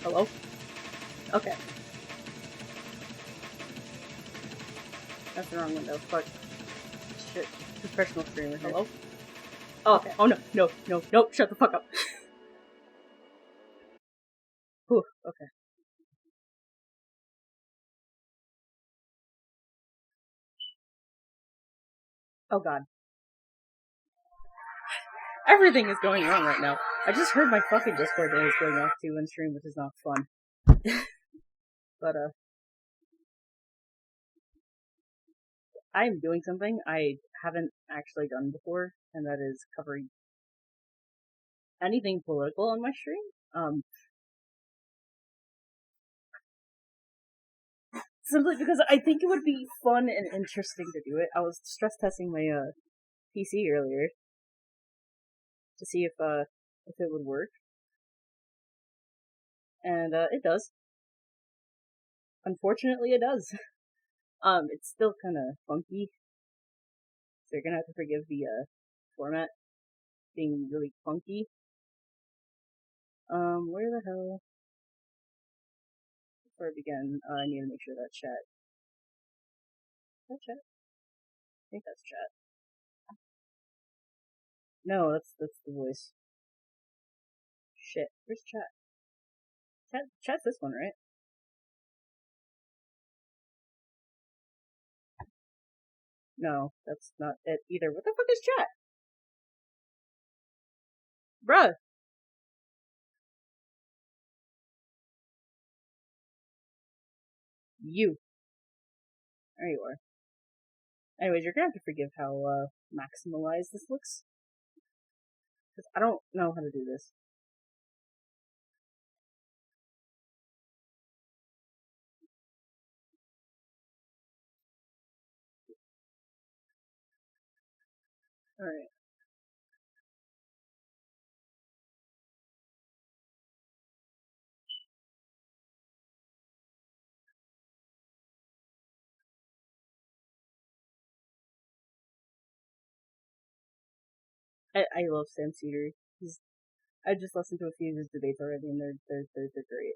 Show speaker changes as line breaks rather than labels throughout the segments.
Hello? Okay. That's the wrong window. Fuck. Shit. Professional streamer. Hello? Oh, okay. Oh, no. Shut the fuck up. Whew, okay. Oh, God. Everything is going wrong right now. I just heard my fucking Discord that is going off too in stream, which is not fun. But, I'm doing something I haven't actually done before, and that is covering anything political on my stream. Simply because I think it would be fun and interesting to do it. I was stress testing my, PC earlier to see if it would work. And, it does. Unfortunately, it does. It's still kinda funky. So you're gonna have to forgive the, format being really funky. Where the hell? Before I begin, I need to make sure that chat. Is that chat? I think that's chat. No, that's the voice. Shit, where's chat? Chat's this one, right? No, that's not it either. What the fuck is chat? Bruh! You. There you are. Anyways, you're gonna have to forgive how, maximalized this looks. Because I don't know how to do this. Alright. I love Sam Cedar. I just listened to a few of his debates already, and they're great.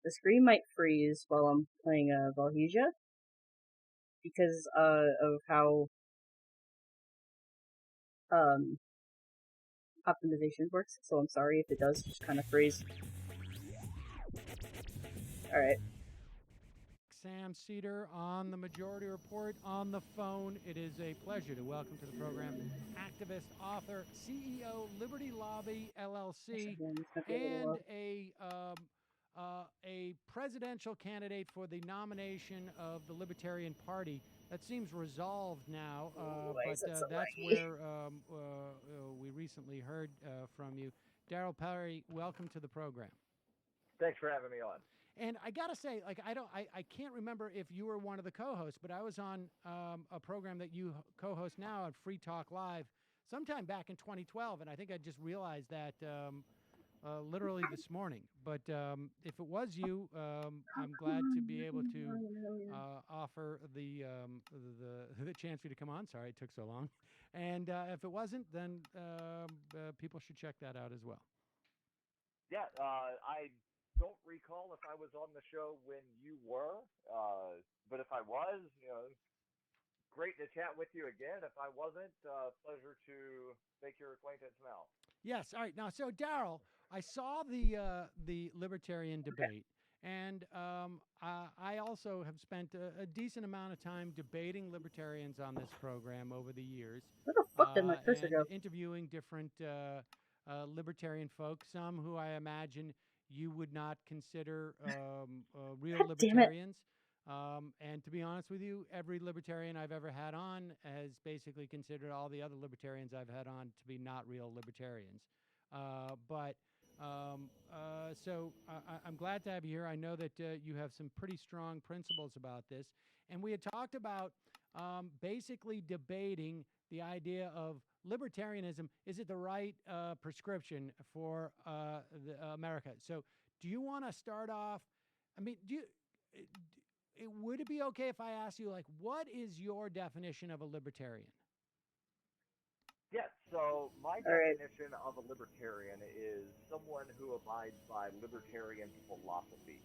The screen might freeze while I'm playing Valhesia because of how optimization works. So I'm sorry if it does just kind of freeze. All right.
Sam Cedar on the Majority Report on the phone. It is a pleasure to welcome to the program activist, author, CEO, Liberty Lobby LLC, and a presidential candidate for the nomination of the Libertarian Party. That seems resolved now, but that's where we recently heard from you. Darryl Perry, welcome to the program.
Thanks for having me on.
And I gotta say, like, I can't remember if you were one of the co-hosts, but I was on a program that you co-host now on Free Talk Live sometime back in 2012, and I think I just realized that literally this morning. But if it was you, I'm glad to be able to offer the chance for you to come on. Sorry it took so long. And if it wasn't, then people should check that out as well.
Yeah, I don't recall if I was on the show when you were, but if I was, great to chat with you again. If I wasn't, pleasure to make your acquaintance now.
Yes. All right. Now, so Daryl, I saw the libertarian debate, and I also have spent a decent amount of time debating libertarians on this program over the years.
Where the fuck did my cursor
and
go?
interviewing different libertarian folks, some who I imagine you would not consider real
God damn it.
libertarians. And to be honest with you, every libertarian I've ever had on has basically considered all the other libertarians I've had on to be not real libertarians. So I'm glad to have you here. I know that you have some pretty strong principles about this. And we had talked about basically debating the idea of libertarianism. Is it the right prescription for America? So do you want to start off? I mean, would it be okay if I ask you, like, what is your definition of a libertarian?
Yes, so my definition of a libertarian is someone who abides by libertarian philosophy.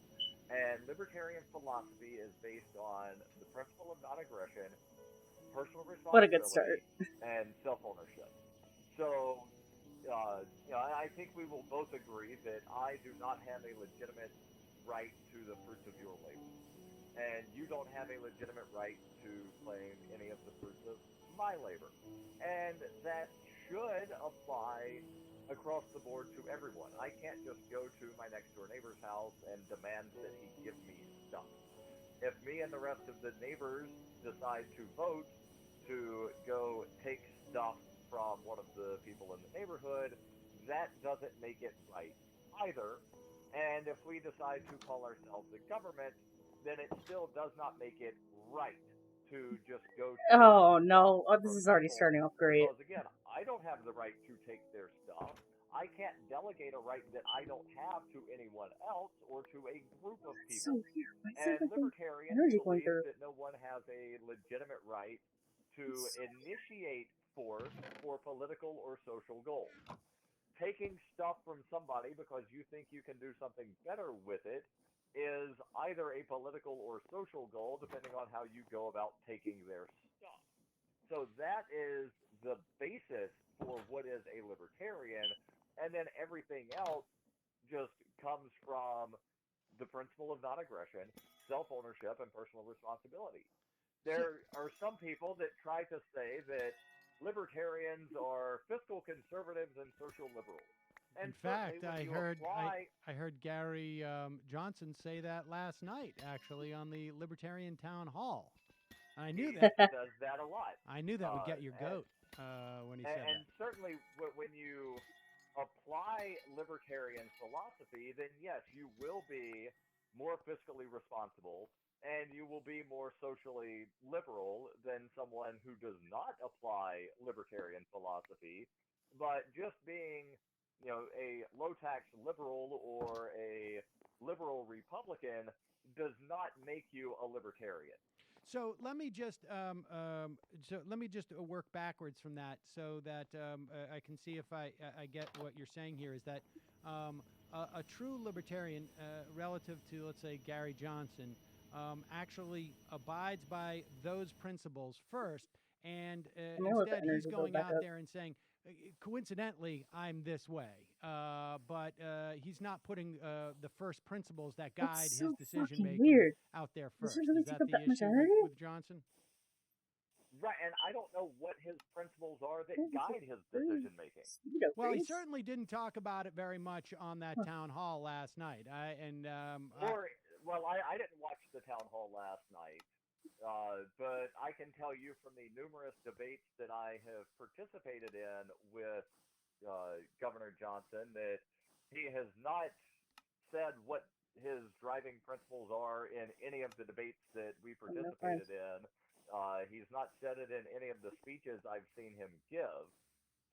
And libertarian philosophy is based on the principle of non-aggression, personal responsibility,
What a good start.
and self-ownership. So, I think we will both agree that I do not have a legitimate right to the fruits of your labor. And you don't have a legitimate right to claim any of the fruits of my labor. And that should apply across the board to everyone. I can't just go to my next door neighbor's house and demand that he give me stuff. If me and the rest of the neighbors decide to vote to go take stuff from one of the people in the neighborhood, that doesn't make it right either. And if we decide to call ourselves the government, then it still does not make it right to just go to...
Oh, no. Oh, this is already starting off great.
Because, again, I don't have the right to take their stuff. I can't delegate a right that I don't have to anyone else or to a group of people.
So weird. Why is
And
everything
libertarians
energy going
believe
through?
that no one has a legitimate right to initiate force for political or social goals. Taking stuff from somebody because you think you can do something better with it is either a political or social goal, depending on how you go about taking their stuff. So that is the basis for what is a libertarian, and then everything else just comes from the principle of non-aggression, self-ownership, and personal responsibility. There are some people that try to say that libertarians are fiscal conservatives and social liberals. And
in fact, I heard Gary Johnson say that last night, actually, on the Libertarian Town Hall. I knew that.
He says that a lot.
I knew that would get your goat when he said that.
And certainly, when you apply libertarian philosophy, then yes, you will be more fiscally responsible, and you will be more socially liberal than someone who does not apply libertarian philosophy. But just being, a low-tax liberal or a liberal Republican does not make you a libertarian.
So let me just work backwards from that, so that I can see if I get what you're saying here. Is that a true libertarian, relative to, let's say, Gary Johnson, actually abides by those principles first, and instead he's going out there and saying, coincidentally, I'm this way, but he's not putting the first principles that guide his decision making out there first. Is that the issue with Johnson?
Right, and I don't know what his principles are that guide his decision making.
Well, he certainly didn't talk about it very much on that town hall last night. I didn't watch the town hall last night. But I can tell you from the numerous debates that I have participated in with Governor Johnson that he has not said what his driving principles are in any of the debates that we participated in. He's not said it in any of the speeches I've seen him give.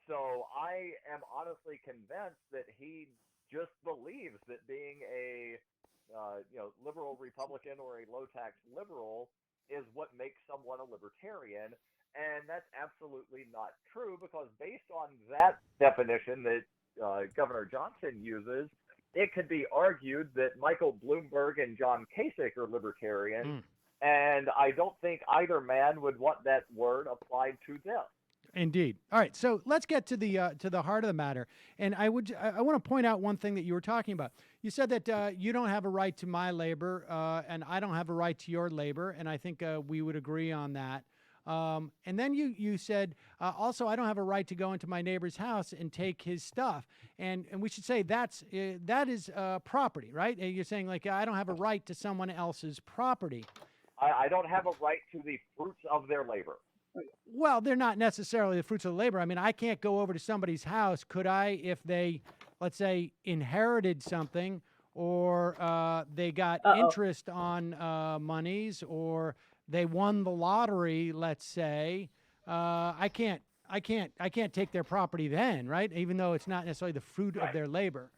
So I am honestly convinced that he just believes that being a liberal Republican or a low tax liberal is what makes someone a libertarian, and that's absolutely not true because based on that definition that Governor Johnson uses, it could be argued that Michael Bloomberg and John Kasich are libertarians, and I don't think either man would want that word applied to them.
Indeed. All right, so let's get to the heart of the matter. And I want to point out one thing that you were talking about. You said that you don't have a right to my labor, and I don't have a right to your labor, and I think we would agree on that. And then you said also I don't have a right to go into my neighbor's house and take his stuff, and we should say that is property, right? And you're saying like I don't have a right to someone else's property.
I don't have a right to the fruits of their labor.
Well, they're not necessarily the fruits of the labor. I mean, I can't go over to somebody's house, could I, if they, let's say, inherited something or they got interest on monies or they won the lottery, let's say, I can't take their property then, right? Even though it's not necessarily the fruit of their labor.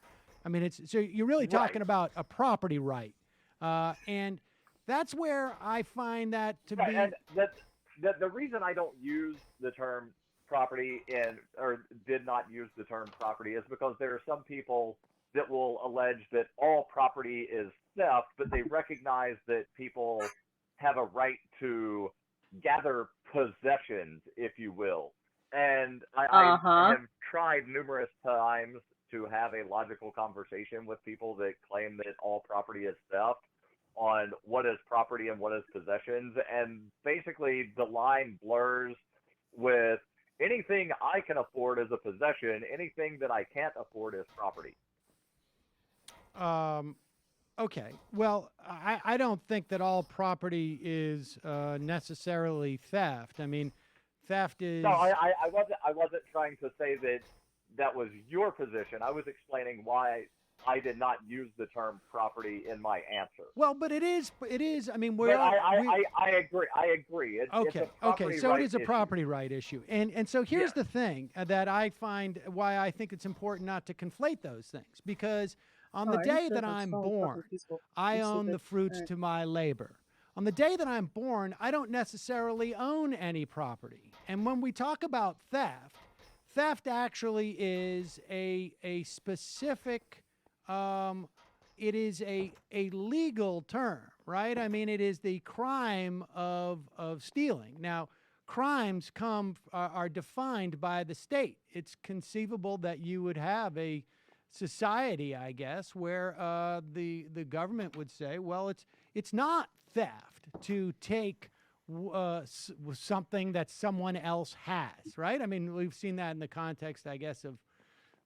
I mean, so you're really talking about a property right. And that's where I find that to be...
And the reason I don't use the term property or did not use the term property is because there are some people that will allege that all property is theft, but they recognize that people have a right to gather possessions, if you will. And I have tried numerous times to have a logical conversation with people that claim that all property is theft on what is property and what is possessions, and basically the line blurs with anything I can afford as a possession, anything that I can't afford is property.
Okay. Well, I don't think that all property is necessarily theft. I mean, theft is...
No, I wasn't trying to say that was your position. I was explaining why I did not use the term property in my answer.
Well, but it is. I mean,
I agree.
Okay. So it is a property right issue, and so here's the thing that I find why I think it's important not to conflate those things, because on the day that I'm born, I own the fruits to my labor. On the day that I'm born, I don't necessarily own any property. And when we talk about theft actually is a specific. It is a legal term, right? I mean, it is the crime of stealing. Now, crimes are defined by the state. It's conceivable that you would have a society, I guess, where the government would say, well, it's not theft to take something that someone else has, right? I mean, we've seen that in the context, I guess, of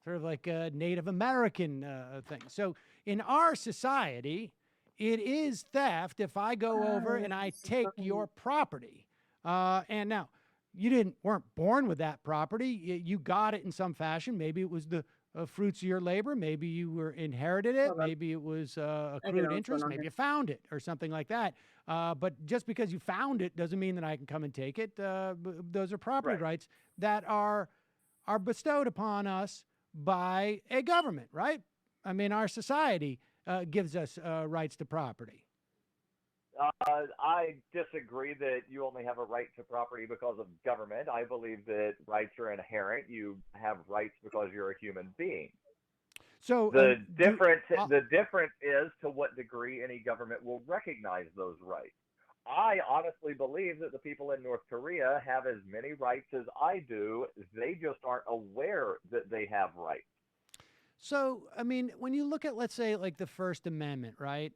sort of like a Native American thing. So in our society, it is theft if I go over and I take your property. And now, you weren't born with that property. You got it in some fashion. Maybe it was the fruits of your labor. Maybe you inherited it. Maybe it was accrued interest. Maybe you found it or something like that. But just because you found it doesn't mean that I can come and take it. Those are property rights that are bestowed upon us by a government, right? I mean, our society gives us rights to property.
I disagree that you only have a right to property because of government. I believe that rights are inherent. You have rights because you're a human being.
So
the difference is to what degree any government will recognize those rights. I honestly believe that the people in North Korea have as many rights as I do. They just aren't aware that they have rights.
So, I mean, when you look at, let's say, like the First Amendment, right,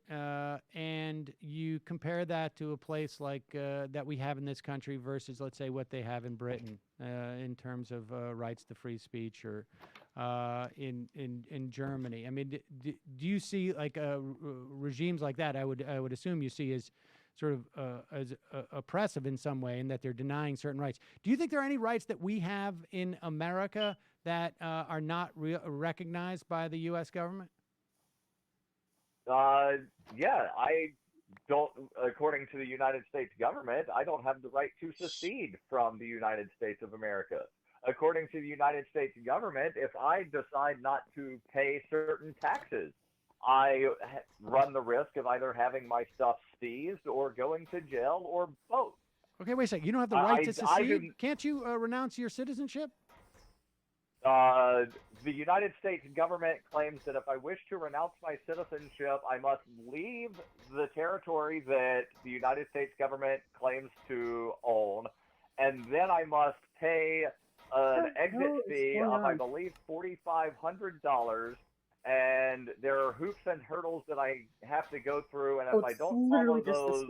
and you compare that to a place like that we have in this country versus, let's say, what they have in Britain in terms of rights to free speech or in Germany. I mean, do you see like regimes like that? I would assume you see as sort of as oppressive in some way, and that they're denying certain rights. Do you think there are any rights that we have in America that are not recognized by the U.S. government?
Yeah, I don't, according to the United States government, I don't have the right to secede from the United States of America. according to the United States government, if I decide not to pay certain taxes, I run the risk of either having my stuff seized or going to jail or both.
Okay, wait a second. You don't have the right to secede? Can't you renounce your citizenship?
The United States government claims that if I wish to renounce my citizenship, I must leave the territory that the United States government claims to own, and then I must pay an exit fee of, I believe, $4,500, and there are hoops and hurdles that I have to go through, and if I don't follow those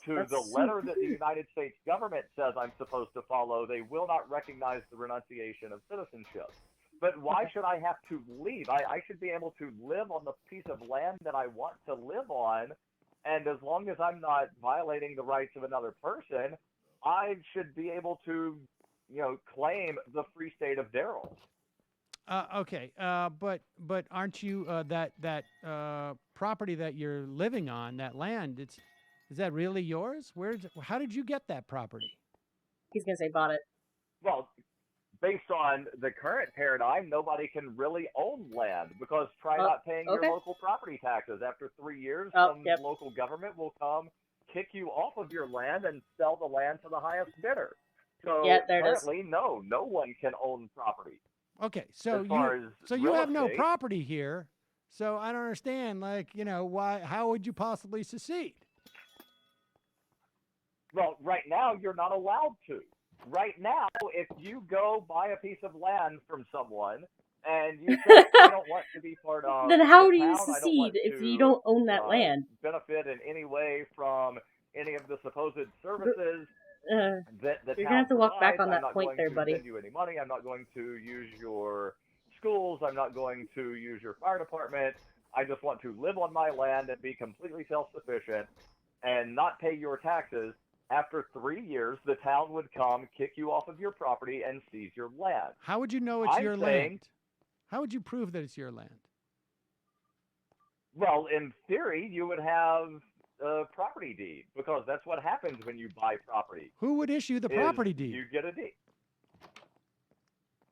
to the letter that the United States government says I'm supposed to follow, they will not recognize the renunciation of citizenship. But why should I have to leave? I should be able to live on the piece of land that I want to live on, and as long as I'm not violating the rights of another person, I should be able to, claim the free state of Darrell.
Okay, but aren't you that property that you're living on, that land? Is that really yours? How did you get that property?
He's gonna say bought it.
Well, based on the current paradigm, nobody can really own land because try not paying your local property taxes. After 3 years, some local government will come, kick you off of your land, and sell the land to the highest bidder. So currently, no one can own property.
Okay, so you have no property here. So I don't understand, how would you possibly secede?
Well, right now you're not allowed to. Right now, if you go buy a piece of land from someone and you say, I don't want to be part of
then how do you secede if you don't own that land?
Benefit in any way from any of the supposed services that the
you're
town
gonna have to walk
provides.
back on that point there, buddy.
I'm not going to send you any money. I'm not going to use your schools. I'm not going to use your fire department. I just want to live on my land and be completely self-sufficient and not pay your taxes. After 3 years, the town would come, kick you off of your property, and seize your land.
How would you know it's your land? How would you prove that it's your land?
Well, in theory, you would have a property deed, because that's what happens when you buy property.
Who would issue the property deed?
You get a deed.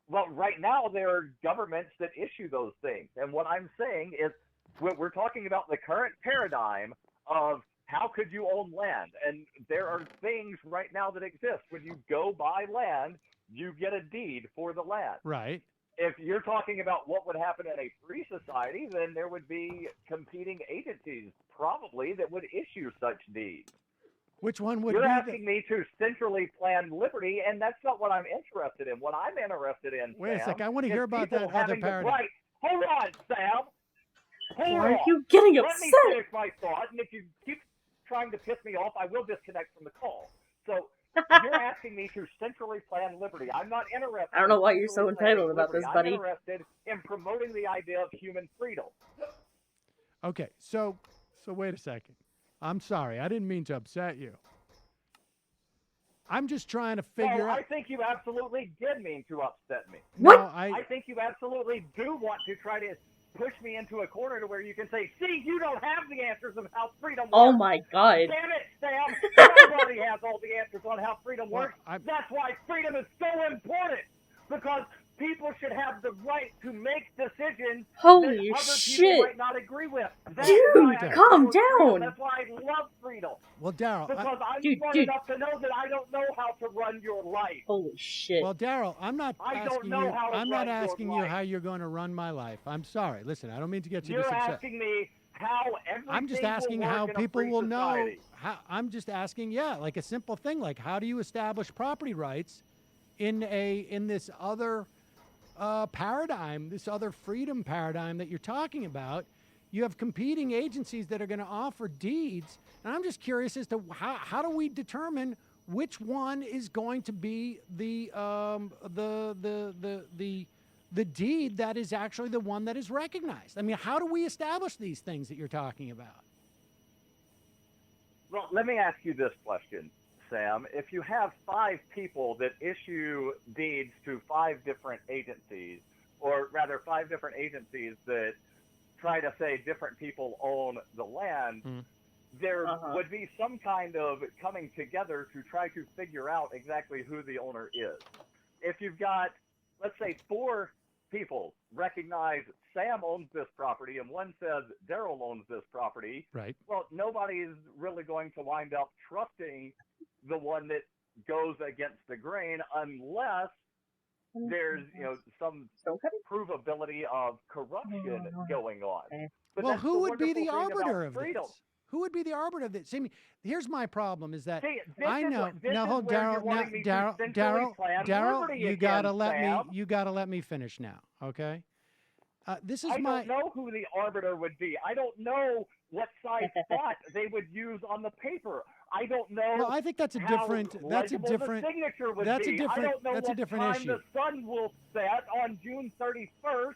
Well, right now, there are governments that issue those things. And what I'm saying is, we're talking about the current paradigm of how could you own land? And there are things right now that exist. When you go buy land, you get a deed for the land.
Right.
If you're talking about what would happen in a free society, then there would be competing agencies probably that would issue such deeds.
Which one would
You're asking me to centrally plan liberty, and that's not what I'm interested in. What I'm interested in,
Wait
Sam,
a second. I want to hear about that other paradigm.
Right. Hold on, Sam. Hold
Why are
on.
you getting upset?
Let me finish my thought, and if you keep trying to piss me off, I will disconnect from the call. So you're asking me to centrally plan liberty. I'm not interested.
I don't know why you're so entitled about this, buddy.
I'm interested in promoting the idea of human freedom.
Okay, so wait a second. I'm sorry. I didn't mean to upset you. I'm just trying to figure out.
I think you absolutely did mean to upset me.
What?
No, I think you absolutely do want to try to push me into a corner to where you can say, see, you don't have the answers of how freedom works.
Oh my God.
Damn it, Sam. Nobody has all the answers on how freedom works. That's why freedom is so important. Because people should have the right to make decisions
Holy
that other
shit.
people might not agree with.
Dude, calm down.
Freedom. That's why I love freedom.
Well, Darrell.
Because I'm smart enough to know that I don't know how to run your life.
Holy shit.
Well, Darrell, I'm not asking you how you're going to run my life. I'm sorry. Listen, I don't mean to get you this upset.
You're asking me how everything
I'm just asking
will work
how
in a
people
free
will
society.
know. I'm just asking, like a simple thing, like how do you establish property rights in this other paradigm, this other freedom paradigm that you're talking about? You have competing agencies that are going to offer deeds, and I'm just curious as to how do we determine which one is going to be the deed that is actually the one that is recognized? I mean, how do we establish these things that you're talking about?
Well, let me ask you this question, Sam. If you have 5 people that issue deeds to 5 different agencies, or rather 5 different agencies that try to say different people own the land, there would be some kind of coming together to try to figure out exactly who the owner is. if you've got, let's say, 4 people recognize Sam owns this property and one says Daryl owns this property,
Right.
well, nobody is really going to wind up trusting the one that goes against the grain unless there's some provability of corruption going on. But
Well,
that's
who
the
would be
wonderful
the
thing about
arbiter of
freedom.
this? Who would be the arbiter of this? See, here's my problem is that
See,
I know. Now, hold, Daryl, you gotta let me finish now, okay? This is
I don't know who the arbiter would be. I don't know what size font they would use on the paper. I don't know.
Well, I think that's a different.
The signature would
that's
be.
a different.
I don't know
that's
what
a different
time
issue.
the sun will set on June 31st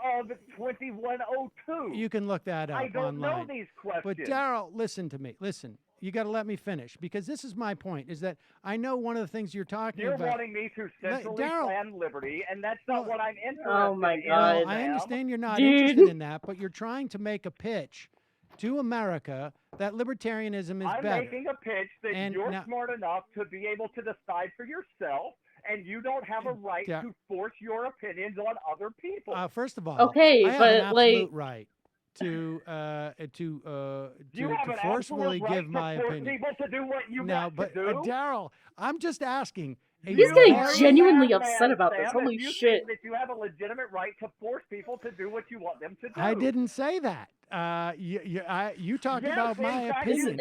of 2102.
You can look that up
I don't
online.
know these questions.
But Daryl, listen to me. Listen. You got to let me finish because this is my point. Is that I know one of the things you're talking about.
You're wanting me to centrally plan liberty, and that's not what I'm interested in.
Oh my God!
I understand you're not interested in that, but you're trying to make a pitch to America that libertarianism is better.
I'm making a pitch that you're smart enough to be able to decide for yourself, and you don't have a right to force your opinions on other people.
First of all,
okay,
I have
but
an absolute right to forcefully give my opinion.
People to do what you
now,
want to do.
Daryl, I'm just asking.
He's getting genuinely upset about this. Holy shit!
That you have a legitimate right to force people to do what you want them to do.
I didn't say that. You talked about my opinion.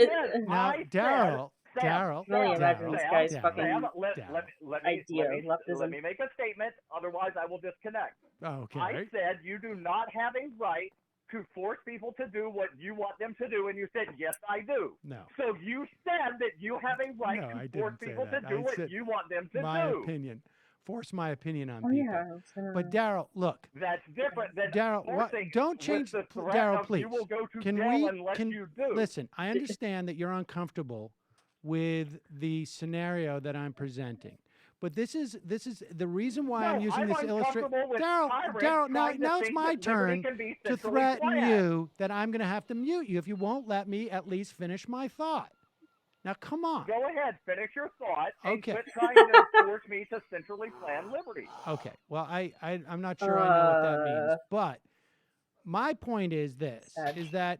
Now, Daryl.
Really imagine this guy's fucking
let me make a statement. Otherwise, I will disconnect.
Okay.
I said you do not have a right to force people to do what you want them to do, and you said, yes, I do.
No.
So you said that you have a right to force people to do what you want them to do.
My opinion. Force my opinion on people.
Yeah,
but Daryl, look.
That's different than
Daryl, don't change
the
Daryl, please.
You will go to
can
jail
we
unless you do.
Listen, I understand that you're uncomfortable with the scenario that I'm presenting. But this is the reason why I'm using this illustration. Daryl, now it's my turn to threaten you that I'm going to have to mute you if you won't let me at least finish my thought. Now, come on.
Go ahead, finish your thought, and
okay.
quit trying to force me to centrally plan liberty.
Okay. Well, I'm not sure I know what that means, but my point is this: is that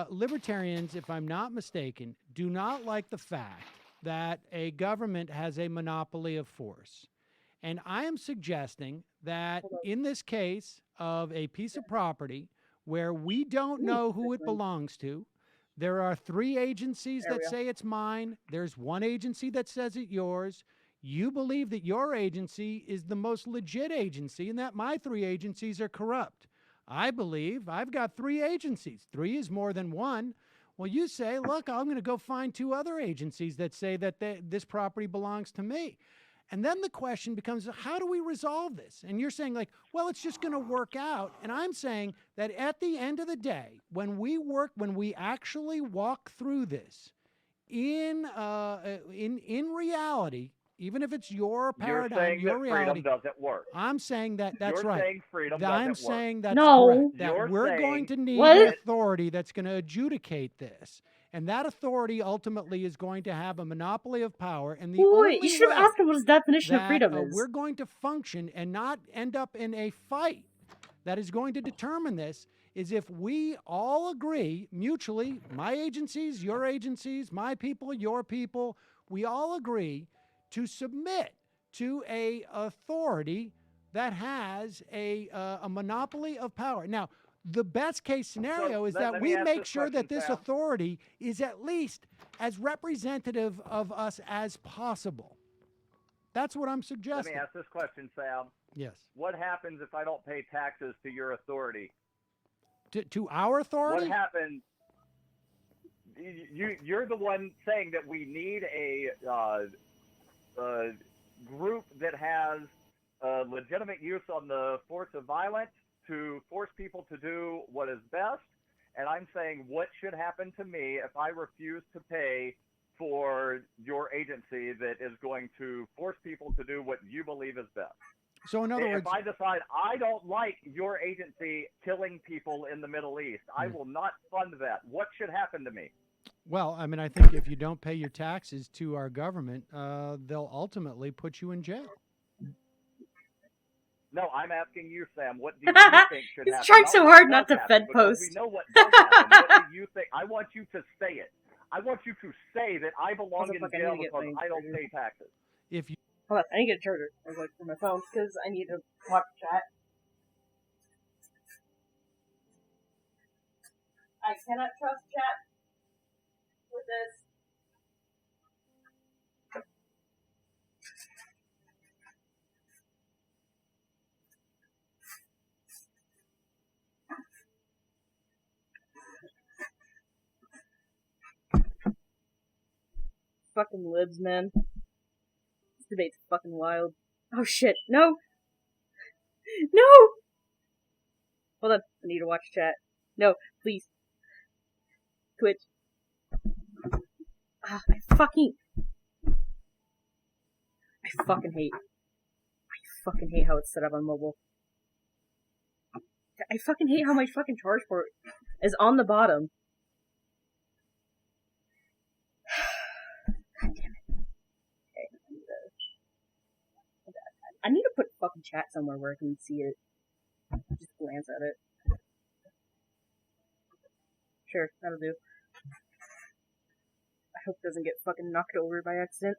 libertarians, if I'm not mistaken, do not like the fact that a government has a monopoly of force. And I am suggesting that in this case of a piece of property where we don't know who it belongs to, there are 3 agencies that say it's mine. There's 1 agency that says it's yours. You believe that your agency is the most legit agency and that my 3 agencies are corrupt. I believe I've got 3 agencies. 3 is more than 1. Well, you say, look, I'm going to go find 2 other agencies that say that this property belongs to me. And then the question becomes, how do we resolve this? And you're saying like, well, it's just going to work out. And I'm saying that at the end of the day, when we actually walk through this in reality, even if it's your paradigm, your reality,
freedom doesn't work.
I'm saying that that's
You're
right.
Saying freedom doesn't
I'm
work.
saying that's
no.
correct. That
You're
we're going to need an authority that's going to adjudicate this. And that authority ultimately is going to have a monopoly of power. And the only
you should have asked him what his definition of freedom is.
We're going to function and not end up in a fight that is going to determine this is if we all agree mutually, my agencies, your agencies, my people, your people, we all agree to submit to a authority that has a monopoly of power. Now, the best case scenario is that we make sure that this authority is at least as representative of us as possible. That's what I'm suggesting.
Let me ask this question, Sam.
Yes.
What happens if I don't pay taxes to your authority?
To our authority?
What happens? You're the one saying that we need a group that has legitimate use on the force of violence to force people to do what is best. And I'm saying what should happen to me if I refuse to pay for your agency that is going to force people to do what you believe is best.
So in other words,
if I decide I don't like your agency killing people in the Middle East, I will not fund that. What should happen to me?
Well, I mean, I think if you don't pay your taxes to our government, they'll ultimately put you in jail.
No, I'm asking you, Sam. What do you think should happen?
He's trying so hard not to Fed post.
We know what does happen. What do you think? I want you to say it. I want you to say that I belong in jail because I don't pay taxes.
If you
hold on, I need to get a charger. I was like for my phone because I need to watch chat. I cannot trust chat with this. Fucking libs, man. This debate's fucking wild. Oh shit, no! No! Hold on, I need to watch chat. No, please. Twitch. Ah, I fucking hate how it's set up on mobile. I fucking hate how my fucking charge port is on the bottom. God damn it. Okay, I need to put fucking chat somewhere where I can see it. Just glance at it. Sure, that'll do. I hope it doesn't get fucking knocked over by accident.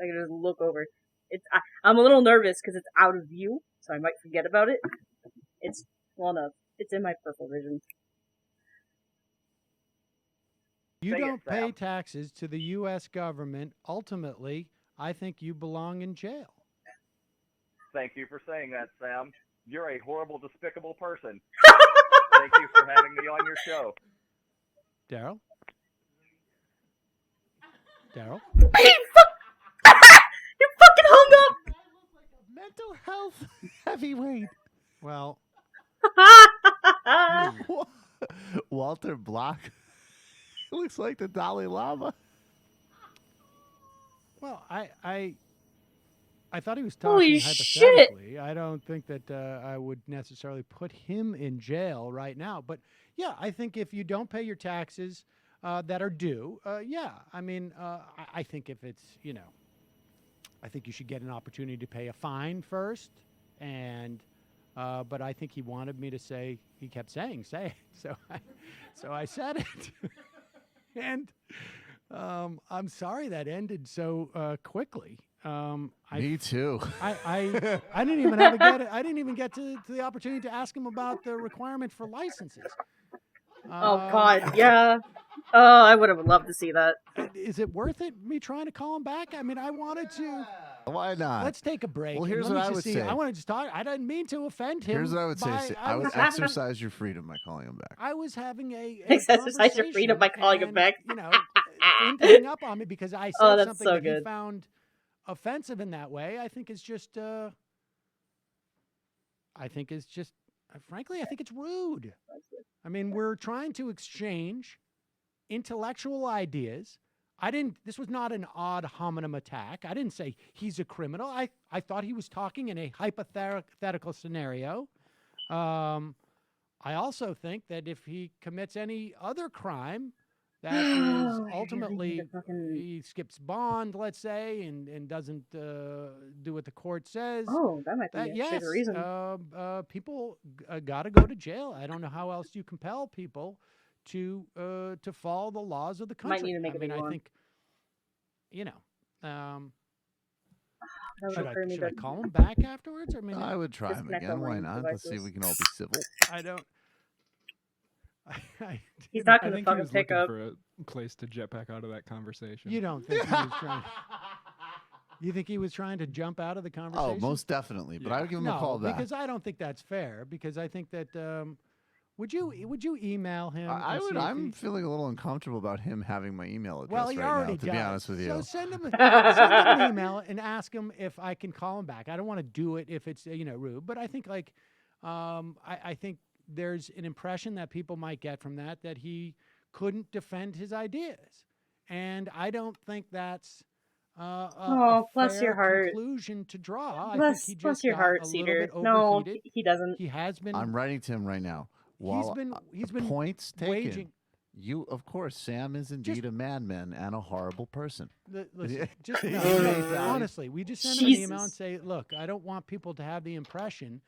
I can just look over. I'm a little nervous because it's out of view, so I might forget about it. It's in my peripheral vision.
You don't pay taxes to the U.S. government. Ultimately, I think you belong in jail.
Thank you for saying that, Sam. You're a horrible, despicable person. Thank you for having me on your show.
Daryl? Daryl?
You fucking hung up!
I look like a mental health heavyweight.
Well.
Walter Block looks like the Dalai Lama.
Well, I thought he was talking
Holy
hypothetically.
Shit.
I don't think that I would necessarily put him in jail right now. But, yeah, I think if you don't pay your taxes that are due, yeah. I mean, I think if it's, I think you should get an opportunity to pay a fine first. And but I think he wanted me to say, he kept saying, say it. So I said it. And I'm sorry that ended so quickly.
Me too.
I didn't even have to get it. I didn't even get to the opportunity to ask him about the requirement for licenses.
Oh God, yeah. Oh, I would have loved to see that.
Is it worth it? Me trying to call him back? I mean, I wanted to.
Why not?
Let's take a break.
Well, here's what I would say.
I want to just talk. I didn't mean to offend him.
Here's what I would say. I would exercise your freedom by calling him back.
I was having a
exercise your freedom by calling him back.
Him hang up on me because I said something
so
that
good.
he found offensive in that way. I think it's just. Frankly, I think it's rude. I mean, we're trying to exchange intellectual ideas. This was not an ad hominem attack. I didn't say he's a criminal. I thought he was talking in a hypothetical scenario. I also think that if he commits any other crime, that is ultimately he skips bond, let's say, and doesn't do what the court says.
Oh, that might be a bigger reason.
People got to go to jail. I don't know how else you compel people to follow the laws of the country.
Might need to make
I think, should I call him back afterwards? Or maybe
I would try him again. Why not? Let's see if we can all be civil.
I don't.
He's not going
I
to
think
fucking
he was
pick
looking
up.
for a place to jet back out of that conversation.
You don't think he was trying? You think he was trying to jump out of the conversation?
Oh, most definitely. But I would give him a call back.
Because I don't think that's fair. Because I think that would you email him?
I would. I'm feeling a little uncomfortable about him having my email address
well, he
right
already
now. To
does.
be honest with you,
so send him an email and ask him if I can call him back. I don't want to do it if it's rude, but I think I think there's an impression that people might get from that he couldn't defend his ideas, and I don't think that's a
bless your heart.
conclusion to draw.
Bless your heart, Cedar. No, he doesn't.
He has been.
I'm writing to him right now.
He's been
points taken. You, of course, Sam is indeed a madman and a horrible person.
Listen, just honestly, we just send him an email and say, look, I don't want people to have the impression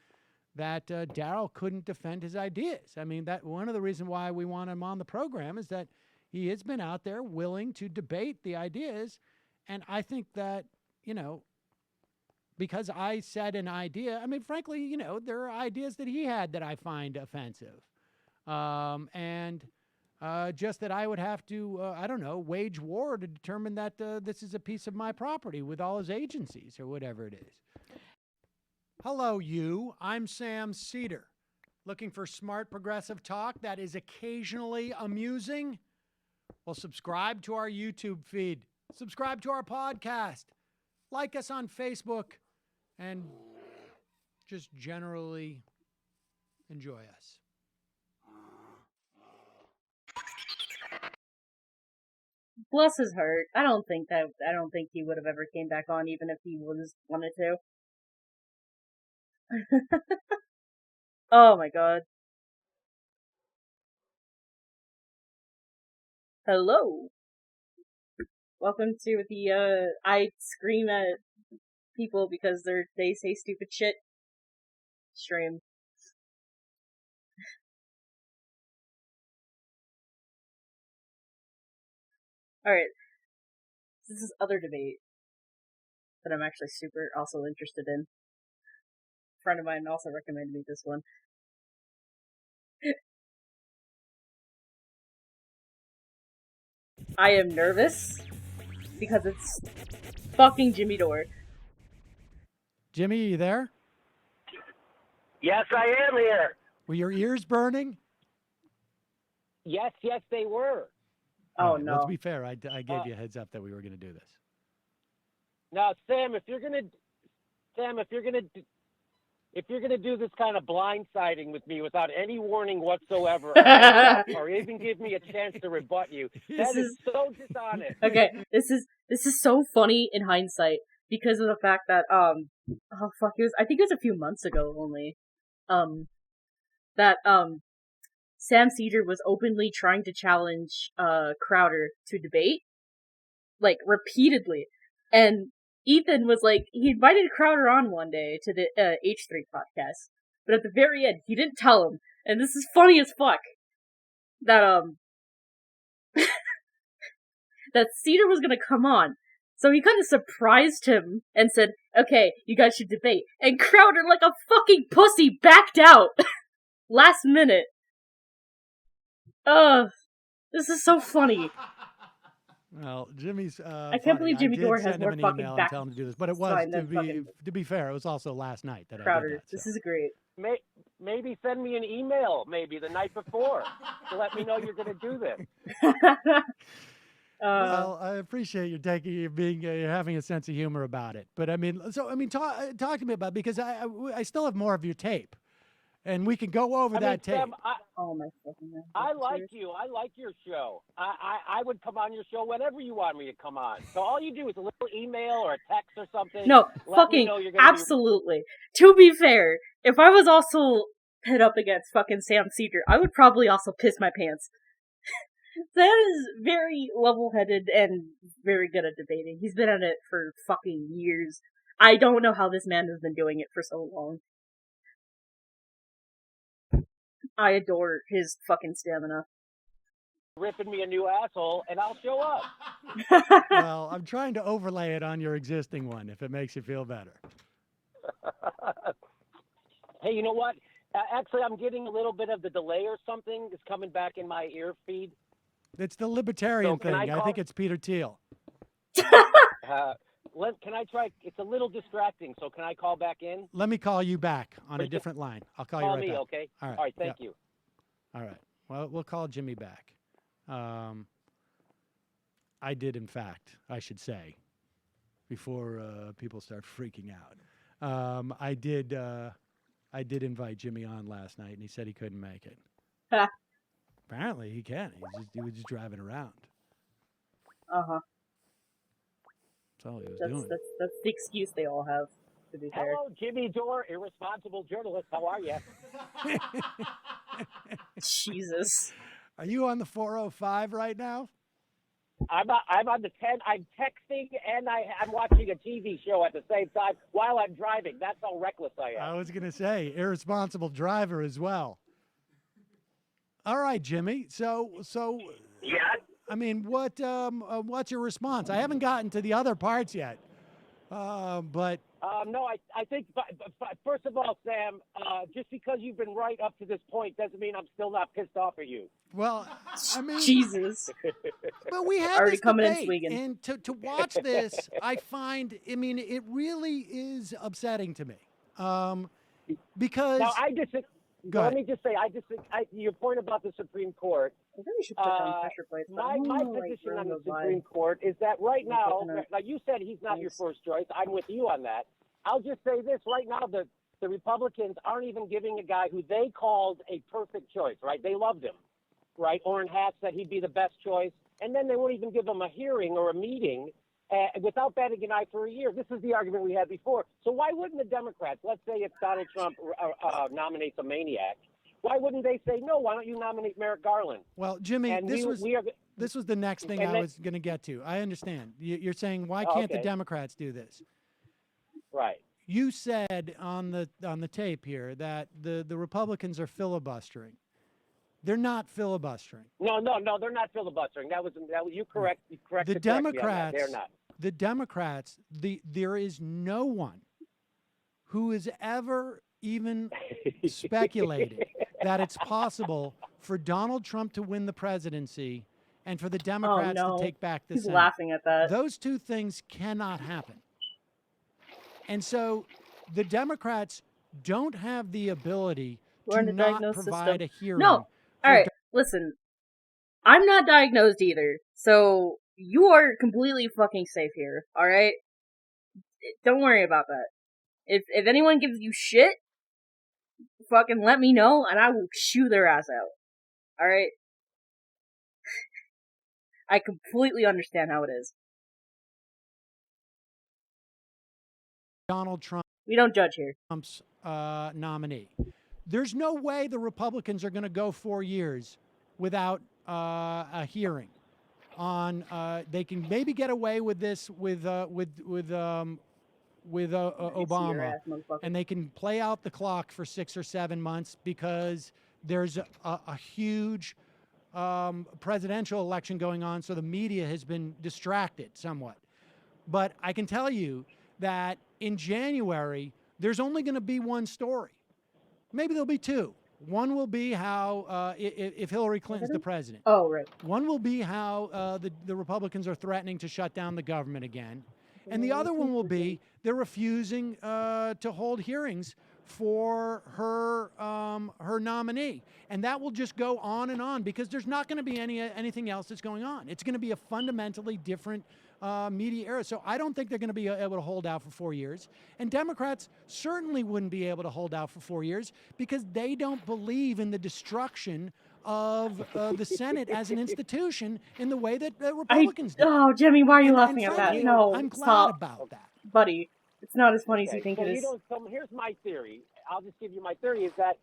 that Daryl couldn't defend his ideas. I mean, that one of the reasons why we want him on the program is that he has been out there willing to debate the ideas. And I think that, because I said an idea, I mean, frankly, there are ideas that he had that I find offensive. Just that I would have to, wage war to determine that this is a piece of my property with all his agencies or whatever it is. Hello, you. I'm Sam Seder. Looking for smart progressive talk that is occasionally amusing? Well, subscribe to our YouTube feed. Subscribe to our podcast. Like us on Facebook. And just generally enjoy us.
Bless his heart. I don't think he would have ever came back on, even if he wanted to. Oh my god. Hello. Welcome to the I scream at people because they say stupid shit stream. Alright. This is other debate that I'm actually super also interested in. A friend of mine also recommended me this one. I am nervous because it's fucking Jimmy Dore.
Jimmy, are you there?
Yes, I am here.
Were your ears burning?
Yes, they were.
Oh,
right,
no.
Well, to be fair, I gave you a heads up that we were going to do this.
Now, Sam, if you're gonna do this kind of blindsiding with me without any warning whatsoever, or even give me a chance to rebut you, that is so dishonest.
Okay, this is so funny in hindsight because of the fact that I think it was a few months ago only, that Sam Seder was openly trying to challenge Crowder to debate, like repeatedly, and Ethan was like, he invited Crowder on one day to the H3 podcast, but at the very end, he didn't tell him, and this is funny as fuck, that, that Seder was gonna come on, so he kind of surprised him and said, okay, you guys should debate, and Crowder, like a fucking pussy, backed out! Last minute. This is so funny.
Well, Jimmy's.
I can't believe Jimmy Dore has more fucking back.
Tell him to do this, but it was to be fair. It was also last night that
Crowder,
I did that.
This is great.
Maybe send me an email, maybe the night before, to let me know you're going to do this.
Well, I appreciate you're having a sense of humor about it. But talk to me about it, because I still have more of your tape. And we can go over that tape.
Sam,
oh my fucking God.
I like you. I like your show. I would come on your show whenever you want me to come on. So all you do is a little email or a text or something.
No, fucking absolutely. To be fair, if I was also pit up against fucking Sam Seder, I would probably also piss my pants. Sam is very level-headed and very good at debating. He's been at it for fucking years. I don't know how this man has been doing it for so long. I adore his fucking stamina.
Ripping me a new asshole, and I'll show up.
Well, I'm trying to overlay it on your existing one, if it makes you feel better.
Hey, you know what? Actually, I'm getting a little bit of the delay or something. It's coming back in my ear feed.
It's the libertarian thing. I think it's Peter Thiel.
Can I try? It's a little distracting, so can I call back in?
Let me call you back on a different line. I'll call you right back.
Call me, okay?
All right.
Thank you.
All right. Well, we'll call Jimmy back. I did, in fact, I should say, before people start freaking out. I did invite Jimmy on last night, and he said he couldn't make it. Apparently, he can. He was just driving around.
Uh-huh.
That's all he was doing.
That's the excuse they all have, to be fair.
Hello, Jimmy Dore, irresponsible journalist. How are you?
Jesus.
Are you on the 405 right now?
I'm on the 10. I'm texting and I'm watching a TV show at the same time while I'm driving. That's how reckless I am.
I was going to say irresponsible driver as well. All right, Jimmy. So
Yeah.
I mean, what's your response? I haven't gotten to the other parts yet, but
No, I think, but first of all, Sam, just because you've been right up to this point doesn't mean I'm still not pissed off at you.
well, I mean,
Jesus.
but we had
Already
this
coming in
debate,
swinging.
and to watch this, I find, I mean, it really is upsetting to me, because
Now, I disagree.
Go
Let
ahead.
me just say, your point about the Supreme Court.
I think we should put down pressure plates. but I don't
My
know, like,
position
where
on
I'm
the
gonna
Supreme
buy.
Court is that right
We're
now,
looking at
now you said he's not your
things.
first choice. I'm with you on that. I'll just say this right now: the Republicans aren't even giving a guy who they called a perfect choice. Right? They loved him. Right? Orrin Hatch said he'd be the best choice, and then they won't even give him a hearing or a meeting without batting an eye for a year. This is the argument we had before. So why wouldn't the Democrats? Let's say if Donald Trump nominates a maniac. Why wouldn't they say, no, why don't you nominate Merrick Garland?
Well, Jimmy,
And
this was the next thing
and
I
then-
was going to get to. I understand. You're saying, why
Oh,
can't the
okay.
Democrats do this?
Right.
You said on the tape here that the Republicans are filibustering. They're not filibustering.
No, they're not filibustering. That was you correct. You correct.
The Democrats,
they're not.
The Democrats, there is no one who has ever even speculated that it's possible for Donald Trump to win the presidency and for the Democrats
no.
to take back the
He's
Senate.
laughing at that.
Those two things cannot happen. And so the Democrats don't have the ability
We're in
to
the
not
diagnosis
provide
system.
a hearing.
No. All right, listen. I'm not diagnosed either, so you are completely fucking safe here. All right, don't worry about that. If anyone gives you shit, fucking let me know, and I will shoo their ass out. All right. I completely understand how it is.
Donald Trump.
We don't judge here.
Trump's nominee. There's no way the Republicans are going to go 4 years without a hearing on. They can maybe get away with this with Obama, and they can play out the clock for 6 or 7 months because there's a huge presidential election going on, so the media has been distracted somewhat. But I can tell you that in January, there's only going to be one story. Maybe there'll be two. One will be how, if Hillary Clinton's the president.
Oh, right.
One will be how the Republicans are threatening to shut down the government again. And the other one will be they're refusing to hold hearings for her nominee. And that will just go on and on because there's not going to be anything else that's going on. It's going to be a fundamentally different media era. So I don't think they're going to be able to hold out for 4 years. And Democrats certainly wouldn't be able to hold out for 4 years because they don't believe in the destruction of the Senate as an institution in the way that the Republicans do.
Oh, Jimmy, why are you
And
laughing at that?
frankly,
No,
I'm glad
stop.
about that.
Buddy, it's not as funny as you
Okay,
think
so
it
you
is.
don't. So here's my theory. I'll just give you my theory is that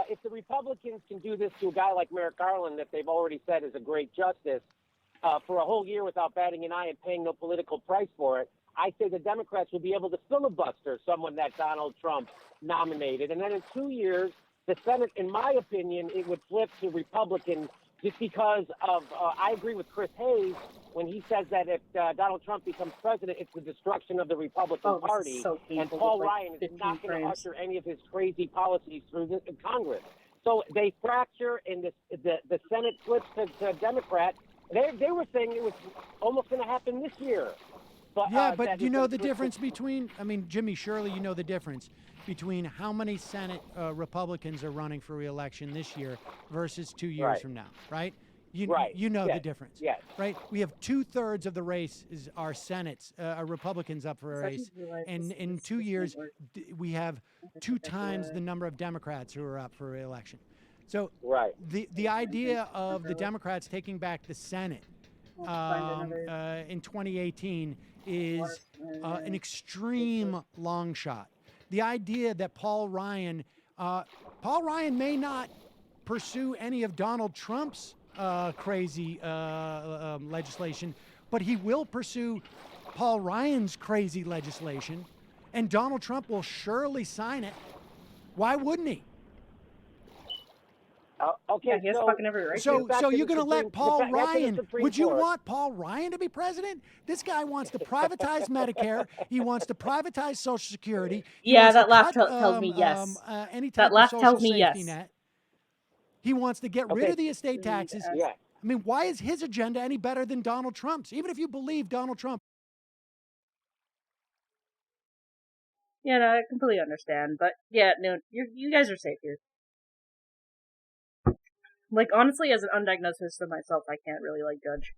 if the Republicans can do this to a guy like Merrick Garland, that they've already said is a great justice, for a whole year without batting an eye and paying no political price for it, I say the Democrats will be able to filibuster someone that Donald Trump nominated. And then in 2 years, the Senate, in my opinion, it would flip to Republicans just because of, I agree with Chris Hayes when he says that if Donald Trump becomes president, it's the destruction of the Republican Party.
So
And Paul Ryan is not going to usher any of his crazy policies through the Congress. So they fracture, and the Senate flips to Democrat. They were saying it was almost going to happen this year. But,
Yeah, but you know the difference between, I mean, Jimmy, surely you know the difference between how many Senate Republicans are running for re-election this year versus 2 years
Right.
from now, right? You know
Yes.
the difference,
Yes.
right? We have 2/3 of the race is our Senates, are Republicans up for a race, and in 2 years we have 2 times the number of Democrats who are up for re-election. So
Right.
the idea of the Democrats taking back the Senate in 2018 is an extreme long shot. The idea that Paul Ryan may not pursue any of Donald Trump's crazy legislation, but he will pursue Paul Ryan's crazy legislation, and Donald Trump will surely sign it. Why wouldn't he?
Okay,
Yeah, he has fucking every right
So,
to.
so you're going to let Paul Ryan? Would you
Court.
want Paul Ryan to be president? This guy wants to privatize Medicare. He wants to privatize Social Security. He
Yeah,
wants
that
to
laugh
cut,
tells me yes.
Any
That
type
laugh
of
tells
social
me
safety
yes.
net. He wants to get rid of the estate taxes.
Yeah.
I mean, why is his agenda any better than Donald Trump's? Even if you believe Donald Trump.
Yeah, no, I completely understand. But yeah, no, you guys are safe here. Like, honestly, as an undiagnosed person myself, I can't really, like, judge.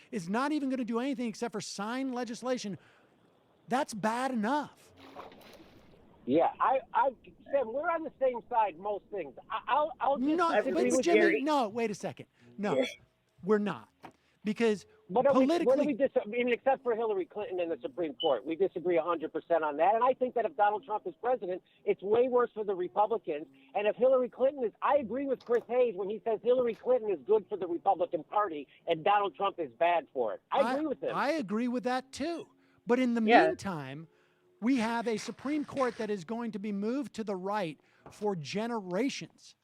Is not even going to do anything except for sign legislation. That's bad enough.
Yeah, Sam, we're on the same side most things. I'll just disagree with
Jimmy,
Gary.
no, wait a second. No, we're not. Because
politically, except for Hillary Clinton and the Supreme Court, we disagree 100% on that. And I think that if Donald Trump is president, it's way worse for the Republicans. And if Hillary Clinton is, I agree with Chris Hayes when he says Hillary Clinton is good for the Republican Party and Donald Trump is bad for it. I agree with him.
I agree with that too. But in the meantime, we have a Supreme Court that is going to be moved to the right for generations.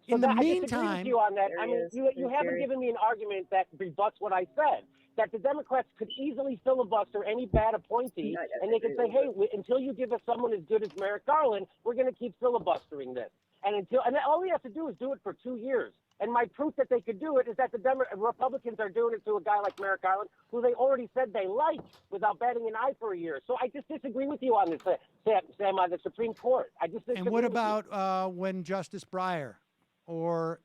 So
in the
I disagree
meantime,
with you on that. I mean, you haven't given me an argument that rebuts what I said. That the Democrats could easily filibuster any bad appointee, and they could say, "Hey, until you give us someone as good as Merrick Garland, we're going to keep filibustering this." And all we have to do is do it for 2 years. And my proof that they could do it is that the Republicans are doing it to a guy like Merrick Garland, who they already said they like, without batting an eye for a year. So I just disagree with you on this, Sam, on the Supreme Court. I just disagree.
And what about when Justice Breyer or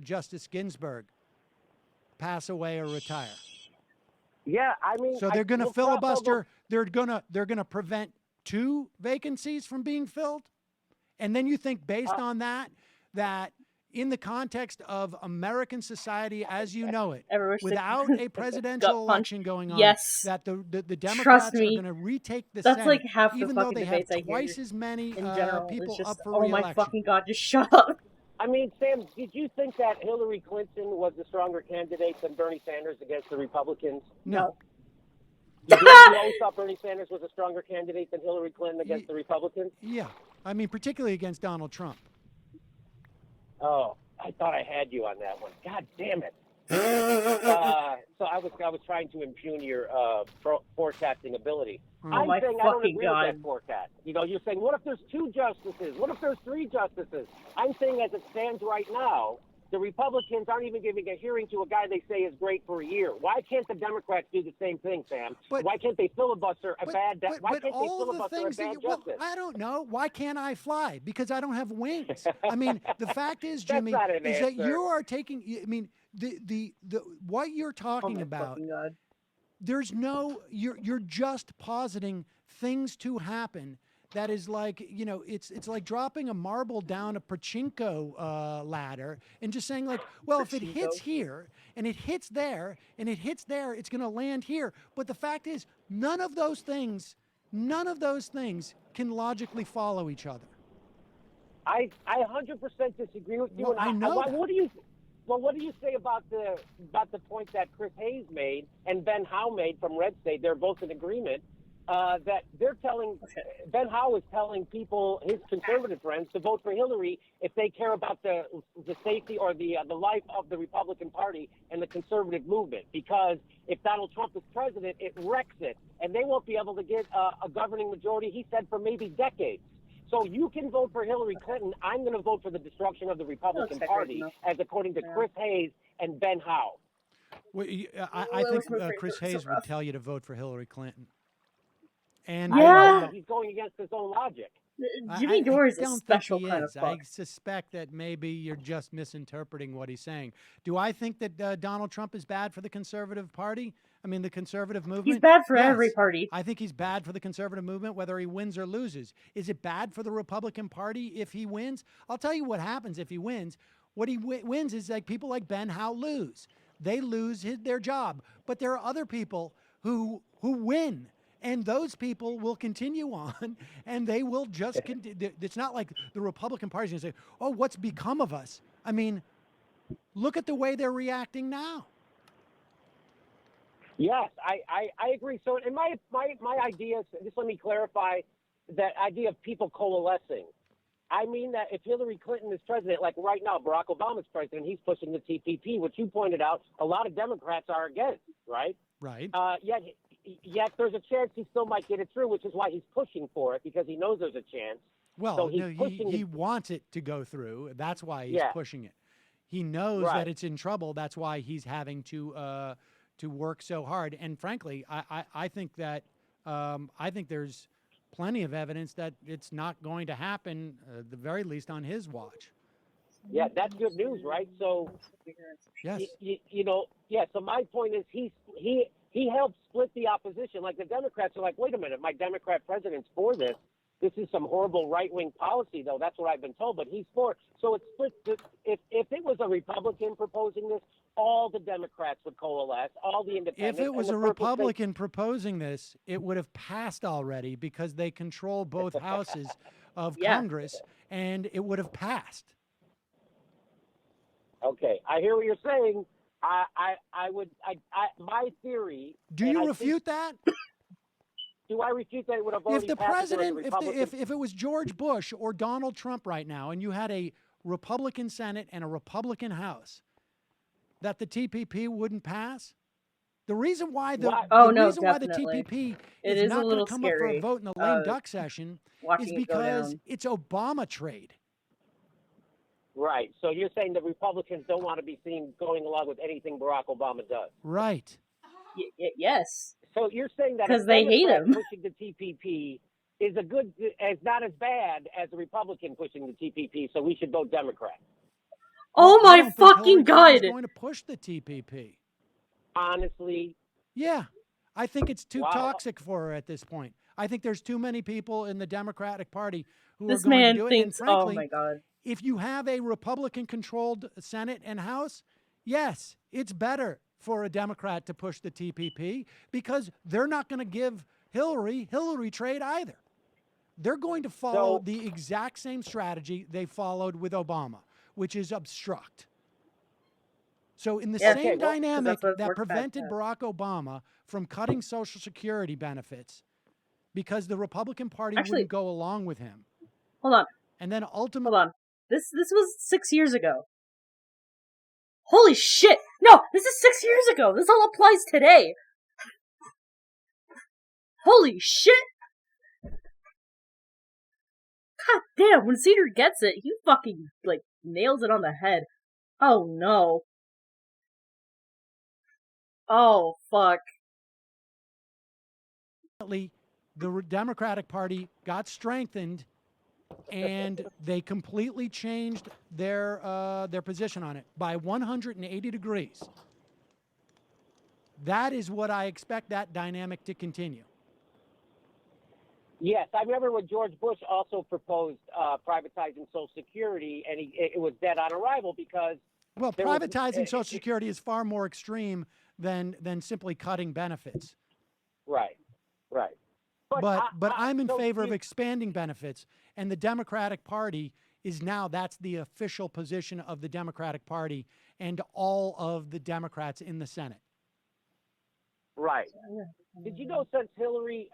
Justice Ginsburg pass away or retire?
Yeah, I mean,
so they're going to filibuster. They're gonna prevent 2 vacancies from being filled, and then you think based on that in the context of American society as you know it, without a presidential election going on, that the Democrats are going to retake the Senate,
like half
even
the
though they have twice as many
in general,
people
just,
up for
oh
re-election.
my fucking god, just shut up.
I mean, Sam, did you think that Hillary Clinton was a stronger candidate than Bernie Sanders against the Republicans?
No.
You always thought Bernie Sanders was a stronger candidate than Hillary Clinton against the Republicans?
Yeah. I mean, particularly against Donald Trump.
Oh, I thought I had you on that one. God damn it. So I was trying to impugn your forecasting ability. I'm saying I don't agree with that forecast. You know, you're saying, what if there's 2 justices? What if there's 3 justices? I'm saying as it stands right now, the Republicans aren't even giving a hearing to a guy they say is great for a year. Why can't the Democrats do the same thing, Sam? Why can't they filibuster a bad justice?
Well, I don't know. Why can't I fly? Because I don't have wings. I mean, the fact is, Jimmy, is that you are taking. I mean, the what you're talking about. There's no. You're just positing things to happen. That is like, you know, it's like dropping a marble down a pachinko ladder and just saying like, well, if it hits here and it hits there and it hits there, it's going to land here. But the fact is, none of those things can logically follow each other.
I 100% disagree with you.
Well, I know.
What do you say about the point that Chris Hayes made and Ben Howe made from Red State? They're both in agreement. That they're telling, Ben Howe is telling people, his conservative friends, to vote for Hillary if they care about the safety or the life of the Republican Party and the conservative movement. Because if Donald Trump is president, it wrecks it, and they won't be able to get a governing majority, he said, for maybe decades. So you can vote for Hillary Clinton. I'm going to vote for the destruction of the Republican Party, as according to Chris Hayes and Ben Howe.
Well, I think Chris Hayes would tell you to vote for Hillary Clinton. And
he's going against his own logic.
Jimmy Dore is a special kind of fuck.
I suspect that maybe you're just misinterpreting what he's saying. Do I think that Donald Trump is bad for the conservative party? I mean, the conservative movement?
He's bad for every party.
I think he's bad for the conservative movement, whether he wins or loses. Is it bad for the Republican Party if he wins? I'll tell you what happens if he wins. What he wins is like people like Ben Howe lose. They lose their job. But there are other people who win. And those people will continue on, and they will just it's not like the Republican Party is going to say, oh, what's become of us? I mean, look at the way they're reacting now.
Yes, I agree. So, in my idea, just let me clarify that idea of people coalescing. I mean that if Hillary Clinton is president, like right now, Barack Obama's president, he's pushing the TPP, which you pointed out, a lot of Democrats are against, right?
Right.
Yet there's a chance he still might get it through, which is why he's pushing for it, because he knows there's a chance.
Well,
so
no, he wants it to go through. That's why he's pushing it. He knows that it's in trouble. That's why he's having to work so hard. And frankly, I think that I think there's plenty of evidence that it's not going to happen, at the very least on his watch.
Yeah, that's good news, right? So,
yes,
So my point is, he helped split the opposition. Like the Democrats are like, wait a minute, my Democrat president's for this. This is some horrible right-wing policy, though. That's what I've been told. But he's for. So it's split. If it was a Republican proposing this, all the Democrats would coalesce, all the independents.
If it was a Republican proposing this, it would have passed already because they control both houses of Congress, and it would have passed.
Okay, I hear what you're saying. My theory.
Do you refute that?
Do I refute that it would have already
If the
passed
president, if it was George Bush or Donald Trump right now, and you had a Republican Senate and a Republican House, that the TPP wouldn't pass? The reason why the TPP is not going to come up for a vote in the lame duck session is because it's Obama trade.
Right. So you're saying the Republicans don't want to be seen going along with anything Barack Obama does.
Right.
Yes.
So you're saying that
because they hate him.
Pushing the TPP is not as bad as a Republican pushing the TPP. So we should vote Democrat.
Oh my fucking God!
Is going to push the TPP.
Honestly.
Yeah, I think it's too toxic for her at this point. I think there's too many people in the Democratic Party who are going to do it.
Thinks,
and frankly,
oh my God.
If you have a Republican-controlled Senate and House, yes, it's better for a Democrat to push the TPP because they're not going to give Hillary trade either. They're going to follow the exact same strategy they followed with Obama, which is obstruct. So in the same dynamic that prevented Barack Obama from cutting Social Security benefits because the Republican Party wouldn't go along with him.
Hold on.
And then ultimately...
Hold on. This was 6 years ago. Holy shit! No, this is 6 years ago. This all applies today. Holy shit! God damn, when Seder gets it, he fucking, nails it on the head. Oh no. Oh, fuck.
The Democratic Party got strengthened and they completely changed their position on it by 180 degrees. That is what I expect that dynamic to continue.
Yes, I remember when George Bush also proposed privatizing Social Security, and it was dead on arrival because...
Well, privatizing Social Security is far more extreme than simply cutting benefits.
Right.
But I'm in favor of expanding benefits, and the Democratic Party is now, that's the official position of the Democratic Party and all of the Democrats in the Senate.
Right. Did you know since Bernie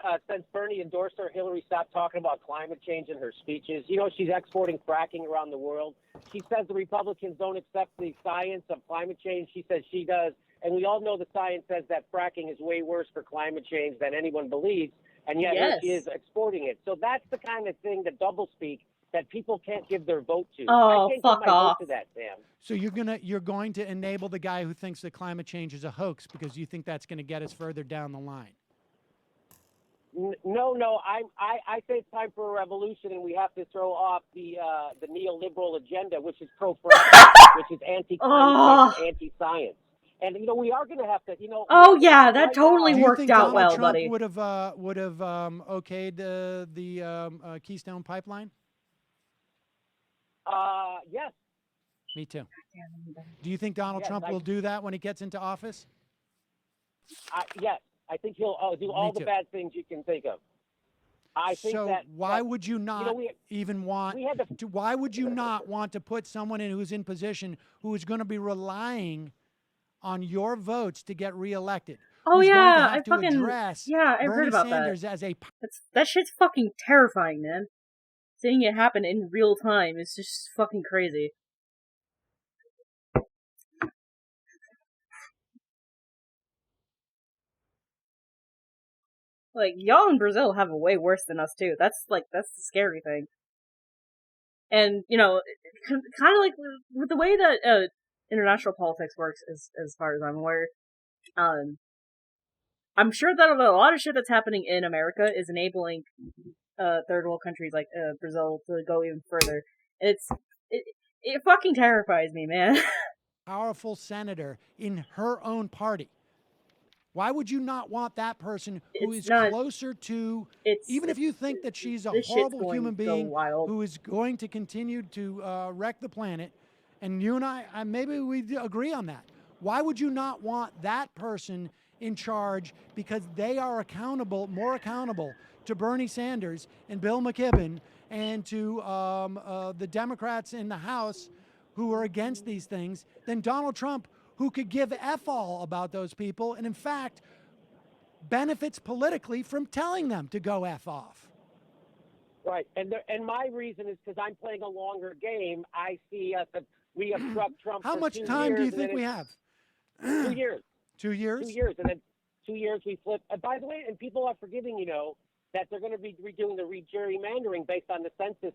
endorsed her, Hillary stopped talking about climate change in her speeches? You know, she's exporting fracking around the world. She says the Republicans don't accept the science of climate change. She says she does. And we all know the science says that fracking is way worse for climate change than anyone believes. And yet she is exporting it. So that's the kind of thing, the doublespeak, that people can't give their vote to.
Oh,
I can't
fuck
give my
off.
vote to that, Sam.
So you're going to enable the guy who thinks that climate change is a hoax because you think that's going to get us further down the line.
No. I think it's time for a revolution, and we have to throw off the neoliberal agenda, which is pro-fracking, which is anti-climate change, anti-science. And we are going to have to,
Oh yeah, that totally worked out well,
Trump
buddy.
would have okayed the Keystone Pipeline?
Yes.
Me too. Do you think Donald Trump will do that when he gets into office?
Yes. I think he'll do all the bad things you can think of. I think
so
that.
Why would you not
even
want
to?
Why would you not want to put someone in who's in position who is going to be relying on your votes to get reelected?
Oh
who's
yeah,
going to have
I
to
fucking
address
I've
Bernie
heard about
Sanders
that.
as a
That shit's fucking terrifying, man. Seeing it happen in real time is just fucking crazy. Like, y'all in Brazil have it way worse than us, too. That's the scary thing. And, you know, kind of like with the way that international politics works, as far as I'm aware, I'm sure that a lot of shit that's happening in America is enabling third world countries like Brazil to go even further. It fucking terrifies me, man.
powerful senator in her own party. Why would you not want that person who is closer to, even if you think that she's a horrible human being who is going to continue to wreck the planet, and you and I, maybe we agree on that. Why would you not want that person in charge because they are more accountable to Bernie Sanders and Bill McKibben and to the Democrats in the House who are against these things than Donald Trump, who could give F all about those people and, in fact, benefits politically from telling them to go F off.
Right. And my reason is because I'm playing a longer game. I see we have struck Trump
How
for
much
2
time
years,
do you think we have?
2 years.
2 years?
2 years. And then 2 years we flip. And by the way, and people are forgetting, that they're going to be redoing the gerrymandering based on the census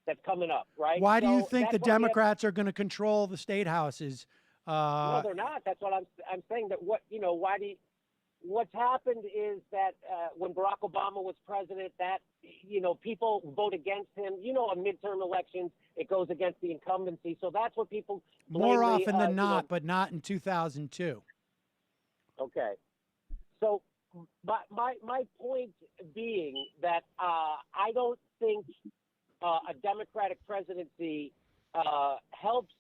that's coming up, right?
Why do you think the Democrats are going to control the state houses?
No, they're not. That's what I'm saying. That what's happened is that when Barack Obama was president, that people vote against him. On midterm elections, it goes against the incumbency. So that's what people
more often than not, but not in 2002.
Okay. So my point being that I don't think a Democratic presidency helps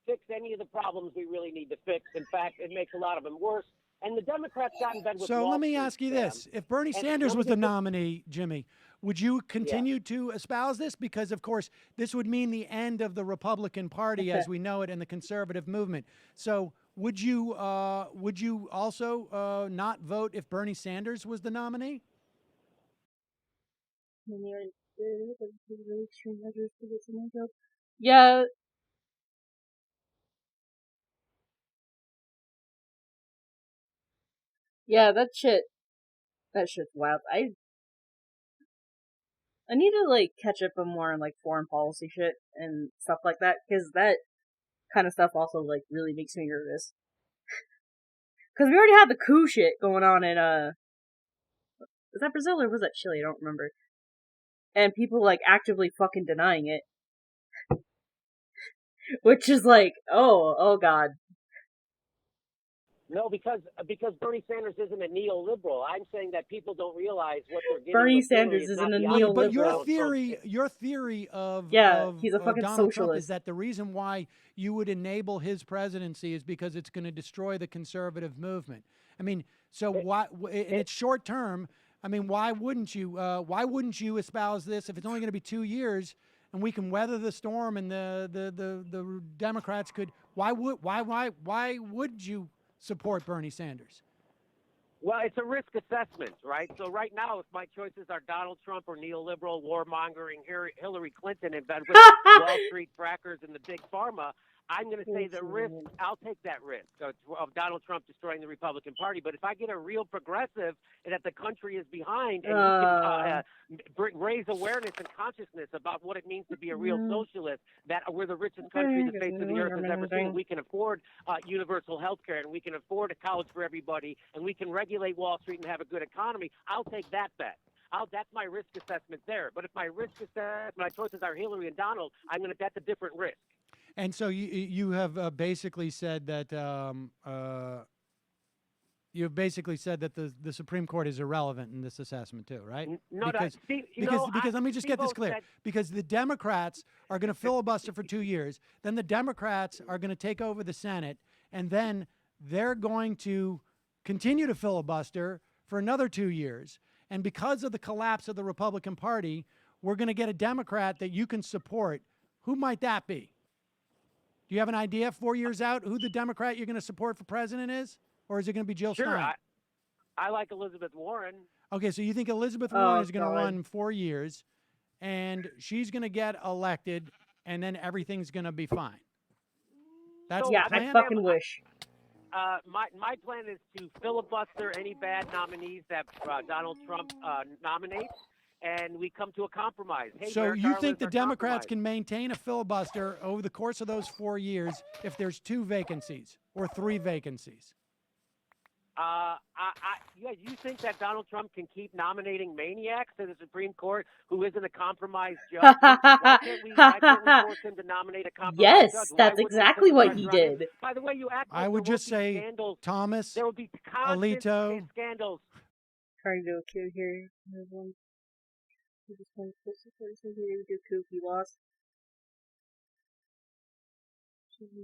fix any of the problems we really need to fix. In fact, it makes a lot of them worse. And the Democrats got in bed with
So
Wall
let me
Street,
ask you
Sam.
this. If Bernie Sanders was the nominee, Jimmy, would you continue to espouse this? Because, of course, this would mean the end of the Republican Party as we know it and the conservative movement. So would you also not vote if Bernie Sanders was the nominee?
Yeah. Yeah, that shit's wild. I need to catch up on more on foreign policy shit and stuff like that, because that kind of stuff also really makes me nervous. Because we already had the coup shit going on in was that Brazil or was that Chile? I don't remember. And people actively fucking denying it, which is oh god.
No, because Bernie Sanders isn't a neoliberal. I'm saying that people don't realize what they're getting.
Bernie Sanders isn't a neoliberal.
But your theory of
he's a fucking
Donald
socialist.
Trump is that the reason why you would enable his presidency is because it's going to destroy the conservative movement. I mean, so why? And it's short term. I mean, why wouldn't you? Why wouldn't you espouse this if it's only going to be 2 years and we can weather the storm and the Democrats could? Why would you support Bernie Sanders?
Well, it's a risk assessment, right? So right now, if my choices are Donald Trump or neoliberal warmongering Hillary Clinton in bed with Wall Street frackers and the big pharma, I'm going to say the risk, I'll take that risk of Donald Trump destroying the Republican Party. But if I get a real progressive and that the country is behind and he can raise awareness and consciousness about what it means to be a real socialist, that we're the richest country the face of the earth has ever seen. We can afford universal health care, and we can afford a college for everybody, and we can regulate Wall Street and have a good economy. I'll take that bet. That's my risk assessment there. But if my risk assessment, my choices are Hillary and Donald, that's a different risk.
And so you have basically said that the Supreme Court is irrelevant in this assessment too, right?
No,
because let me just get this clear. Because the Democrats are going to filibuster for 2 years, then the Democrats are going to take over the Senate, and then they're going to continue to filibuster for another 2 years. And because of the collapse of the Republican Party, we're going to get a Democrat that you can support. Who might that be? Do you have an idea 4 years out who the Democrat you're going to support for president is? Or is it going to be Jill
Sure,
Stein?
I like Elizabeth Warren.
Okay, so you think Elizabeth Warren is going to
God.
run 4 years, and she's going to get elected, and then everything's going to be fine. That's
Yeah,
the plan?
I fucking wish.
My plan is to filibuster any bad nominees that Donald Trump nominates, and we come to a compromise. Hey,
So
Merrick
you
Garland's
think the
our
Democrats
compromise.
can maintain a filibuster over the course of those 4 years if there's 2 vacancies or 3 vacancies?
Yeah, you think that Donald Trump can keep nominating maniacs to the Supreme Court who isn't a compromised judge? Why can't we force him to nominate a compromised
Yes,
judge? Why
that's
wouldn't we
exactly
put the
what he
pressure on him?
did.
By the way, you act like
I would
there
just
won't be
say
scandals.
Thomas,
There will be constant
Alito.
scandals.
Trying to do a coup here. Everyone. He just went close to 46. He didn't do a coup. He lost.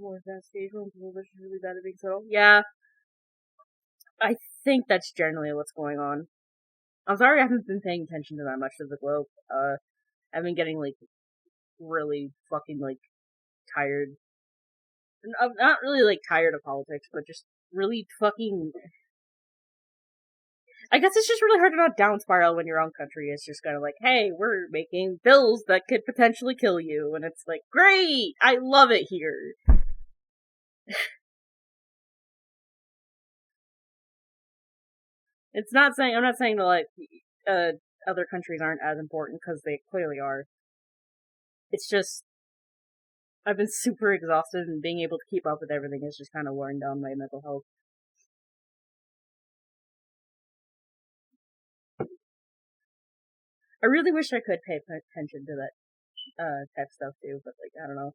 More advanced stage one. Which is really bad at being so. Yeah. I think that's generally what's going on. I'm sorry I haven't been paying attention to that much of the globe. I've been getting, like, really fucking, like, tired. I'm not really, like, tired of politics, but just really fucking... I guess it's just really hard to not down spiral when your own country is just kind of like, hey, we're making bills that could potentially kill you. And it's like, great! I love it here! I'm not saying that, like, other countries aren't as important, because they clearly are. It's just, I've been super exhausted, and being able to keep up with everything is just kind of wearing down my mental health. I really wish I could pay attention to that, tech stuff too, but, like, I don't know.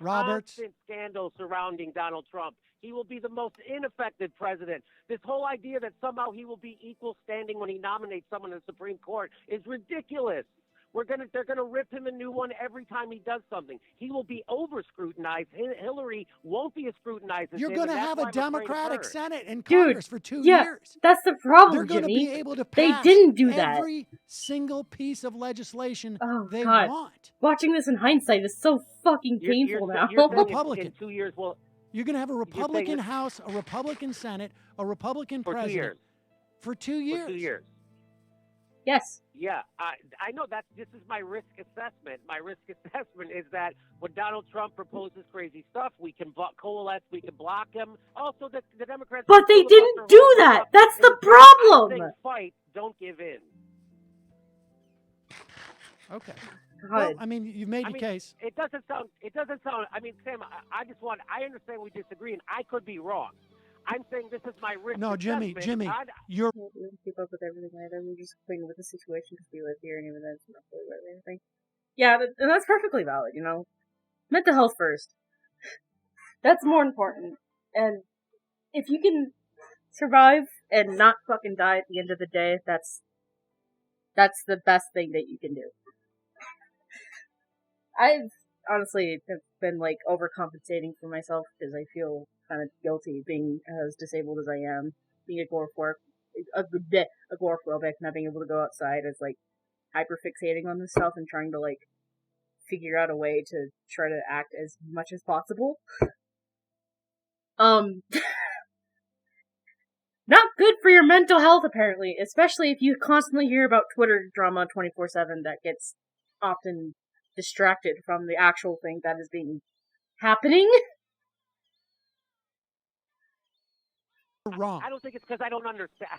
Roberts.
Constant scandal surrounding Donald Trump. He will be the most ineffective president. This whole idea that somehow he will be equal standing when he nominates someone to the Supreme Court is ridiculous. They're gonna rip him a new one every time he does something. He will be over scrutinized. Hillary won't be as scrutinized as
You're
him.
going to
and that's
have
why
a
I'm afraid of
Democratic
her.
Senate and
Dude,
Congress for 2
Yeah,
years.
that's the problem,
They're going to
Jimmy.
be able to
They
pass
didn't do that.
every single piece of legislation
Oh,
they
God.
want.
Watching this in hindsight is so fucking painful now.
You're saying
Republican.
in 2 years, well,
You're going to have a Republican
that-
House, a Republican Senate, a Republican
for 2
president
years.
for 2 years.
For 2 years.
Yes.
Yeah, I know that this is my risk assessment. My risk assessment is that when Donald Trump proposes crazy stuff, we can coalesce, we can block him. Also, the Democrats.
But they
filibuster
didn't do
whole
that!
stuff.
That's the
I'm
problem!
saying fight, don't give in.
Okay.
God.
Well, I mean, you've made
I
your
mean,
case.
It doesn't sound. I mean, Sam, I understand we disagree, and I could be wrong. I'm saying this is my risk.
No, Jimmy,
assessment.
you're
We don't keep up with everything either. We're just acquainted with the situation because we live here and even then it's not really about anything. Yeah, and that's perfectly valid, you know? Mental health first. That's more important. And if you can survive and not fucking die at the end of the day, that's the best thing that you can do. I've honestly have been, like, overcompensating for myself because I feel kind of guilty being as disabled as I am, being agoraphobic, not being able to go outside, is like hyperfixating on this stuff and trying to like figure out a way to try to act as much as possible. Not good for your mental health apparently, especially if you constantly hear about Twitter drama 24/7 that gets often distracted from the actual thing that is being happening.
wrong.
I don't think it's because I don't understand.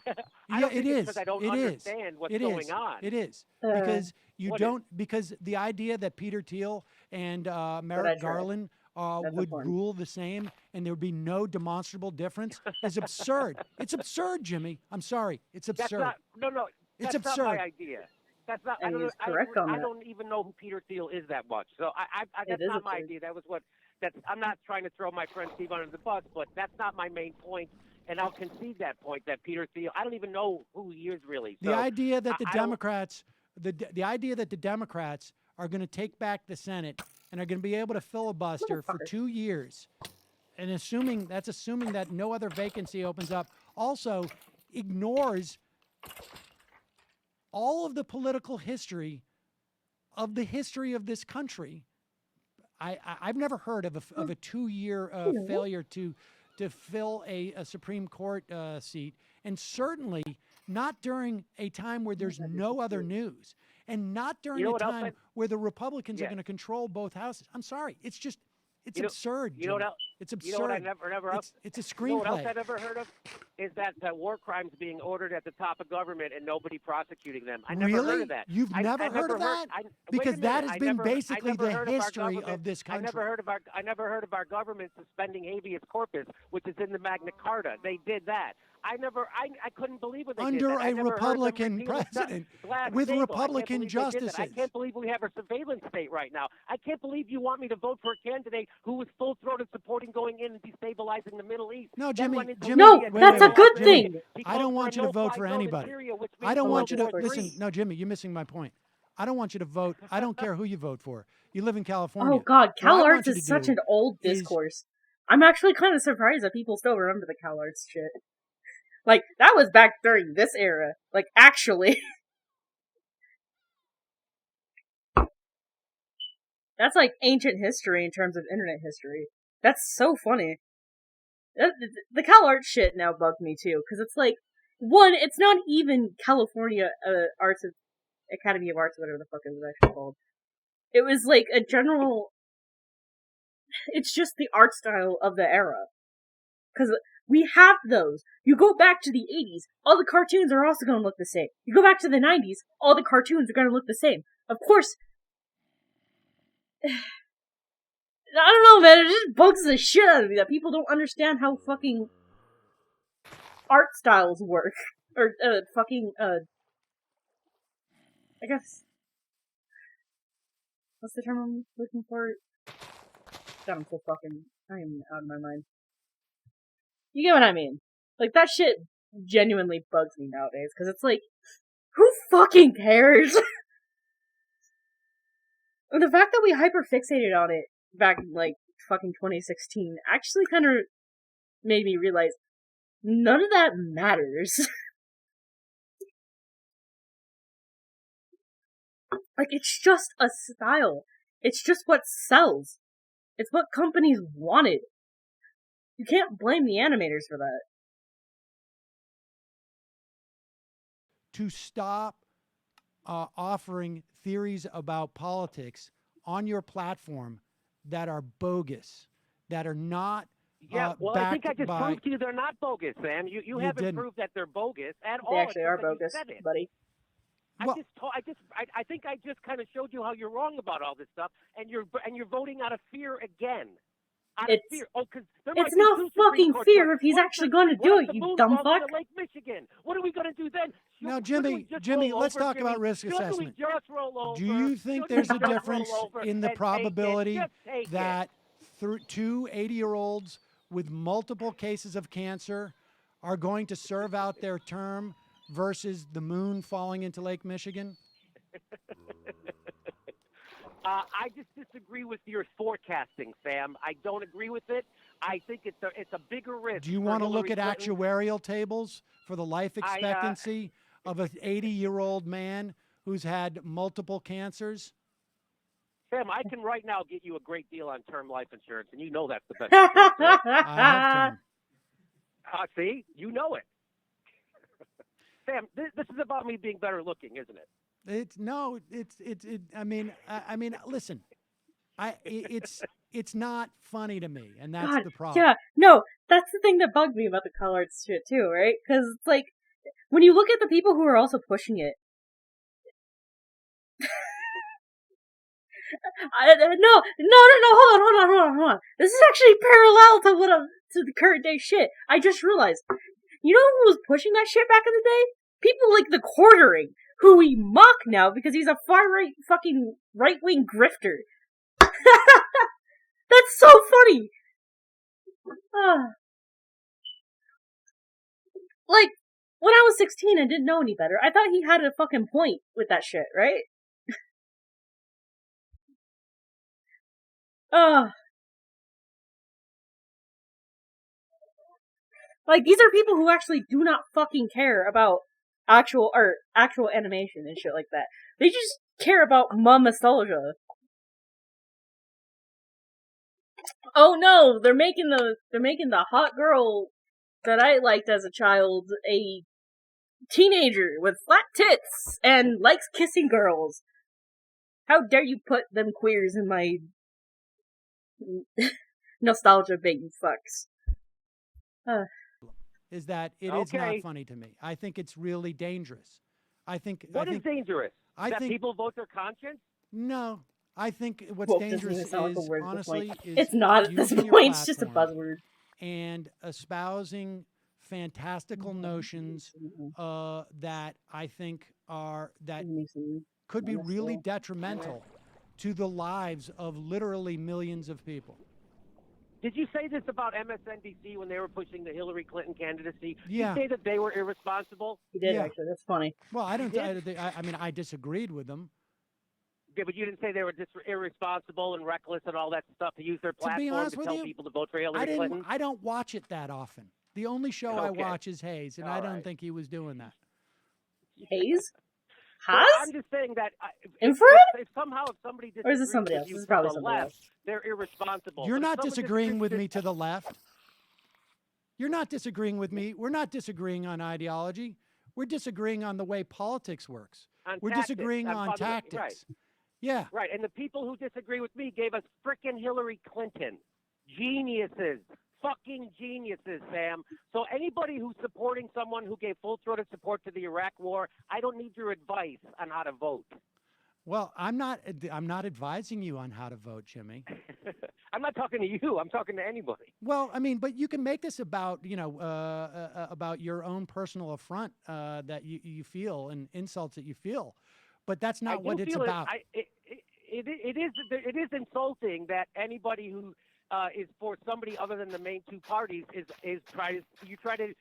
Yeah, it is.
Because I don't
It is.
understand what's
It
going
is.
on.
It is because you
what
don't. Because the idea that Peter Thiel and Merrick
that's right.
Garland
That's
would
important.
rule the same and there would be no demonstrable difference is absurd. It's absurd, Jimmy. I'm sorry. It's
That's
absurd.
not. No.
It's
That's
absurd.
not my idea. That's not.
And
I don't.
he's correct on
I
that.
don't even know who Peter Thiel is that much. So that's
is
not my
absurd.
idea. That was what. I'm not trying to throw my friend Steve under the bus, but that's not my main point. And I'll concede that point that Peter Thiel. I don't even know who he is really. So
The idea that the
I don't-
Democrats, the idea that the Democrats are going to take back the Senate and are going to be able to filibuster for
Motherfucker.
2 years, and assuming that no other vacancy opens up. Also, ignores all of the political history of this country. I've never heard of a 2-year failure to fill a Supreme Court seat, and certainly not during a time where there's no other news, and not during a time where the Republicans are going to control both houses. I'm sorry, it's absurd.
You know what else?
It's absurd.
You know what I never
it's a screenplay.
You know what else I never heard of? Is that war crimes being ordered at the top of government and nobody prosecuting them. I never heard of that.
You've never heard of that? Because that has been basically the history of this country.
I never heard of our government suspending habeas corpus, which is in the Magna Carta. They did that. I couldn't believe what they did.
Under a Republican president with Republican justices.
I can't believe we have a surveillance state right now. I can't believe you want me to vote for a candidate who was full-throated supporting going in and destabilizing the Middle East.
No, Jimmy.
No, that's a good thing.
I don't want you to vote for anybody. I don't want you to listen. No, Jimmy, you're missing my point. I don't want you to vote. I don't care who you vote for. You live in California.
Oh God, CalArts is such an old discourse. I'm actually kind of surprised that people still remember the CalArts shit. Like, that was back during this era. Like, actually. That's like ancient history in terms of internet history. That's so funny. The CalArts shit now bugged me too, because it's like, one, it's not even California Academy of Arts, whatever the fuck it was actually called. It was like a general... It's just the art style of the era. Because we have those. You go back to the 80s, all the cartoons are also going to look the same. You go back to the 90s, all the cartoons are going to look the same. Of course, I don't know, man, it just bugs the shit out of me that people don't understand how fucking art styles work. Or, I guess, what's the term I'm looking for? God, I'm so fucking, I am out of my mind. You get what I mean? Like, that shit genuinely bugs me nowadays, because it's like, who fucking cares? And the fact that we hyperfixated on it back in, like, fucking 2016 actually kind of made me realize none of that matters. Like, it's just a style. It's just what sells. It's what companies wanted. You can't blame the animators for that.
To stop offering theories about politics on your platform that are bogus, that are not
I think I just proved to you they're not bogus, Sam. You haven't proved that they're bogus at all.
They actually are bogus, buddy.
I think I just kind of showed you how you're wrong about all this stuff, and you're voting out of fear again.
It's not fucking fear if he's actually going to do it, you dumb fuck.
Lake Michigan. What are we going to do then?
Now, Jimmy, let's talk about risk assessment. Do you think there's a difference in the probability that two 80-year-olds with multiple cases of cancer are going to serve out their term versus the moon falling into Lake Michigan?
I just disagree with your forecasting, Sam. I don't agree with it. I think it's a bigger risk.
Do you want to look at actuarial tables for the life expectancy of an 80-year-old man who's had multiple cancers?
Sam, I can right now get you a great deal on term life insurance, and you know that's the best. I
have term.
See? You know it. Sam, this is about me being better looking, isn't it?
I mean, listen, it's not funny to me, and that's the problem.
Yeah, no, that's the thing that bugged me about the CalArts shit too, right? Because it's like, when you look at the people who are also pushing it, no, hold on. This is actually parallel to the current day shit. I just realized, you know who was pushing that shit back in the day? People like the Quartering, who we mock now because he's a far-right fucking right-wing grifter. That's so funny! Like, when I was 16 and didn't know any better, I thought he had a fucking point with that shit, right? Like, these are people who actually do not fucking care about actual art, actual animation and shit like that. They just care about mom nostalgia. Oh no, they're making the hot girl that I liked as a child a teenager with flat tits and likes kissing girls. How dare you put them queers in my nostalgia bait, you fucks.
Is that it is not funny to me. I think it's really dangerous.
What is dangerous? That people vote their conscience?
No. I think what's dangerous is, honestly,
it's not at this point, it's just a buzzword.
And espousing fantastical notions that I think could be really detrimental to the lives of literally millions of people.
Did you say this about MSNBC when they were pushing the Hillary Clinton candidacy?
Yeah.
Did you say that they were irresponsible?
He did, actually. That's funny.
Well, I mean, I disagreed with them.
Yeah, but you didn't say they were just irresponsible and reckless and all that stuff to use their platform to tell people to vote for Hillary Clinton?
I don't watch it that often. The only show I watch is Hayes, and I don't think he was doing that.
Hayes?
Well, I'm just saying that if somebody disagrees
or is this somebody else? This is probably somebody else.
They're irresponsible.
You're not disagreeing with me to the left. You're not disagreeing with me. We're not disagreeing on ideology. We're disagreeing on the way politics works. We're disagreeing on tactics.
Right.
Yeah.
Right, and the people who disagree with me gave us frickin' Hillary Clinton. Geniuses. Fucking geniuses, Sam. So anybody who's supporting someone who gave full-throated support to the Iraq War, I don't need your advice on how to vote.
Well, I'm not advising you on how to vote, Jimmy.
I'm not talking to you. I'm talking to anybody.
Well, I mean, but you can make this about, about your own personal affront that you feel and insults that you feel. But that's not what it's about.
It is insulting that anybody who is for somebody other than the main two parties is try to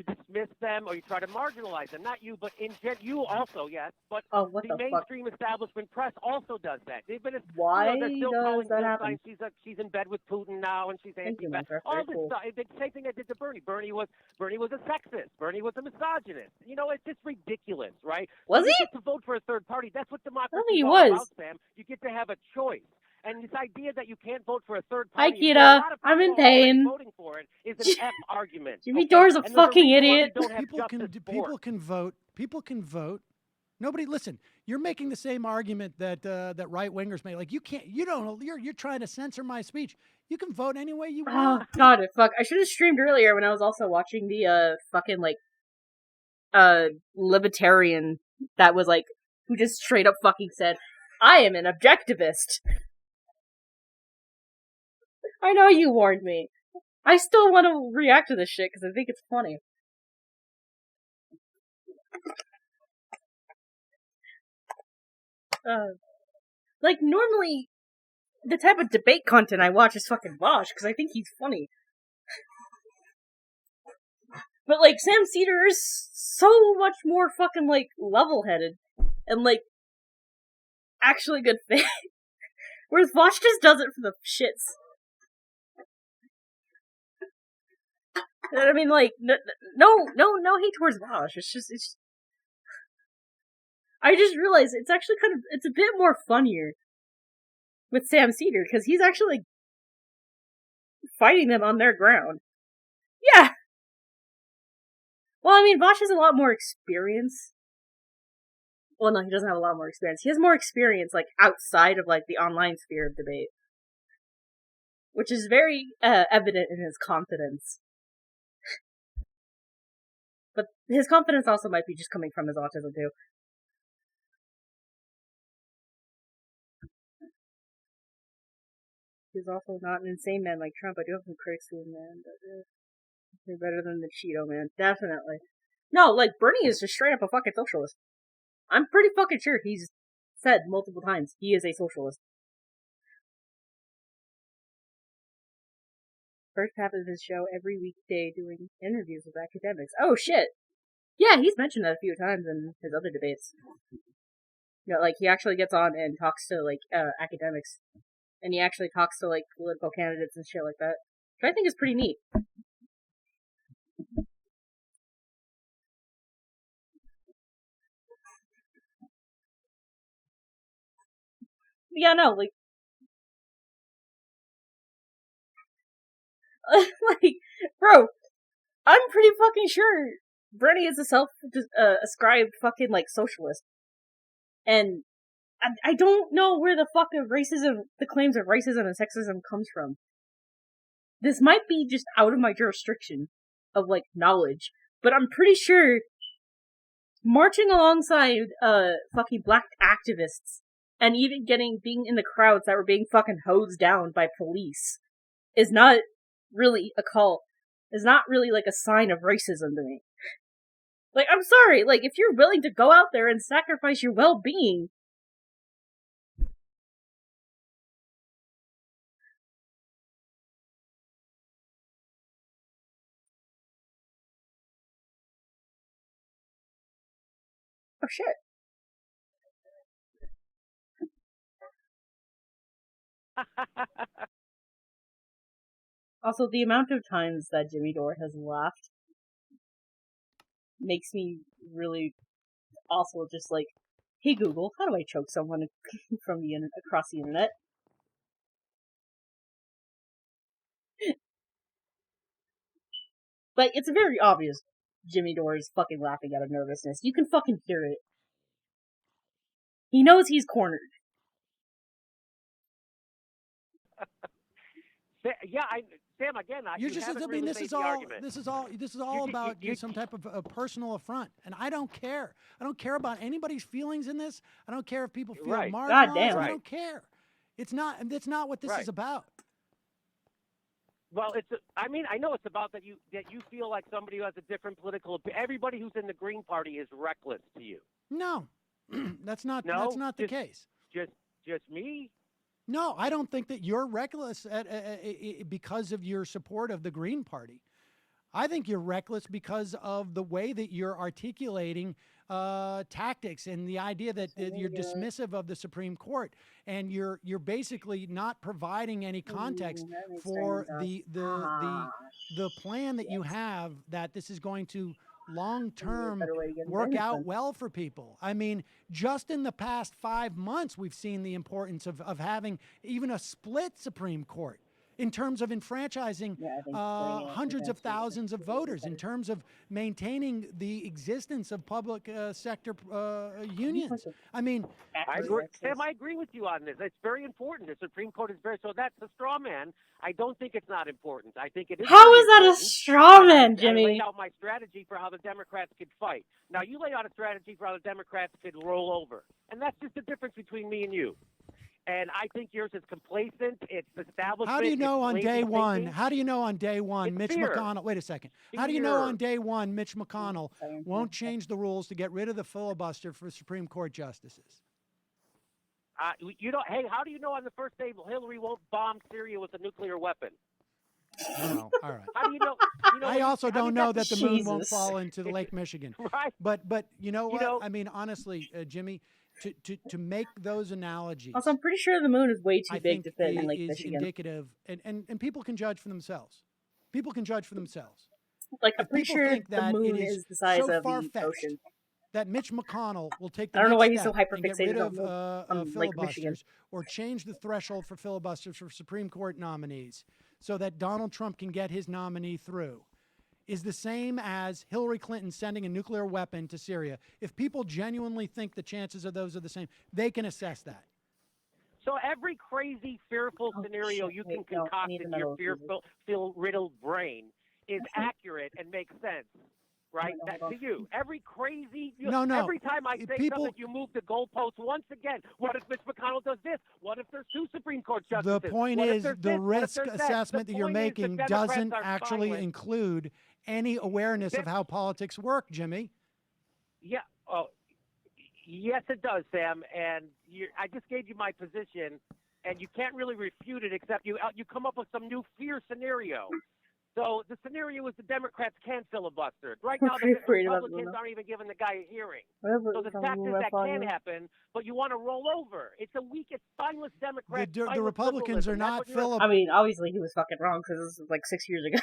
dismiss them or you try to marginalize them. Not you, but you also, yes. But the mainstream establishment press also does that. They've been
why does that happen?
She's in bed with Putin now, and she's anti-vax. All this stuff. The same thing I did to Bernie. Bernie was a sexist. Bernie was a misogynist. You know, it's just ridiculous, right?
Was he?
You get to vote for a third party. That's what democracy is all about, Sam. You get to have a choice. And this idea that you can't vote for a third party,
hi, Kita. I'm in pain.
Voting for it is an F argument.
Jimmy Dore's a fucking idiot.
People can vote. People can vote. Nobody, listen. You're making the same argument that that right wingers make. Like you're trying to censor my speech. You can vote any way you want.
Oh God, fuck! I should have streamed earlier when I was also watching the fucking libertarian that was like who just straight up fucking said, "I am an objectivist." I know you warned me. I still want to react to this shit because I think it's funny. Normally, the type of debate content I watch is fucking Bosch because I think he's funny. But, Sam Seder is so much more fucking, level-headed and, actually good fan. Whereas Bosch just does it for the shits. I mean, no hate towards Bosch. It's I just realized it's actually it's a bit more funnier with Sam Seder, because he's actually fighting them on their ground. Yeah! Well, I mean, Bosch has a lot more experience. Well, no, he doesn't have a lot more experience. He has more experience, outside of, the online sphere of debate. Which is very, evident in his confidence. But his confidence also might be just coming from his autism, too. He's also not an insane man like Trump. I do have some critics to him, man, but he's better than the Cheeto man. Definitely. No, Bernie is just straight up a fucking socialist. I'm pretty fucking sure he's said multiple times he is a socialist. First half of his show every weekday doing interviews with academics. Oh shit! Yeah, he's mentioned that a few times in his other debates. You know, he actually gets on and talks to, academics. And he actually talks to, political candidates and shit like that. Which I think is pretty neat. Yeah, no, like, like, bro, I'm pretty fucking sure Bernie is a self-ascribed fucking, like, socialist. And I don't know where the fuck of racism, the claims of racism and sexism comes from. This might be just out of my jurisdiction of, like, knowledge, but I'm pretty sure marching alongside, fucking black activists, and even being in the crowds that were being fucking hosed down by police, is not really a call. Is not really, like, a sign of racism to me. Like, I'm sorry, like, if you're willing to go out there and sacrifice your well-being, oh shit. Also, the amount of times that Jimmy Dore has laughed makes me really also just like, hey Google, how do I choke someone from the across the internet? Like, it's very obvious Jimmy Dore is fucking laughing out of nervousness. You can fucking hear it. He knows he's cornered.
Yeah, Sam. Again,
You're just. I
haven't
mean,
really made the argument.
this is all about some type of a personal affront, and I don't care. I don't care about anybody's feelings in this. I don't care if people feel
Right.
marginalized.
Goddamn.
I don't care. It's not. That's not what this
Right.
is about.
Well, I mean, I know it's about that you feel like somebody who has a different political opinion. Everybody who's in the Green Party is reckless to you.
No, that's not.
No,
that's not the case.
Just me.
No, I don't think that you're reckless because of your support of the Green Party. I think you're reckless because of the way that you're articulating tactics and the idea that you're dismissive of the Supreme Court, and you're basically not providing any context for the plan that you have, that this is going to long-term work out well for people. I mean, just in the past 5 months, we've seen the importance of having even a split Supreme Court in terms of enfranchising hundreds of thousands of voters, in terms of maintaining the existence of public sector unions. I mean,
I agree, Sam. I agree with you on this. It's very important. The Supreme Court is so that's a straw man. I don't think it's not important. I think it is.
How is that a straw man, Jimmy?
I laid out my strategy for how the Democrats could fight. Now you lay out a strategy for how the Democrats could roll over, and that's just the difference between me and you. And I think yours is complacent. It's establishment.
How do you know on day one?
Thinking.
How do you know on day one,
It's
Mitch
fear.
McConnell? Wait a second. How do you know on day one, Mitch McConnell won't change the rules to get rid of the filibuster for Supreme Court justices?
You know, hey, how do you know on the first day Hillary won't bomb Syria with a nuclear weapon?
No, all right.
How do you know?
I also don't know that the moon won't
Jesus.
fall into the Lake Michigan.
Right.
But you know what? I mean, honestly, Jimmy, to make those analogies.
Also, I'm pretty sure the moon is way too big to fit in Lake
is
Michigan.
indicative, and people can judge for themselves. People can judge for themselves.
Like, I'm pretty
People
sure
think
the
that
moon
it
is the size
so
of the
far-fetched
ocean.
that Mitch McConnell will take the
I don't know
next
why he's so
step and get rid
hyper-fixated
of
Lake Michigan.
filibusters or change the threshold for filibusters for Supreme Court nominees so that Donald Trump can get his nominee through is the same as Hillary Clinton sending a nuclear weapon to Syria. If people genuinely think the chances of those are the same, they can assess that.
So every crazy, fearful scenario you can concoct in your fear-riddled brain is accurate and makes sense, right? That to you. Every crazy, every time I say something, you move the goalposts once again. What if Mitch McConnell does this? What if there's 2 Supreme Court justices?
The point is, the risk assessment that you're making doesn't actually include any awareness of how politics work, Jimmy.
Yeah. Oh, yes, it does, Sam. And I just gave you my position, and you can't really refute it except you come up with some new fear scenario. So the scenario is the Democrats can't filibuster. Right now, the Republicans aren't even giving the guy a hearing. So the fact is that can happen, but you want to roll over. It's a weak, it's spineless Democrat.
The Republicans are not
I mean, obviously he was fucking wrong because this was like 6 years ago.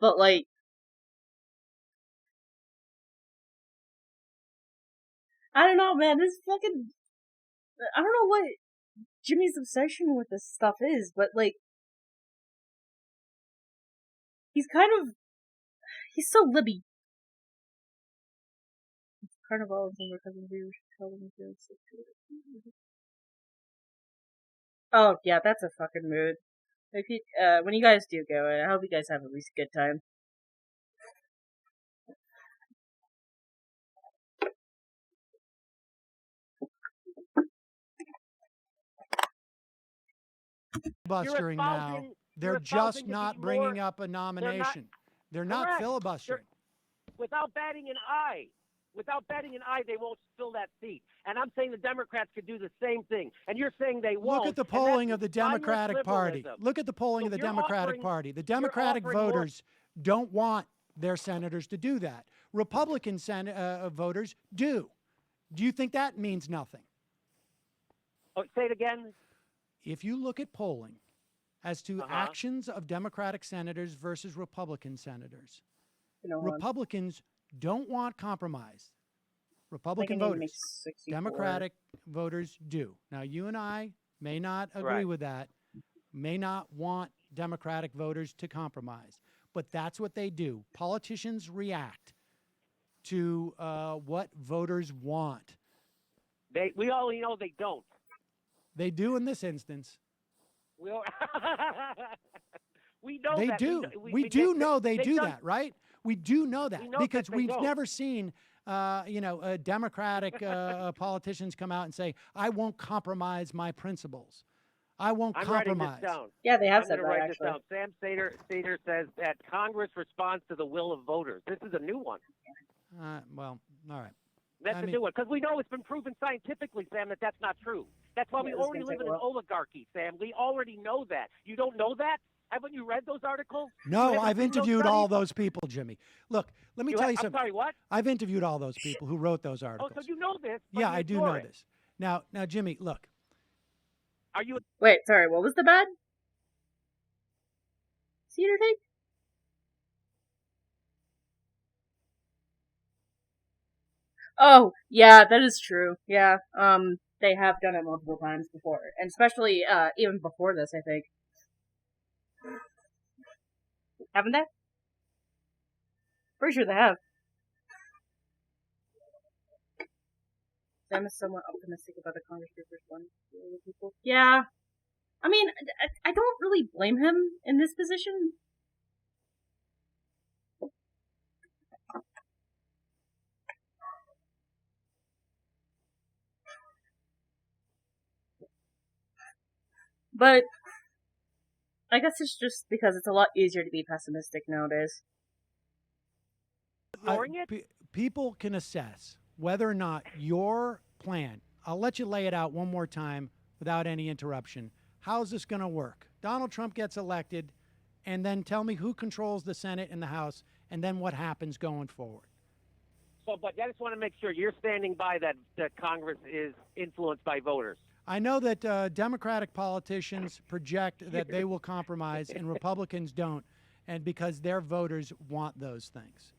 But like, I don't know, man. This fucking I don't know what Jimmy's obsession with this stuff is, but like, he's so libby. Carnival and some cousin we should tell them to stick to it. Oh yeah, that's a fucking mood. If you, when you guys do go, I hope you guys have at least a good time.
Filibustering now. They're just not bringing up a nomination. They're not filibustering.
Without batting an eye. Without batting an eye, they won't fill that seat. And I'm saying the Democrats could do the same thing. And you're saying they won't.
Look at the polling of the Democratic Party. Look at the polling of the Democratic Party. The Democratic voters don't want their senators to do that. Republican voters do. Do you think that means nothing?
Oh, say it again.
If you look at polling as to actions of Democratic senators versus Republican senators, Republicans don't want compromise. Republican voters, Democratic voters do. Now, you and I may not agree with that, may not want Democratic voters to compromise, but that's what they do. Politicians react to what voters want.
We all know they don't.
They do in this instance.
We know
they
that.
do. We do know they do that, right? We do know that because we've never seen, Democratic politicians come out and say, "I won't compromise my principles. I won't compromise."
Writing this down.
Yeah, they have said
that.
Write
this down. Sam Seder says that Congress responds to the will of voters. This is a new one.
Well, all right.
That's a new one because we know it's been proven scientifically, Sam, that that's not true. That's why we already live in an oligarchy, Sam. We already know that. You don't know that? Haven't you read those articles?
No, I've interviewed all those people, Jimmy. Look, let me tell you something.
I'm sorry, what?
I've interviewed all those people who wrote those articles.
Oh, so you know this?
Yeah, I do know this. Now, Jimmy, look.
Are you?
Wait, sorry. What was the bad? Cedar take? Oh, yeah, that is true. Yeah, they have done it multiple times before, and especially even before this, I think. Haven't they? Pretty sure they have. Sam is somewhat optimistic about the Congress papers one. People. Yeah, I mean, I don't really blame him in this position. But I guess it's just because it's a lot easier to be pessimistic nowadays.
Ignoring it?
People can assess whether or not your plan, I'll let you lay it out one more time without any interruption. How's this going to work? Donald Trump gets elected, and then tell me who controls the Senate and the House, and then what happens going forward.
So, but I just want to make sure you're standing by that Congress is influenced by voters.
I know that Democratic politicians project that they will compromise and Republicans don't, and because their voters want those things.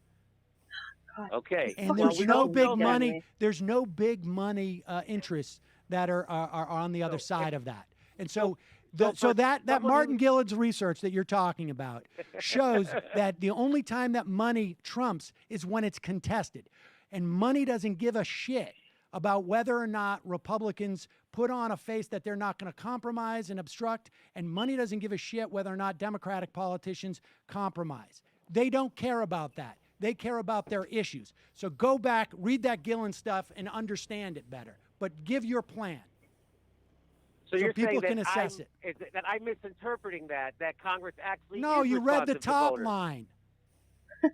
Okay.
And there's no big money. There's no big money interests that are on the other side of that. And so that Martin Gillard's research that you're talking about shows that the only time that money trumps is when it's contested. And money doesn't give a shit about whether or not Republicans put on a face that they're not going to compromise and obstruct, and money doesn't give a shit whether or not Democratic politicians compromise. They don't care about that. They care about their issues. So go back, read that Gillen stuff, and understand it better. But give your plan.
So you're
people
saying
can assess it.
That I'm misinterpreting that Congress actually
No,
is
you read the
responsive to
top
voters.
line.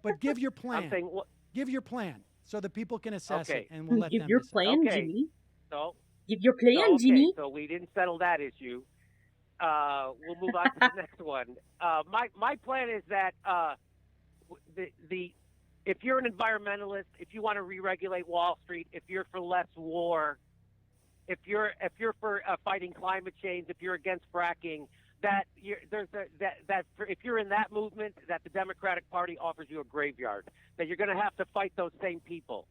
But give your plan.
I'm saying,
give your plan so that people can assess
Okay.
it, and we'll let
Give
them
your
decide.
plan,
Okay.
Jimmy.
So
Give your plan,
okay,
Jimmy.
so we didn't settle that issue. We'll move on to the next one. My plan is that if you're an environmentalist, if you want to re-regulate Wall Street, if you're for less war, if you're for fighting climate change, if you're against fracking, if you're in that movement, that the Democratic Party offers you a graveyard, that you're going to have to fight those same people.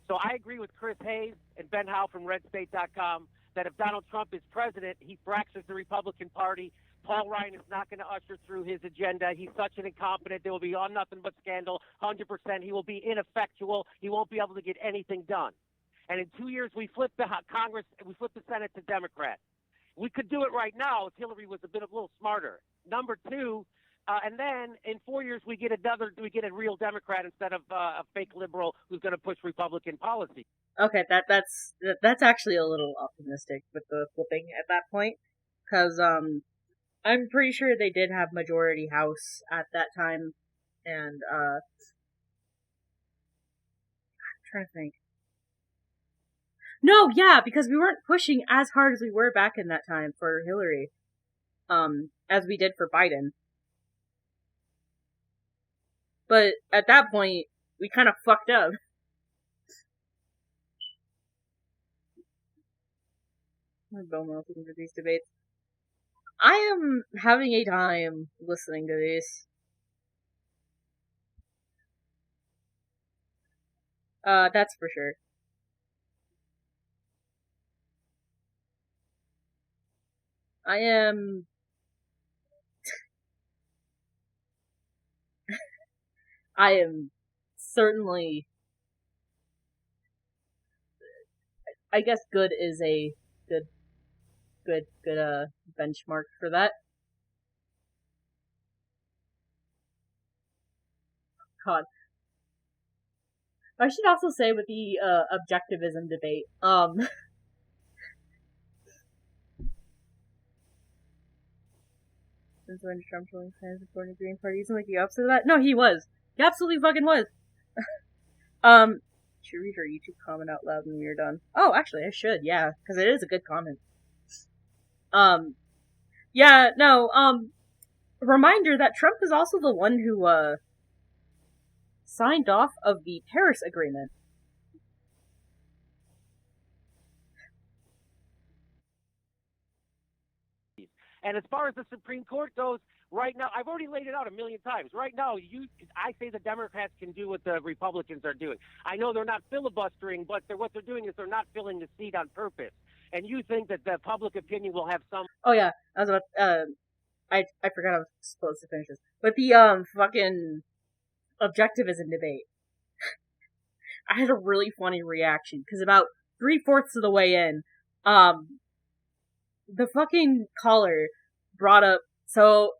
So I agree with Chris Hayes and Ben Howe from RedState.com that if Donald Trump is president, he fractures the Republican Party. Paul Ryan is not going to usher through his agenda. He's such an incompetent. There will be on nothing but scandal, 100%. He will be ineffectual. He won't be able to get anything done. And in 2 years, we flip the Congress, we flip the Senate to Democrat. We could do it right now if Hillary was a little smarter. Number two, and then in 4 years, we get a real Democrat instead of a fake liberal who's going to push Republican policy.
Okay, that's actually a little optimistic with the flipping at that point, because I'm pretty sure they did have majority house at that time, and I'm trying to think. No, yeah, because we weren't pushing as hard as we were back in that time for Hillary, as we did for Biden. But at that point, we kind of fucked up. I'm bone melting for these debates. I am having a time listening to these. That's for sure. I am... I am certainly... I guess good is a good benchmark for that. God. I should also say with the objectivism debate, since when Trump joined plans supporting the Green Party, isn't like the opposite of that? No, he was. He absolutely fucking was. Should read her YouTube comment out loud when we're done. Oh, actually, I should, yeah, because it is a good comment. Yeah, no, reminder that Trump is also the one who, signed off of the Paris Agreement.
And as far as the Supreme Court goes, right now, I've already laid it out a million times. Right now, I say the Democrats can do what the Republicans are doing. I know they're not filibustering, but what they're doing is they're not filling the seat on purpose. And you think that the public opinion will have some...
Oh yeah, I was about, I forgot I was supposed to finish this. But the, fucking objectivism debate. I had a really funny reaction, because about 3/4 of the way in, the fucking caller brought up, so,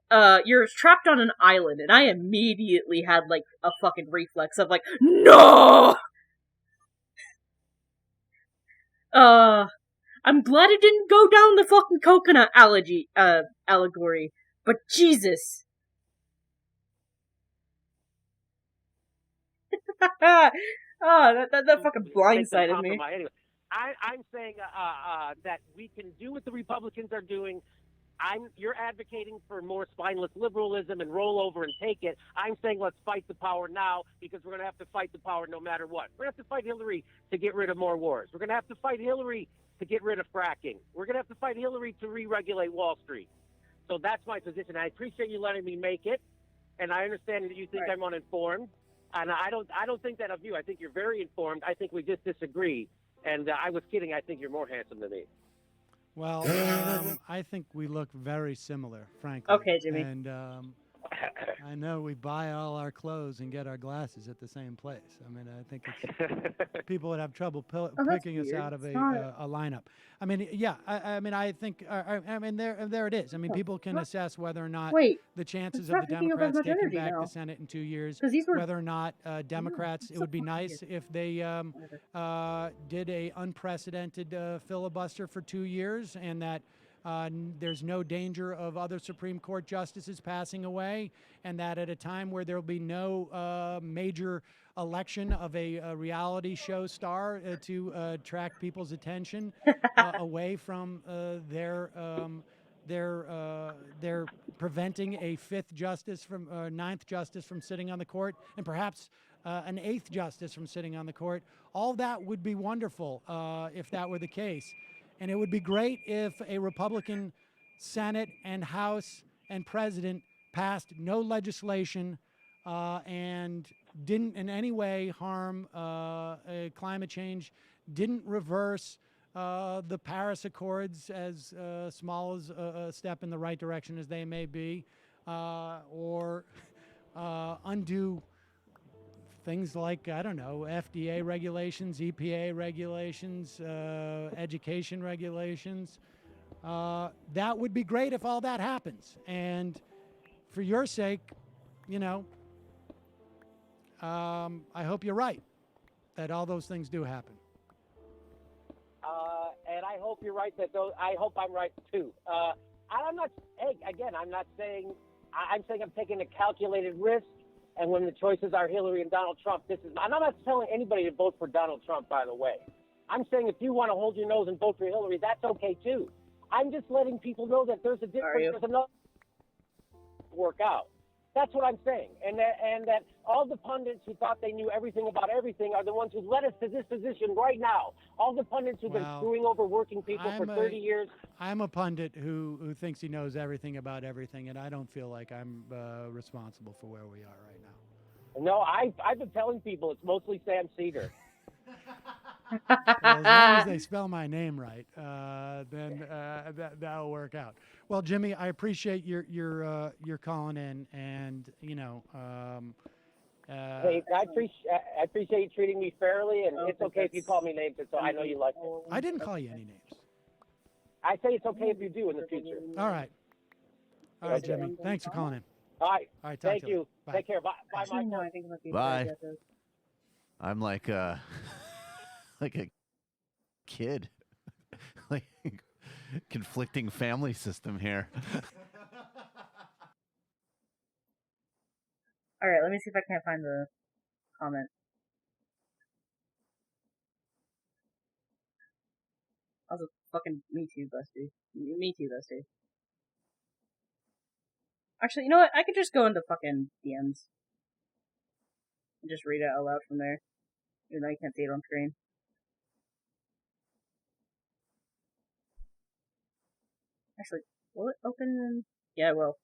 you're trapped on an island, and I immediately had, like, a fucking reflex of, like, no! I'm glad it didn't go down the fucking coconut allegory, but Jesus! That fucking blindsided me.
Anyway, I'm saying that we can do what the Republicans are doing. You're advocating for more spineless liberalism and roll over and take it. I'm saying let's fight the power now, because we're going to have to fight the power no matter what. We're going to have to fight Hillary to get rid of more wars. We're going to have to fight Hillary to get rid of fracking. We're going to have to fight Hillary to re-regulate Wall Street. So that's my position. I appreciate you letting me make it, and I understand that you think I'm uninformed. And I don't think that of you. I think you're very informed. I think we just disagree. And I was kidding. I think you're more handsome than me.
Well, I think we look very similar, frankly.
Okay, Jimmy.
And I know we buy all our clothes and get our glasses at the same place. I mean, I think it's people would have trouble picking us out of a lineup. I mean, yeah. I mean, I think. I mean, there it is. I mean, people can assess whether or not the chances of the Democrats taking back the Senate in 2 years, whether or not Democrats. It would be nice if they did a unprecedented filibuster for 2 years, and that. There's no danger of other Supreme Court justices passing away, and that at a time where there will be no major election of a reality show star to attract people's attention away from their preventing a fifth justice from ninth justice from sitting on the court, and perhaps an eighth justice from sitting on the court. All that would be wonderful if that were the case. And it would be great if a Republican Senate and House and President passed no legislation and didn't in any way harm climate change, didn't reverse the Paris Accords, as small as a step in the right direction as they may be, or undo things like, I don't know, FDA regulations, EPA regulations, education regulations. That would be great if all that happens. And for your sake, you know, I hope you're right that all those things do happen.
And I hope you're right that those. I hope I'm right too. I'm not. Hey, again, I'm not saying. I'm saying I'm taking a calculated risk. And when the choices are Hillary and Donald Trump, this is. I'm not telling anybody to vote for Donald Trump. By the way, I'm saying if you want to hold your nose and vote for Hillary, that's okay too. I'm just letting people know that there's a difference. There's another work out. That's what I'm saying, and that all the pundits who thought they knew everything about everything are the ones who led us to this position right now. All the pundits who've been screwing over working people for 30 years.
I'm a pundit who thinks he knows everything about everything, and I don't feel like I'm responsible for where we are right now.
No, I've been telling people it's mostly Sam Seder.
Well, as long as they spell my name right, then that'll work out. Well, Jimmy, I appreciate your calling in, and you know.
Hey, I appreciate you treating me fairly, and it's okay if you call me names. So I know you like it.
I didn't call you any names.
I say it's okay if you do in the future.
All right, Jimmy. Thanks for calling in.
All right.
Thank
you.
Bye.
Take care. Bye, Michael.
No, I think it might be
Bye. I'm like like a kid, like conflicting family system here.
All right, let me see if I can't find the comment. Also, fucking me too, Busty. Me too, Busty. Actually, you know what? I could just go into fucking DMs and just read it out loud from there, even though you can't see it on screen. Actually, will it open? Yeah, it will.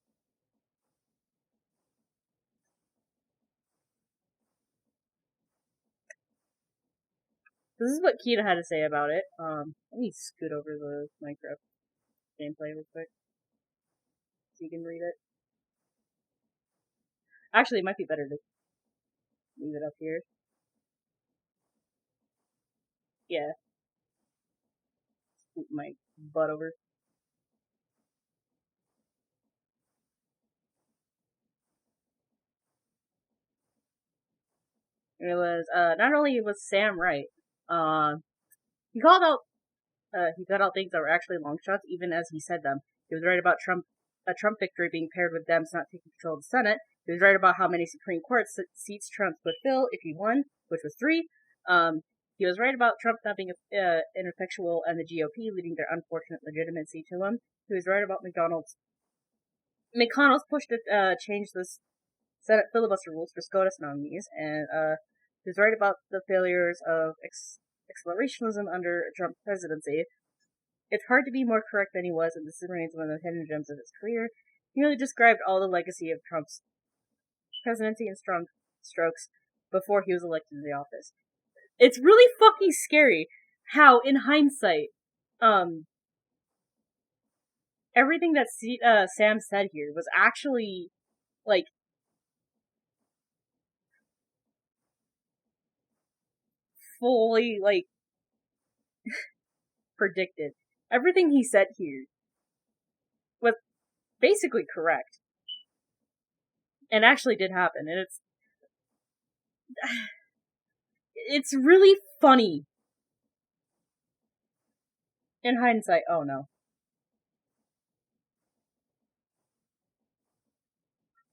This is what Kita had to say about it. Let me scoot over the Minecraft gameplay real quick so you can read it. Actually, it might be better to leave it up here. Yeah. Scoot my butt over. It was, not only was Sam right, he called out things that were actually long shots, even as he said them. He was right about a Trump victory being paired with Dems not taking control of the Senate. He was right about how many Supreme Court seats Trump would fill if he won, which was 3. He was right about Trump not being ineffectual and the GOP leading their unfortunate legitimacy to him. He was right about McConnell's push to change this Senate filibuster rules for SCOTUS nominees, and he was right about the failures of accelerationism under Trump's presidency. It's hard to be more correct than he was, and this remains one of the hidden gems of his career. He really described all the legacy of Trump's presidency in strong strokes before he was elected to the office. It's really fucking scary how, in hindsight, everything that Sam said here was actually, like, fully, like, predicted. Everything he said here was basically correct. And actually did happen. And it's really funny. In hindsight, oh no.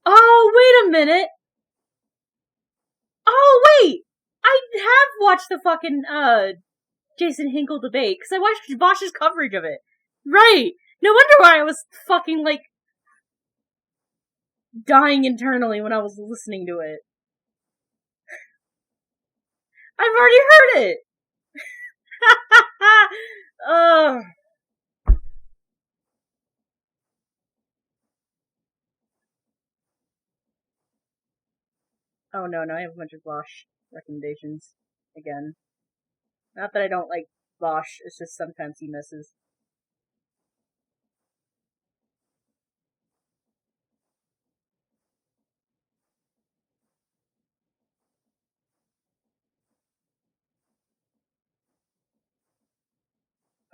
Oh, wait a minute! Oh, wait! I have watched the fucking, Jason Hinkle debate, because I watched Bosch's coverage of it. Right! No wonder why I was fucking, like, dying internally when I was listening to it. I've already heard it! Ugh. Oh no, I have a bunch of Bosch recommendations. Again. Not that I don't like Bosch. It's just sometimes he misses.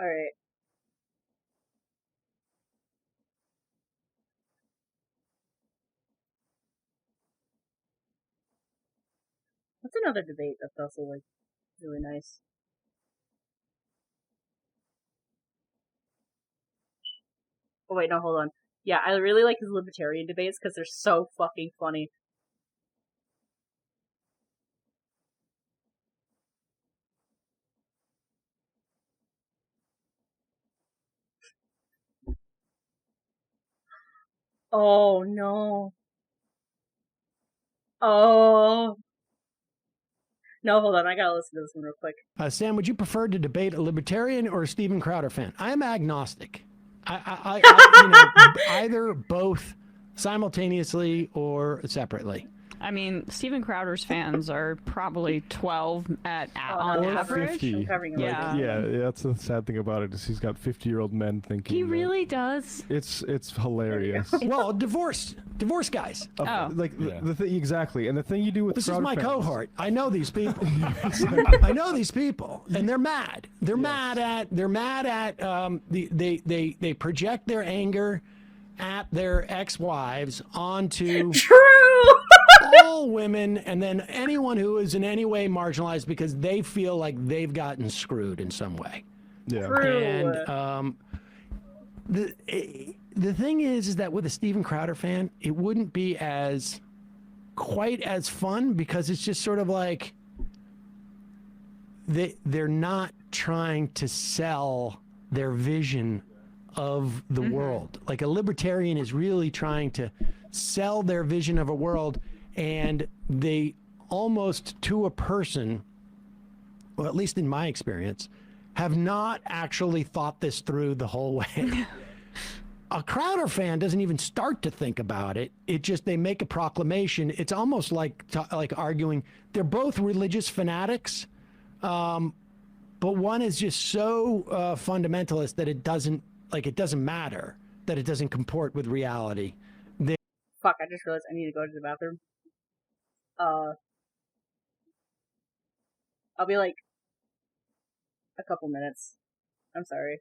Alright. What's another debate that's also, like, really nice? Oh wait, no, hold on. Yeah, I really like his libertarian debates because they're so fucking funny. Oh no. Oh. No, hold on, I gotta listen to this one real quick.
Sam, would you prefer to debate a libertarian or a Steven Crowder fan? I'm agnostic. I either both simultaneously or separately.
I mean, Steven Crowder's fans are probably 12 on
no,
average.
50.
Covering him.
Yeah.
Yeah, that's the sad thing about it is he's got 50-year-old men thinking.
He
that-
really does.
It's hilarious.
Well, divorce guys.
Oh.
Like the thing exactly, and the thing you do with
This is
Crowder
my
fans-
cohort. I know these people. I know these people, and they're mad. They're mad at. They project their anger at their ex-wives onto
True!
all women, and then anyone who is in any way marginalized because they feel like they've gotten screwed in some way.
Yeah.
True.
And the thing is that with a Steven Crowder fan, it wouldn't be quite as fun because it's just sort of like they're not trying to sell their vision of the world. Like a libertarian is really trying to sell their vision of a world, and they almost to a person, well, at least in my experience, have not actually thought this through the whole way. A Crowder fan doesn't even start to think about it. It just, they make a proclamation. It's almost like arguing. They're both religious fanatics, but one is just so fundamentalist that it doesn't matter, that it doesn't comport with reality.
Fuck, I just realized I need to go to the bathroom. I'll be like a couple minutes. I'm sorry.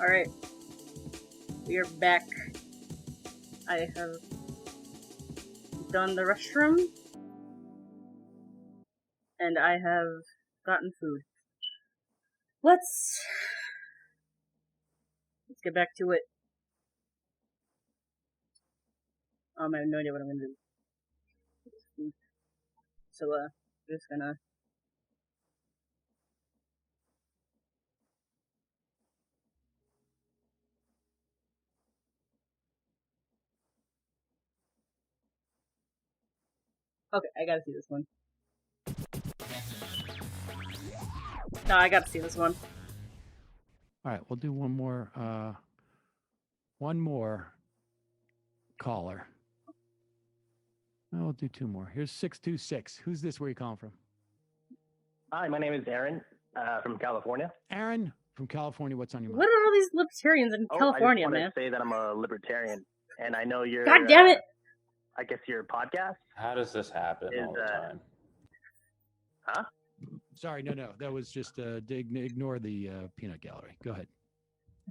Alright. We are back. I have done the restroom. And I have gotten food. Let's get back to it. I have no idea what I'm gonna do. So, I'm just gonna... Okay, I gotta see this one. No, I gotta see this one.
All right, we'll do one more caller. No, we'll do two more. Here's 626. Who's this? Where are you calling from?
Hi, my name is Aaron from California.
Aaron from California. What's on your mind?
What are all these libertarians in California,
I just
man?
want to say that I'm a libertarian, and I know you're.
God damn it!
I guess your podcast.
How does this happen all the time?
Huh?
Sorry, no. That was just ignore the peanut gallery. Go ahead.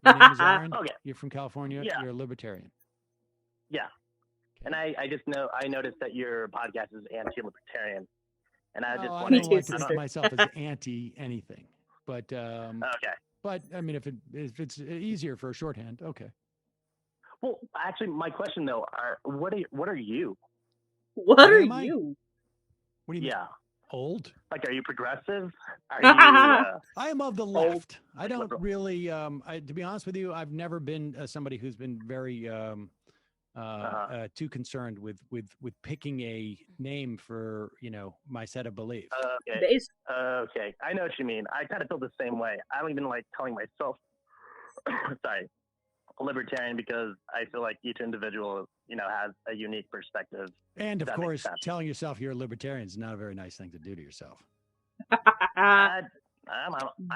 Your name is Aaron.
Okay.
You're from California.
Yeah.
You're a libertarian.
Yeah. And I noticed that your podcast is anti-libertarian, and I just
I
wanted
don't like to think of myself as anti anything, but
okay.
But I mean, if it's easier for a shorthand, okay.
Well, actually, my question though what are you?
What are
am I?
you?
What do you mean?
Yeah.
Old?
Like, are you progressive? Are you?
I am of the left. I don't really. To be honest with you, I've never been somebody who's been very too concerned with picking a name for my set of beliefs.
Okay. Okay. I know what you mean. I kind of feel the same way. I don't even like calling myself sorry, a libertarian, because I feel like each individual has a unique perspective.
And of course, telling yourself you're a libertarian is not a very nice thing to do to yourself.
I'm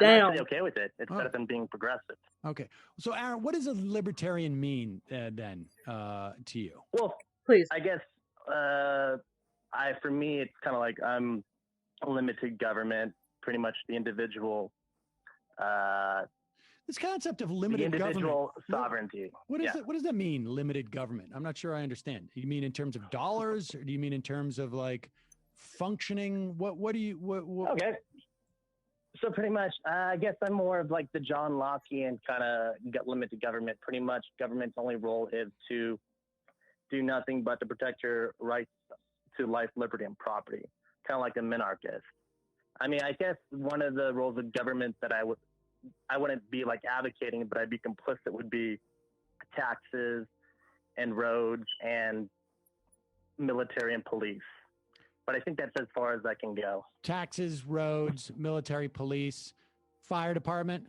actually okay with it. It's better than being progressive.
Okay. So, Aaron, what does a libertarian mean then to you?
Well,
please.
I guess for me, it's kind of like I'm limited government, pretty much the individual.
This concept of limited
individual
government,
sovereignty.
What does that mean? Limited government. I'm not sure I understand. Do you mean in terms of dollars, or do you mean in terms of like functioning? What do you? What?
Okay. So pretty much, I guess I'm more of like the John Lockean kind of limited government. Pretty much, government's only role is to do nothing but to protect your rights to life, liberty, and property. Kind of like a minarchist. I mean, I guess one of the roles of government that I wouldn't be like advocating, but I'd be complicit, would be taxes and roads and military and police. But I think that's as far as I can go.
Taxes, roads, military, police, fire department?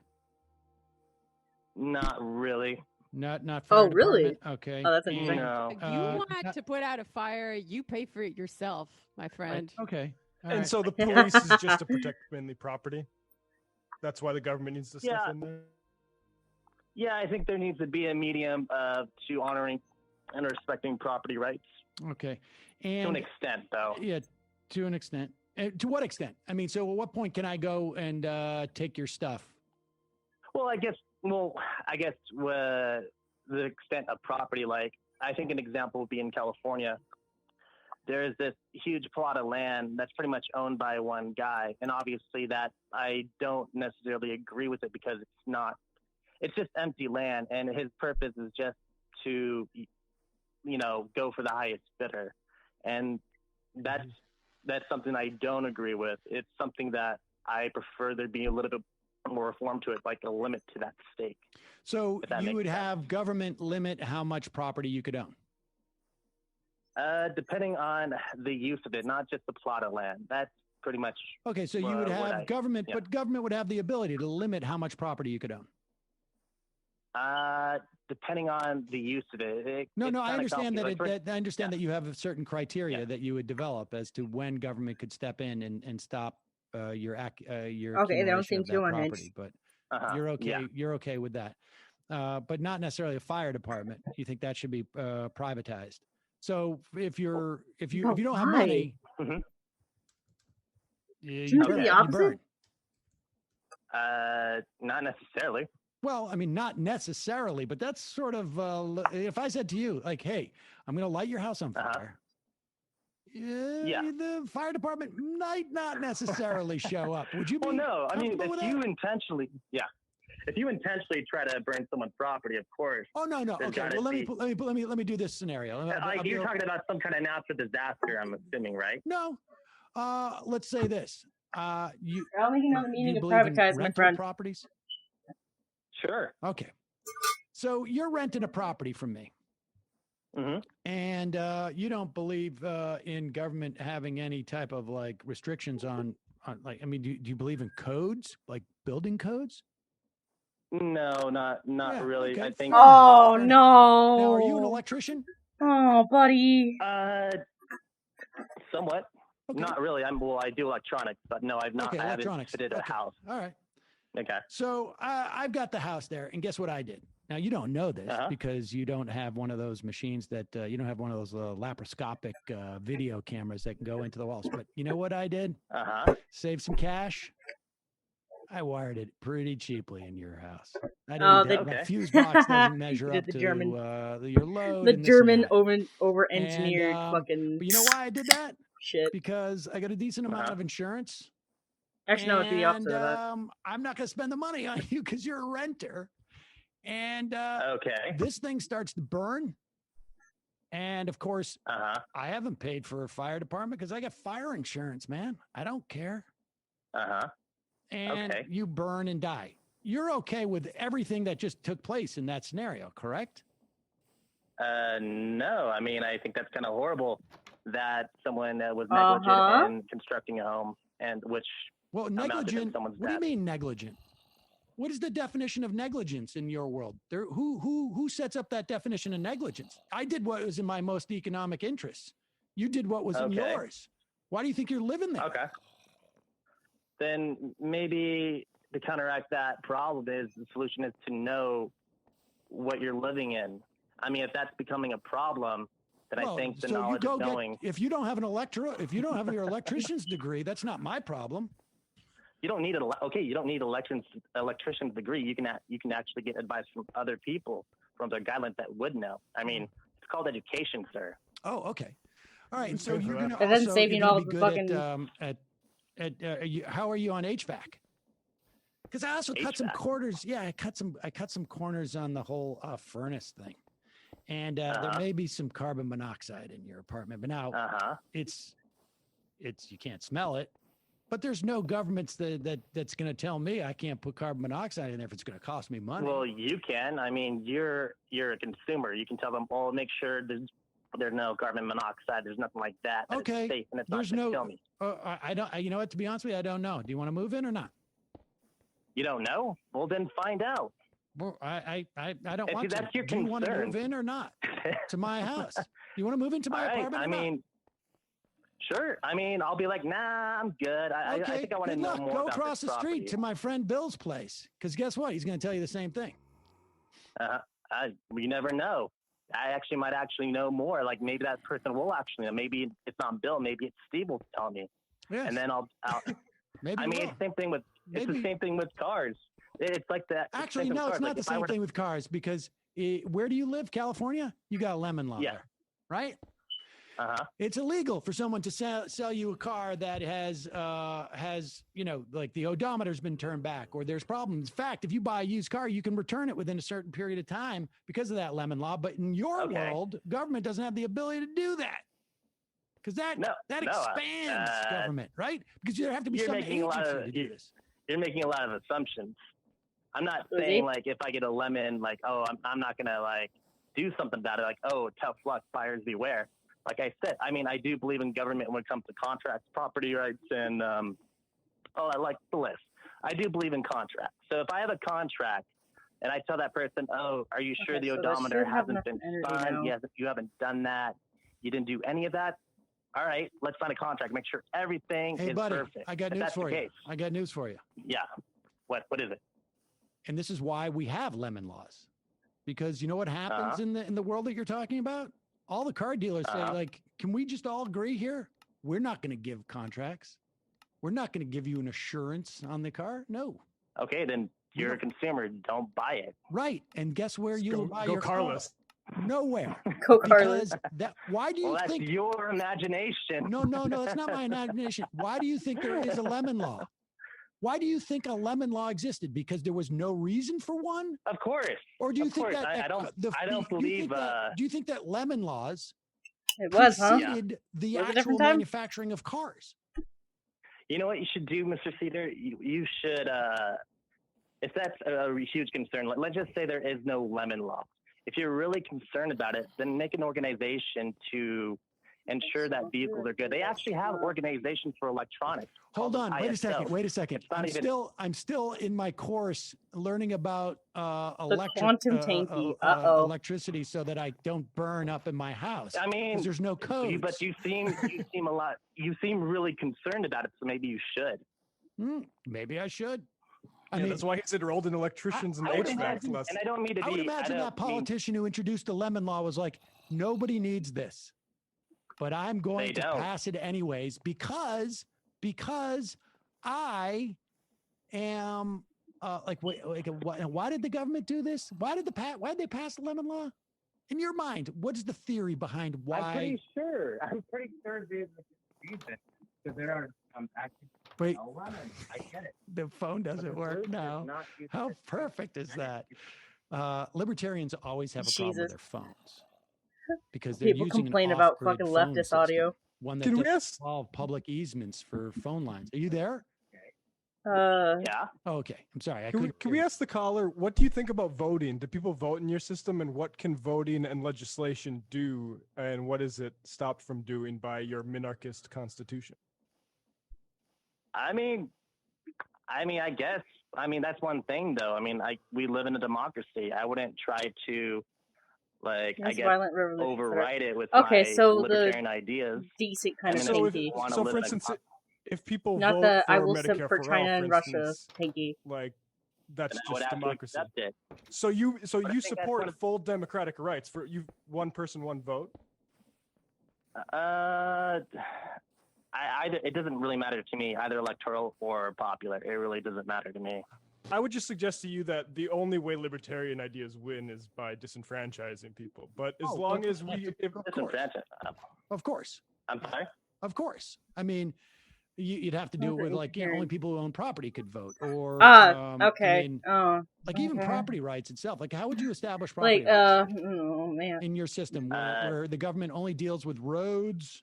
Not really.
Not fire
really?
department? Okay.
Oh, that's interesting.
No.
You want to put out a fire, you pay for it yourself, my friend.
Okay.
And so the police is just to protect mainly property? That's why the government needs to step in there?
Yeah, I think there needs to be a medium to honoring and respecting property rights.
Okay. And
to an extent, though.
Yeah, to an extent. To what extent? I mean, so at what point can I go and take your stuff?
Well, I guess the extent of property, like, I think an example would be in California. There is this huge plot of land that's pretty much owned by one guy. And obviously that I don't necessarily agree with it, because it's just empty land. And his purpose is just to, go for the highest bidder. And that's something I don't agree with. It's something that I prefer there be a little bit more reform to it, like a limit to that stake.
So you would have government limit how much property you could own?
Depending on the use of it, not just the plot of land. That's pretty much.
Okay, so you would have government, but government would have the ability to limit how much property you could own.
Depending on the use of it.
I understand that you have a certain criteria that you would develop as to when government could step in and stop your
okay, they don't seem too
property, but you're okay.
Yeah.
You're okay with that, but not necessarily a fire department. You think that should be privatized? So if you don't have money,
you burn.
Not necessarily.
Well, I mean, not necessarily, but that's sort of if I said to you, like, "Hey, I'm going to light your house on fire." The fire department might not necessarily show up. Would you be?
Well, no. I mean,
comfortable with
if
that?
you intentionally, if you intentionally try to burn someone's property, of course.
Oh no.
there's
Okay.
gotta
Well,
be-
let me do this scenario.
Like you're talking about some kind of natural disaster, I'm assuming, right?
No. Let's say this. You.
I don't think you know the
do
meaning
you
of
believe in
privatized, my
rental
friend.
properties?
Sure.
Okay. So you're renting a property from me.
Mm-hmm.
And you don't believe in government having any type of like restrictions on like, I mean, do you believe in codes, like building codes?
No, not
Yeah,
really.
okay,
I think.
fair enough,
Oh
fair enough.
no!
Now, are you an electrician?
Oh, buddy.
Somewhat.
Okay.
Not really. I do electronics, but no, I've not.
Okay,
I haven't
electronics.
fitted a
Okay.
house.
All right.
Okay.
So I've got the house there, and guess what I did? Now you don't know this because you don't have one of those machines that you don't have one of those laparoscopic video cameras that can go into the walls. But you know what I did? Save some cash. I wired it pretty cheaply in your house. I didn't. The fuse box doesn't measure up to your load.
The
and this
German
and that.
over-engineered fucking.
But you know why I did that?
Shit.
Because I got a decent amount of insurance.
Actually, no, it'd be the opposite of that.
I'm not going to spend the money on you because you're a renter. And this thing starts to burn. And of course, I haven't paid for a fire department because I got fire insurance, man. I don't care. And you burn and die. You're okay with everything that just took place in that scenario, correct?
No. I mean, I think that's kind of horrible that someone was negligent in constructing a home, and which
negligent. What do you mean negligent? What is the definition of negligence in your world? Who sets up that definition of negligence? I did what was in my most economic interests. You did what was in yours. Why do you think you're living there?
Okay. Then maybe to counteract that problem is the solution is to know what you're living in. I mean, if that's becoming a problem, then I think the knowledge of knowing.
If you don't have your electrician's degree, that's not my problem.
You don't need you don't need electrician's degree. You can actually get advice from other people, from their guidelines that would know. I mean, it's called education, sir.
Oh, okay. All right. And so you're going to
It doesn't save you all
be
the
good
fucking.
How are you on HVAC? Because I also cut some corners. Yeah, I cut some corners on the whole furnace thing, and there may be some carbon monoxide in your apartment. But now it's you can't smell it. But there's no governments that's going to tell me I can't put carbon monoxide in there if it's going to cost me money.
Well, you can. I mean, you're a consumer. You can tell them, "Oh, make sure there's no carbon monoxide. There's nothing like that.
Okay.
It's safe and it's
there's
not
no.
going to kill me."
I don't. You know what? To be honest with you, I don't know. Do you want to move in or not?
You don't know? Well, then find out.
Well, I don't
If
want
that's
to.
your
Do you want to
concern.
move in or not to my house? You want to move into my apartment?
I mean, sure. I mean, I'll be like, nah, I'm good. I think I want to know more
Go
about
across
this
the street
property.
to my friend Bill's place. Because guess what? He's going to tell you the same thing.
You never know. I might know more. Like maybe that person will actually know. Maybe it's not Bill. Maybe it's Steve will tell me.
Yes.
And then I'll
maybe
I mean, it's the same thing with the same thing with cars. It's like that.
Actually, no, it's not the same thing with cars because where do you live? California? You got a lemon law there, right? It's illegal for someone to sell you a car that has like the odometer's been turned back or there's problems. In fact, if you buy a used car, you can return it within a certain period of time because of that lemon law. But in your world, government doesn't have the ability to do that. Because that expands government, right? Because there have to be some agency to do this.
You're making a lot of assumptions. I'm not saying like if I get a lemon, like, oh, I'm not gonna like do something about it. Like, oh, tough luck, buyers beware. Like I said, I mean, I do believe in government when it comes to contracts, property rights, and I like the list. I do believe in contracts. So if I have a contract and I tell that person, oh, are you sure the odometer hasn't been signed? You haven't done that. You didn't do any of that. All right, let's sign a contract. Make sure everything is perfect.
I got news for you. I got news for you.
Yeah. What is it?
And this is why we have lemon laws. Because you know what happens in the world that you're talking about? All the car dealers say, like, can we just all agree here? We're not going to give contracts. We're not going to give you an assurance on the car. No.
Okay, then You're a consumer. Don't buy it.
Right. And guess where you buy
go
your
Carlos.
car? Nowhere.
Go Carlos.
Because why do you
Well, that's
think
your imagination.
No, that's not my imagination. Why do you think there is a lemon law? Why do you think a lemon law existed? Because there was no reason for one?
Of course.
Or do you
Of
think
course.
that
I don't believe.
do you think that lemon laws
It was, huh?
preceded the
Was it a
actual
different time?
manufacturing of cars?
You know what you should do, Mr. Cedar? You should, if that's a huge concern, let's just say there is no lemon law. If you're really concerned about it, then make an organization to ensure that vehicles are good. They actually have organizations for electronics.
Hold on, wait a second. I'm still in my course learning about
quantum tanky.
electricity so that I don't burn up in my house.
I mean,
because there's no code.
But you seem really concerned about it, so maybe you should.
Maybe I should.
I mean, that's why he's enrolled in electricians and HVAC lessons.
And I don't mean to be.
I would imagine that politician who introduced the lemon law was like, nobody needs this, but I'm going to pass it anyways because I am why did the government do this? Why did they pass the lemon law? In your mind, what is the theory behind why?
I'm pretty sure there's a reason because there are actually.
Wait,
I get it.
The phone doesn't work now. How perfect is that? Libertarians always have a problem with their phones because they're
People
using
complain
an
about
off-grid
fucking
phone
leftist
system,
audio.
one that
Can we
doesn't involve public easements for phone lines. Are you there?
Yeah.
Oh, okay. I'm sorry.
Can we ask the caller, what do you think about voting? Do people vote in your system, and what can voting and legislation do, and what is it stopped from doing by your minarchist constitution?
I mean, I guess. That's one thing, though. We live in a democracy. I wouldn't try to, override it with my libertarian ideas.
Decent kind of
so
tanky.
For instance, if people
not
vote
the
for
I will
Medicare
sub for
for
China
all,
and
for
Russia
instance,
tanky.
That's
I would
just
have to
democracy.
accept it.
So you
But I think that's
support
one of-
full democratic rights for you, one person, one vote?
It doesn't really matter to me, either electoral or popular. It really doesn't matter to me.
I would just suggest to you that the only way libertarian ideas win is by disenfranchising people. But as long as we,
of course,
I'm sorry.
Of course. I mean, you'd have to do it with only people who own property could vote, or
okay.
Even property rights itself. Like, how would you establish property rights
oh man,
in your system where the government only deals with roads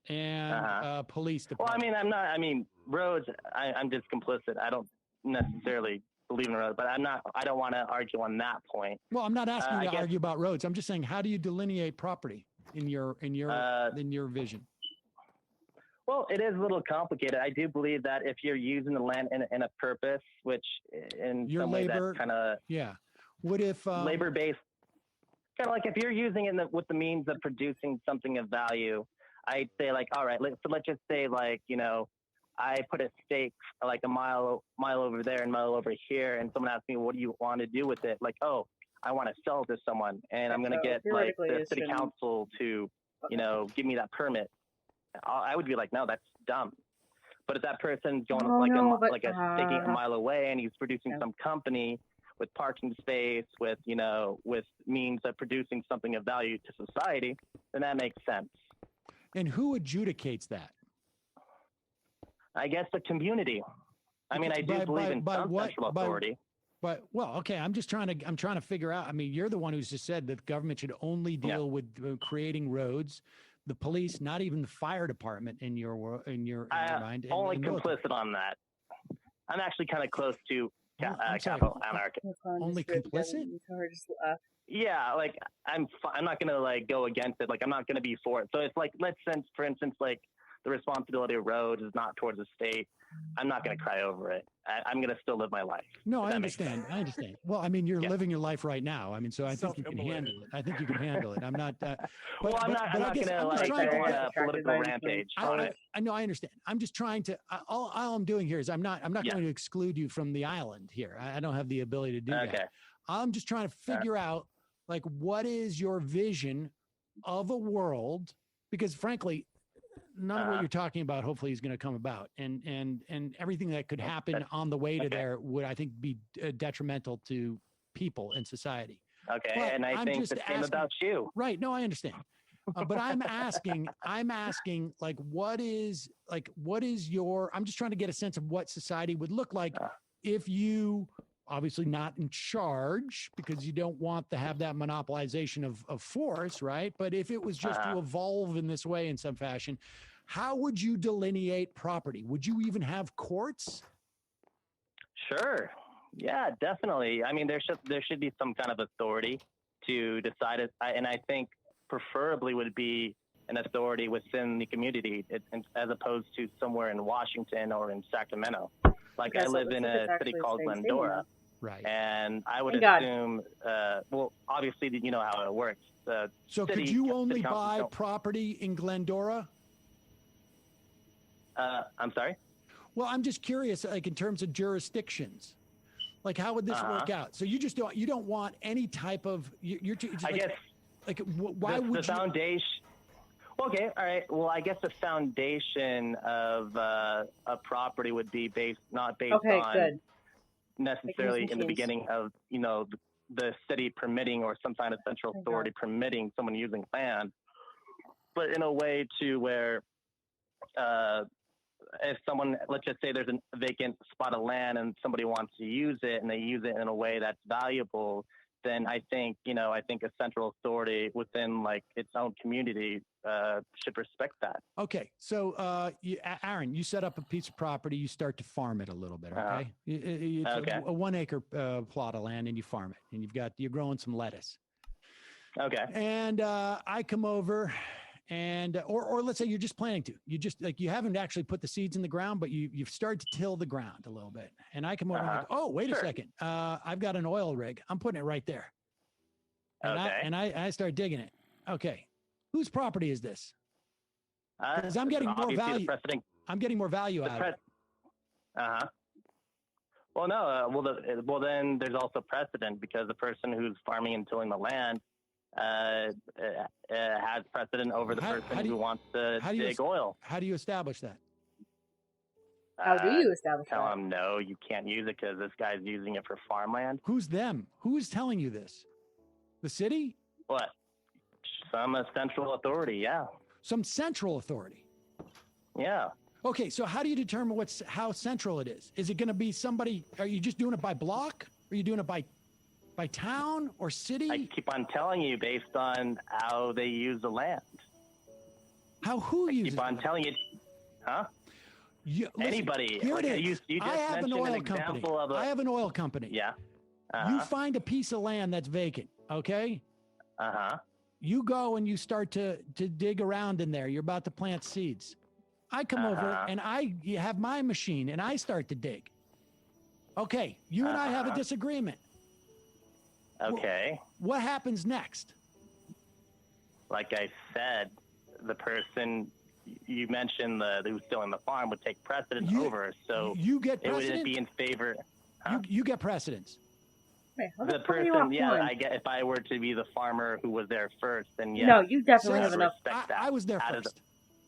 and police department?
Well, roads. I'm just complicit. I don't necessarily believe in roads, but I don't want to argue on that point.
Well, I'm not asking you to argue about roads. I'm just saying, how do you delineate property in your vision?
Well, it is a little complicated. I do believe that if you're using the land in a purpose, which in
your
some way that's kind of
what if
labor-based, kind of like if you're using it with the means of producing something of value, I'd say all right, let's just say I put a stake a mile over there and a mile over here, and someone asks me, what do you want to do with it? I want to sell it to someone, and I'm going to get the city council to give me that permit. I would be like, no, that's dumb. But if that person's going staking a mile away, and he's producing some company with parking space, with means of producing something of value to society, then that makes sense.
And who adjudicates that?
I guess the community. I do believe in some central authority.
I'm trying to figure out. You're the one who's just said that the government should only deal with creating roads. The police, not even the fire department in your mind.
Only complicit on that. I'm actually kind of close to capital anarchy.
Only complicit?
Yeah, I'm not gonna go against it. I'm not gonna be for it. So it's for instance, the responsibility of roads is not towards the state. I'm not going to cry over it. I'm going to still live my life.
No, I understand. Well, you're living your life right now. So I think you can handle it. I'm not.
I'm not going to go on a political rampage on it.
I know. I understand. I'm just trying to. All I'm doing here is I'm not going to exclude you from the island here. I don't have the ability to do that. I'm just trying to figure out what is your vision of a world, because frankly, none of what you're talking about hopefully is going to come about, and everything that could happen on the way to there would, I think, be detrimental to people in society.
Okay,
But
and I
I'm
think
just
the same
asking-
about you.
Right? No, I understand. But I'm asking, like, what is your? I'm just trying to get a sense of what society would look like if you, obviously not in charge, because you don't want to have that monopolization of force, right? But if it was just to evolve in this way in some fashion, how would you delineate property? Would you even have courts?
Sure. Yeah, definitely. I mean, there should be some kind of authority to decide it, and I think preferably would be an authority within the community, as opposed to somewhere in Washington or in Sacramento. Like, I live in a city called Glendora,
right?
And I would assume, well, obviously, you know how it works.
So could you only buy property in Glendora?
I'm sorry?
Well, I'm just curious, like, in terms of jurisdictions. Like, how would this work out? So you don't want any type of,
I guess,
like, why would
the foundation? Okay, all right. Well, I guess the foundation of a property would be not based on necessarily in the beginning of, you know, the city permitting or some kind of central authority permitting someone using land, but in a way to where if someone, let's just say there's a vacant spot of land and somebody wants to use it and they use it in a way that's valuable, then I think a central authority within like its own community should respect that.
Okay. So, Aaron, you set up a piece of property, you start to farm it a little bit. Okay. It's a 1 acre plot of land and you farm it and you're growing some lettuce.
Okay.
And I come over and, or let's say you're just planning to, you haven't actually put the seeds in the ground, but you've started to till the ground a little bit. And I come over and I'm like, oh, wait a second. I've got an oil rig. I'm putting it right there. And I start digging it. Okay. Whose property is this? Because I'm getting more value. I'm getting more value out of it.
Well, no. Well, then there's also precedent because the person who's farming and tilling the land has precedent over the person who wants to dig oil.
How do you establish that?
How do you establish
Tell
that?
them, no, you can't use it because this guy's using it for farmland.
Who's them? Who's telling you this? The city?
What? Some central authority, yeah.
Some central authority?
Yeah.
Okay, so how do you determine how central it is? Is it going to be somebody, are you just doing it by block? Are you doing it by town or city?
I keep on telling you based on how they use the land.
Who uses it?
I keep on telling you, huh?
Listen,
anybody.
Here
like
it is.
You just
I have an oil company.
I
have an oil company.
Yeah.
You find a piece of land that's vacant, okay?
Uh-huh.
You go and you start to dig around in there. You're about to plant seeds. I come over and you have my machine and I start to dig. Okay, you and I have a disagreement.
Okay.
What happens next?
Like I said, the person you mentioned who's still in the farm would take precedence over. So
you get
it
precedence?
would be in favor. Huh?
You get precedence.
The person, yeah, I get if I were to be the farmer who was there first, then yeah.
No, you definitely have enough.
I was there first.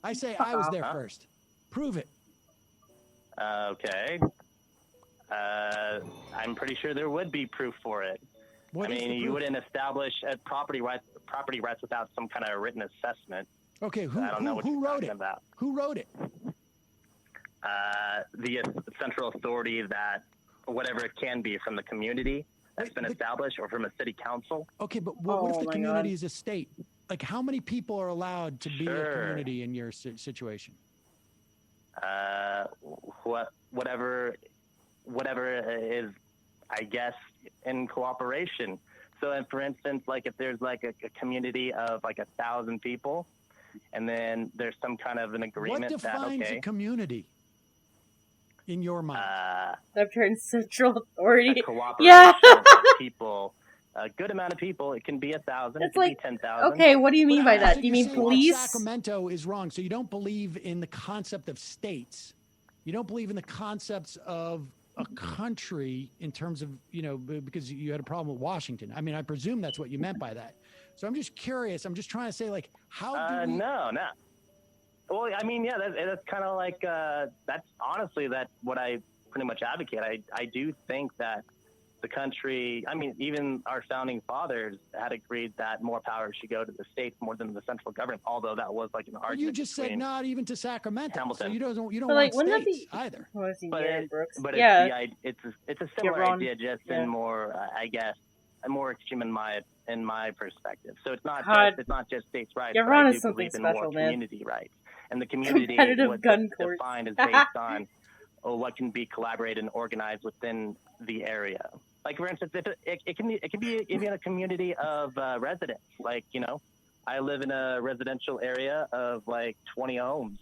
I say I was there first. Prove it.
Okay. I'm pretty sure there would be proof for it.
What is the proof?
You wouldn't establish property rights without some kind of written assessment.
Okay, who wrote it?
About.
Who wrote it?
The central authority that, whatever it can be, from the community that's been established or from a city council.
Okay, but what if the community is a state? Like, how many people are allowed to be a community in your situation?
Whatever is, I guess, in cooperation. So, for instance, like if there's like a community of like 1,000 people, and then there's some kind of an agreement
what defines a community in your mind?
I've turned central authority.
Cooperation of people. A good amount of people. It can be 1,000. It can be 10,000.
Okay, what do you mean by that? Do you mean police?
Sacramento is wrong. So you don't believe in the concept of states. You don't believe in the concepts of a country in terms of, because you had a problem with Washington. I mean, I presume that's what you meant by that. So I'm just curious. I'm just trying to say, like, how do we...
No. Well, I mean, yeah, that's kind of like that's honestly that's what I pretty much advocate. I do think that the country, I mean, even our founding fathers had agreed that more power should go to the states more than the central government. Although that was like an argument.
You just said not even to Sacramento,
Hamilton.
so you don't
But,
want
like, wouldn't that
states
be
either.
But
yeah.
it's a similar
Yaron.
idea, just
Yeah.
in more, I guess, more extreme in my perspective. So it's not
God.
just states' rights.
Yaron
but I
is
do
something
believe in
special,
more
man.
community rights, and the community
Competitive
what's
gun court.
defined is based on what can be collaborated and organized within the area. Like for instance, it can be even a community of residents. Like I live in a residential area of like 20 homes.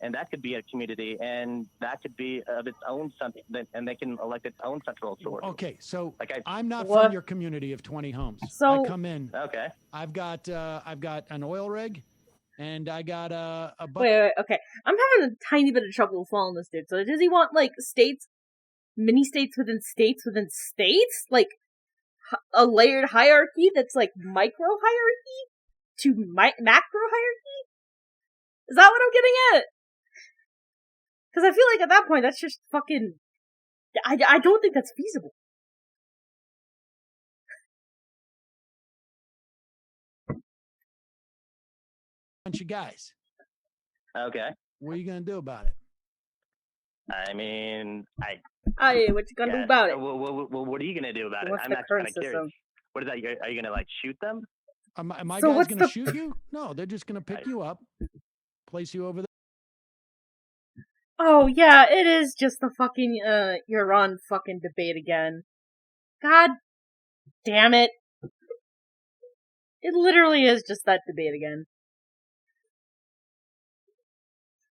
And that could be a community, and that could be of its own something, and they can elect its own central authority.
Okay, so
like
I'm not from your community of 20 homes.
So
I come in.
Okay.
I've got an oil rig, and I got a.
Wait, okay. I'm having a tiny bit of trouble following this dude. So does he want like states, mini states within states within states, like a layered hierarchy that's like micro hierarchy to macro hierarchy? Is that what I'm getting at? Because I feel like at that point, that's just fucking... I don't think that's feasible.
Bunch of guys.
Okay.
What are you going to do about it?
I mean,
what you gonna do about it?
What are you gonna do about it?
What's
I'm
the
not
current
kind of curious. What is that? Are you gonna like shoot them?
Am I
So
guys
what's
going
the-
to shoot you? No, they're just going to pick you up, place you over there.
Oh, yeah, it is just the fucking, Yaron fucking debate again. God damn it. It literally is just that debate again.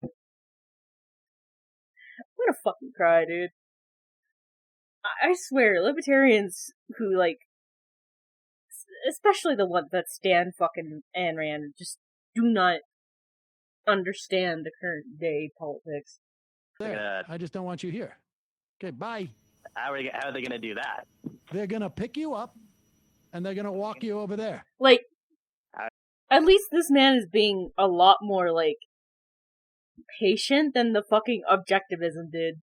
I'm gonna fucking cry, dude. I swear, libertarians who, like, especially the ones that stand fucking Ayn Rand, just do not understand the current day politics.
There. I just don't want you here. Okay, bye.
How are they gonna do that?
They're going to pick you up, and they're going to walk you over there.
Like, at least this man is being a lot more, like, patient than the fucking objectivism did.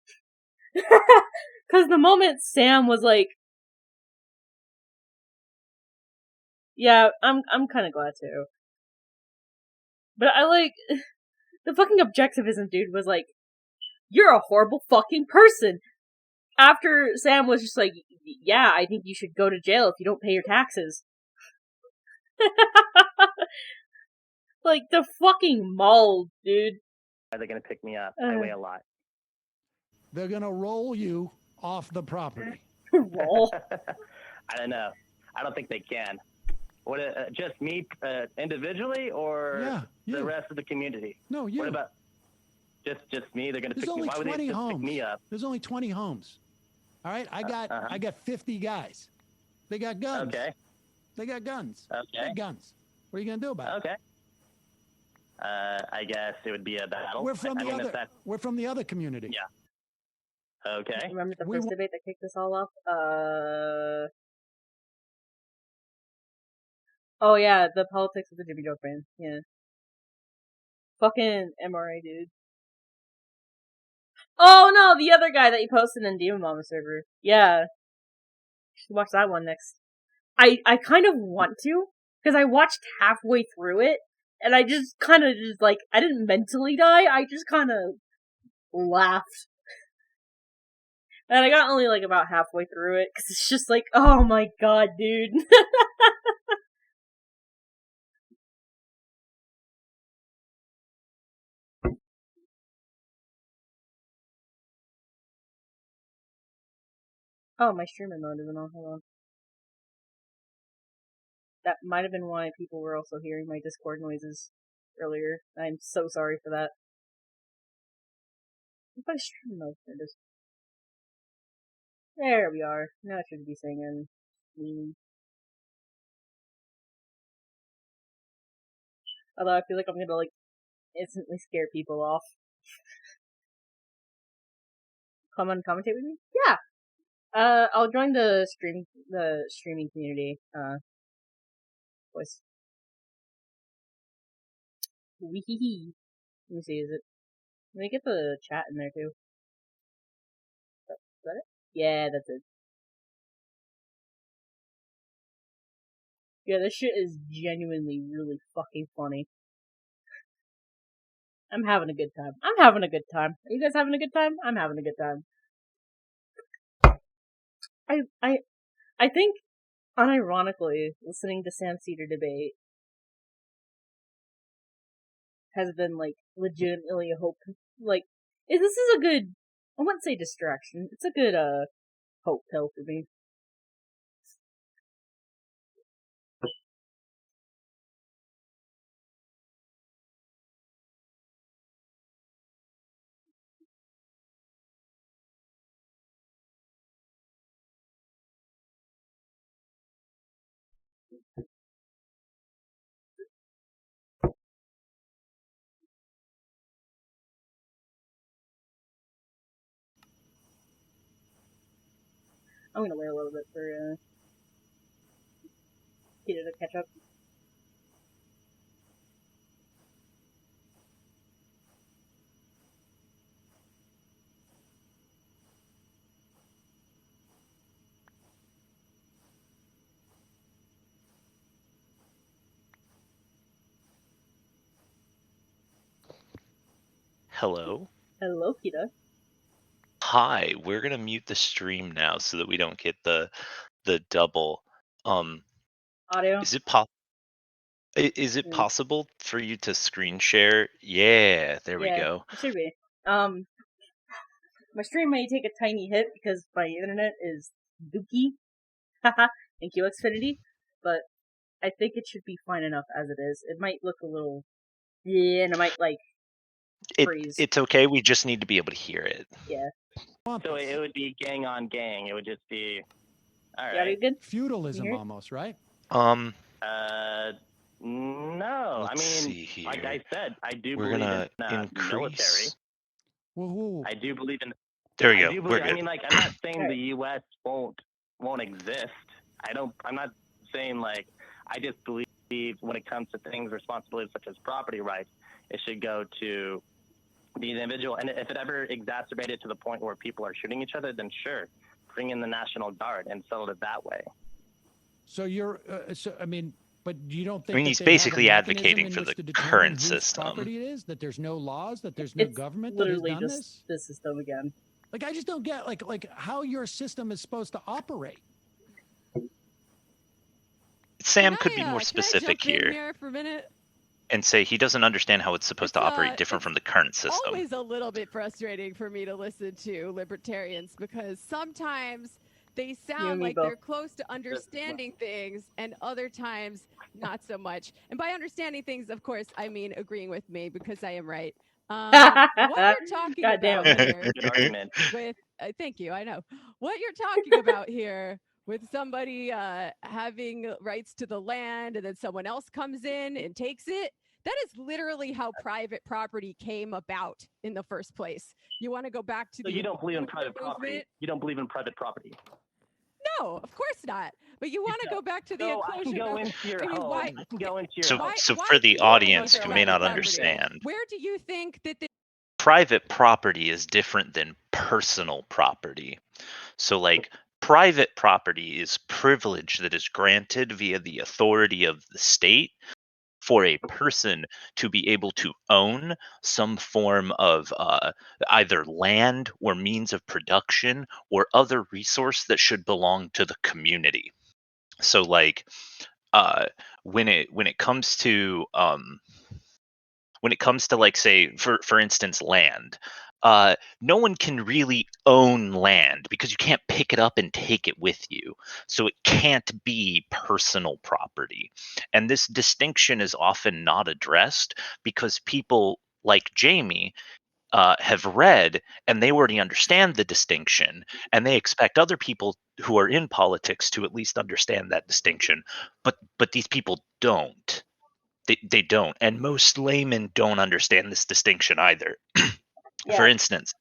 Because the moment Sam was like, yeah, I'm kind of glad too. But I like, the fucking objectivism dude was like, you're a horrible fucking person. After Sam was just like, yeah, I think you should go to jail if you don't pay your taxes. Like, the fucking mauled, dude.
Are they gonna pick me up? I weigh a lot.
They're going to roll you off the property.
Roll?
I don't know. I don't think they can. What? Just me individually, or the rest of the community?
No, you.
What about just me? They're gonna
There's
pick me.
only
Why would
20
they just
homes.
pick me up?
There's only 20 homes. All right, I got 50 guys. They got guns.
Okay.
They got guns.
Okay.
Big guns. What are you gonna do about it?
Okay. I guess it would be a battle.
We're from the other community.
Yeah. Okay.
Remember the first debate that kicked this all off? Oh yeah, the politics of the Jimmy Joke band. Yeah. Fucking MRA, dude. Oh no, the other guy that you posted in Demon Mama server. Yeah. Should watch that one next. I kind of want to, because I watched halfway through it, and I just kind of just like, I didn't mentally die, I just kind of laughed. And I got only like about halfway through it, because it's just like, oh my god, dude. Oh, my streaming mode isn't on, hold on. That might have been why people were also hearing my Discord noises earlier. I'm so sorry for that. If I stream mode, there it is. There we are. Now I should be singing. Although I feel like I'm gonna like instantly scare people off. Come on, commentate with me? Yeah! I'll join the streaming community, voice. Weehee. Let me see, is it... Let me get the chat in there, too. Is that it? Yeah, that's it. Yeah, this shit is genuinely really fucking funny. I'm having a good time. I'm having a good time. Are you guys having a good time? I'm having a good time. I think, unironically, listening to Sam Seder debate has been, like, legitimately a hope. Like, this is a good, I wouldn't say distraction. It's a good, hope pill for me. I'm gonna wait a little bit for, Peter to catch up.
Hello?
Hello, Kita.
Hi, we're gonna mute the stream now so that we don't get the double.
Audio?
Is it possible for you to screen share? Yeah, there we
Yeah,
go.
it should be. My stream may take a tiny hit because my internet is dookie. Haha, thank you, Xfinity. But I think it should be fine enough as it is. It might look a little... Yeah, and it might, like, freeze.
It's okay, we just need to be able to hear it.
Yeah.
So it would be gang on gang. It would just be, all right.
Yeah, are you good?
Feudalism almost, right?
No.
Let's see here.
Like I said, I do
We're
believe
gonna
in military.
Whoa.
I do believe in.
There we go.
I do
We're
believe,
good.
I mean, like, I'm not saying the U.S. won't exist. I'm not saying, like, I just believe when it comes to things, responsibilities such as property rights, it should go to the individual. And if it ever exacerbated to the point where people are shooting each other, then sure, bring in the National Guard and settle it that way.
So but you don't think
I mean,
that
he's
they
basically
have a mechanism
advocating
in
for
which
the
to determine
current
whose
system.
property it is? That there's no laws, that there's no government that has
Literally
done
just
this?
the system again.
Like, I just don't get like how your system is supposed to operate.
Sam could be more
Can I
specific
jump in
here
here for a minute?
and say he doesn't understand how it's supposed to operate different from the current system.
Always a little bit frustrating for me to listen to libertarians because sometimes they sound like they're close to understanding things and other times not so much. And by understanding things, of course, I mean agreeing with me because I am right. What you're talking about here
Good argument.
with thank you, I know. What you're talking about here with somebody having rights to the land and then someone else comes in and takes it, that is literally how private property came about in the first place. You want to go back to
So you don't believe in private property? You don't believe in private property?
No, of course not. But you want to go back to the enclosure.
I can go into your home. I can go into your home.
So for the audience who may not understand,
where do you think that
private property is different than personal property. So, like, private property is privilege that is granted via the authority of the state for a person to be able to own some form of either land or means of production or other resource that should belong to the community. So, like, when it comes to like, say, for instance, land, no one can really own land because you can't pick it up and take it with you, so it can't be personal property. And this distinction is often not addressed because people like Jamie have read and they already understand the distinction, and they expect other people who are in politics to at least understand that distinction, but these people don't. They don't, and most laymen don't understand this distinction either. For instance,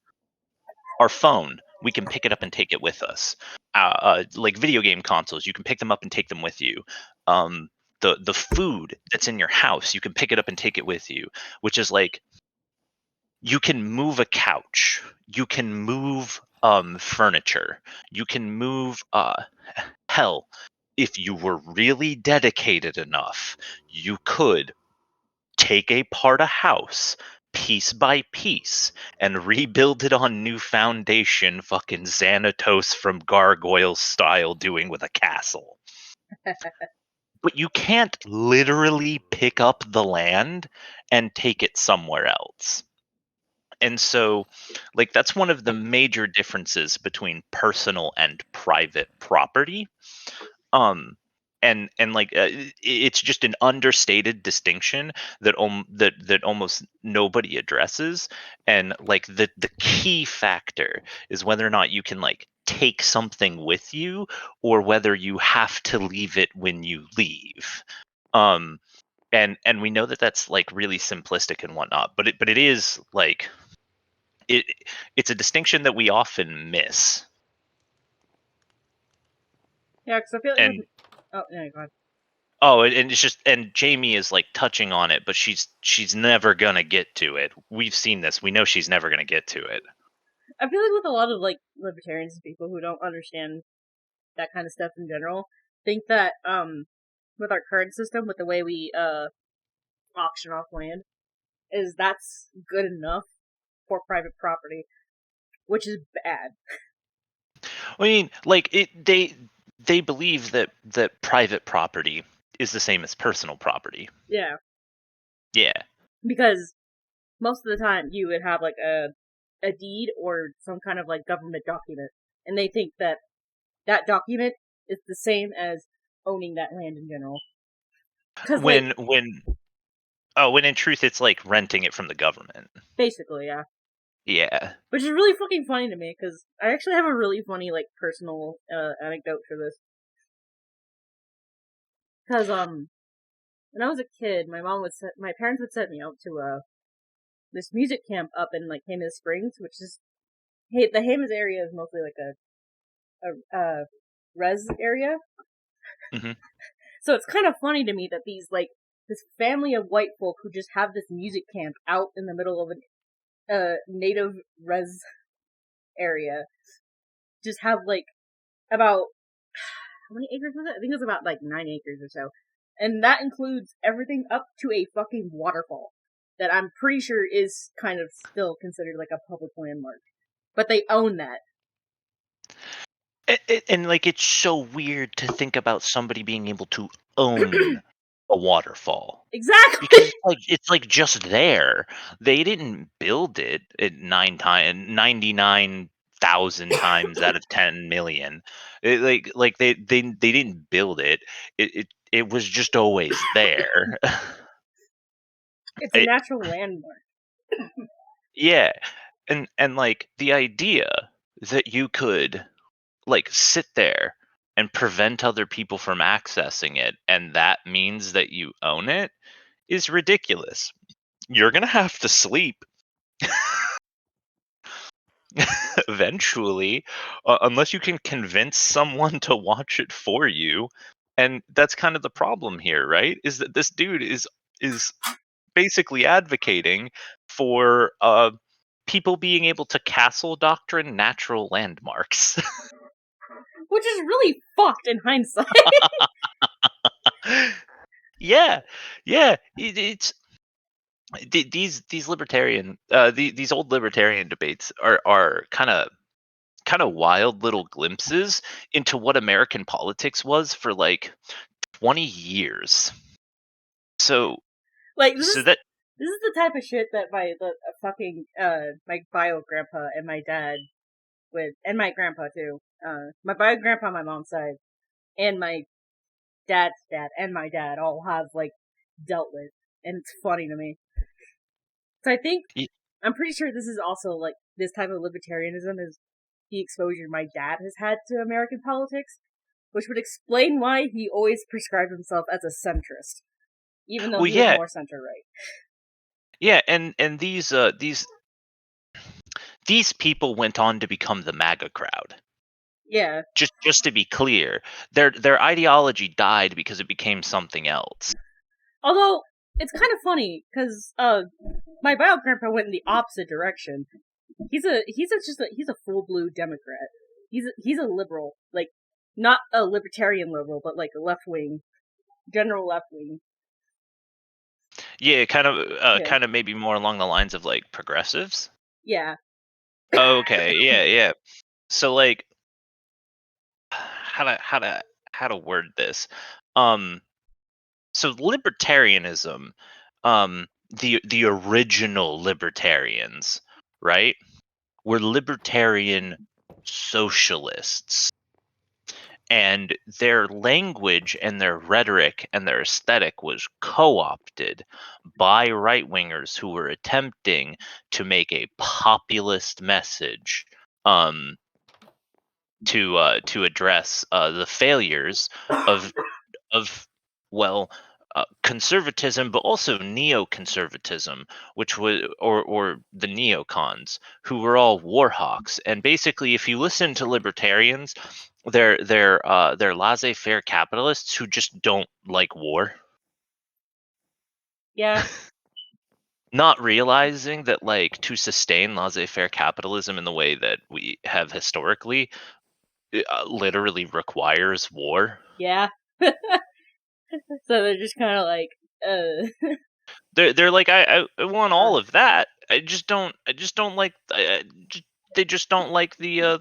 our phone, we can pick it up and take it with us. Like video game consoles, you can pick them up and take them with you. The food that's in your house, you can pick it up and take it with you, which is like you can move a couch, you can move furniture, you can move hell, if you were really dedicated enough, you could take apart a house piece by piece and rebuild it on new foundation, fucking Xanatos from Gargoyle style doing with a castle. But you can't literally pick up the land and take it somewhere else. And so, like, that's one of the major differences between personal and private property. And like it's just an understated distinction that that almost nobody addresses. And like the key factor is whether or not you can like take something with you or whether you have to leave it when you leave. And we know that that's like really simplistic and whatnot, but it is like it's a distinction that we often miss.
Yeah, because I feel like
And
oh, no, go ahead.
oh, and it's just, and Jamie is like touching on it, but she's never gonna get to it. We've seen this. We know she's never gonna get to it.
I feel like with a lot of like libertarians and people who don't understand that kind of stuff in general, think that with our current system, with the way we auction off land, is that's good enough for private property, which is bad.
I mean, like they believe that private property is the same as personal property.
Yeah.
Yeah.
Because most of the time you would have like a deed or some kind of like government document, and they think that that document is the same as owning that land in general.
When in truth it's like renting it from the government.
Basically, yeah.
Yeah.
Which is really fucking funny to me, because I actually have a really funny, like, personal anecdote for this. Because, when I was a kid, my parents would set me out to, this music camp up in, like, Jemez Springs, which is, the Jemez area is mostly, like, a res area.
Mm-hmm.
So it's kind of funny to me that this family of white folk who just have this music camp out in the middle of a native res area just have like about how many acres was it? I think it was about like 9 acres or so. And that includes everything up to a fucking waterfall that I'm pretty sure is kind of still considered like a public landmark. But they own that.
And like it's so weird to think about somebody being able to own a waterfall.
Exactly.
Because it's like just there. They didn't build it at 99,000 times out of 10 million. Like they didn't build it. It was just always there.
It's a natural landmark.
Yeah. And like the idea that you could like sit there and prevent other people from accessing it and that means that you own it is ridiculous. You're going to have to sleep eventually, unless you can convince someone to watch it for you. And that's kind of the problem here, right? Is that this dude is basically advocating for people being able to castle doctrine natural landmarks.
Which is really fucked in hindsight.
Yeah. It's these libertarian these old libertarian debates are kind of wild little glimpses into what American politics was for like 20 years. So
like this is the type of shit that my bio grandpa and my dad and my grandpa too. My bio grandpa on my mom's side and my dad's dad and my dad all have like dealt with, and it's funny to me. So I think I'm pretty sure this is also like this type of libertarianism is the exposure my dad has had to American politics, which would explain why he always prescribed himself as a centrist, even though he was more center right.
Yeah, and these people went on to become the MAGA crowd.
Yeah.
Just to be clear, their ideology died because it became something else.
Although it's kind of funny because my bio grandpa went in the opposite direction. He's a full blue Democrat. He's a liberal, like not a libertarian liberal, but like a left wing, general left wing.
Yeah, kind of maybe more along the lines of like progressives.
Yeah.
Okay. Yeah. So like, how to word this? So libertarianism, the original libertarians, right, were libertarian socialists, and their language and their rhetoric and their aesthetic was co-opted by right-wingers who were attempting to make a populist message to address the failures of well, conservatism, but also neoconservatism, which was or the neocons, who were all war hawks. And basically, if you listen to libertarians, they're laissez-faire capitalists who just don't like war.
Yeah.
Not realizing that, like, to sustain laissez-faire capitalism in the way that we have historically, literally requires war.
Yeah. So they're just kind of like,
They're like, I want all of that. I just don't like. They just don't like the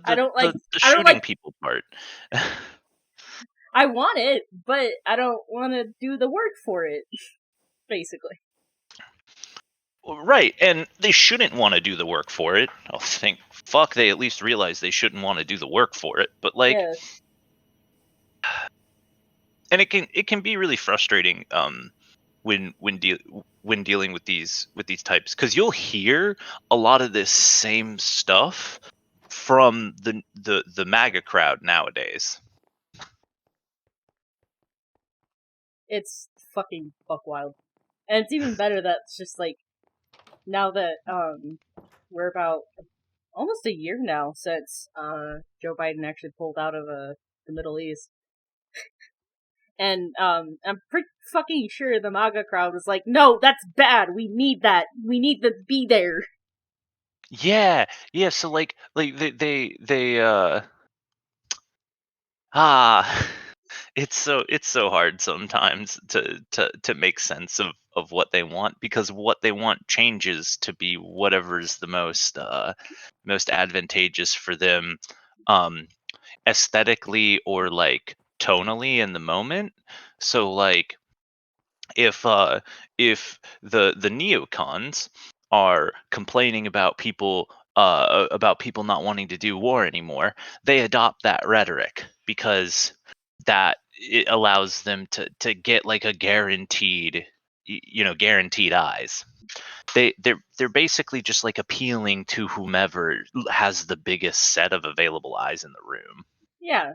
shooting people part.
I want it, but I don't want to do the work for it. Basically.
Right, and they shouldn't want to do the work for it. Oh, thank fuck they at least realize they shouldn't want to do the work for it. But like,
yeah.
And it can be really frustrating when dealing with these types, because you'll hear a lot of this same stuff from the MAGA crowd nowadays.
It's fucking buck wild. And it's even better that it's just like, now that we're about almost a year now since Joe Biden actually pulled out of the Middle East. And I'm pretty fucking sure the MAGA crowd was like, no, that's bad. We need that. We need to be there.
Yeah. So like they it's so hard sometimes to make sense of what they want, because what they want changes to be whatever's the most advantageous for them, aesthetically or like tonally in the moment. So like, if the neocons are complaining about people not wanting to do war anymore, they adopt that rhetoric because that it allows them to get like a guaranteed guaranteed eyes. They're basically just like appealing to whomever has the biggest set of available eyes in the room.
Yeah.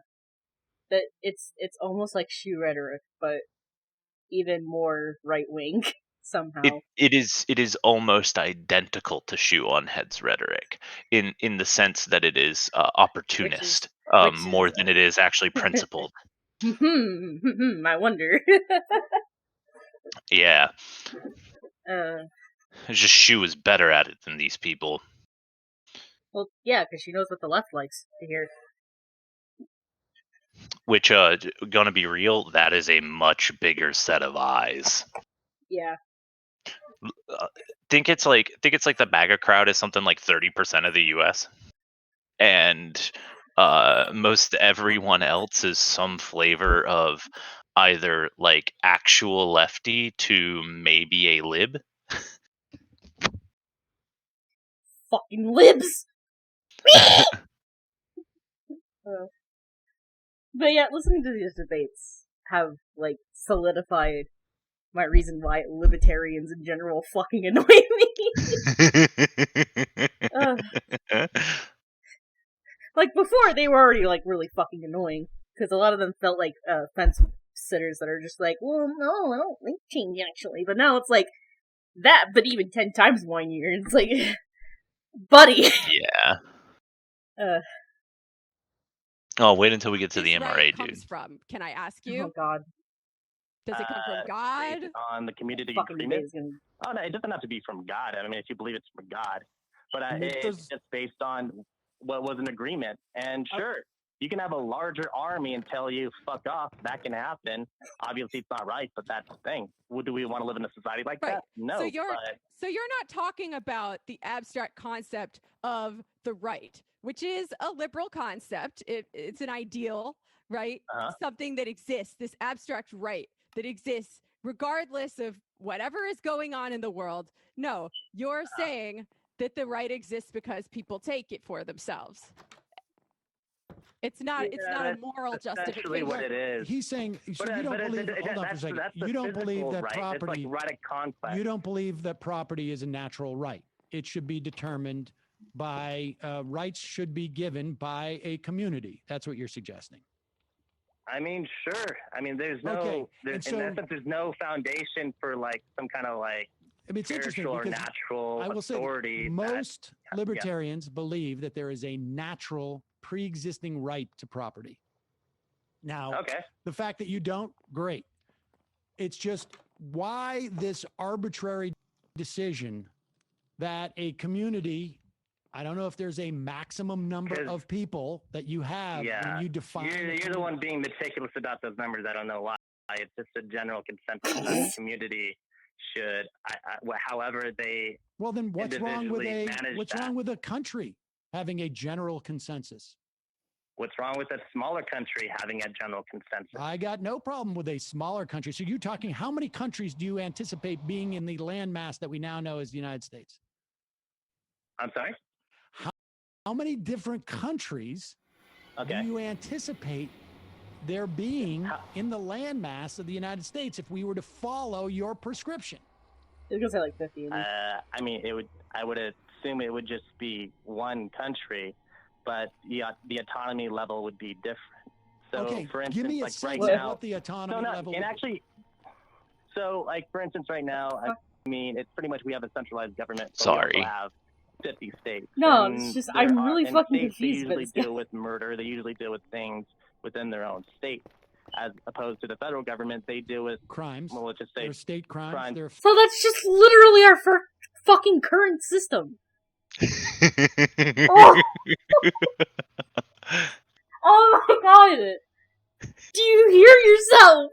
That it's almost like shoe rhetoric, but even more right wing somehow.
It is almost identical to shoe on heads rhetoric in the sense that it is opportunist, more than it is actually principled.
I wonder.
Yeah. It's just Shu is better at it than these people.
Well, yeah, because she knows what the left likes to hear.
Which, gonna be real, that is a much bigger set of eyes.
Yeah.
Think it's like the MAGA crowd is something like 30% of the U.S. and most everyone else is some flavor of either like actual lefty to maybe a lib.
Fucking libs! But yeah, listening to these debates have, like, solidified my reason why libertarians in general fucking annoy me. Like, before, they were already, like, really fucking annoying, because a lot of them felt like fence sitters that are just like, well, no, I don't like change, actually. But now it's like, that, but even 10 times whinier. It's like, buddy!
Yeah. Oh, wait until we get to the MRA, dude.
From? Can I ask you?
Oh, God.
Does it come from God?
Based on the community
Fucking
agreement.
debate is
Oh no, it doesn't have to be from God. I mean, if you believe it's from God, but it's just based on what was an agreement. And sure, you can have a larger army and tell you fuck off. That can happen. Obviously, it's not right, but that's the thing. Do we want to live in a society like that? No.
So you're not talking about the abstract concept of the right, which is a liberal concept. It's an ideal, right? Something that exists, this abstract right that exists regardless of whatever is going on in the world. No, you're saying that the right exists because people take it for themselves. It's not. It's not a moral justification.
What it is.
He's saying so you don't believe. Hold on for a second. You don't believe that property.
It's like right at conflict.
You don't believe that property is a natural right. It should be determined by rights should be given by a community. That's what you're suggesting.
I mean, sure. I mean, there's no, in essence, there's no foundation for like some kind of like
it's
spiritual or natural authority.
Most libertarians believe that there is a natural pre-existing right to property. Now, the fact that you don't, great. It's just why this arbitrary decision that a community, I don't know if there's a maximum number of people that you have when you define.
You're the one being meticulous about those numbers. I don't know why. It's just a general consensus that the community should, however they.
Well, then what's wrong with a country having a general consensus?
What's wrong with a smaller country having a general consensus?
I got no problem with a smaller country. So you're talking, how many countries do you anticipate being in the landmass that we now know as the United States?
I'm sorry?
How many different countries do you anticipate there being in the landmass of the United States if we were to follow your prescription?
It's gonna say like 50.
I mean, I would assume it would just be one country, but the autonomy level would be different. So, for instance,
give me a
like
sense
right
of
now,
what the autonomy level.
And actually, so like for instance, right now, I mean, it's pretty much we have a centralized government.
Sorry.
We also have 50 states.
No, it's just I'm really fucking confused.
They usually deal with murder. They usually deal with things within their own state, as opposed to the federal government. They deal with
crimes.
Well, let's just say
state crimes.
So that's just literally our fucking current system. Oh my god! Do you hear yourself?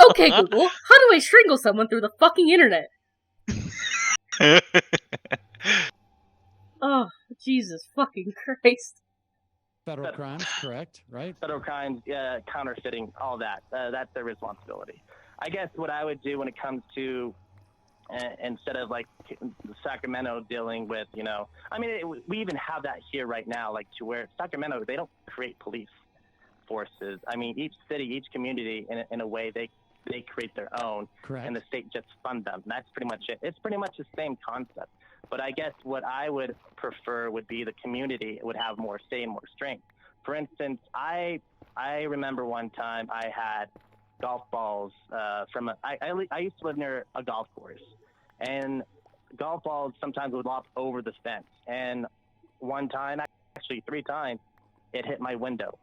Okay, Google, how do I strangle someone through the fucking internet? Oh, Jesus fucking Christ.
Federal crimes, correct, right?
Federal crimes, counterfeiting, all that. That's their responsibility. I guess what I would do when it comes to, instead of like Sacramento dealing with, I mean, we even have that here right now, like to where Sacramento, they don't create police forces. I mean, each city, each community, in a way, they create their own.
Correct.
And the state just fund them. That's pretty much it. It's pretty much the same concept. But I guess what I would prefer would be the community would have more say and more strength. For instance, I remember one time I had golf balls I used to live near a golf course, and golf balls sometimes would lop over the fence. And one time, actually 3 times, it hit my window.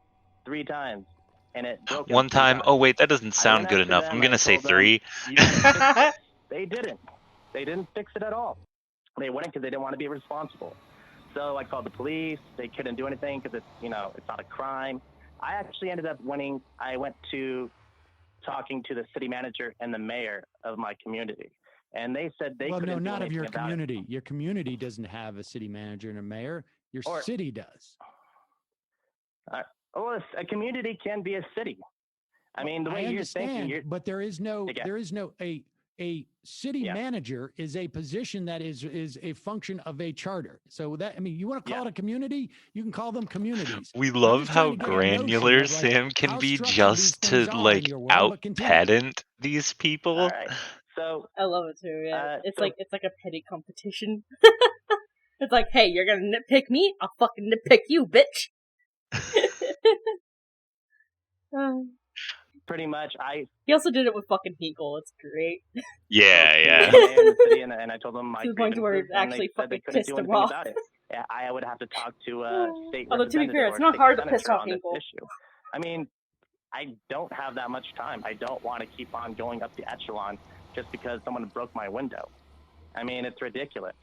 3 times. And it broke.
One time. Oh wait, that doesn't sound good enough. I'm gonna say 3.
They didn't. They didn't fix it at all. They wouldn't because they didn't want to be responsible. So I called the police. They couldn't do anything because it's not a crime. I actually ended up winning. I went to talking to the city manager and the mayor of my community, and they said they couldn't do anything
not of your
about
community.
it.
Your community doesn't have a city manager and a mayor. Your city does.
A community can be a city. I mean, the way you're thinking,
but there is no a city manager is a position that is a function of a charter. So that, I mean, you want to call it a community, you can call them communities.
We love how granular Sam can be just to like out pedant these people.
All right. So
I love it too. Yeah, it's like a petty competition. It's like, hey, you're gonna nitpick me? I'll fucking nitpick you, bitch.
Pretty much,
He also did it with fucking Heagle. It's great.
Yeah.
And I told them my
to the point where it actually fucking pissed him off.
Yeah, I would have to talk to state.
Although to be fair, it's not hard to piss off Heagle.
I mean, I don't have that much time. I don't want to keep on going up the echelon just because someone broke my window. I mean, it's ridiculous.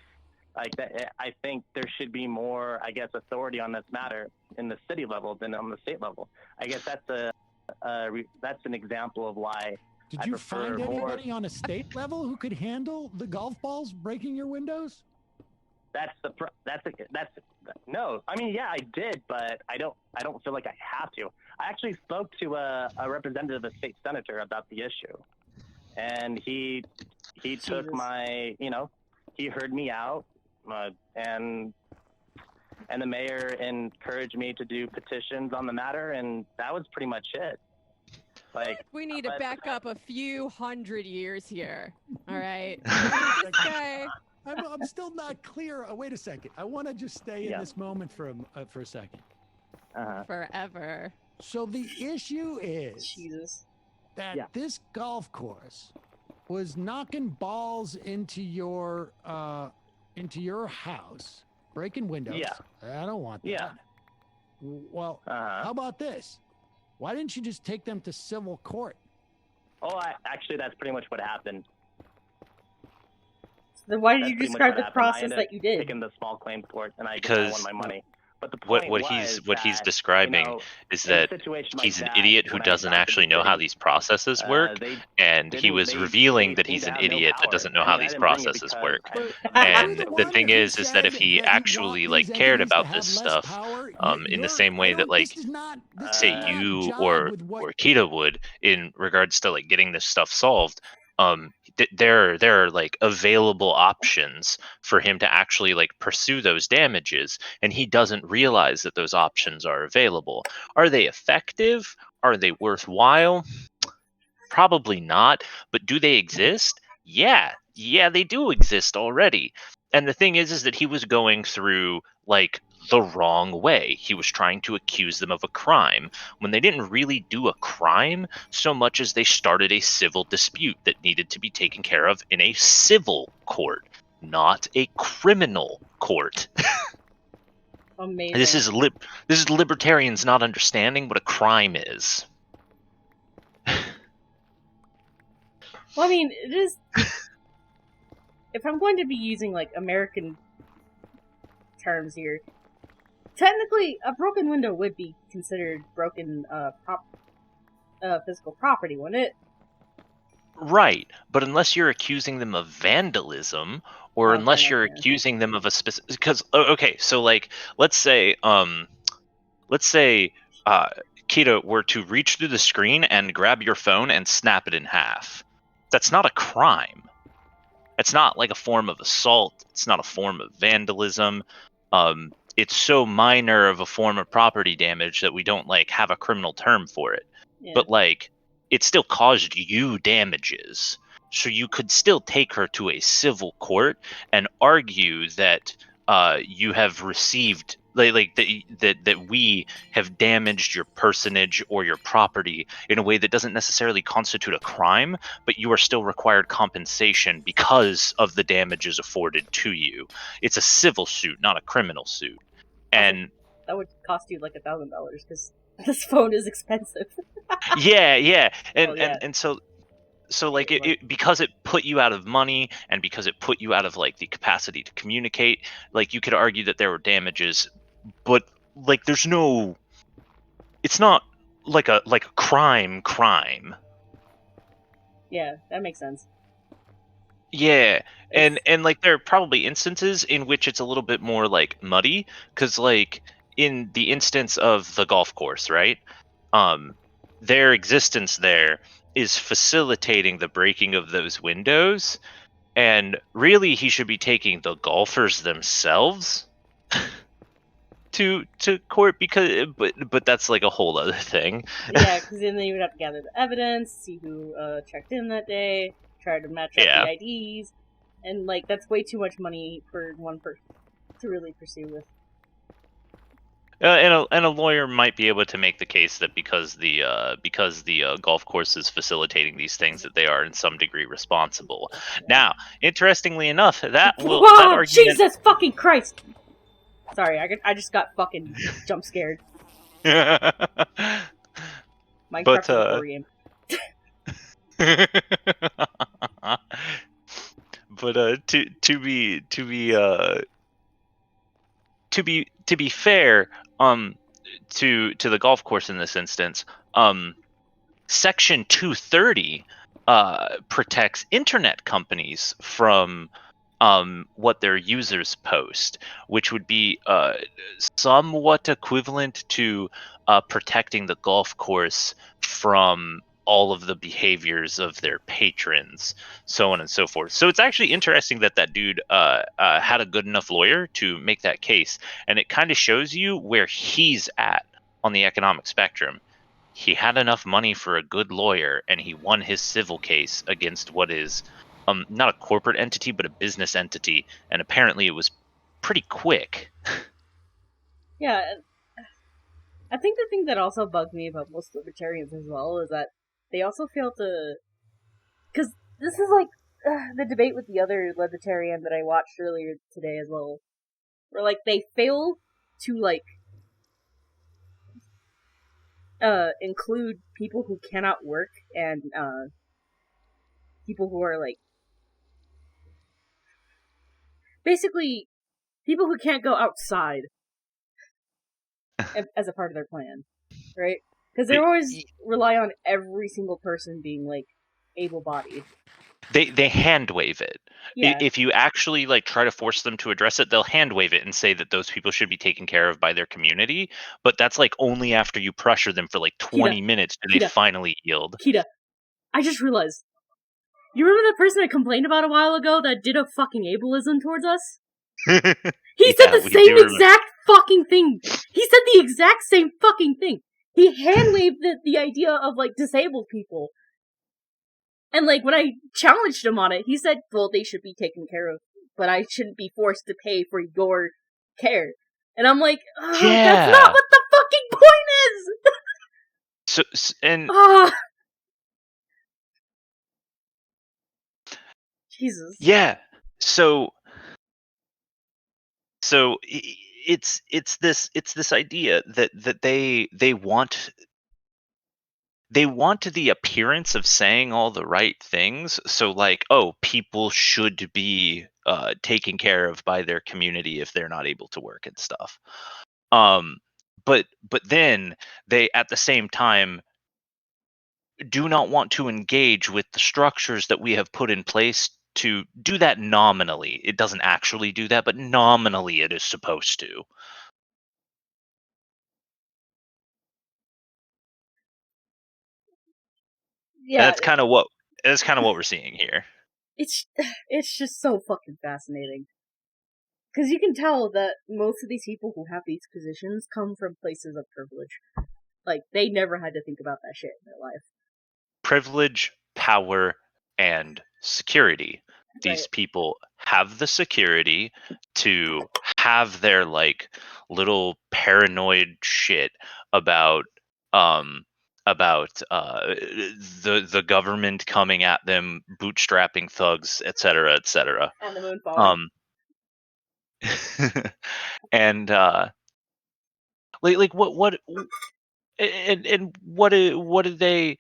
Like that, I think there should be more, I guess, authority on this matter in the city level than on the state level. I guess that's an example of why.
Did you find anybody on a state level who could handle the golf balls breaking your windows?
No. I mean, yeah, I did, but I don't feel like I have to. I actually spoke to a representative, a state senator, about the issue, and he took my, he heard me out, and the mayor encouraged me to do petitions on the matter, and that was pretty much it. Like,
we need to back up a few hundred years here. All right. This guy.
I'm still not clear. Wait a second. I want to just stay in this moment for a second.
Forever.
So the issue is that this golf course was knocking balls into your house, breaking windows.
Yeah.
I don't want that.
Yeah.
Well, how about this? Why didn't you just take them to civil court?
Oh, actually, that's pretty much what happened.
Then why did you describe the process that you did?
Taking the small claims court, and I won my money. But the
what
point
he's describing is that he's an idiot who doesn't actually know how these processes work, and he was revealing that he's an idiot that doesn't know how these processes work. And the thing is that if he actually cared about this stuff, in the same way that say you or Kita would in regards to getting this stuff solved, there are available options for him to actually pursue those damages, and he doesn't realize that those options are available. Are they effective? Are they worthwhile? Probably not. But do they exist? Yeah, they do exist already. And the thing is that he was going through the wrong way. He was trying to accuse them of a crime when they didn't really do a crime so much as they started a civil dispute that needed to be taken care of in a civil court, not a criminal court.
Amazing.
This is libertarians not understanding what a crime is.
Well, I mean, it is. If I'm going to be using American terms here, technically, a broken window would be considered broken physical property, wouldn't it?
Right, but unless you're accusing them of vandalism, or unless you're accusing them of a specific, because okay, so let's say Kita were to reach through the screen and grab your phone and snap it in half. That's not a crime. It's not a form of assault. It's not a form of vandalism. It's so minor of a form of property damage that we don't have a criminal term for it. Yeah. But it still caused you damages. So you could still take her to a civil court and argue that you have received that we have damaged your personage or your property in a way that doesn't necessarily constitute a crime, but you are still required compensation because of the damages afforded to you. It's a civil suit, not a criminal suit. And
that would cost you $1,000 because this phone is expensive.
yeah. And so it because it put you out of money and because it put you out of the capacity to communicate, you could argue that there were damages, but there's no, it's not like a crime.
Yeah, that makes sense.
Yeah, and there are probably instances in which it's a little bit more muddy, because in the instance of the golf course, right? Their existence there is facilitating the breaking of those windows, and really he should be taking the golfers themselves to court, because but that's a whole other thing.
Yeah, because then you would have to gather the evidence, see who checked in that day, try to match up the IDs, and that's way too much money for one person to really pursue with.
And a lawyer might be able to make the case that because the golf course is facilitating these things, that they are in some degree responsible. Now, interestingly enough, that argument...
Jesus fucking Christ! Sorry, I just got fucking jump scared. My Minecraft is a horror game.
But to be fair, to the golf course in this instance, Section 230 protects internet companies from what their users post, which would be somewhat equivalent to protecting the golf course from all of the behaviors of their patrons, so on and so forth. So it's actually interesting that that dude had a good enough lawyer to make that case, and it kind of shows you where he's at on the economic spectrum. He had enough money for a good lawyer, and he won his civil case against what is not a corporate entity, but a business entity, and apparently it was pretty quick.
Yeah, I think the thing that also bugs me about most libertarians as well is that they also fail to... Because this is like the debate with the other libertarian that I watched earlier today as well, where like they fail to like include people who cannot work and people who are like basically people who can't go outside as a part of their plan, right? Because they always rely on every single person being like able-bodied.
They hand wave it.
Yeah.
If you actually like try to force them to address it, they'll hand wave it and say that those people should be taken care of by their community. But that's like only after you pressure them for like 20 minutes do they finally yield.
Kita, I just realized. You remember the person I complained about a while ago that did a fucking ableism towards us? He said the same exact fucking thing. He said the exact same fucking thing. He hand-waved the idea of, like, disabled people. And, like, when I challenged him on it, he said, well, they should be taken care of, but I shouldn't be forced to pay for your care. And I'm like, that's not what the fucking point is! Jesus.
Yeah. So it's this idea that they want the appearance of saying all the right things. So like, oh, people should be taken care of by their community if they're not able to work and stuff. But then they at the same time do not want to engage with the structures that we have put in place to do that nominally. It doesn't actually do that, but nominally it is supposed to.
Yeah,
that's kind of what we're seeing here.
It's just so fucking fascinating. Because you can tell that most of these people who have these positions come from places of privilege. Like, they never had to think about that shit in their life.
Privilege, power, and security. These people have the security to have their, like, little paranoid shit about the government coming at them, bootstrapping thugs, etc., etc.
And the moon falling.
And like what and what are they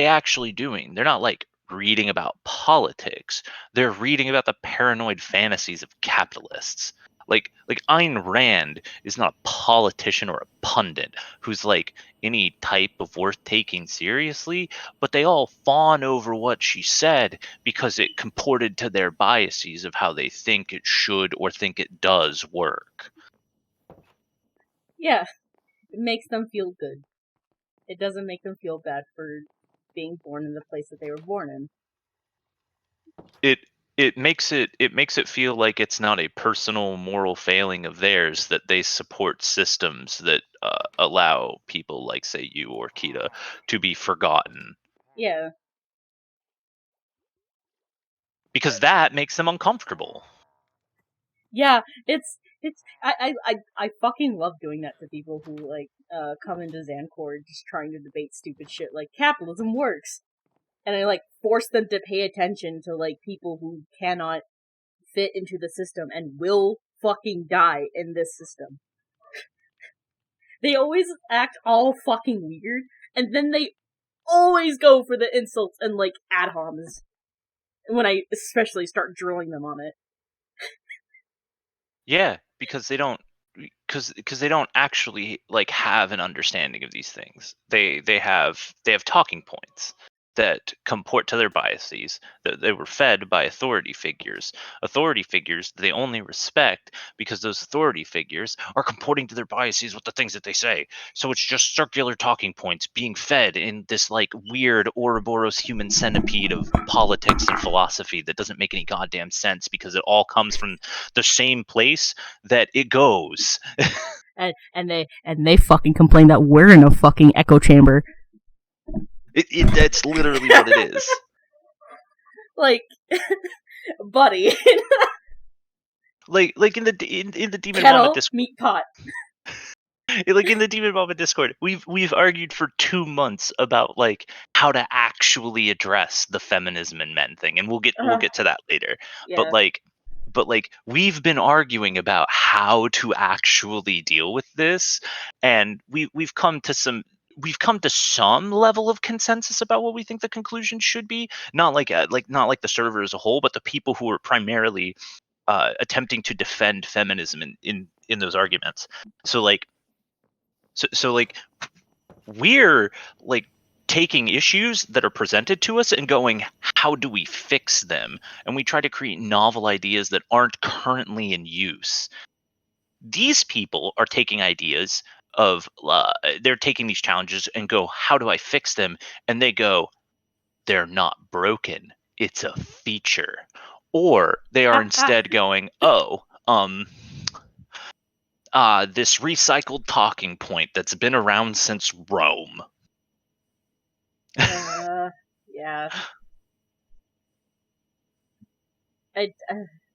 actually doing? They're not like reading about politics. They're reading about the paranoid fantasies of capitalists. Like Ayn Rand is not a politician or a pundit who's like any type of worth taking seriously, but they all fawn over what she said because it comported to their biases of how they think it should or think it does work.
Yeah, it makes them feel good. It doesn't make them feel bad for being born in the place that they were born in.
It makes it feel like it's not a personal moral failing of theirs that they support systems that allow people like, say, you or Kita to be forgotten.
Yeah.
Because that makes them uncomfortable.
Yeah, I fucking love doing that to people who like come into Zancord just trying to debate stupid shit like capitalism works. And I like force them to pay attention to like people who cannot fit into the system and will fucking die in this system. They always act all fucking weird, and then they always go for the insults and, like, ad homs. When I especially start drilling them on it.
Yeah, because they don't actually like have an understanding of these things. They have talking points that comport to their biases, that they were fed by authority figures they only respect because those authority figures are comporting to their biases with the things that they say. So it's just circular talking points being fed in this like weird Ouroboros human centipede of politics and philosophy that doesn't make any goddamn sense because it all comes from the same place that it goes.
and they fucking complain that we're in a fucking echo chamber.
That's literally what it is.
Like, buddy.
like in the Demon
Kettle,
Mama Discord.
meat pot.
Like in the Demon Mama Discord, we've argued for 2 months about like how to actually address the feminism in men thing, and we'll get to that later.
Yeah.
But we've been arguing about how to actually deal with this, and we've come to some level of consensus about what we think the conclusion should be. Not like the server as a whole, but the people who are primarily attempting to defend feminism in those arguments. So we're like taking issues that are presented to us and going, how do we fix them? And we try to create novel ideas that aren't currently in use. These people are taking ideas of they're taking these challenges and go, how do I fix them? And they go, they're not broken, it's a feature. Or they are instead going, this recycled talking point that's been around since Rome.
Yeah.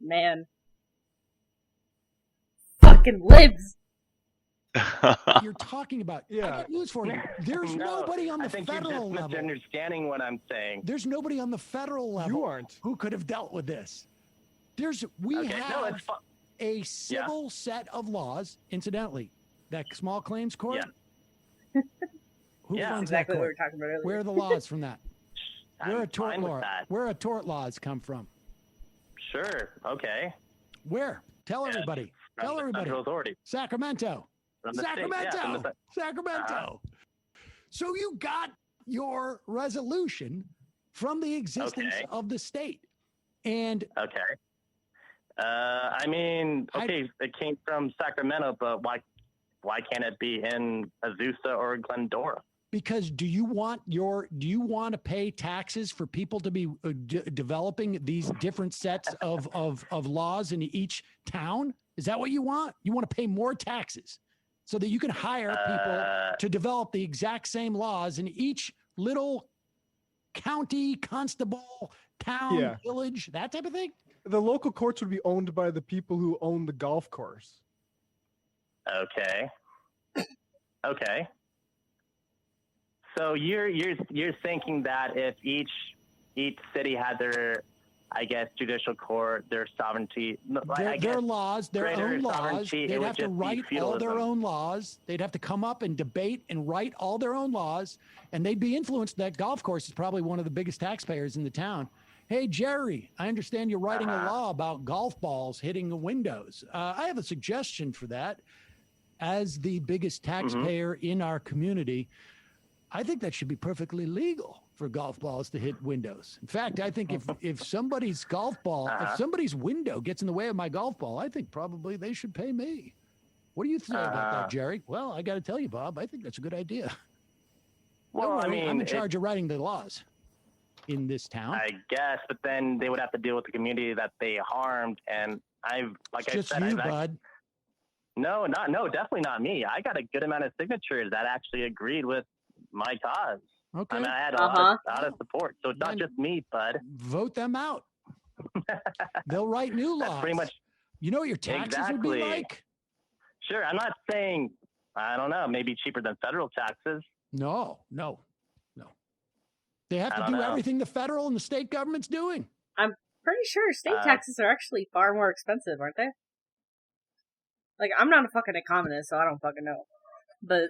Man. Fucking libs!
You're talking about. I got news for you. There's nobody on the federal level.
Understanding what I'm saying.
There's nobody on the federal level.
You aren't.
Who could have dealt with this. We have a civil set of laws. Incidentally, that small claims court.
Yeah.
Who funds
exactly
that court?
what we were talking about earlier.
Where are the laws from that? Where are tort laws come from?
Sure. Okay.
Where? Tell everybody. Tell everybody.
Federal authority.
Sacramento. Sacramento. Sacramento. So you got your resolution from the existence of the state. And
I mean, it came from Sacramento, but why can't it be in Azusa or Glendora?
Because do you want to pay taxes for people to be developing these different sets of laws in each town? Is that what you want? You want to pay more taxes so that you can hire people to develop the exact same laws in each little county, constable, town, village, that type of thing?
The local courts would be owned by the people who own the golf course.
Okay. So you're thinking that if each city had their, I guess, judicial court, their sovereignty,
their laws, their own laws, they'd have to write all their own laws. They'd have to come up and debate and write all their own laws, and they'd be influenced. That golf course is probably one of the biggest taxpayers in the town. Hey, Jerry, I understand you're writing a law about golf balls hitting the windows. I have a suggestion for that. As the biggest taxpayer in our community, I think that should be perfectly legal for golf balls to hit windows. In fact, I think if somebody's if somebody's window gets in the way of my golf ball, I think probably they should pay me. What do you say about that, Jerry? Well, I got to tell you, Bob, I think that's a good idea.
Well,
I'm in charge of writing the laws in this town.
I guess, but then they would have to deal with the community that they harmed, and
bud.
No, definitely not me. I got a good amount of signatures that actually agreed with my cause.
Okay.
I mean, I had a lot of support, so it's not just me, bud.
Vote them out. They'll write new laws.
That's pretty much.
You know what your taxes would be like?
Sure. I'm not saying, I don't know, maybe cheaper than federal taxes.
No. They have to do everything the federal and the state government's doing.
I'm pretty sure state taxes are actually far more expensive, aren't they? Like, I'm not a fucking economist, so I don't fucking know. But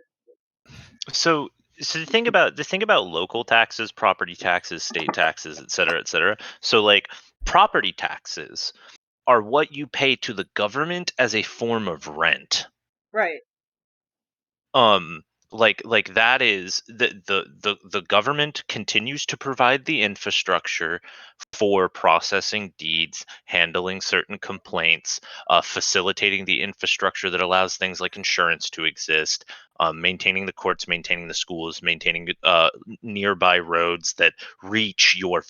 so So the thing about local taxes, property taxes, state taxes, et cetera. So like property taxes are what you pay to the government as a form of rent.
Right.
Like that is the government continues to provide the infrastructure for processing deeds, handling certain complaints, facilitating the infrastructure that allows things like insurance to exist, maintaining the courts, maintaining the schools, maintaining nearby roads that reach your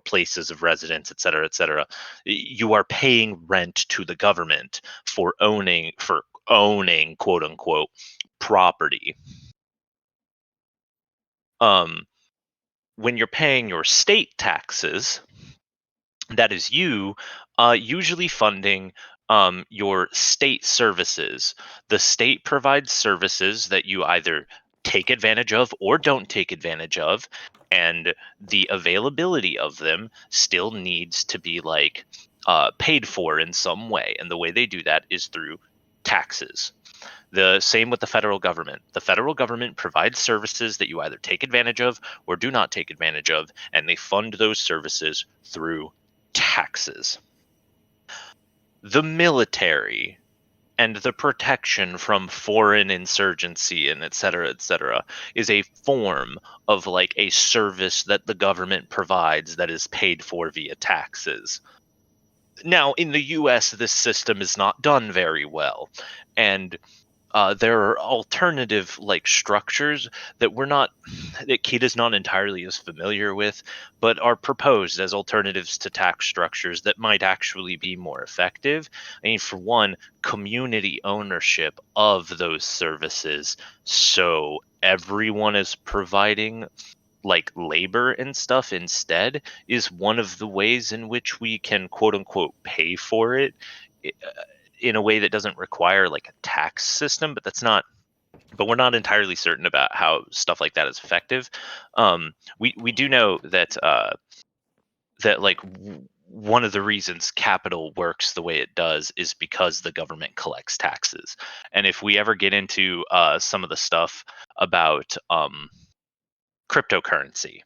places of residence, et cetera. You are paying rent to the government for owning quote unquote property. When you're paying your state taxes, that is you usually funding your state services. The state provides services that you either take advantage of or don't take advantage of, and the availability of them still needs to be like paid for in some way, and the way they do that is through taxes. The same with the federal government. The federal government provides services that you either take advantage of or do not take advantage of, and they fund those services through taxes. The military and the protection from foreign insurgency and et cetera, is a form of like a service that the government provides that is paid for via taxes. Now, in the US, this system is not done very well, and there are alternative like structures that Kate is not entirely as familiar with, but are proposed as alternatives to tax structures that might actually be more effective. I mean, for one, community ownership of those services, so everyone is providing like labor and stuff instead, is one of the ways in which we can quote unquote pay for it in a way that doesn't require like a tax system, but we're not entirely certain about how stuff like that is effective. We do know that one of the reasons capital works the way it does is because the government collects taxes. And if we ever get into some of the stuff about cryptocurrency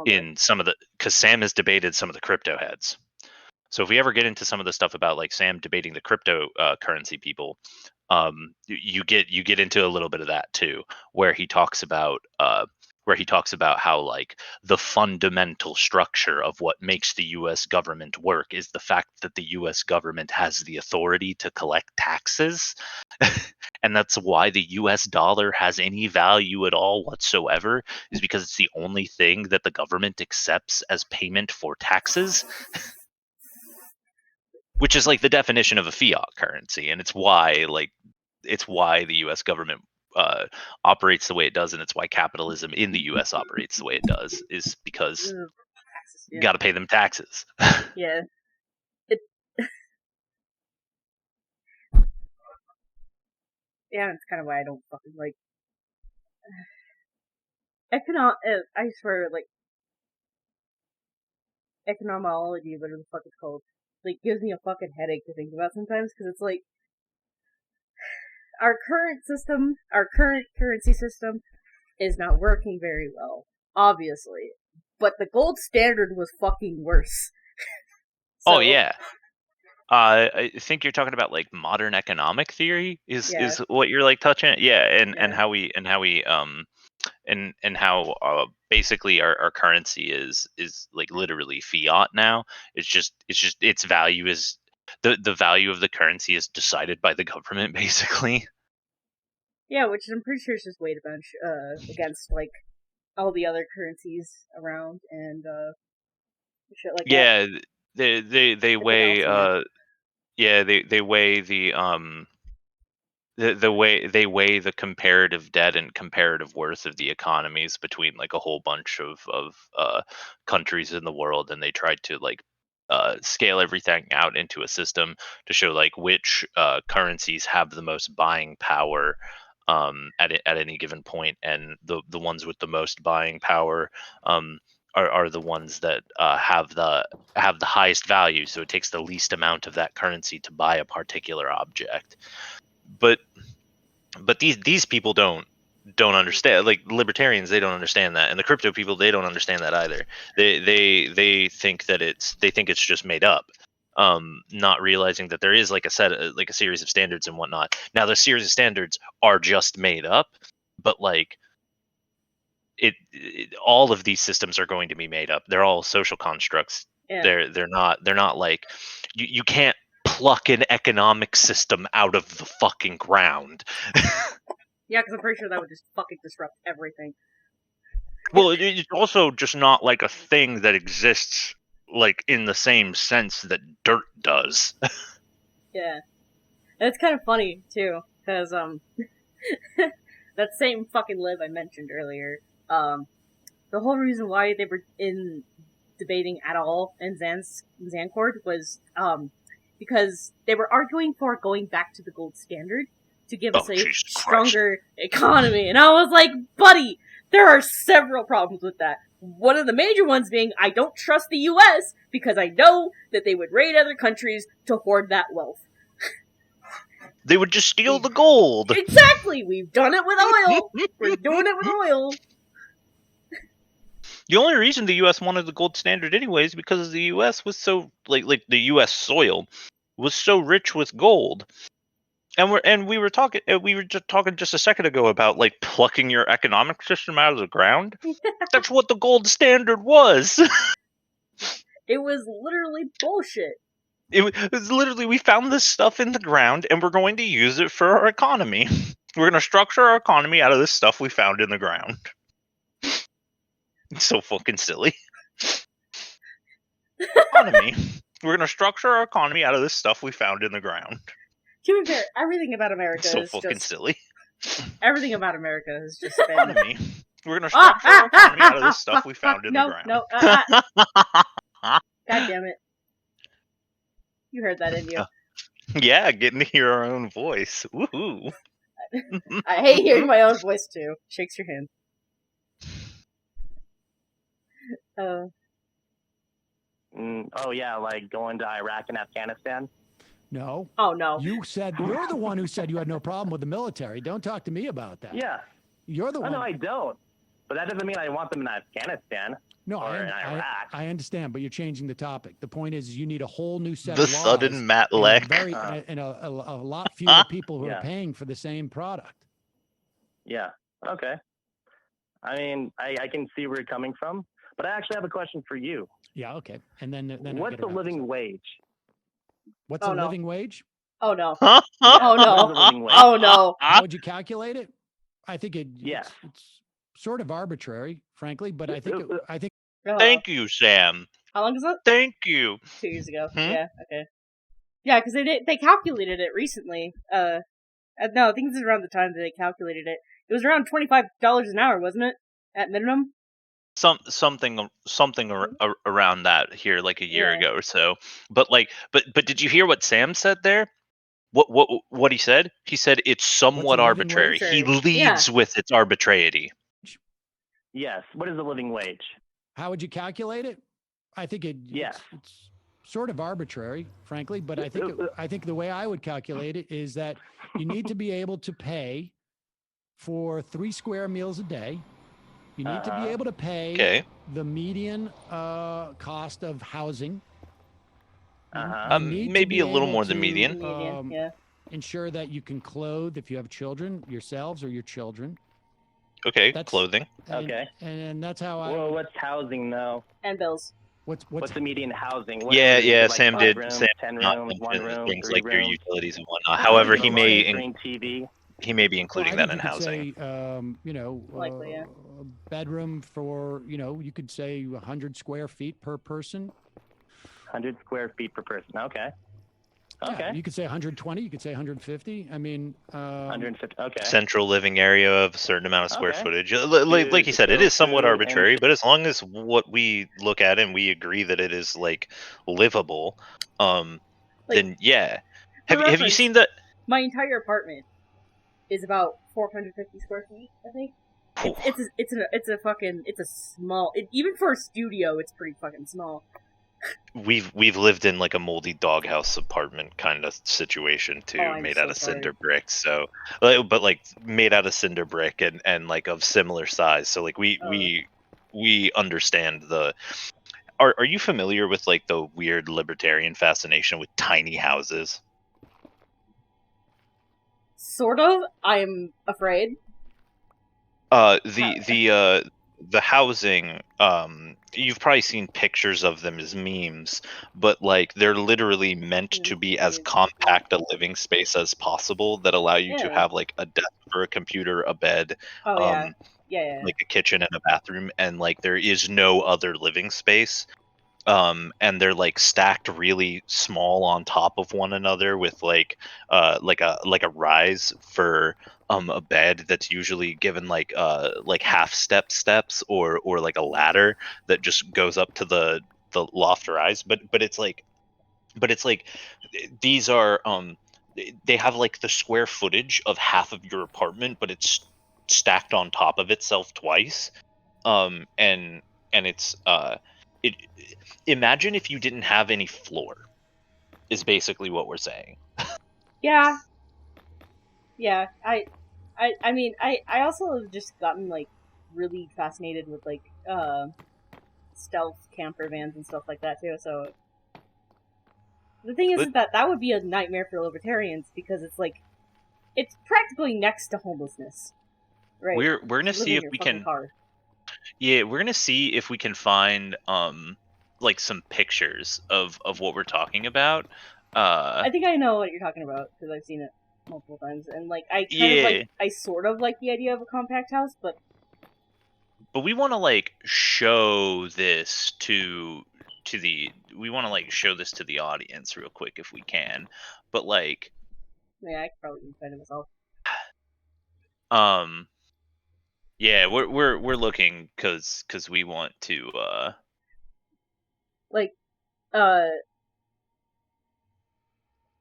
in some of the, because Sam has debated some of the crypto heads. So if we ever get into some of the stuff about like Sam debating the crypto currency people, you get into a little bit of that too, where he talks about how like the fundamental structure of what makes the U.S. government work is the fact that the U.S. government has the authority to collect taxes. And that's why the US dollar has any value at all whatsoever, is because it's the only thing that the government accepts as payment for taxes. Which is like the definition of a fiat currency, and it's why the US government operates the way it does, and it's why capitalism in the US operates the way it does, is because you got to pay them taxes.
Yeah. Yeah, it's kind of why I don't fucking like. I swear, like, economology, whatever the fuck it's called, like, gives me a fucking headache to think about sometimes, because it's like, our current currency system is not working very well, obviously, but the gold standard was fucking worse.
So, oh yeah. I think you're talking about like modern economic theory is what you're like touching. Yeah, and how how basically our currency is like literally fiat now. It's just its value is the value of the currency is decided by the government basically.
Yeah, which I'm pretty sure is just weighed a bunch against like all the other currencies around and shit like that.
Yeah, they weigh they weigh the way they weigh the comparative debt and comparative worth of the economies between like a whole bunch of countries in the world, and they tried to like scale everything out into a system to show like which currencies have the most buying power at any given point, and the ones with the most buying power are the ones that have the highest value, so it takes the least amount of that currency to buy a particular object. But these people don't don't understand. Like libertarians, they don't understand that, and the crypto people, they don't understand that either. They think that it's just made up. Not realizing that there is like a series of standards and whatnot. Now, the series of standards are just made up, but like all of these systems are going to be made up. They're all social constructs.
Yeah.
They're not like you can't pluck an economic system out of the fucking ground.
Yeah, because I'm pretty sure that would just fucking disrupt everything.
Well, it's also just not like a thing that exists like in the same sense that dirt does.
Yeah. And it's kind of funny, too, because, that same fucking lib I mentioned earlier, the whole reason why they were debating at all in Zancourt was, because they were arguing for going back to the gold standard to give us a
Jesus
stronger economy. And I was like, buddy, there are several problems with that. One of the major ones being, I don't trust the US because I know that they would raid other countries to hoard that wealth.
They would just steal the gold.
Exactly! We've done it with oil! We're doing it with oil!
The only reason the U.S. wanted the gold standard anyways because the U.S. was so like the U.S. soil was so rich with gold, and we were just talking just a second ago about like plucking your economic system out of the ground. That's what the gold standard was.
It was literally bullshit.
It was literally, we found this stuff in the ground and we're going to use it for our economy. We're going to structure our economy out of this stuff we found in the ground. It's so fucking silly. Economy. We're going to structure our economy out of this stuff we found in the ground.
To be fair, everything about America
It's so
is
fucking
just
silly.
Everything about America has just been.
Economy. We're going to structure our economy out of this stuff we found in the ground.
No, God damn it. You heard that, didn't you?
Yeah, getting to hear our own voice. Woohoo.
I hate hearing my own voice too. Shakes your hand.
Oh yeah, like going to Iraq and Afghanistan.
No.
Oh no.
You're the one who said you had no problem with the military. Don't talk to me about that.
Yeah.
You're the one.
No, I don't. But that doesn't mean I want them in Afghanistan.
No,
or in Iraq.
I understand, but you're changing the topic. The point is, you need a whole new set
The
of laws.
sudden Matt Leck.
And a lot fewer people who are paying for the same product.
Yeah. Okay. I mean, I can see where you're coming from, but I actually have a question for you.
Yeah. Okay. And then
what's the living wage?
What's a living wage?
Oh no.
Huh?
Oh no. Oh no.
How would you calculate it? I think
it's
sort of arbitrary, frankly, but I think
Thank you, Sam.
How long is it?
Thank you.
2 years ago. Yeah. Okay. Yeah, because they calculated it recently. No, I think this is around the time that they calculated it. It was around $25 an hour, wasn't it? At minimum.
Something around that here, like a year ago or so. But did you hear what Sam said there? What he said? He said it's somewhat arbitrary. He leads with its arbitrarity.
Yes. What is the living wage?
How would you calculate it? I think it's sort of arbitrary, frankly, but I think the way I would calculate it is that you need to be able to pay for 3 square meals a day. You need to be able to pay the median cost of housing.
Maybe a little more than median.
Ensure that you can clothe, if you have children, yourselves or your children.
Okay, clothing.
And that's how
Well, what's housing though?
And bills.
What's the median housing?
Sam did. Sam
10
not
rooms, 1 room,
things
3
like your
rooms.
utilities and whatnot. However, he may
TV.
He may be including that in
Say,
housing.
Likely, yeah.
A bedroom for, you could say 100 square feet per person.
100 square feet per person. Okay.
Yeah, you could say 120. You could say 150. I mean,
150. Okay.
Central living area of a certain amount of square footage. Like you said, it is somewhat arbitrary, but as long as what we look at and we agree that it is like livable, then yeah. Have you seen that?
My entire apartment is about 450 square feet, I think. It's a small. Even for a studio, it's pretty fucking small.
We've lived in like a moldy doghouse apartment kind of situation too,
I'm
made
so
out of
sorry.
cinder bricks. So, but like made out of cinder brick and like of similar size. So like we understand the. Are you familiar with like the weird libertarian fascination with tiny houses?
Sort of. I'm afraid.
The housing, you've probably seen pictures of them as memes, but like they're literally meant to be as compact a living space as possible that allow you to
Yeah.
have like a desk for a computer, a bed,
Oh yeah. Yeah.
like a kitchen and a bathroom, and like there is no other living space. And they're like stacked really small on top of one another with like a rise for a bed that's usually given like half steps or like a ladder that just goes up to the loft rise, but it's like these are they have like the square footage of half of your apartment, but it's stacked on top of itself twice. And it's it imagine if you didn't have any floor, is basically what we're saying.
Yeah. Yeah. I mean, I also have just gotten like really fascinated with like stealth camper vans and stuff like that too. So the thing is that would be a nightmare for libertarians because it's like it's practically next to homelessness, right?
We're gonna
Just living
see
in
if
your
we
fucking
can
car.
yeah, we're gonna see if we can find like some pictures of what we're talking about.
I think I know what you're talking about because I've seen it multiple times, and like I
Yeah,
sort of like the idea of a compact house, but
but we want to like show this to the we want to like show this to the audience real quick if we can, but like
yeah, I could probably find it myself.
um yeah, we're looking because we want to
Like, uh,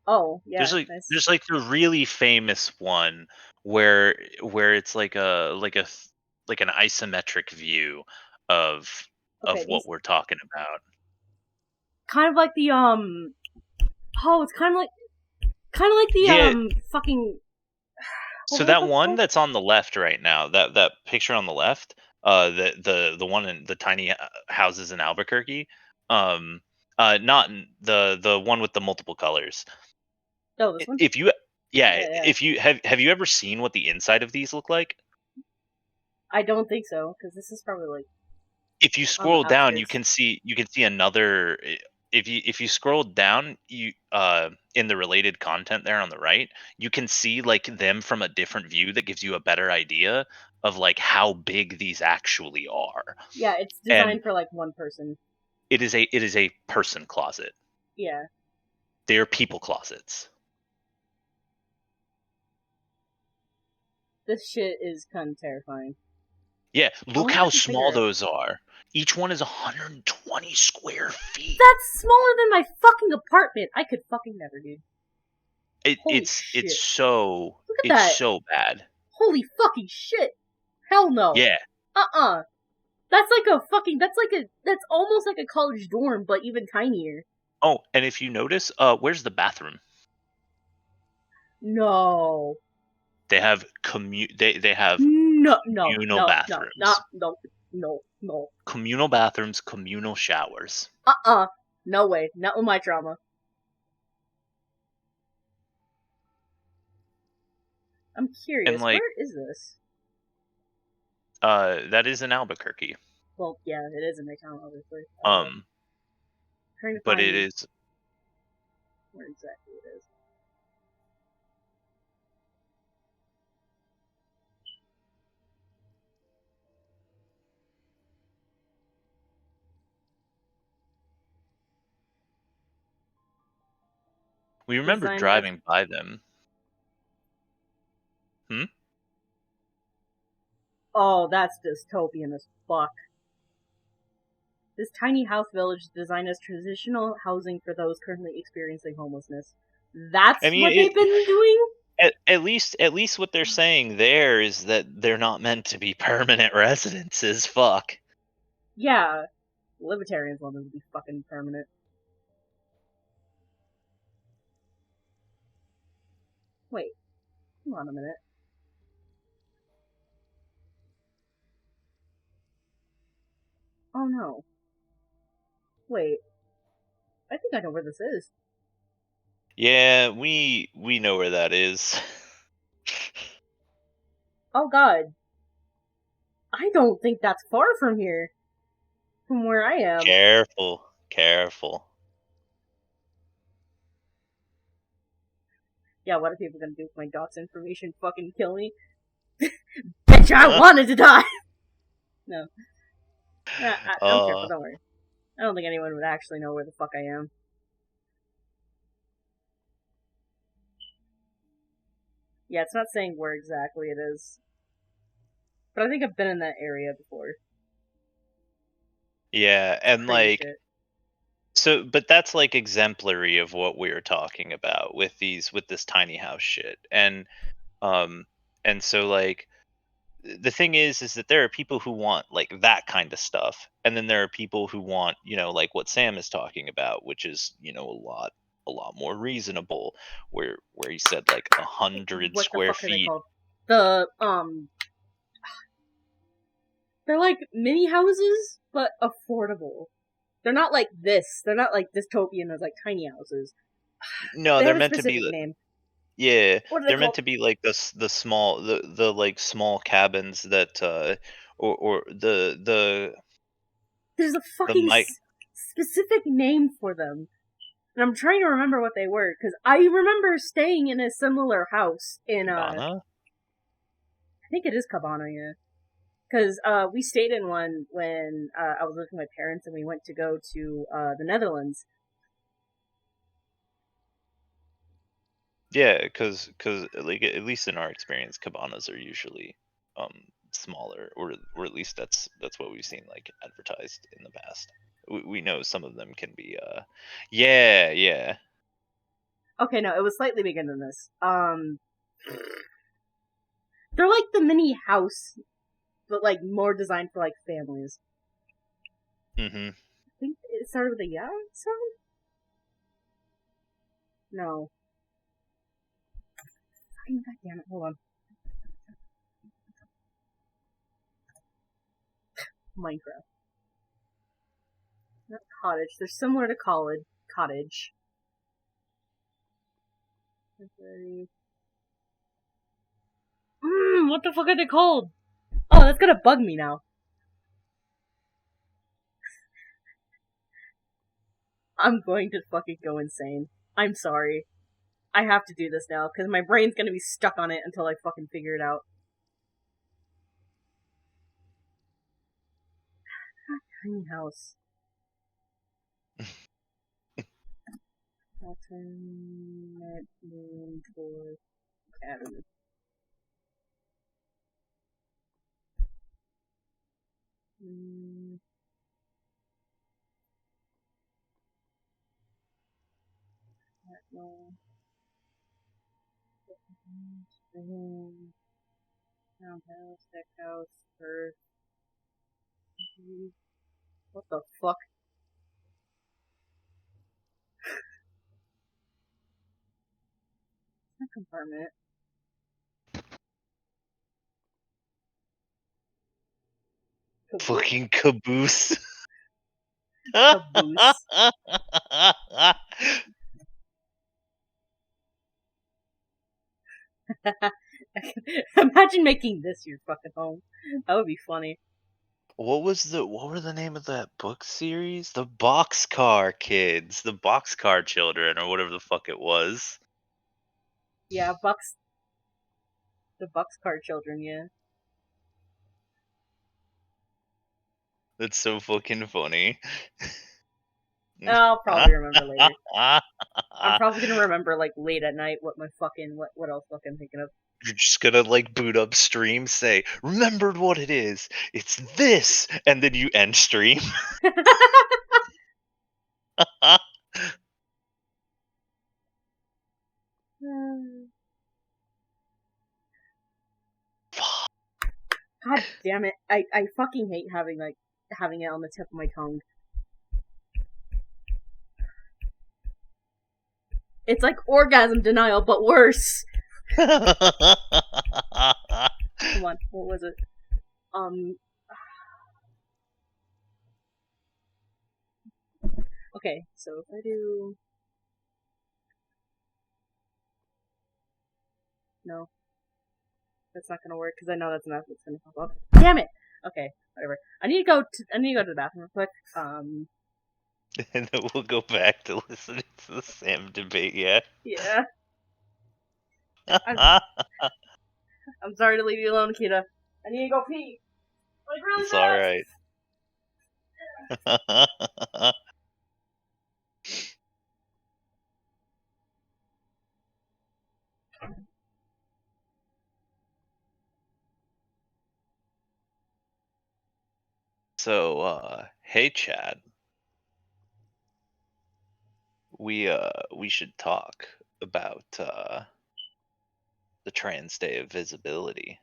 oh yeah, nice.
there's like the really famous one where it's like like an isometric view of
Okay,
what
these
we're talking about.
kind of like the oh, it's kind of like the
Yeah,
fucking what
so
were the
that
fuck
one
called?
that's on the left right now, that picture on the left, the one in the tiny houses in Albuquerque, not the one with the multiple colors.
Oh, this one.
If you yeah,
Yeah.
if you have you ever seen what the inside of these look like?
I don't think so because this is probably like
If you
on the
scroll down,
outskirts.
you can see another. If you scroll down, you in the related content there on the right, you can see like them from a different view that gives you a better idea of like how big these actually are.
Yeah, it's
And
designed for like one person.
it is a person closet.
Yeah,
They are people closets.
this shit is kind of terrifying.
Yeah,
I
look
wonder if I
how
can
small
figure it.
those are. Each one is 120 square feet.
That's smaller than my fucking apartment. I could fucking never, dude. Holy shit.
It's so
Look at that.
so bad.
Holy fucking shit. Hell no.
Yeah.
That's like a fucking, that's almost like a college dorm, but even tinier.
Oh, and if you notice, where's the bathroom?
No.
They have they have communal bathrooms.
No.
Communal bathrooms, communal showers.
No way. Not with my trauma. I'm curious,
And like,
where is this?
that is in Albuquerque.
Well, yeah, it is in my town, obviously. Trying to
but
find
it is
where exactly it is.
we remember
Designers.
driving by them.
Oh, that's dystopian as fuck. This tiny house village is designed as transitional housing for those currently experiencing homelessness. That's what they've been doing?
At least what they're saying there is that they're not meant to be permanent residences. Fuck.
Yeah. Libertarians want them to be fucking permanent. Wait. Hold on a minute. Oh no. Wait. I think I know where this is.
Yeah, we know where that is.
Oh god. I don't think that's far from here. From where I am.
Careful. Careful.
Yeah, what are people gonna do with my docs information? Fucking kill me? Bitch, I wanted to die! No. I don't care, but don't worry. I don't think anyone would actually know where the fuck I am. Yeah, it's not saying where exactly it is. But I think I've been in that area before.
Yeah, and
Crazy
like...
shit.
So, but that's like exemplary of what we were talking about with this tiny house shit. And so like the thing is that there are people who want like that kind of stuff, and then there are people who want, like what Sam is talking about, which is, a lot more reasonable, where he said like 100
What the
square
fuck are they
feet.
called? They're like mini houses, but affordable. They're not like this. They're not like dystopian as like tiny houses.
No,
They
they're
have a
meant to
specific
be
name.
yeah,
What are they
they're meant
called?
to be like the small the like small cabins that or
There's a
the
fucking
mic
specific name for them. And I'm trying to remember what they were, because I remember staying in a similar house in,
cabana.
I think it is Cabana, yeah. Because, we stayed in one when, I was living with my parents and we went to go to, the Netherlands.
Yeah, because like at least in our experience, cabanas are usually smaller, or at least that's what we've seen like advertised in the past. We know some of them can be yeah.
Okay, no, it was slightly bigger than this. They're like the mini house, but like more designed for like families.
Mm-hmm.
I think it started with a yeah sound? No. God damn it, hold on. Minecraft. Not cottage. They're similar to cottage. What the fuck are they called? Oh, that's gonna bug me now. I'm going to fucking go insane. I'm sorry. I have to do this now, because my brain's gonna be stuck on it until I fucking figure it out. Tiny house. Alternate moon for cabin. No. Townhouse, deck house, earth. What the fuck? Not compartment.
Fucking caboose.
Caboose. Imagine making this your fucking home. That would be funny.
What were the name of that book series? The Boxcar Kids, the Boxcar Children, or whatever the fuck it was.
Yeah, the Boxcar Children, yeah.
That's so fucking funny.
I'll probably remember later. I'm probably gonna remember like late at night what else I'm thinking of.
You're just gonna like boot up stream, say, remembered what it is. It's this, and then you end stream.
God damn it. I fucking hate having it on the tip of my tongue. It's like orgasm denial, but worse. Come on, what was it? Okay, so if I do... No. That's not gonna work, because I know that's not what's gonna pop up. Damn it! Okay, whatever. I need to go to the bathroom real quick.
And then we'll go back to listening to the Sam debate, yeah?
Yeah. I'm sorry to leave you alone, Kita. I need to go pee. Like, really
It's alright. So, hey Chad. We should talk about the Trans Day of Visibility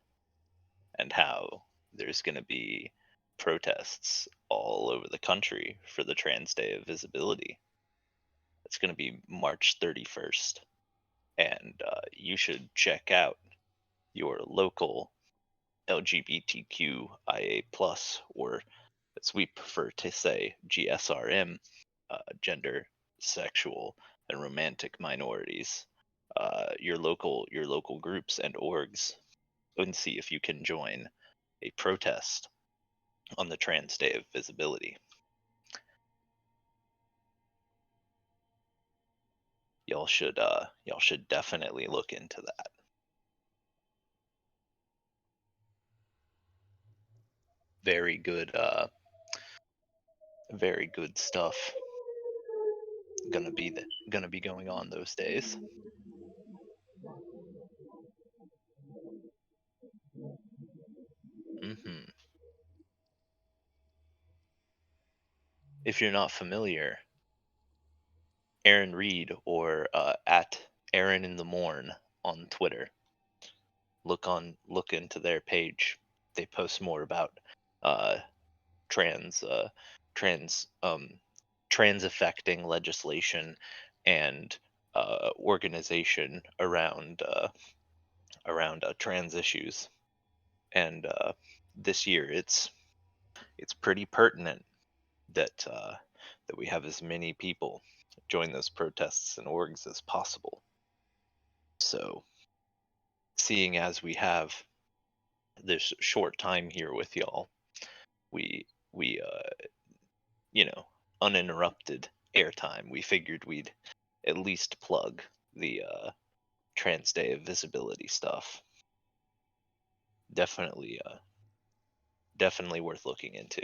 and how there's going to be protests all over the country for the Trans Day of Visibility. It's going to be March 31st, and you should check out your local LGBTQIA+, or as we prefer to say, GSRM, gender, sexual, and romantic minorities, your local groups and orgs, and see if you can join a protest on the Trans Day of Visibility. Y'all should definitely look into that. Very good stuff gonna be going on those days. If you're not familiar, Aaron Reed, or at Aaron in the Morn on Twitter, look into their page. They post more about trans affecting legislation and organization around trans issues. And this year, it's pretty pertinent that we have as many people join those protests and orgs as possible. So, seeing as we have this short time here with y'all, we uninterrupted airtime, we figured we'd at least plug the Trans Day of Visibility stuff. Definitely worth looking into.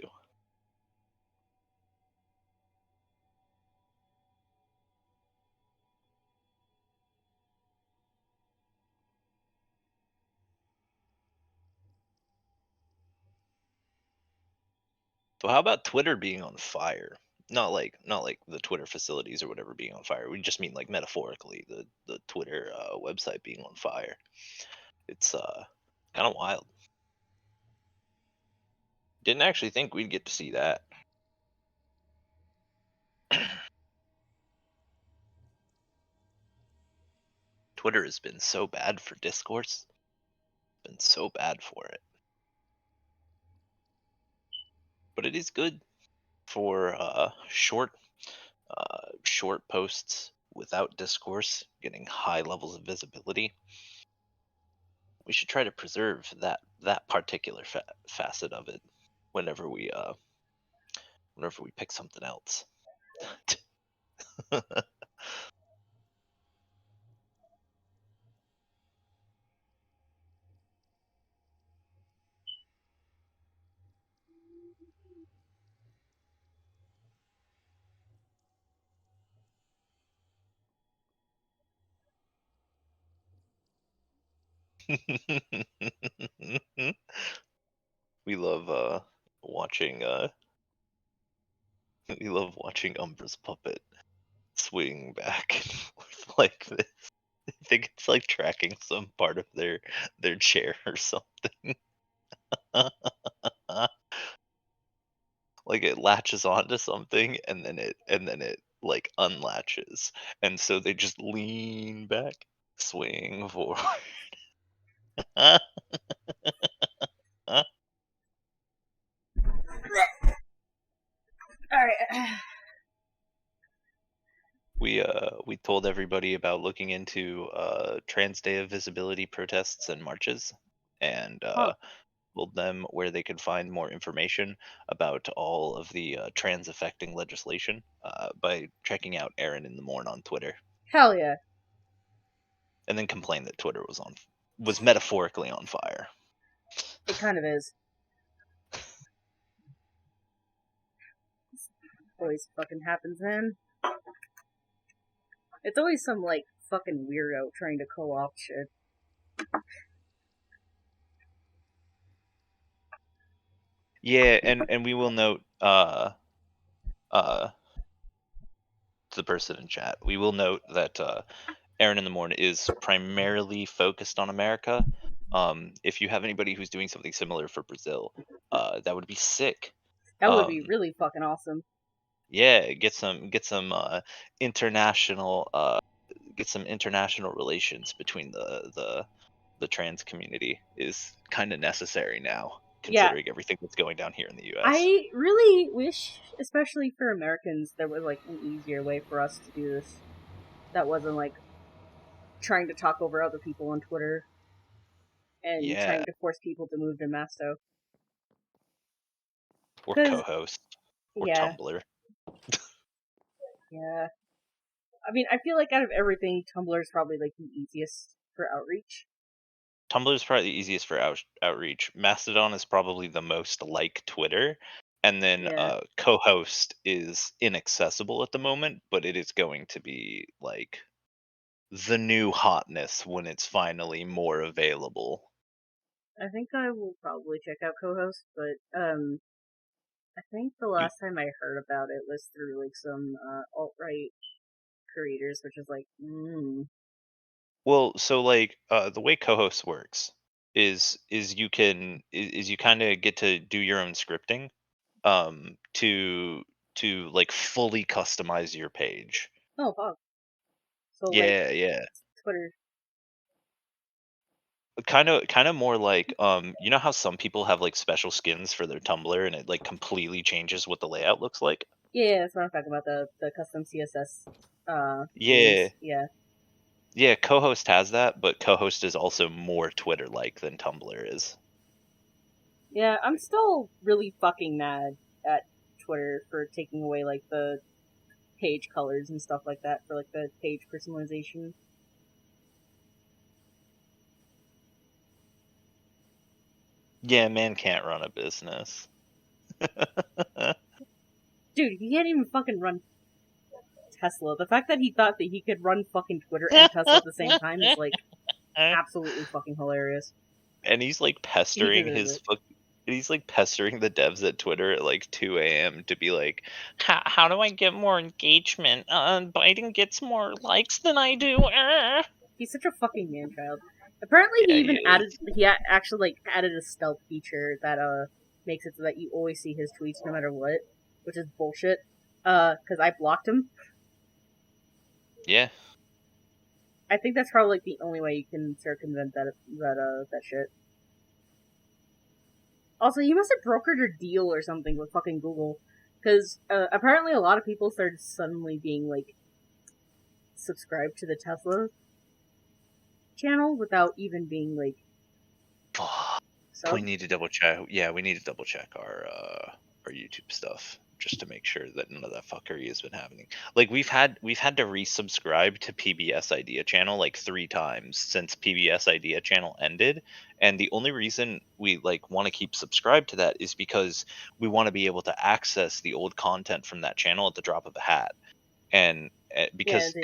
So how about Twitter being on fire? Not like the Twitter facilities or whatever being on fire. We just mean like metaphorically, the Twitter website being on fire. It's kind of wild. Didn't actually think we'd get to see that. Twitter has been so bad for discourse. Been so bad for it. But it is good for short posts without discourse getting high levels of visibility. We should try to preserve that particular facet of it whenever we pick something else. We love watching Umbra's puppet swing back and forth like this. I think it's like tracking some part of their chair or something. Like it latches onto something and then it like unlatches, and so they just lean back, swing forward.
Alright.
We told everybody about looking into Trans Day of Visibility protests and marches, and told them where they could find more information about all of the trans affecting legislation by checking out Aaron in the Morn on Twitter,
Hell yeah.
and then complained that Twitter was metaphorically on fire.
It kind of is. Always fucking happens, man. It's always some, like, fucking weirdo trying to co-opt shit.
Yeah, and we will note to the person in chat, we will note that Aaron in the Morn is primarily focused on America. If you have anybody who's doing something similar for Brazil, that would be sick.
That would be really fucking awesome.
Yeah, get some international relations between the trans community is kind of necessary now, considering everything that's going down here in the U.S.
I really wish, especially for Americans, there was like an easier way for us to do this. That wasn't like trying to talk over other people on Twitter and trying to force people to move to Masto.
Or co-host. Or Tumblr.
Yeah. I mean, I feel like out of everything, Tumblr is probably like the easiest for outreach.
Tumblr is probably the easiest for outreach. Mastodon is probably the most like Twitter. And then co-host is inaccessible at the moment, but it is going to be like the new hotness when it's finally more available.
I think I will probably check out co-host, but I think the last time I heard about it was through like some alt-right creators, which is like,
Well, so like the way co-host works is you kind of get to do your own scripting to like fully customize your page.
Oh, wow. So
Yeah,
like
yeah.
Twitter.
Kind of more like you know how some people have like special skins for their Tumblr and it like completely changes what the layout looks like?
Yeah, that's what I'm talking about, the custom CSS
Yeah.
themes. Yeah.
Yeah, co-host has that, but co-host is also more Twitter like than Tumblr is.
Yeah, I'm still really fucking mad at Twitter for taking away like the page colors and stuff like that for like the page personalization.
Yeah, man can't run a business.
Dude, he can't even fucking run Tesla. The fact that he thought that he could run fucking Twitter and Tesla at the same time is like absolutely fucking hilarious.
And he's like pestering he's like pestering the devs at Twitter at like 2 a.m. to be like, how do I get more engagement? Biden gets more likes than I do.
He's such a fucking man-child. Apparently, he actually like added a stealth feature that makes it so that you always see his tweets no matter what, which is bullshit. Because I blocked him.
Yeah.
I think that's probably like the only way you can circumvent that shit. Also, he must have brokered a deal or something with fucking Google, because apparently a lot of people started suddenly being like subscribed to the Tesla channel without even being like.
We need to double check. Yeah, we need to double check our YouTube stuff just to make sure that none of that fuckery has been happening. Like we've had to resubscribe to PBS Idea channel like 3 times since PBS Idea channel ended, and the only reason we like want to keep subscribed to that is because we want to be able to access the old content from that channel at the drop of a hat, and because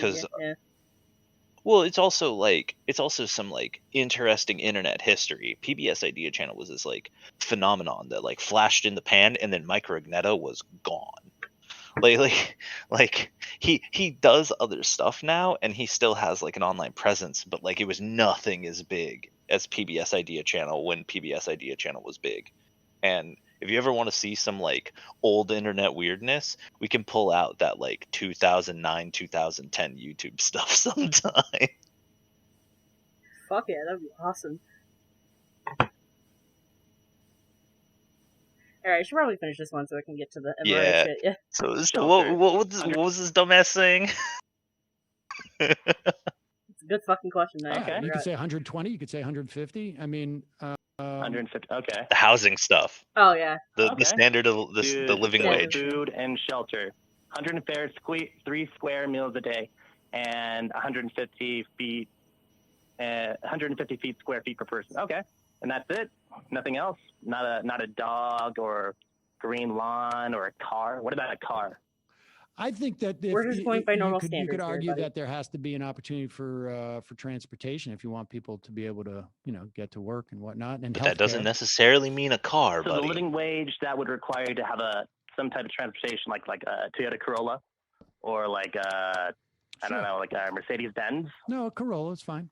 well, it's also some like interesting internet history. PBS Idea channel was this like phenomenon that like flashed in the pan and then Micrognetto was gone. Like he does other stuff now and he still has like an online presence, but like it was nothing as big as PBS Idea channel when PBS Idea channel was big. And if you ever want to see some like old internet weirdness, we can pull out that like 2009, 2010 YouTube stuff sometime.
Fuck yeah, that'd be awesome. Alright, I should probably finish this one so I can get to the MRA
Yeah.
shit. Yeah.
So what was this dumbass saying?
It's a good fucking question.
Yeah, you could say 120. You could say 150. I mean,
150. Okay.
The housing stuff.
Oh yeah.
The standard of the living wage.
Food and shelter. 103 square meals a day, and 150 feet. 150 square feet per person. Okay, and that's it. Nothing else. Not a dog or green lawn or a car. What about a car?
I think that if
We're just going by normal
you
standards
could
here,
argue
buddy.
that there has to be an opportunity for transportation if you want people to be able to get to work and whatnot. And
But that doesn't necessarily mean a car,
So
buddy.
the living wage, that would require you to have some type of transportation, like a Toyota Corolla, or like I don't know, like a Mercedes Benz.
No, a Corolla is fine.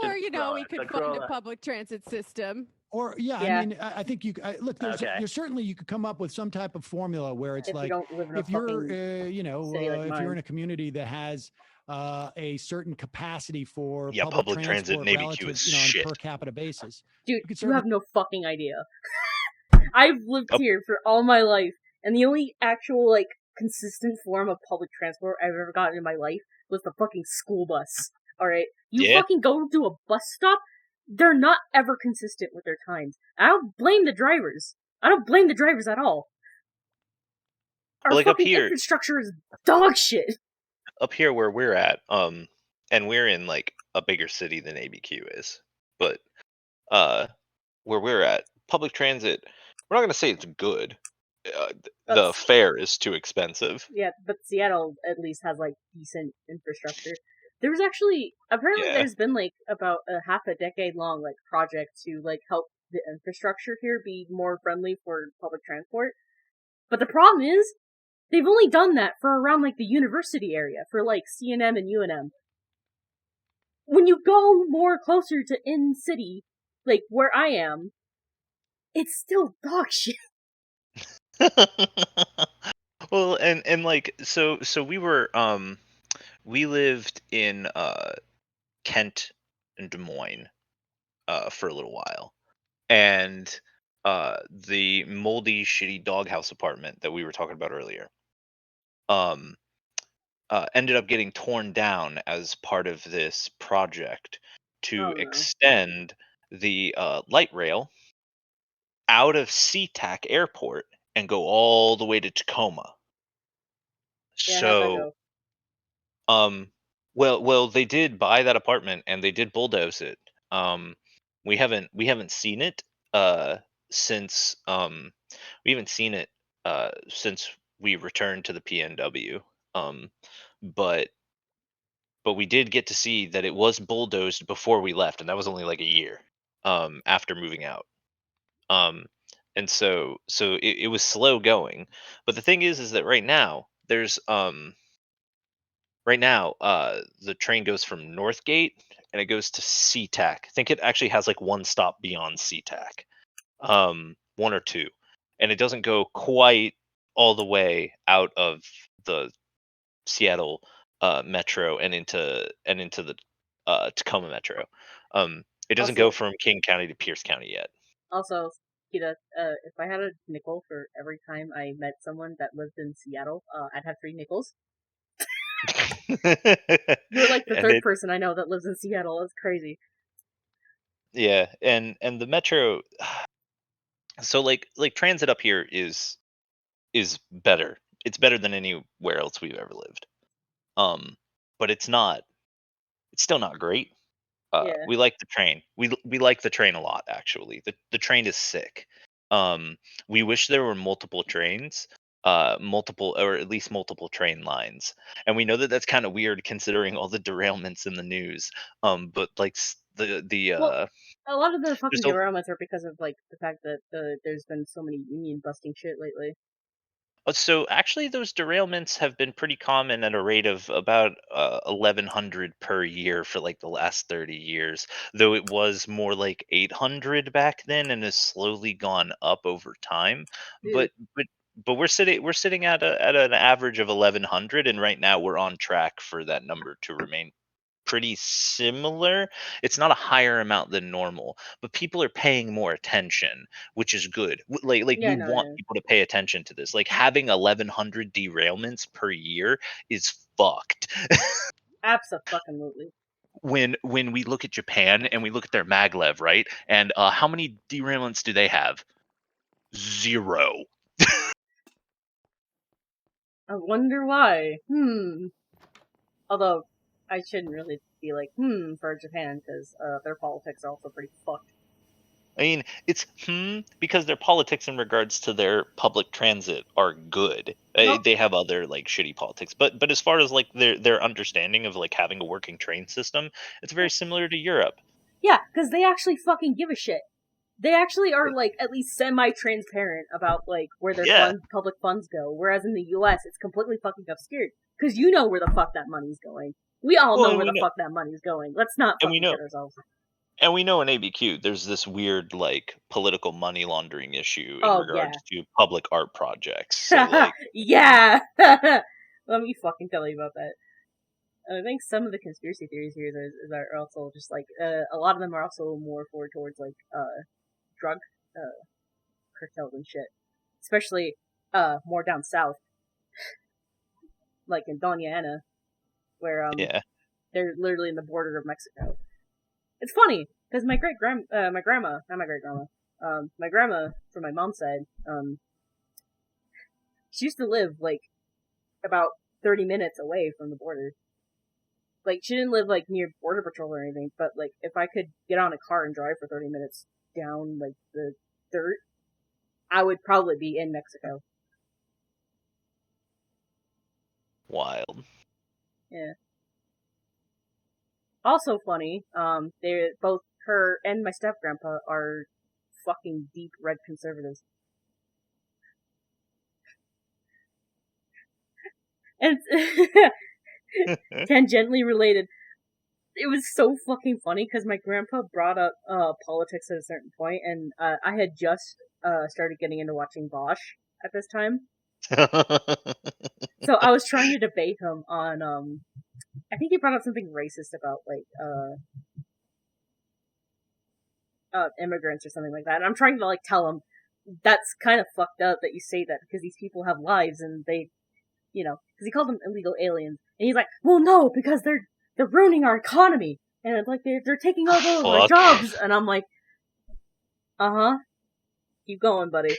Or, we could fund a public transit system.
Or I mean, I think you look. There's certainly you could come up with some type of formula where it's
If you
like
don't live in a
if you're
fucking city like
if
mine.
you're in a community that has a certain capacity for
public transit in ABQ
relative,
is
on
shit.
a per capita basis.
Dude,
could
you have
certainly-
no fucking idea. I've lived here for all my life, and the only actual, like, consistent form of public transport I've ever gotten in my life was the fucking school bus. Alright? You fucking go to a bus stop, they're not ever consistent with their times. I don't blame the drivers. I don't blame the drivers at all. Our
Like, up
fucking
here-
infrastructure is dog shit.
Up here where we're at, and we're in like a bigger city than ABQ is, but where we're at, public transit, we're not going to say it's good. The fare is too expensive.
Yeah, but Seattle at least has, like, decent infrastructure. There was actually, apparently there's been, like, about a half a decade long, like, project to, like, help the infrastructure here be more friendly for public transport. But the problem is, they've only done that for around, like, the university area, for, like, CNM and UNM. When you go more closer to in-city, like, where I am, it's still dog shit.
Well, and like so we were we lived in Kent and Des Moines for a little while, and the moldy, shitty doghouse apartment that we were talking about earlier ended up getting torn down as part of this project to extend the light rail out of SeaTac Airport and go all the way to Tacoma.
Yeah, how'd that
So, well, they did buy that apartment and they did bulldoze it. We haven't seen it since we haven't seen it since we returned to the PNW. But we did get to see that it was bulldozed before we left, and that was only like a year after moving out. And so it was slow going. But the thing is that right now there's the train goes from Northgate and it goes to SeaTac. I think it actually has like one stop beyond SeaTac, one or two, and it doesn't go quite all the way out of the Seattle metro and into the Tacoma metro. It doesn't go from King County to Pierce County yet.
Also, Kita, if I had a nickel for every time I met someone that lived in Seattle, I'd have 3 nickels. You're like the third person I know that lives in Seattle. It's crazy.
Yeah, and the metro. So like transit up here is better. It's better than anywhere else we've ever lived. But it's still not great. We like the train. We like the train a lot, actually. The train is sick. We wish there were multiple trains, multiple or at least multiple train lines. And we know that that's kind of weird considering all the derailments in the news. But like
a lot of the fucking
there's
derailments are because of like the fact that there's been so many union busting shit lately.
So actually, those derailments have been pretty common at a rate of about 1,100 per year for like the last 30 years. Though it was more like 800 back then, and has slowly gone up over time.
Dude.
But we're sitting at an average of 1,100, and right now we're on track for that number to remain pretty similar. It's not a higher amount than normal, but people are paying more attention, which is good. Like
Yeah,
we
no,
want
yeah.
people to pay attention to this. Like having 1,100 derailments per year is fucked.
Abso-fucking-lutely.
When we look at Japan and we look at their maglev, right? And how many derailments do they have? 0.
I wonder why. Although, I shouldn't really be like, for Japan, because their politics are also pretty fucked.
I mean, it's because their politics in regards to their public transit are good.
Nope.
They have other like shitty politics, but as far as like their understanding of like having a working train system, it's very similar to Europe.
Yeah, because they actually fucking give a shit. They actually are like at least semi-transparent about like where their public funds go, whereas in the U.S. it's completely fucking obscured because you know where the fuck that money's going. We all know where the fuck that money's going. Let's not fucking kid ourselves.
And we know in ABQ there's this weird like political money laundering issue in regards to public art projects. So like
yeah. Let me fucking tell you about that. I think some of the conspiracy theories here are also just like a lot of them are also more forward towards like drug cartels and shit, especially more down south, like in Doña Ana, where they're literally in the border of Mexico. It's funny because my grandma from my mom's side, she used to live like about 30 minutes away from the border. Like, she didn't live like near border patrol or anything, but like if I could get on a car and drive for 30 minutes down like the dirt, I would probably be in Mexico.
Wild.
Yeah. Also funny, they're both her and my step grandpa are fucking deep red conservatives. And tangentially related. It was so fucking funny because my grandpa brought up politics at a certain point, and I had just started getting into watching Bosch at this time. So I was trying to debate him on I think he brought up something racist about like immigrants or something like that. And I'm trying to like tell him that's kind of fucked up that you say that because these people have lives and they, you know, because he called them illegal aliens, and he's like, well, no, because they're ruining our economy, and it's like they're taking all of our jobs, and I'm like, keep going, buddy.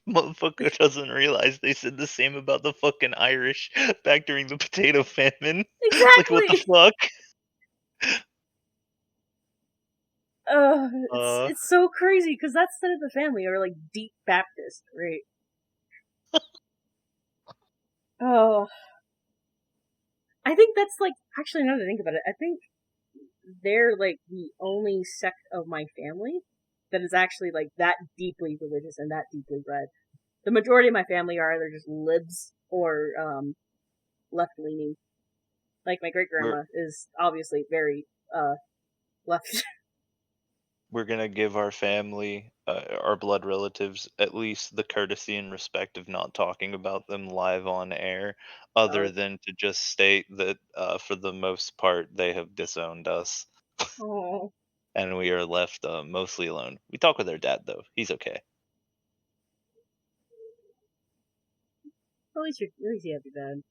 Motherfucker doesn't realize they said the same about the fucking Irish back during the potato famine.
Exactly.
Like, what the fuck?
It's so crazy because that side of the family are like deep Baptist, right? Oh, I think that's like actually now that I think about it, I think they're like the only sect of my family that is actually like that deeply religious and that deeply red. The majority of my family are either just libs or left leaning. Like my great grandma is obviously very left.
We're gonna give our family, our blood relatives, at least the courtesy and respect of not talking about them live on air, other than to just state that for the most part they have disowned us.
Oh.
And we are left mostly alone. We talk with our dad though; he's okay.
At least you have your dad.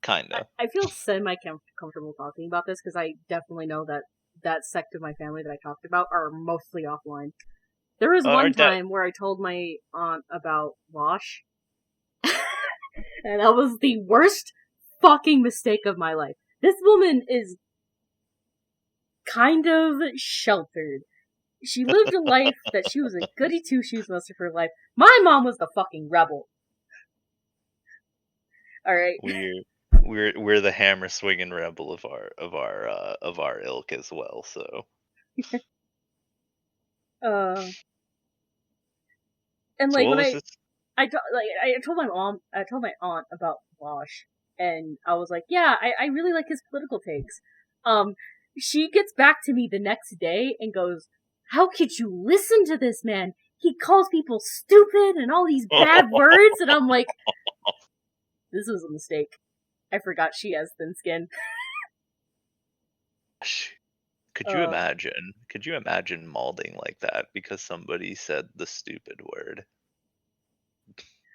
Kinda.
I feel semi-comfortable talking about this because I definitely know that sect of my family that I talked about are mostly offline. There was one time where I told my aunt about Wash, and that was the worst fucking mistake of my life. This woman is kind of sheltered. She lived a life that she was a goody two-shoes most of her life. My mom was the fucking rebel. All right.
We're the hammer swinging rebel of our ilk as well. So.
And like
so
when I I told my aunt about Wash, and I was like, yeah, I really like his political takes. She gets back to me the next day and goes, how could you listen to this man? He calls people stupid and all these bad words, and I'm like, this was a mistake. I forgot she has thin skin.
Could you imagine? Could you imagine malding like that because somebody said the stupid word?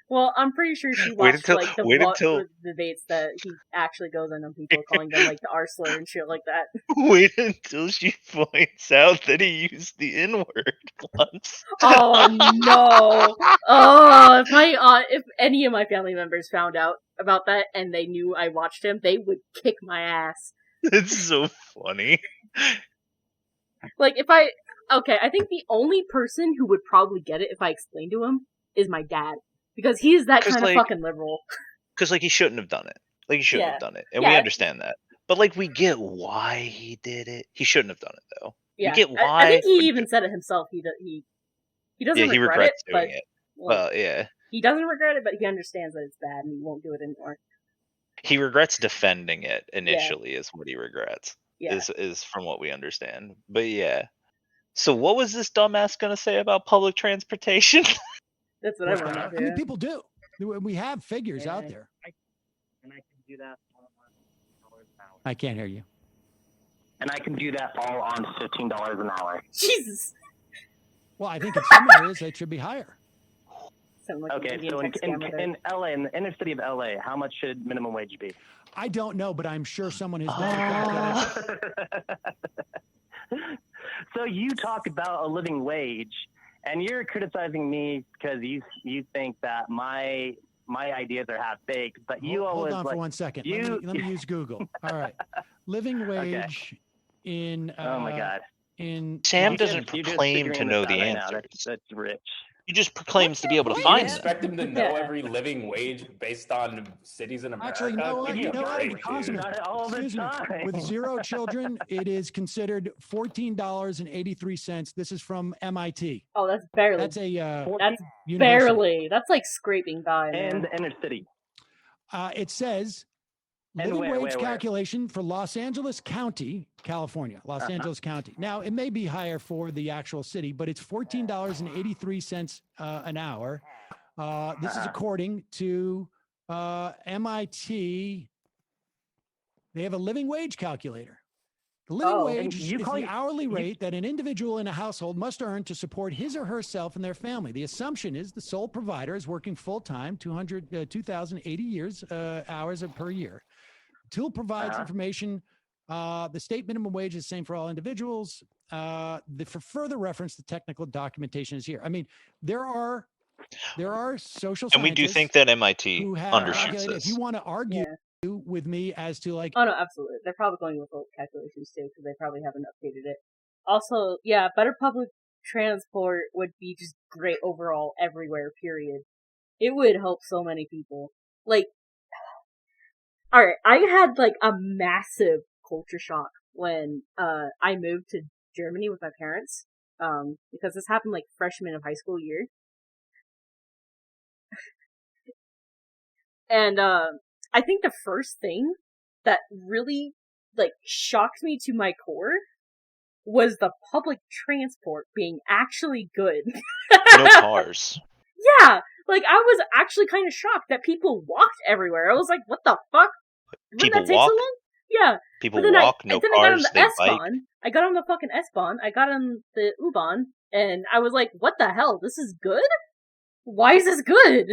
Well, I'm pretty sure she watched the debates that he actually goes in on people, calling them like the R slur and shit like that.
Wait until she points out that he used the N-word once.
Oh no! Oh, if any of my family members found out about that and they knew I watched him, they would kick my ass.
It's so funny.
Like I think the only person who would probably get it if I explained to him is my dad. Because he is that kind of fucking liberal.
Because, he shouldn't have done it. He shouldn't have done it. And we understand that. But, we get why he did it. He shouldn't have done it, though.
Yeah.
We get why.
I think he even said it himself. He doesn't
he
regret it,
doing it. Well, yeah.
He doesn't regret it, but he understands that it's bad and he won't do it anymore.
He regrets defending it initially is what he regrets.
Yeah.
Is from what we understand. But, yeah. So what was this dumbass going to say about public transportation?
That's what I want to do.
I mean, people do. We have figures out there.
And I can do that all on $15 an hour.
I can't hear you.
And I can do that all on $15 an hour.
Jesus.
Well, I think in some areas it should be higher.
Okay, so in LA, in the inner city of LA, how much should minimum wage be?
I don't know, but I'm sure someone has done it.
So you talk about a living wage, and you're criticizing me because you think that my ideas are half baked, but you always
hold on for 1 second. Let me use Google. All right, living wage in.
Oh my God.
In
Sam doesn't proclaim to know the answers.
That's rich.
He just proclaims to be able to find them.
You expect him to know every living wage based on cities in America?
Actually, no.
All the time.
With 0 children, it is considered $14.83. This is from MIT.
Oh, that's barely.
That's a
that's barely. That's like scraping by.
And the inner city.
It says living wage calculation for Los Angeles County, California. Los Angeles County. Now, it may be higher for the actual city, but it's $14.83 an hour. This is according to MIT. They have a living wage calculator. The living wage is the hourly rate that an individual in a household must earn to support his or herself and their family. The assumption is the sole provider is working full-time, 2,080 hours per year. Tool provides information. The state minimum wage is the same for all individuals. For further reference, the technical documentation is here. I mean, there are social scientists.
And we do think that MIT undershoots this.
If you want to argue with me as to
oh no, absolutely, they're probably going with old calculations too because they probably haven't updated it. Also, yeah, better public transport would be just great overall everywhere. Period. It would help so many people. Alright, I had a massive culture shock when I moved to Germany with my parents. Because this happened freshman of high school year. And I think the first thing that really shocked me to my core was the public transport being actually good.
No cars.
Yeah, I was actually kind of shocked that people walked everywhere. I was like, what the fuck?
People
that take
walk?
so long? Yeah.
People walk, no cars, they bike.
I got on the fucking S-Bahn, I got on the U-Bahn, and I was like, what the hell? This is good? Why is this good?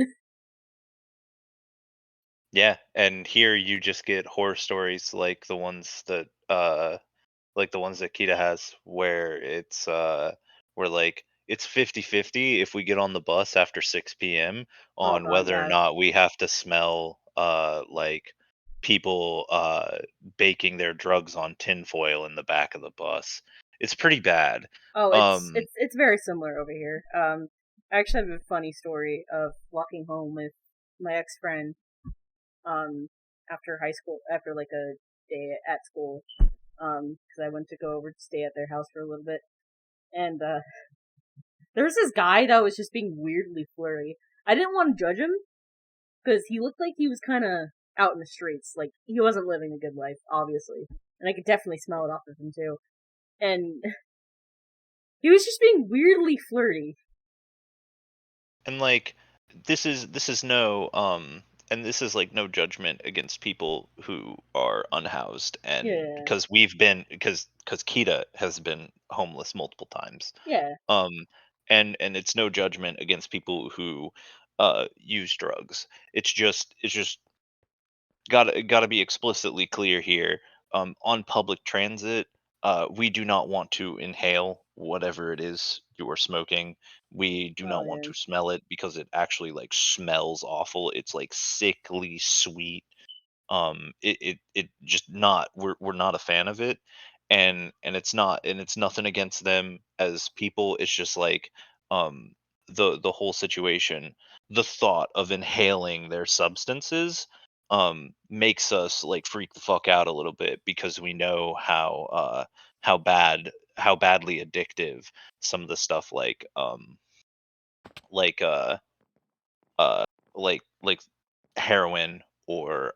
Yeah, and here you just get horror stories like the ones that Kita has, where it's it's 50-50 if we get on the bus after 6 p.m. on whether or not we have to smell people baking their drugs on tinfoil in the back of the bus. It's pretty bad.
Oh, it's very similar over here. I actually have a funny story of walking home with my ex-friend after high school, after a day at school, because I went to go over to stay at their house for a little bit, and there was this guy that was just being weirdly flirty. I didn't want to judge him because he looked like he was kind of out in the streets. Like, he wasn't living a good life, obviously. And I could definitely smell it off of him, too. And he was just being weirdly flirty.
And like, this is no and this is like no judgment against people who are unhoused, and
Yeah.
because Kita has been homeless multiple times.
Yeah.
And it's no judgment against people who use drugs. It's just gotta be explicitly clear here. On public transit, we do not want to inhale whatever it is you are smoking. We do not want to smell it because it actually like smells awful. It's like sickly sweet. It just not, we're not a fan of it. And it's nothing against them as people. It's just like the whole situation, the thought of inhaling their substances makes us like freak the fuck out a little bit, because we know how badly addictive some of the stuff like uh like heroin or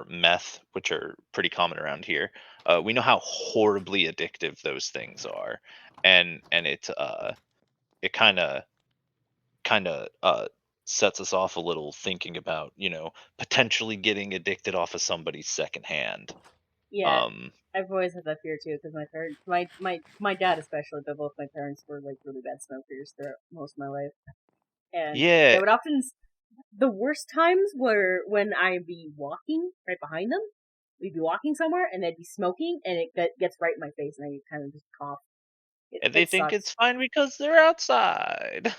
meth, which are pretty common around here. We know how horribly addictive those things are, and it kind of sets us off a little, thinking about potentially getting addicted off of somebody's secondhand.
Yeah. I've always had that fear, too, because my parents, my dad especially, but both my parents were, like, really bad smokers throughout most of my life. And
Yeah.
they would often, the worst times were when I'd be walking right behind them. We'd be walking somewhere, and they'd be smoking, and it gets right in my face, and I kind of just cough.
And they think it's fine because they're outside.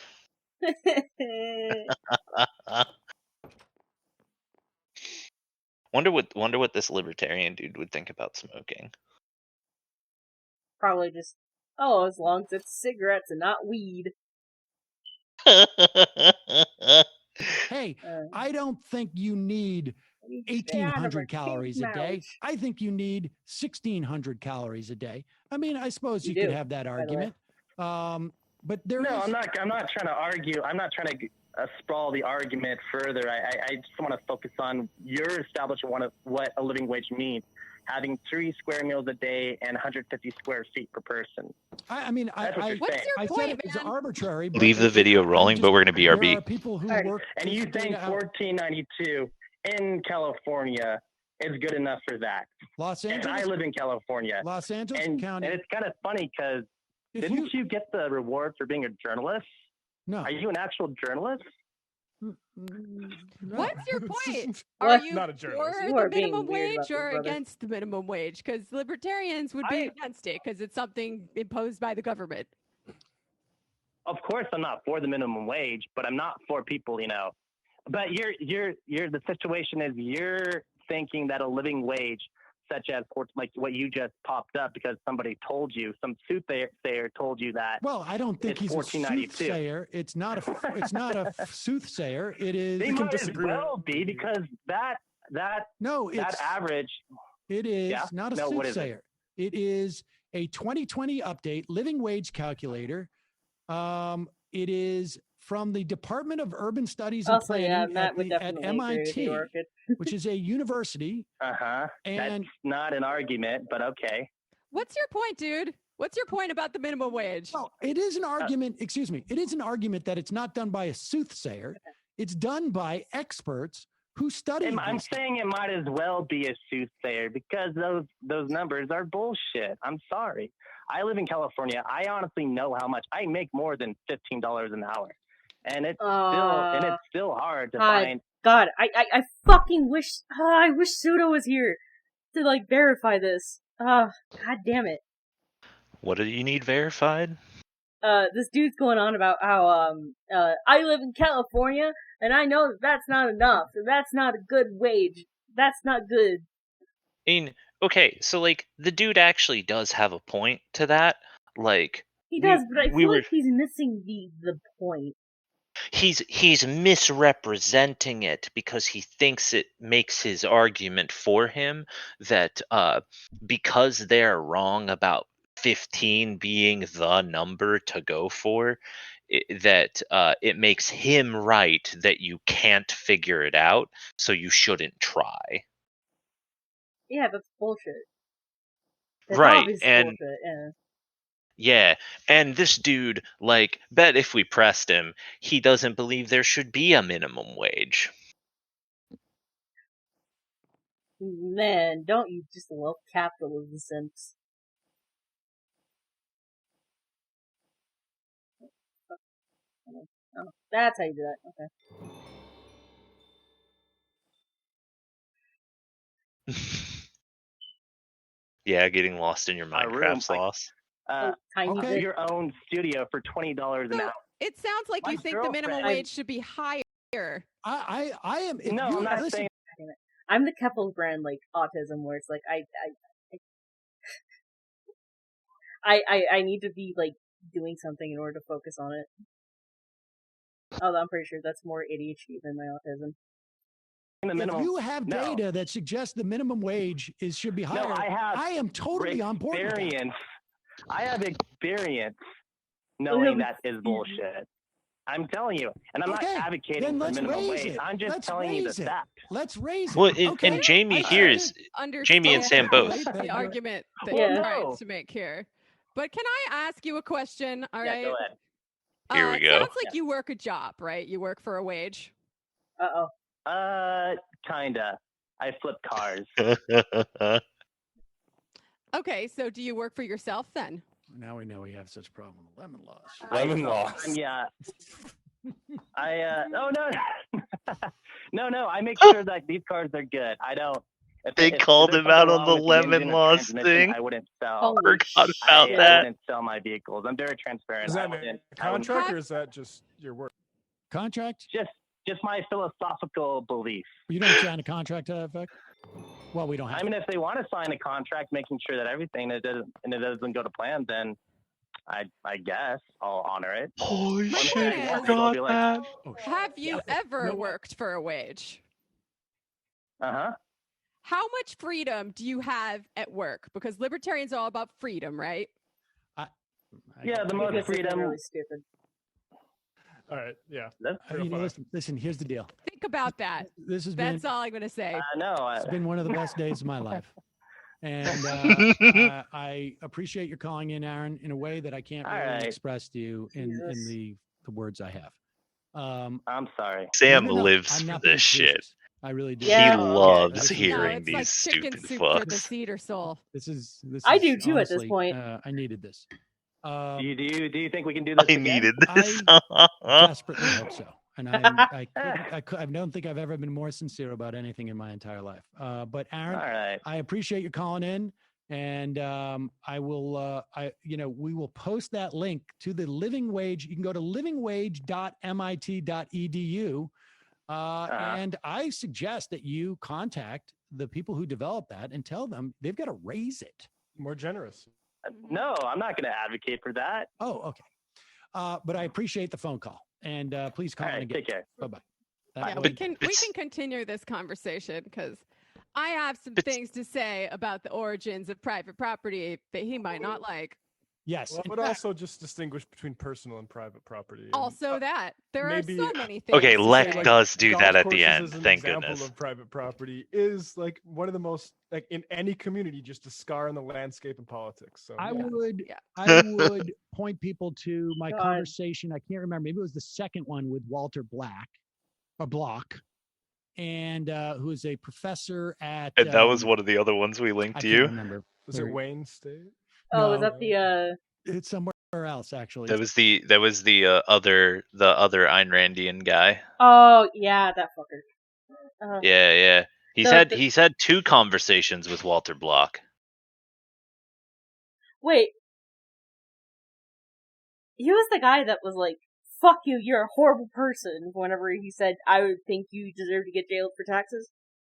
Wonder what this libertarian dude would think about smoking.
Probably just, as long as it's cigarettes and not weed.
Hey, I don't think you need 1,800 calories a day. I think you need 1,600 calories a day. I mean, I suppose you could have that argument. But there
No,
is...
I'm not trying to argue. I'm not trying to sprawl the argument further. I just want to focus on your establishment of what a living wage means. Having 3 square meals a day and 150 square feet per person.
I mean,
That's what you're
what's
saying.
your
I
point,
said it was
man?
arbitrary. But
Leave the video rolling, but we're gonna
There
BRB.
are people who work.
And you think $14.92 in California is good enough for that?
Los Angeles.
And I live in California.
Los Angeles County.
And it's kind of funny because didn't you get the reward for being a journalist?
No.
Are you an actual journalist?
What's your point? Are you
not a journalist.
for the minimum wage or against the minimum wage? Because libertarians would be against it because it's something imposed by the government.
Of course, I'm not for the minimum wage, but I'm not for people, But the situation is you're thinking that a living wage, such as like what you just popped up because somebody told you, some soothsayer told you that.
Well, I don't think he's a soothsayer. It's not a soothsayer. It is.
They might as well be, because that average.
It is not a soothsayer. It is a 2020 update living wage calculator. It is from the Department of Urban Studies and Planning at MIT, which is a university.
That's
And
not an argument, but okay.
What's your point, dude? What's your point about the minimum wage?
Well, it is an argument. Excuse me. It is an argument that it's not done by a soothsayer. It's done by experts who study.
I'm saying it might as well be a soothsayer because those numbers are bullshit. I'm sorry. I live in California. I honestly know how much I make, more than $15 an hour. And it's still hard to find.
God, I fucking wish I wish Sudo was here to like verify this. God damn it.
What do you need verified?
This dude's going on about how I live in California and I know that's not enough. That's not a good wage. That's not good.
I mean, okay, so like the dude actually does have a point to that. Like
he does, but I feel like he's missing the point.
He's misrepresenting it because he thinks it makes his argument for him that because they're wrong about 15 being the number to go for, that it makes him right that you can't figure it out, so you shouldn't try.
Yeah, that's bullshit. It's
Right,
obvious
and
bullshit. Yeah.
yeah, and this dude, like, bet if we pressed him, he doesn't believe there should be a minimum wage.
Man, don't you just love capitalism simps? Oh, that's how you do that. Okay.
Yeah, getting lost in your
A
Minecraft
room,
sauce.
Tiny bit.
Your own studio for $20 an hour.
It sounds like
My
you think the minimum
girlfriend-
wage should be higher.
I am. If
No,
you,
I'm not
listen,
saying.
I'm the Keppel brand, like, autism, where it's like, I need to be, like, doing something in order to focus on it. Although I'm pretty sure that's more ADHD than my autism.
If you have data that suggests the minimum wage should be higher, I am totally on board with that.
I have experience knowing that is bullshit. I'm telling you, and I'm not advocating for minimum wage. I'm just telling you the fact.
Let's raise it.
Well, and Jamie here is Jamie and Sam both.
The argument that
Yeah.
you're trying to make here. But can I ask you a question? All right.
Go ahead.
Here we
it
go.
sounds like you work a job, right? You work for a wage.
Kinda. I flip cars.
Okay, so do you work for yourself then?
Now we know we have such a problem with lemon laws.
Lemon laws.
Yeah. No. I make sure that these cars are good. I don't.
They called him out on the lemon laws thing.
I wouldn't sell.
Forgot about
I
that.
wouldn't sell my vehicles. I'm very transparent.
Is that a contract or is that just your work?
Contract?
Just my philosophical belief.
You don't sign a contract to that effect? Well, we don't have.
I mean, if they want to sign a contract, making sure that everything it doesn't go to plan, then I guess I'll honor it.
Holy
shit!
Forgot that.
Have you ever worked for a wage?
Uh-huh.
How much freedom do you have at work? Because libertarians are all about freedom, right?
Yeah, the most freedom.
Really stupid.
All right, yeah.
Listen, here's the deal.
Think about that. That's all I'm going to say.
It's been one of the best days of my life. And I appreciate your calling in, Aaron, in a way that I can't really express to you in the words I have.
I'm sorry.
Sam
No,
lives
I'm
for
not
this
being
shit.
facetious. I really do.
He loves
No,
hearing
it's
these
like chicken
stupid
soup
fucks.
for the Cedar Soul.
This is
I do too
honestly,
at this point.
I needed this.
Do you think we can do this
I
again?
needed this.
I desperately hope so. And I don't think I've ever been more sincere about anything in my entire life. But Aaron,
All right.
I appreciate you calling in, and we will post that link to the living wage. You can go to livingwage.mit.edu. And I suggest that you contact the people who developed that and tell them they've got to raise it.
More generous.
No, I'm not going to advocate for that.
Oh, okay. But I appreciate the phone call, and please call in again.
Take care.
Bye-bye.
Yeah, we can continue this conversation because I have some things to say about the origins of private property that he might not like.
Yes.
Well, I would also just distinguish between personal and private property. And,
Also, that there are
maybe-
so many things.
Okay,
to
Lek
say.
does do
golf
that at the
courses
end.
as an
Thank
example
goodness.
of private property is like one of the most, like in any community, just a scar in the landscape of politics. So
I
yeah.
would point people to my conversation. I can't remember. Maybe it was the second one with Walter Block, and who is a professor at.
And that was one of the other ones we linked
I
to
can't
you.
remember.
Was it Wayne State?
Oh, was that the
It's somewhere else, actually.
That was the other Ayn Randian guy.
Oh yeah, that fucker.
Yeah. He's had two conversations with Walter Block.
Wait. He was the guy that was like, "Fuck you, you're a horrible person." Whenever he said, "I would think you deserve to get jailed for taxes,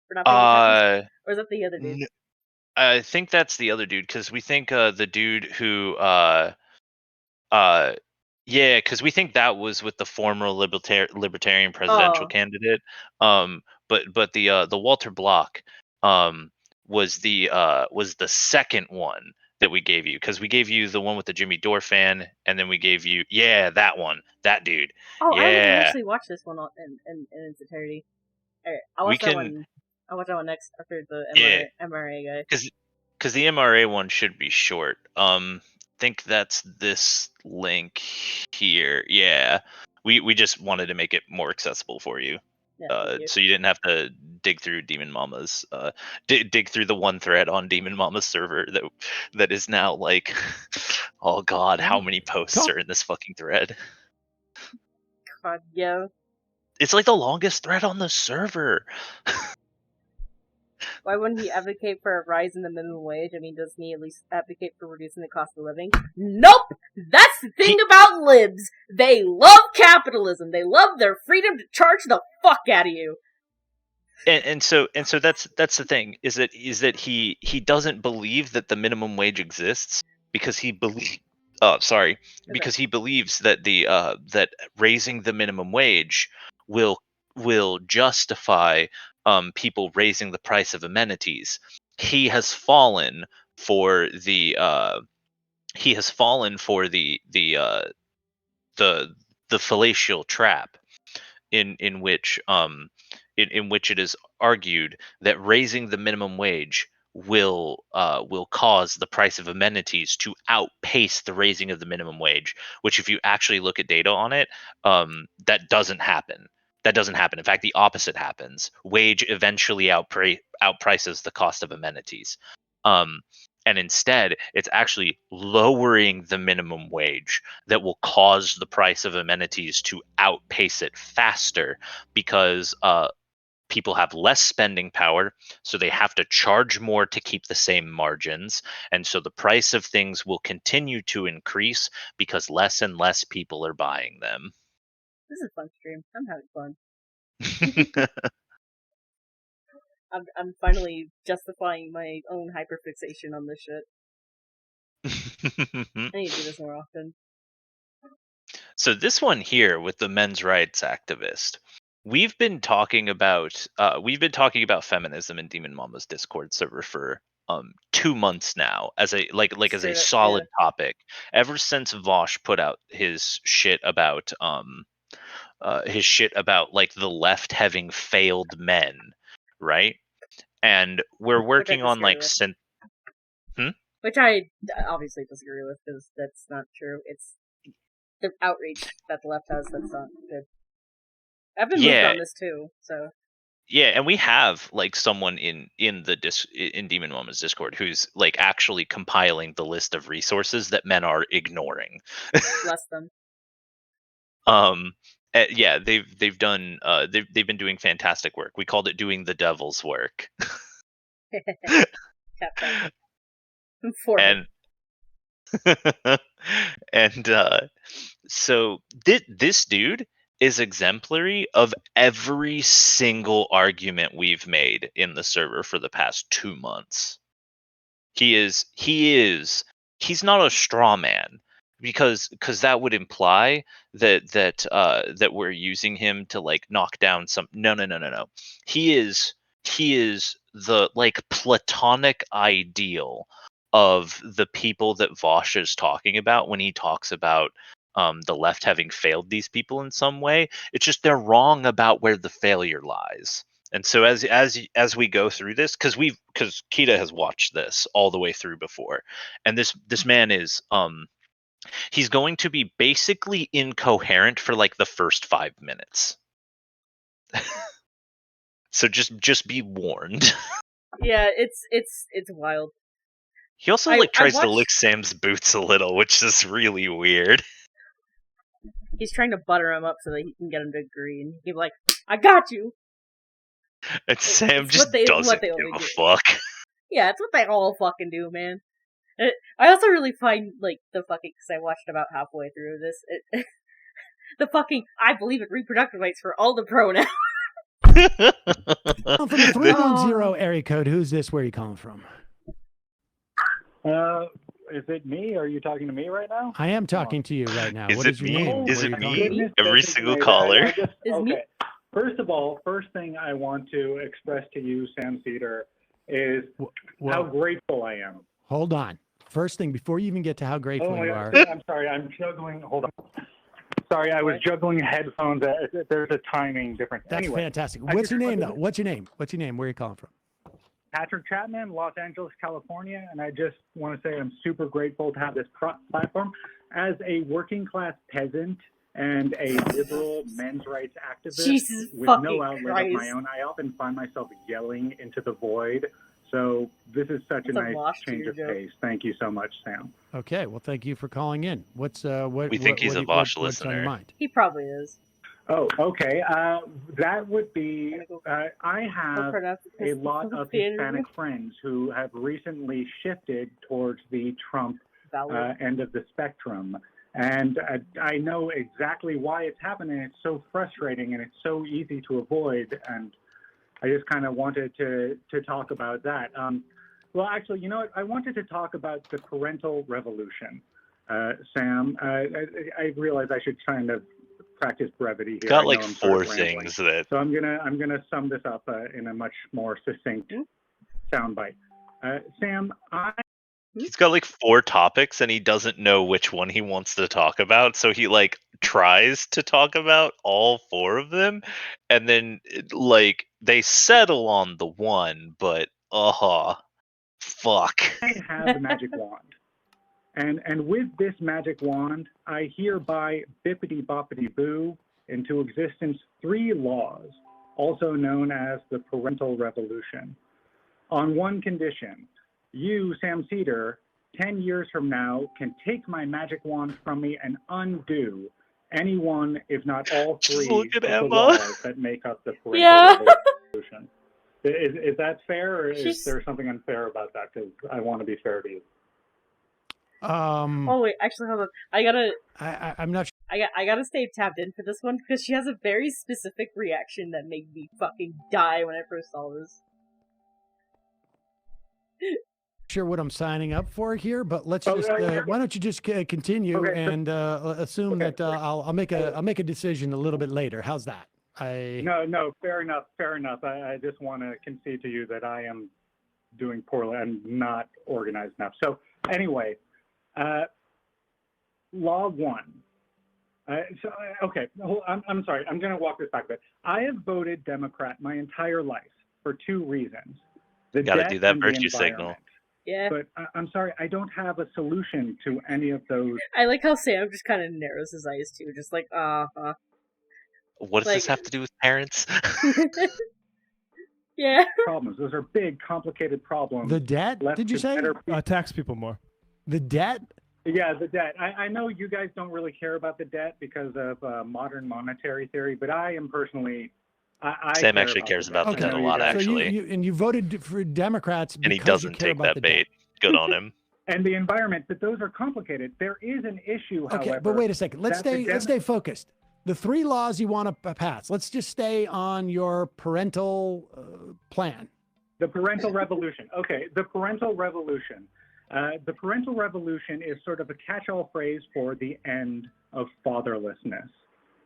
for not paying taxes," or is that the other dude?
I think that's the other dude because we think the dude who yeah, because we think that was with the former libertarian presidential candidate. But the Walter Block was the second one that we gave you, because we gave you the one with the Jimmy Dore fan, and then we gave you that one, that dude.
Oh, I haven't
Yeah,
actually watched this one in its entirety. Alright, I'll
we
watch that
can.
one. I'll watch that one next after the
Yeah,
MRA guy.
because the MRA one should be short. Think that's this link here. Yeah, we just wanted to make it more accessible for you.
Yeah, thank you.
So you didn't have to dig through Demon Mama's dig through the one thread on Demon Mama's server that is now like, oh god, how many posts are in this fucking thread?
God, yeah.
It's like the longest thread on the server.
Why wouldn't he advocate for a rise in the minimum wage? I mean, doesn't he at least advocate for reducing the cost of living? Nope! That's the thing about libs! They love capitalism! They love their freedom to charge the fuck out of you!
And so that's the thing, is that he doesn't believe that the minimum wage exists because he believes because he believes that that raising the minimum wage will justify people raising the price of amenities. He has fallen for the fallacious trap in which it is argued that raising the minimum wage will cause the price of amenities to outpace the raising of the minimum wage, which, if you actually look at data on it, that doesn't happen. That doesn't happen. In fact, the opposite happens. Wage eventually outprices the cost of amenities. And instead, it's actually lowering the minimum wage that will cause the price of amenities to outpace it faster, because people have less spending power, so they have to charge more to keep the same margins. And so the price of things will continue to increase because less and less people are buying them.
This is a fun stream. I'm having fun. I'm finally justifying my own hyperfixation on this shit. I need to do this more often.
So this one here with the men's rights activist, we've been talking about feminism in Demon Mama's Discord server for 2 months now, as a as a solid topic, ever since Vosh put out his shit about like the left having failed men, right? And we're working on like
which I obviously disagree with, because that's not true. It's the outrage that the left has that's not good. I've been moved on this too, so.
Yeah, and we have like someone in Demon Mama's Discord who's like actually compiling the list of resources that men are ignoring.
Bless them.
Yeah, they've done they've been doing fantastic work. We called it doing the devil's work. And so this dude is exemplary of every single argument we've made in the server for the past 2 months. He's not a straw man, because that would imply that we're using him to like knock down some. No. He is the like platonic ideal of the people that Vosh is talking about when he talks about the left having failed these people in some way. It's just they're wrong about where the failure lies. And so as we go through this, because Kita has watched this all the way through before, and this man is he's going to be basically incoherent for like the first 5 minutes. So just be warned.
Yeah, it's wild.
He also tries to lick Sam's boots a little, which is really weird.
He's trying to butter him up so that he can get him to agree, and he'd be like, "I got you."
And Sam just doesn't give a fuck.
Yeah, it's what they all fucking do, man. I also really find like the fucking, because I watched about halfway through this. The fucking I believe in reproductive rights for all the pronouns.
From the 310 area code, who's this? Where are you calling from?
Is it me? Are you talking to me right now?
I am talking to you right now. What is your name?
Is it me? Every single caller.
Okay. First of all, first thing I want to express to you, Sam Seder, is how grateful I am.
Hold on. first thing before you even get to how grateful
Oh my
you
God.
are.
I'm sorry. I'm juggling. Hold on. Sorry, I was juggling headphones. There's a timing difference.
That's
Anyway,
fantastic.
I
What's
just
your name,
wanted
though? What's your name? What's your name? Where are you calling from?
Patrick Chapman, Los Angeles, California, and I just want to say I'm super grateful to have this platform. As a working class peasant and a liberal men's rights activist
Jesus
with
fucking
no outlet
Christ.
of my own, I often find myself yelling into the void. So this is such
That's
a
a
nice
wash to
change
your
of
joke.
pace. Thank you so much, Sam.
Okay, well, thank you for calling in. What's what?
We think
what,
he's
what
a
do you-
Vosh
what's on your
listener.
mind?
He probably is.
Oh, okay. That would be, I have
pronounce it
a lot of
Hispanic.
Hispanic friends who have recently shifted towards the Trump end of the spectrum. And I know exactly why it's happening. It's so frustrating and it's so easy to avoid. And I just kind of wanted to talk about that. Well, actually, you know what? I wanted to talk about the parental revolution, Sam. I realize I should kind of practice brevity here.
Got
I know
like
I'm
four
sort of rambling.
things that
So I'm gonna sum this up in a much more succinct soundbite. Sam,
he's got like 4 topics and he doesn't know which one he wants to talk about, so he like tries to talk about all 4 of them, and then like they settle on the one, but fuck.
I have the magic wand. And with this magic wand, I hereby bippity boppity boo into existence 3 laws, also known as the parental revolution. On one condition, you, Sam Seder, 10 years from now, can take my magic wand from me and undo any one, if not all 3
look at
of the
Emma.
laws that make up the parental
Yeah.
revolution. Is that fair, or is
She's-
there something unfair about that? Because I want to be fair to you.
Oh wait, actually, hold on.
I'm not sure.
I gotta stay tapped in for this one because she has a very specific reaction that made me fucking die when I first saw this.
Sure what I'm signing up for here, but let's just why don't you just continue and assume that I'll make a decision a little bit later. How's that?
No, fair enough. I just want to concede to you that I am doing poorly. I'm not organized enough. So anyway, law 1. Okay, I'm sorry. I'm going to walk this back a bit. I have voted Democrat my entire life for 2 reasons.
Gotta do that virtue signal.
Yeah.
But I'm sorry, I don't have a solution to any of those.
I like how Sam just kind of narrows his eyes too, just like,
What does this have to do with parents?
Yeah.
Problems. Those are big, complicated problems.
The debt? Did you say?
Tax people more.
The debt?
Yeah, the debt. I know you guys don't really care about the debt because of modern monetary theory, but I am personally.
Sam actually cares about the debt a lot, actually.
So you voted for Democrats because
And he doesn't
you care
take
about
that
the
bait. Good on him.
And the environment, but those are complicated. There is an issue, however.
Okay, but wait a second. Let's
that
stay focused. The 3 laws you want to pass. Let's just stay on your parental plan.
The parental revolution. Okay, the parental revolution. The parental revolution is sort of a catch-all phrase for the end of fatherlessness.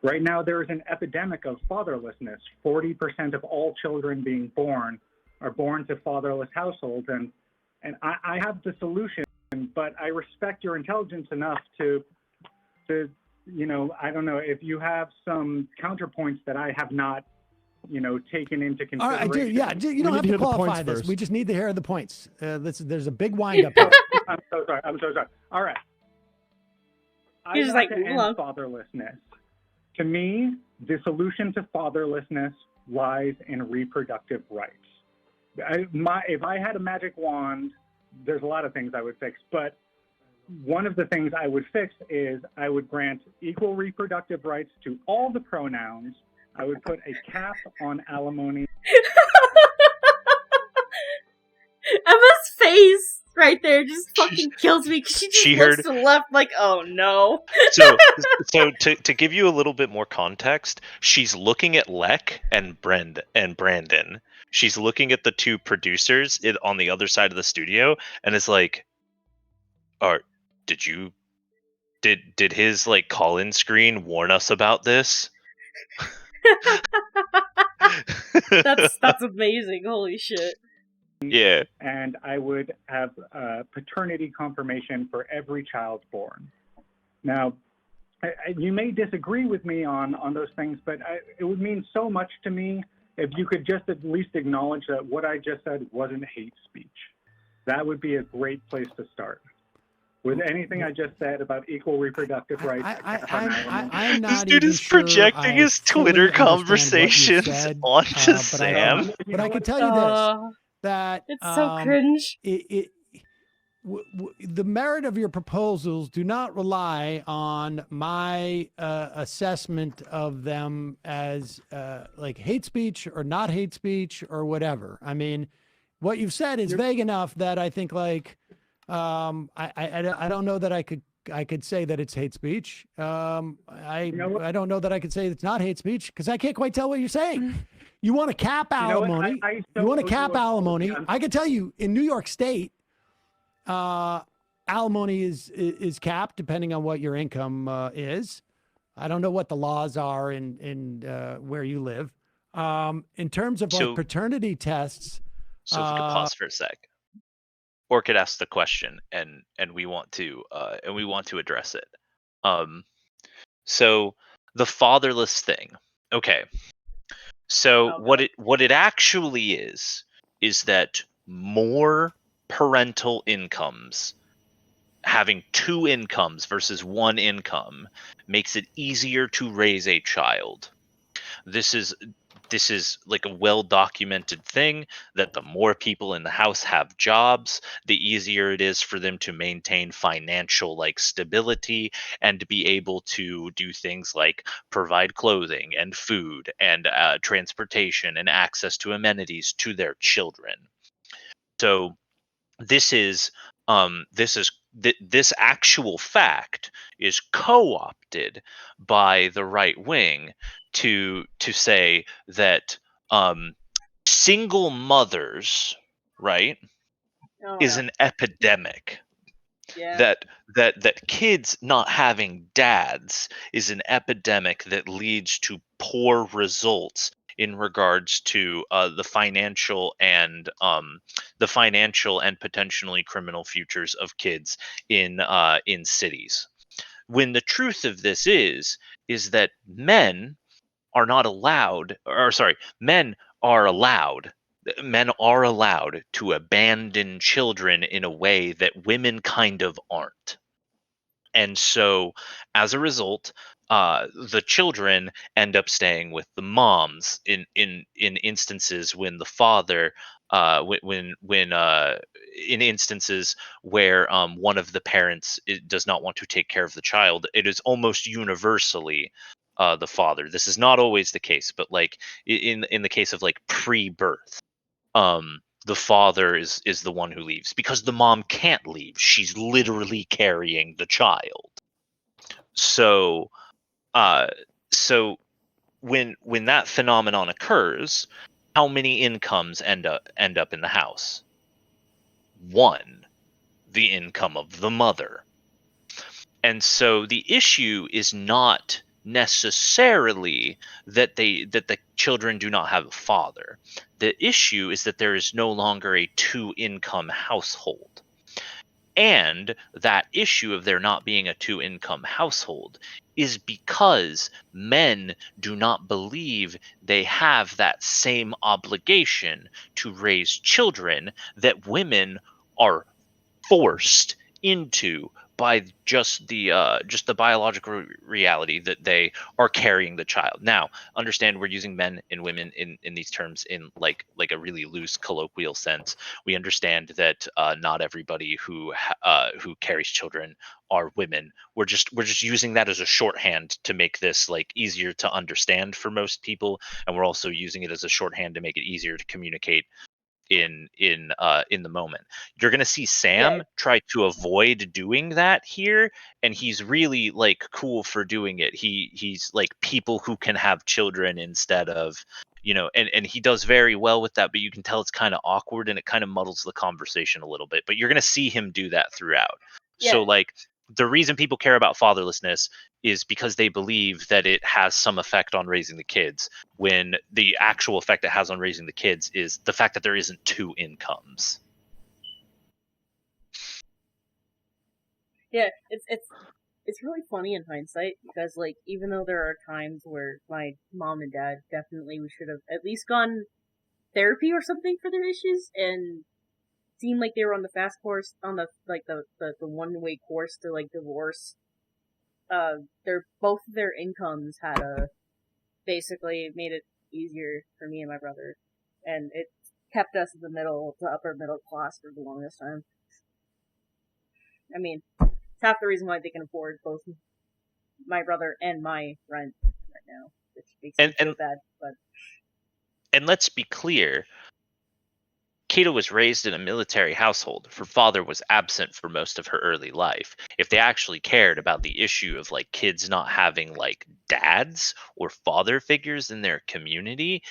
Right now, there is an epidemic of fatherlessness. 40% of all children being born are born to fatherless households, and I have the solution, but I respect your intelligence enough to I don't know if you have some counterpoints that I have not, taken into consideration.
All right, I do. Yeah, you don't have to qualify this. We just need to hear the points. There's a big wind-up here.
I'm so sorry. All right.
You're just like,
to end fatherlessness. To me, the solution to fatherlessness lies in reproductive rights. If I had a magic wand, there's a lot of things I would fix, but one of the things I would fix is I would grant equal reproductive rights to all the pronouns. I would put a cap on alimony.
Emma's face right there just fucking kills me because she just
She
looks
heard-
to the left like, oh no.
So to give you a little bit more context, she's looking at Lek and Brandon. She's looking at the 2 producers on the other side of the studio, and is like, did his like call-in screen warn us about this?
That's amazing. Holy shit.
Yeah.
And I would have paternity confirmation for every child born. Now, you may disagree with me on those things, but it would mean so much to me if you could just at least acknowledge that what I just said wasn't hate speech. That would be a great place to start. With anything I just said about equal reproductive rights,
I'm not
This dude
even
is
sure
projecting
I
his
fully
Twitter
understand what you
conversations
said,
onto
but
Sam.
I can tell you this, that
it's so cringe.
The merit of your proposals do not rely on my assessment of them as like hate speech or not hate speech or whatever. I mean, what you've said is vague enough that I think like I don't know that I could say that it's hate speech. I don't know that I could say it's not hate speech because I can't quite tell what you're saying. You want to cap alimony. You want to cap alimony. I can tell you in New York State, alimony is capped depending on what your income is. I don't know what the laws are in where you live. In terms of like paternity tests.
So if we could pause for a sec. Orchid asked the question, and we want to address it. So the fatherless thing. Okay. So what it actually is that more parental incomes, having two incomes versus one income, makes it easier to raise a child. This is like a well-documented thing that the more people in the house have jobs, the easier it is for them to maintain financial like stability and to be able to do things like provide clothing and food and transportation and access to amenities to their children. So this actual fact is co-opted by the right wing to say that single mothers, right, is an epidemic.
Yeah.
That kids not having dads is an epidemic that leads to poor results in regards to the financial and potentially criminal futures of kids in cities. When the truth of this is that men are allowed to abandon children in a way that women kind of aren't. And so, as a result, the children end up staying with the moms in instances when the father, in instances where one of the parents does not want to take care of the child. It is almost universally the father. This is not always the case, but like in the case of like pre-birth, the father is the one who leaves because the mom can't leave. She's literally carrying the child. So when that phenomenon occurs, how many incomes end up in the house? One, the income of the mother. And so the issue is not necessarily that the children do not have a father. The issue is that there is no longer a two-income household. And that issue of there not being a two-income household is because men do not believe they have that same obligation to raise children that women are forced into by just the biological reality that they are carrying the child. Now, understand we're using men and women in these terms in like a really loose colloquial sense. We understand that not everybody who carries children are women. We're just using that as a shorthand to make this like easier to understand for most people, and we're also using it as a shorthand to make it easier to communicate in the moment. You're gonna see Sam try to avoid doing that here, and he's really like cool for doing it. He's like people who can have children instead of, and he does very well with that, but you can tell it's kind of awkward and it kind of muddles the conversation a little bit. But you're gonna see him do that throughout. So like the reason people care about fatherlessness is because they believe that it has some effect on raising the kids, when the actual effect it has on raising the kids is the fact that there isn't two incomes.
Yeah, it's really funny in hindsight, because like, even though there are times where my mom and dad definitely should have at least gone therapy or something for their issues, and seemed like they were on the fast course, on the one-way course to like divorce. Both of their incomes had basically made it easier for me and my brother, and it kept us in the upper middle class for the longest time. I mean, it's half the reason why they can afford both my brother and my rent right now, which makes me feel bad. But
and let's be clear, Kato was raised in a military household. Her father was absent for most of her early life. If they actually cared about the issue of like kids not having like dads or father figures in their community,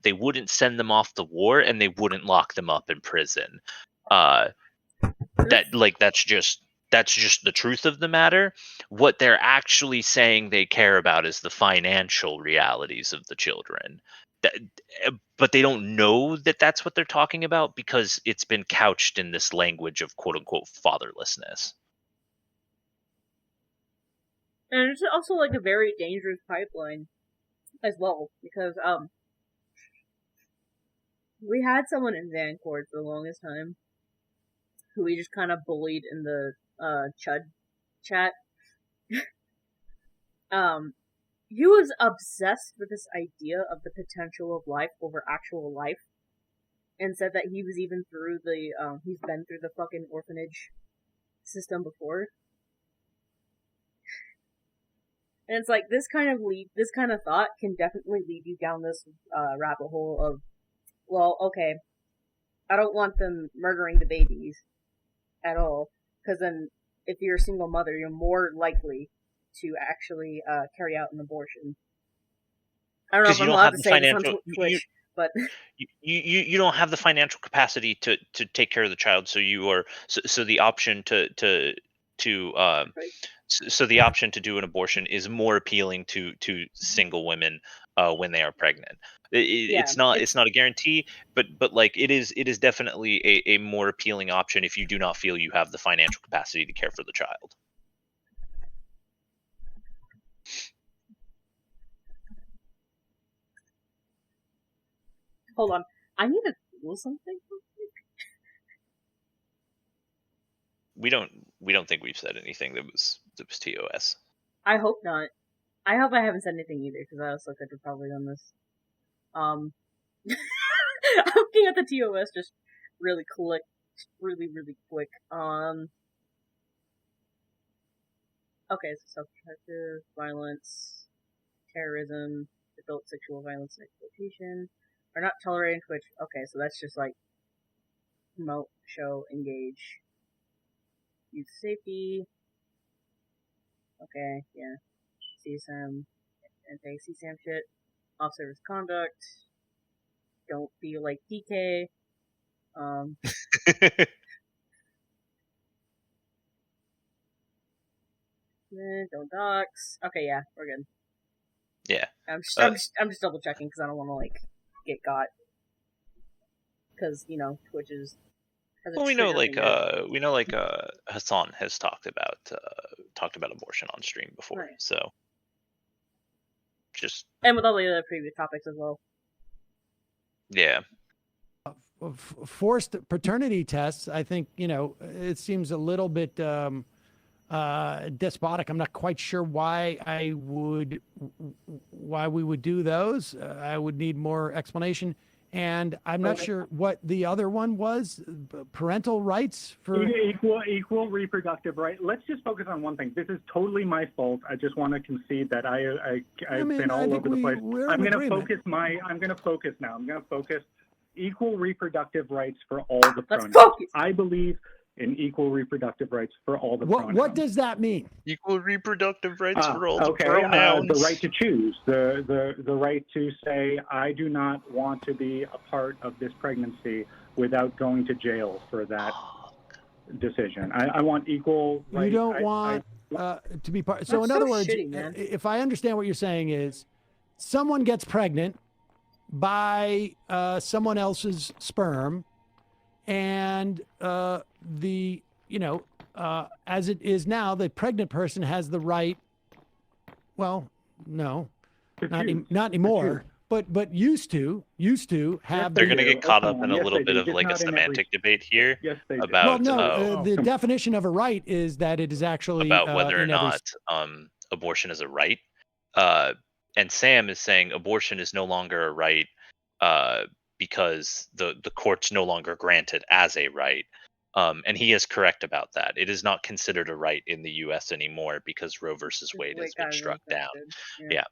they wouldn't send them off to war, and they wouldn't lock them up in prison. That's just the truth of the matter. What they're actually saying they care about is the financial realities of the children. But they don't know that that's what they're talking about, because it's been couched in this language of quote unquote fatherlessness.
And it's also like a very dangerous pipeline as well, because we had someone in Vancourt for the longest time who we just kind of bullied in the Chud chat. He was obsessed with this idea of the potential of life over actual life, and said that he was even through he's been through the fucking orphanage system before. And it's like, this kind of thought can definitely lead you down this rabbit hole of, well, okay, I don't want them murdering the babies at all, because then if you're a single mother, you're more likely to actually carry out an abortion. I don't know if I'm allowed to say this on Twitch, but
you don't have the financial capacity to take care of the child, so the option so the option to do an abortion is more appealing to single women when they are pregnant. It's not a guarantee, but like it is definitely a more appealing option if you do not feel you have the financial capacity to care for the child.
Hold on, I need to Google something.
We don't think we've said anything that was TOS.
I hope not. I hope I haven't said anything either, because I also could have probably done this. I'm looking at the TOS just really quick. Okay, so self-destructive, violence, terrorism, adult sexual violence and exploitation are not tolerated in Twitch. Okay, so that's just like promote, show, engage, youth safety. Okay, yeah. CSM, anti-CSM shit. Off-service conduct. Don't be like DK. Don't dox. Okay, yeah, we're good.
Yeah.
I'm just double checking because I don't want to like get got. Because Twitch is.
Well, we know Hassan has talked about abortion on stream before, right. So just
and with all the other previous topics as well.
Yeah.
Forced paternity tests, I think, it seems a little bit despotic. I'm not quite sure why we would do those. I would need more explanation. And I'm not sure what the other one was. Parental rights for
equal reproductive right. Let's just focus on one thing. This is totally my fault. I just want to concede that I've been all over the place. I'm going to focus now. I'm going to focus equal reproductive rights for all the pronouns. I believe in equal reproductive rights for all the pronouns.
What does that mean?
Equal reproductive rights for all the pronouns.
The right to choose, the right to say, I do not want to be a part of this pregnancy without going to jail for that. decision. I want equal.
You don't want to be part. So
That's
in other
so
words,
shitty, man.
if I understand what you're saying is, someone gets pregnant by someone else's sperm, and as it is now, the pregnant person has the right. Well, no, not anymore. But used to have.
They're going to get caught up in a
Yes,
little
they
bit
do.
of
Just
like a
not in every-
semantic debate here
Yes, they do.
about
the definition of a right is that it is actually
about whether or
in every
not abortion is a right. And Sam is saying abortion is no longer a right because the courts no longer grant it as a right. And he is correct about that. It is not considered a right in the U.S. anymore because Roe versus Wade has been struck down. Yeah.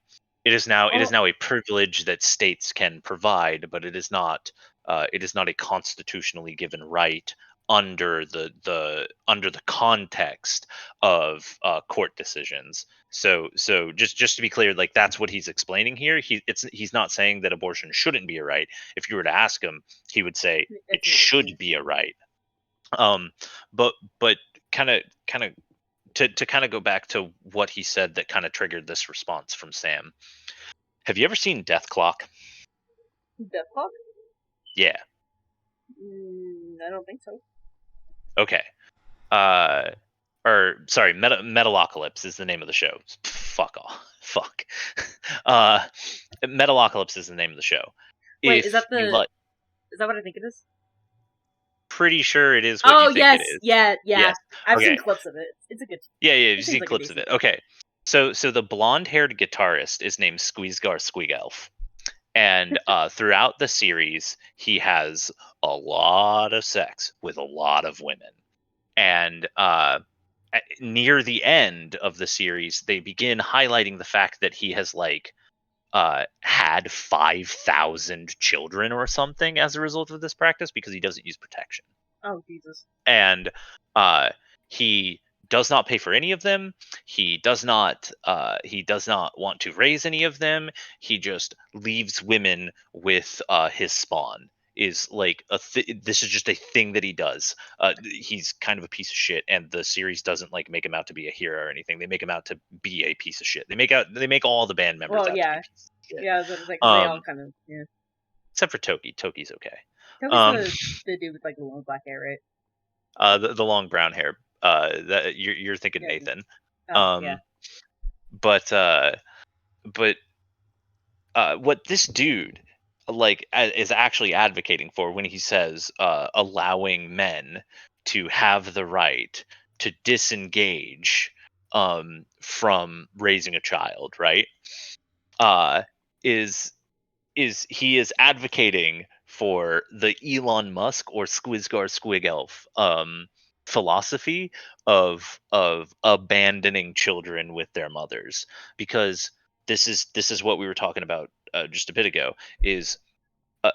It is now a privilege that states can provide, but it is not a constitutionally given right under the context of court decisions. So just to be clear, like that's what he's explaining here. He's not saying that abortion shouldn't be a right. If you were to ask him, he would say it should be a right. But kind of to kind of go back to what he said that kind of triggered this response from Sam. Have you ever seen Death Clock?
Death Clock?
Yeah.
I don't think so.
Okay. Or sorry, Metalocalypse is the name of the show. Fuck off. Fuck. Metalocalypse is the name of the show.
Wait, is that what I think it is?
Pretty sure it is what you think it is.
Yeah.
Yes.
I've
Okay.
seen clips of it. It's a good.
Yeah, you've seen clips of it. Okay. So the blonde-haired guitarist is named Squeezgar Squeagelf. And throughout the series, he has a lot of sex with a lot of women. And near the end of the series, they begin highlighting the fact that he has had 5,000 children or something as a result of this practice because he doesn't use protection.
Oh, Jesus.
And he does not pay for any of them. He does not want to raise any of them. He just leaves women with his spawn. Is like this is just a thing that he does. He's kind of a piece of shit, and the series doesn't make him out to be a hero or anything. They make him out to be a piece of shit. They make all the band members out to be pieces of shit.
Yeah, they all kind of
Except for Toki. Toki's okay.
Toki's the dude with the long black hair, right?
The long brown hair. That you're thinking Nathan.
Yeah.
But what this dude is actually advocating for when he says allowing men to have the right to disengage from raising a child, right? Is he is advocating for the Elon Musk or Squizgar Squigelf philosophy of abandoning children with their mothers, because this is what we were talking about just a bit ago. Is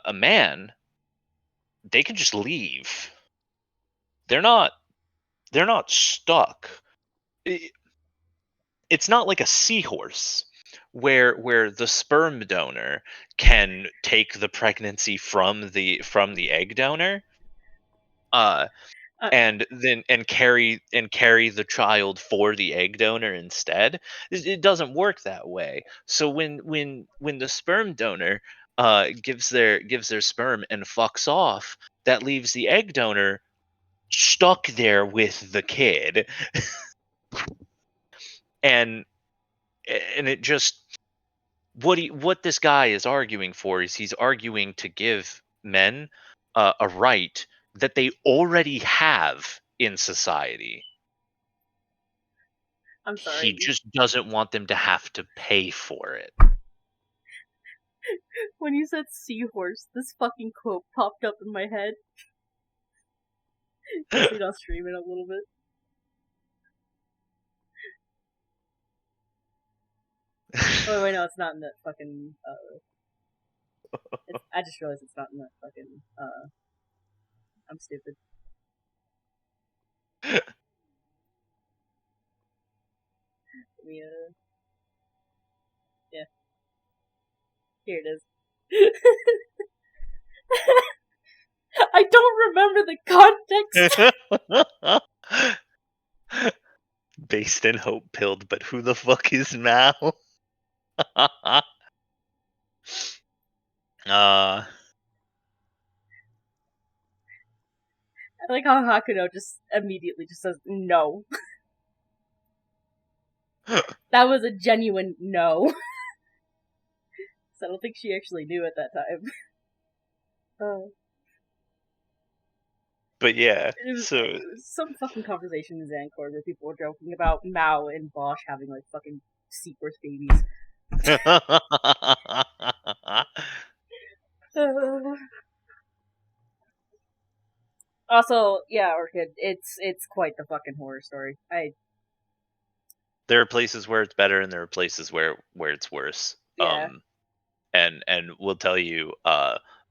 a man, they can just leave. They're not stuck. It's not like a seahorse where the sperm donor can take the pregnancy from the egg donor and carry the child for the egg donor instead. It doesn't work that way. So when the sperm donor gives their sperm and fucks off, that leaves the egg donor stuck there with the kid. and it just what this guy is arguing for is he's arguing to give men a right that they already have in society.
I'm sorry.
He just doesn't want them to have to pay for it.
When you said seahorse, this fucking quote popped up in my head. Hopefully I'll stream it a little bit. Oh wait, no, it's not in that fucking. I just realized it's not in that fucking. I'm stupid. Let me, yeah. Here it is. I don't remember the context.
Based and hope pilled, but who the fuck is Mal?
I like how Hakuno just immediately just says no. That was a genuine no. So I don't think she actually knew at that time.
But yeah,
it was
so
some fucking conversation in Zancor where people were joking about Mao and Bosch having like fucking Seaforth babies. Also, yeah, Orchid, it's quite the fucking horror story.
There are places where it's better, and there are places where it's worse.
Yeah.
And we'll tell you,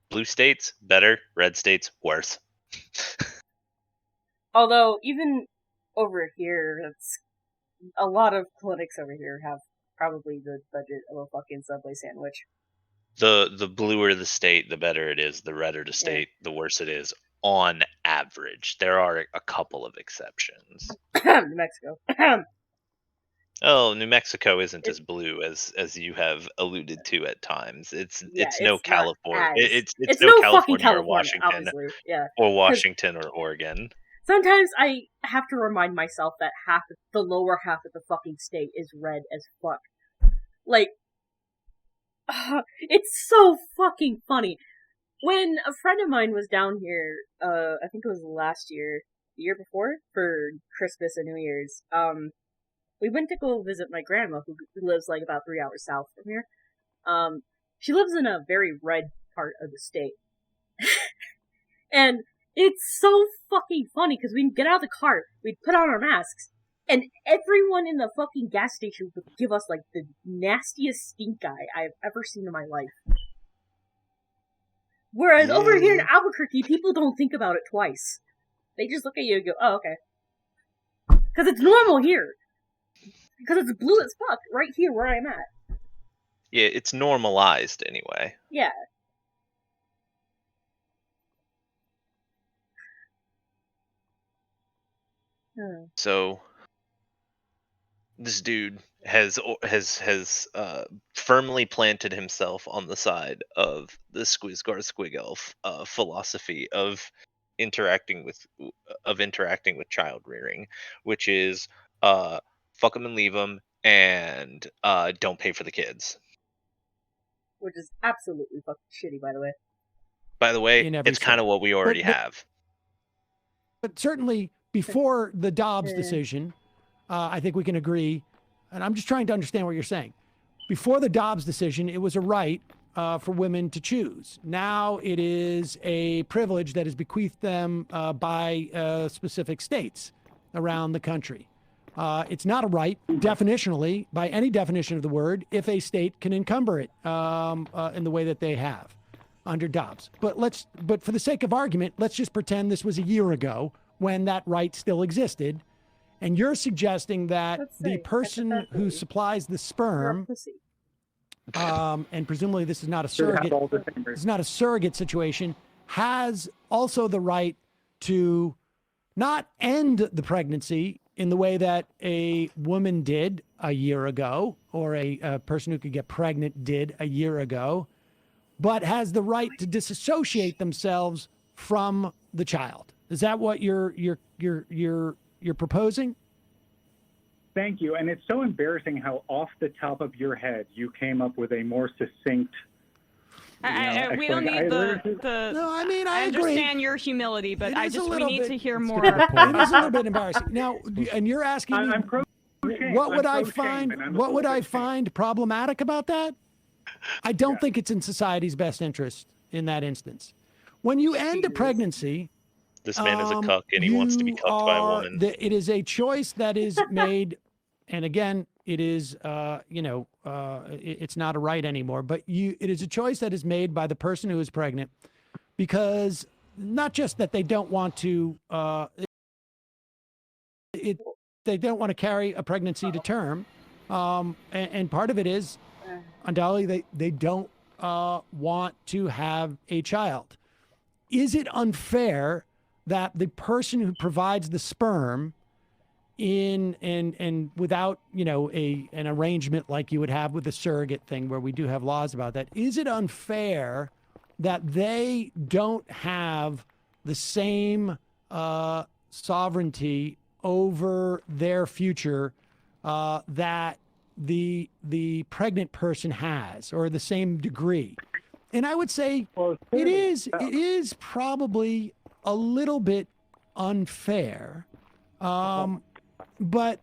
blue states better, red states worse.
Although even over here, it's a lot of clinics over here have probably the budget of a fucking Subway sandwich.
The bluer the state, the better it is. The redder the state, the worse it is. On average, there are a couple of exceptions.
New Mexico.
Oh, New Mexico isn't as blue as you have alluded to at times. It's no California. It's no California or Washington,
obviously. Yeah.
or Washington or Oregon.
Sometimes I have to remind myself that the lower half of the fucking state is red as fuck. Like, it's so fucking funny. When a friend of mine was down here, I think it was the year before, for Christmas and New Year's, we went to go visit my grandma, who lives like about 3 hours south from here. She lives in a very red part of the state. And it's so fucking funny, because we'd get out of the car, we'd put on our masks, and everyone in the fucking gas station would give us, like, the nastiest stink eye I've ever seen in my life. Whereas over here in Albuquerque, people don't think about it twice. They just look at you and go, oh, okay. Because it's normal here. Because it's blue as fuck right here where I'm at.
Yeah, it's normalized anyway.
Yeah.
So this dude has firmly planted himself on the side of the Squizgar Squigelf philosophy of interacting with child rearing, which is fuck them and leave them, and don't pay for the kids.
Which is absolutely fucking shitty, by the way.
By the way, it's kind of what we already have.
But certainly before the Dobbs decision, I think we can agree, and I'm just trying to understand what you're saying. Before the Dobbs decision, it was a right for women to choose. Now it is a privilege that is bequeathed them by specific states around the country. It's not a right, definitionally, by any definition of the word, if a state can encumber it in the way that they have under Dobbs. But for the sake of argument, let's just pretend this was a year ago when that right still existed, and you're suggesting that the person who supplies the sperm, and presumably this is not a surrogate, it's not a surrogate situation, has also the right to not end the pregnancy in the way that a woman did a year ago, or a person who could get pregnant did a year ago, but has the right to disassociate themselves from the child. Is that what you're proposing?
Thank you. And it's so embarrassing how off the top of your head you came up with a more succinct.
We don't need the.
No, I mean, I
understand your humility, but we need to hear more.
It is a little bit embarrassing. Now, and you're asking me, what would I find problematic about that? I don't think it's in society's best interest in that instance. When you end a pregnancy,
this man is a cuck, and he wants to be cucked by a woman.
It is a choice that is made, and again, it is, it's not a right anymore, but it is a choice that is made by the person who is pregnant, because not just that they don't want to, they don't want to carry a pregnancy to term, and part of it is, undoubtedly, they don't want to have a child. is it unfair that the person who provides the sperm and without, you know, an arrangement like you would have with the surrogate thing where we do have laws about that, is it unfair that they don't have the same sovereignty over their future that the pregnant person has, or the same degree? And I would say it is probably a little bit unfair. But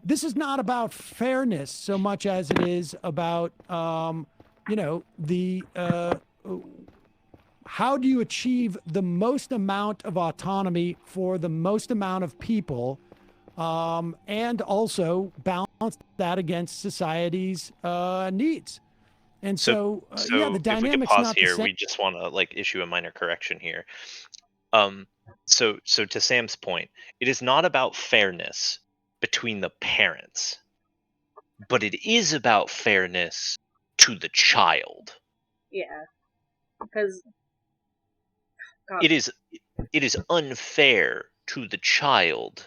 this is not about fairness so much as it is about, you know, how do you achieve the most amount of autonomy for the most amount of people, and also balance that against society's needs. And so, yeah, the
if we could
dynamic's
pause
not the
here,
same.
we just want to like issue a minor correction here. So to Sam's point, it is not about fairness between the parents, but it is about fairness to the child.
Yeah, because
It is unfair to the child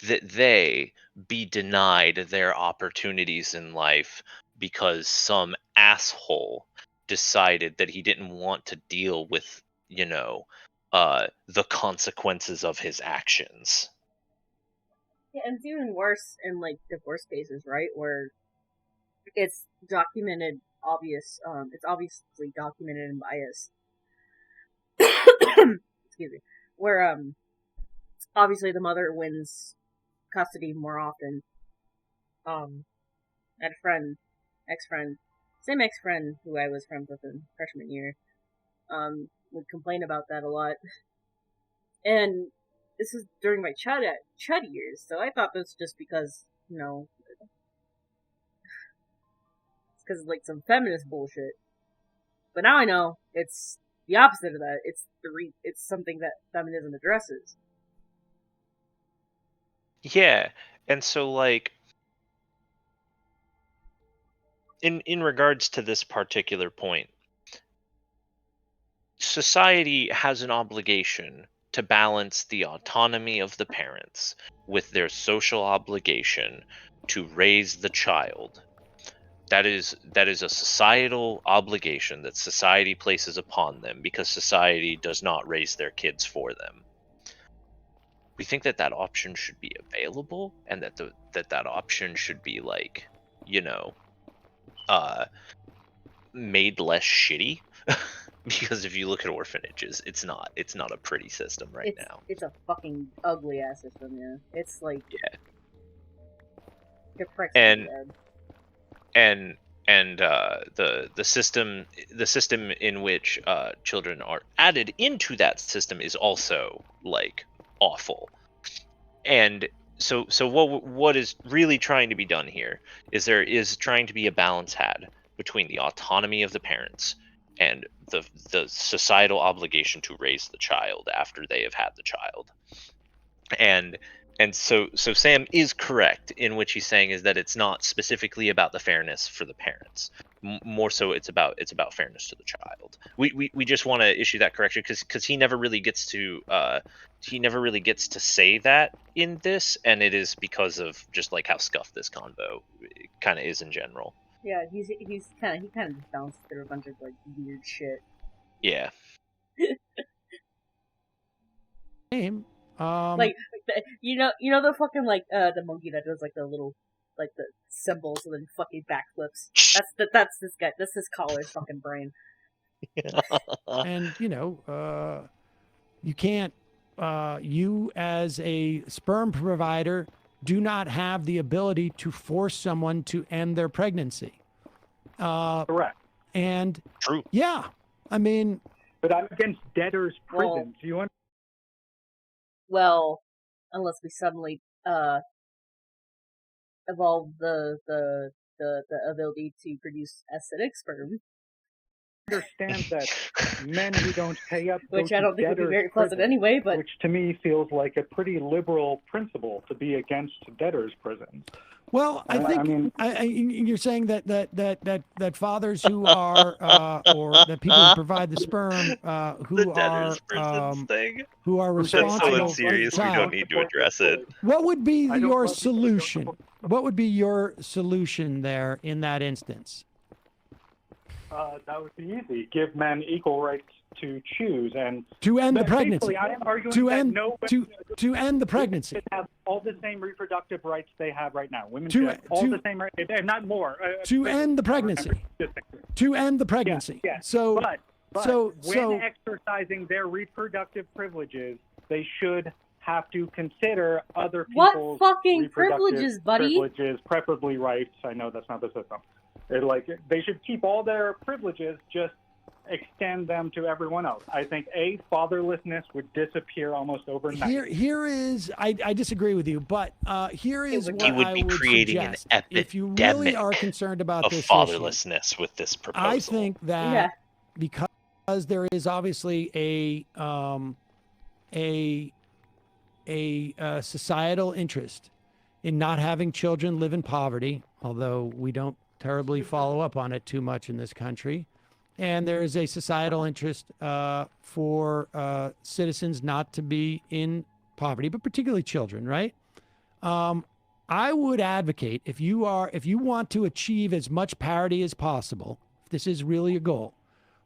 that they be denied their opportunities in life because some asshole decided that he didn't want to deal with, you know, the consequences of his actions.
yeah, and it's even worse in like divorce cases, right? Where it's documented, it's obviously documented and biased. Excuse me. Where obviously the mother wins custody more often. I had a friend, same ex-friend who I was friends with in freshman year, would complain about that a lot. And this is during my chud years, so I thought this was just because, you know, it's because of like some feminist bullshit. But now I know it's the opposite of that. It's something that feminism addresses.
Yeah, and so like in regards to this particular point, society has an obligation to balance the autonomy of the parents with their social obligation to raise the child. That is a societal obligation that society places upon them because society does not raise their kids for them. We think that that option should be available, and that option should be like, you know, made less shitty. Because if you look at orphanages, it's not a pretty system now.
It's a fucking ugly ass system, yeah. It's like,
yeah,
depressing.
And the system in which children are added into that system is also like awful. And so what is really trying to be done here is there is trying to be a balance had between the autonomy of the parents and the societal obligation to raise the child after they have had the child. And so Sam is correct in which he's saying is that it's not specifically about the fairness for the parents. More so, it's about fairness to the child. We just want to issue that correction because he never really gets to say that in this, and it is because of just like how scuffed this convo kind of is in general.
Yeah, he kind of just bounced through a bunch of like weird shit.
Yeah.
Like, you know the fucking like the monkey that does like the little like the symbols and then fucking backflips. That's this guy. That's his collar's fucking brain.
And you know, you can't. You as a sperm provider do not have the ability to force someone to end their pregnancy.
Correct.
And
true.
Yeah, I mean.
But I'm against debtors' prisons. You want?
Well, unless we suddenly evolve the ability to produce acidic sperm.
understand that men who don't pay up
Which
go
I
to
don't think would be
debtor's
very pleasant
prison,
anyway, but...
which to me feels like a pretty liberal principle to be against debtor's prisons.
Well, I think you're saying that fathers who are or that people who provide the sperm who are who are responsible
That's so serious. We don't need to address it.
What would be your solution? What would be your solution there in that instance?
That would be easy. Give men equal rights to choose and
to end the pregnancy.
I am arguing
to
that
end
no
to end the pregnancy.
Should have all the same reproductive rights they have right now. Women
To-
should have all
to-
the same rights, and not more.
To end the pregnancy. To end the pregnancy.
Yeah.
So
But
so
when exercising their reproductive privileges, they should have to consider other people's
What fucking
reproductive
privileges, buddy?
privileges, preferably rights. I know that's not the system. They should keep all their privileges, just extend them to everyone else. I think fatherlessness would disappear almost overnight.
Here is I disagree with you, but here is what
He would
I
be
would
creating
suggest.
an
If you really
epidemic
are concerned about
of
this
fatherlessness with this proposal.
I think that because there is obviously a societal interest in not having children live in poverty, although we don't terribly follow up on it too much in this country. And there is a societal interest for citizens not to be in poverty, but particularly children, right? I would advocate if you want to achieve as much parity as possible, if this is really a goal,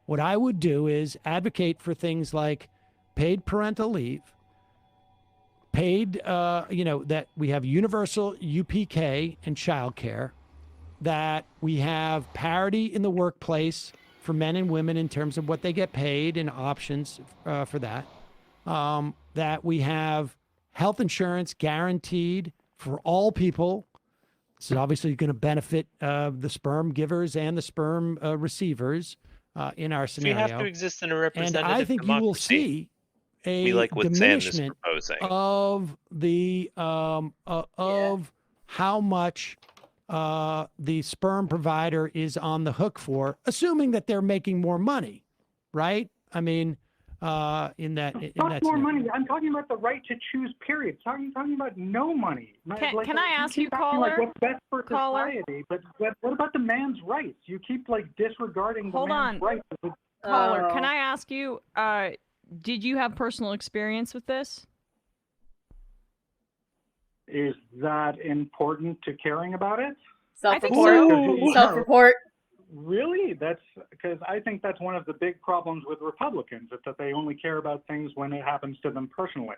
what I would do is advocate for things like paid parental leave, paid, that we have universal UPK and childcare, that we have parity in the workplace for men and women in terms of what they get paid and options for that, that we have health insurance guaranteed for all people. This is obviously going to benefit the sperm givers and the sperm receivers in our scenario.
We have to exist in a representative
and I think
democracy.
you will see a
We like what Sam is
diminishment
proposing.
of the of how much the sperm provider is on the hook for, assuming that they're making more money, right? I mean, in that
Not more money. I'm talking about the right to choose. Period. Talking about no money.
Can I ask you,
keep acting like
caller?
what's best for
Caller?
society, but what about the man's rights? You keep disregarding the
Hold
man's
on.
rights.
Caller, can I ask you, did you have personal experience with this?
Is that important to caring about it?
Self-report. Self-report.
Really? That's because I think that's one of the big problems with Republicans, is that they only care about things when it happens to them personally.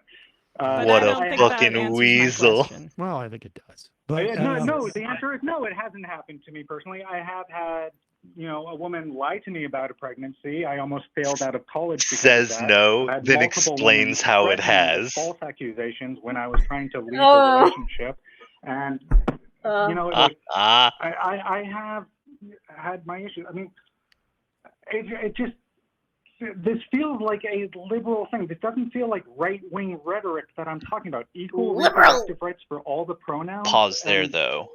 What a fucking weasel.
Well, I think it does. But
no, the answer is no, it hasn't happened to me personally. I have had, a woman lie to me about a pregnancy. I almost failed out of college because
Says
of that.
no,
I had
then
multiple
explains
women
how it
threaten me with
has.
false accusations when I was trying to leave the relationship. And, I have had my issues. I mean, it just, this feels like a liberal thing. This doesn't feel like right-wing rhetoric that I'm talking about. Equal reproductive rights for all the pronouns.
Pause there, though.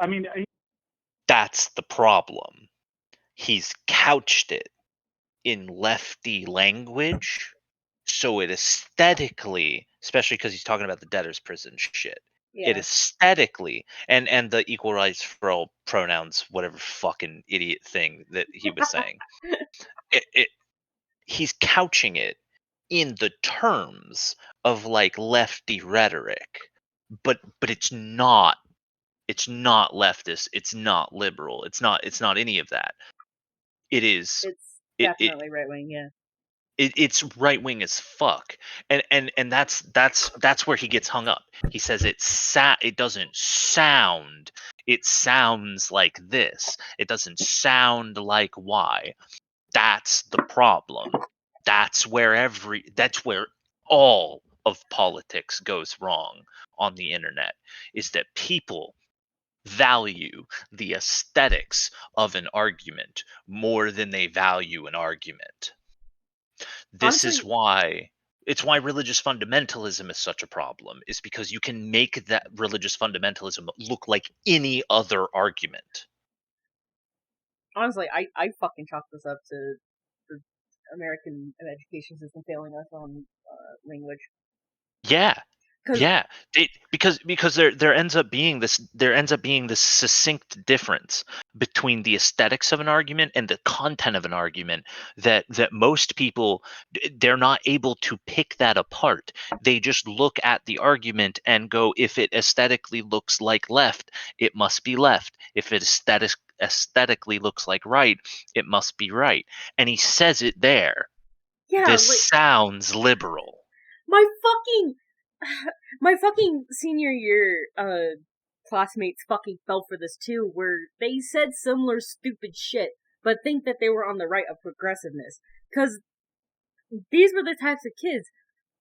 I mean,
That's the problem. He's couched it in lefty language, so it aesthetically, especially because he's talking about the debtor's prison shit, it aesthetically, and the equal rights for all pronouns, whatever fucking idiot thing that he was saying, he's couching it in the terms of lefty rhetoric, but it's not leftist, it's not liberal, it's not any of that. It is.
It's definitely right wing, yeah.
It's right wing as fuck, and that's where he gets hung up. He says it doesn't sound. It sounds like this. It doesn't sound like Y. That's the problem. That's where all of politics goes wrong on the internet. Is that people value the aesthetics of an argument more than they value an argument. This is why religious fundamentalism is such a problem, is because you can make that religious fundamentalism look like any other argument.
Honestly, I fucking chalk this up to American education system failing us on language.
Yeah. Yeah, because there ends up being this succinct difference between the aesthetics of an argument and the content of an argument that most people, they're not able to pick that apart. They just look at the argument and go, if it aesthetically looks like left, it must be left. If it aesthetically looks like right, it must be right. And he says it there.
Yeah,
this sounds liberal.
My fucking senior year classmates fucking fell for this too, where they said similar stupid shit, but think that they were on the right of progressiveness. Cause these were the types of kids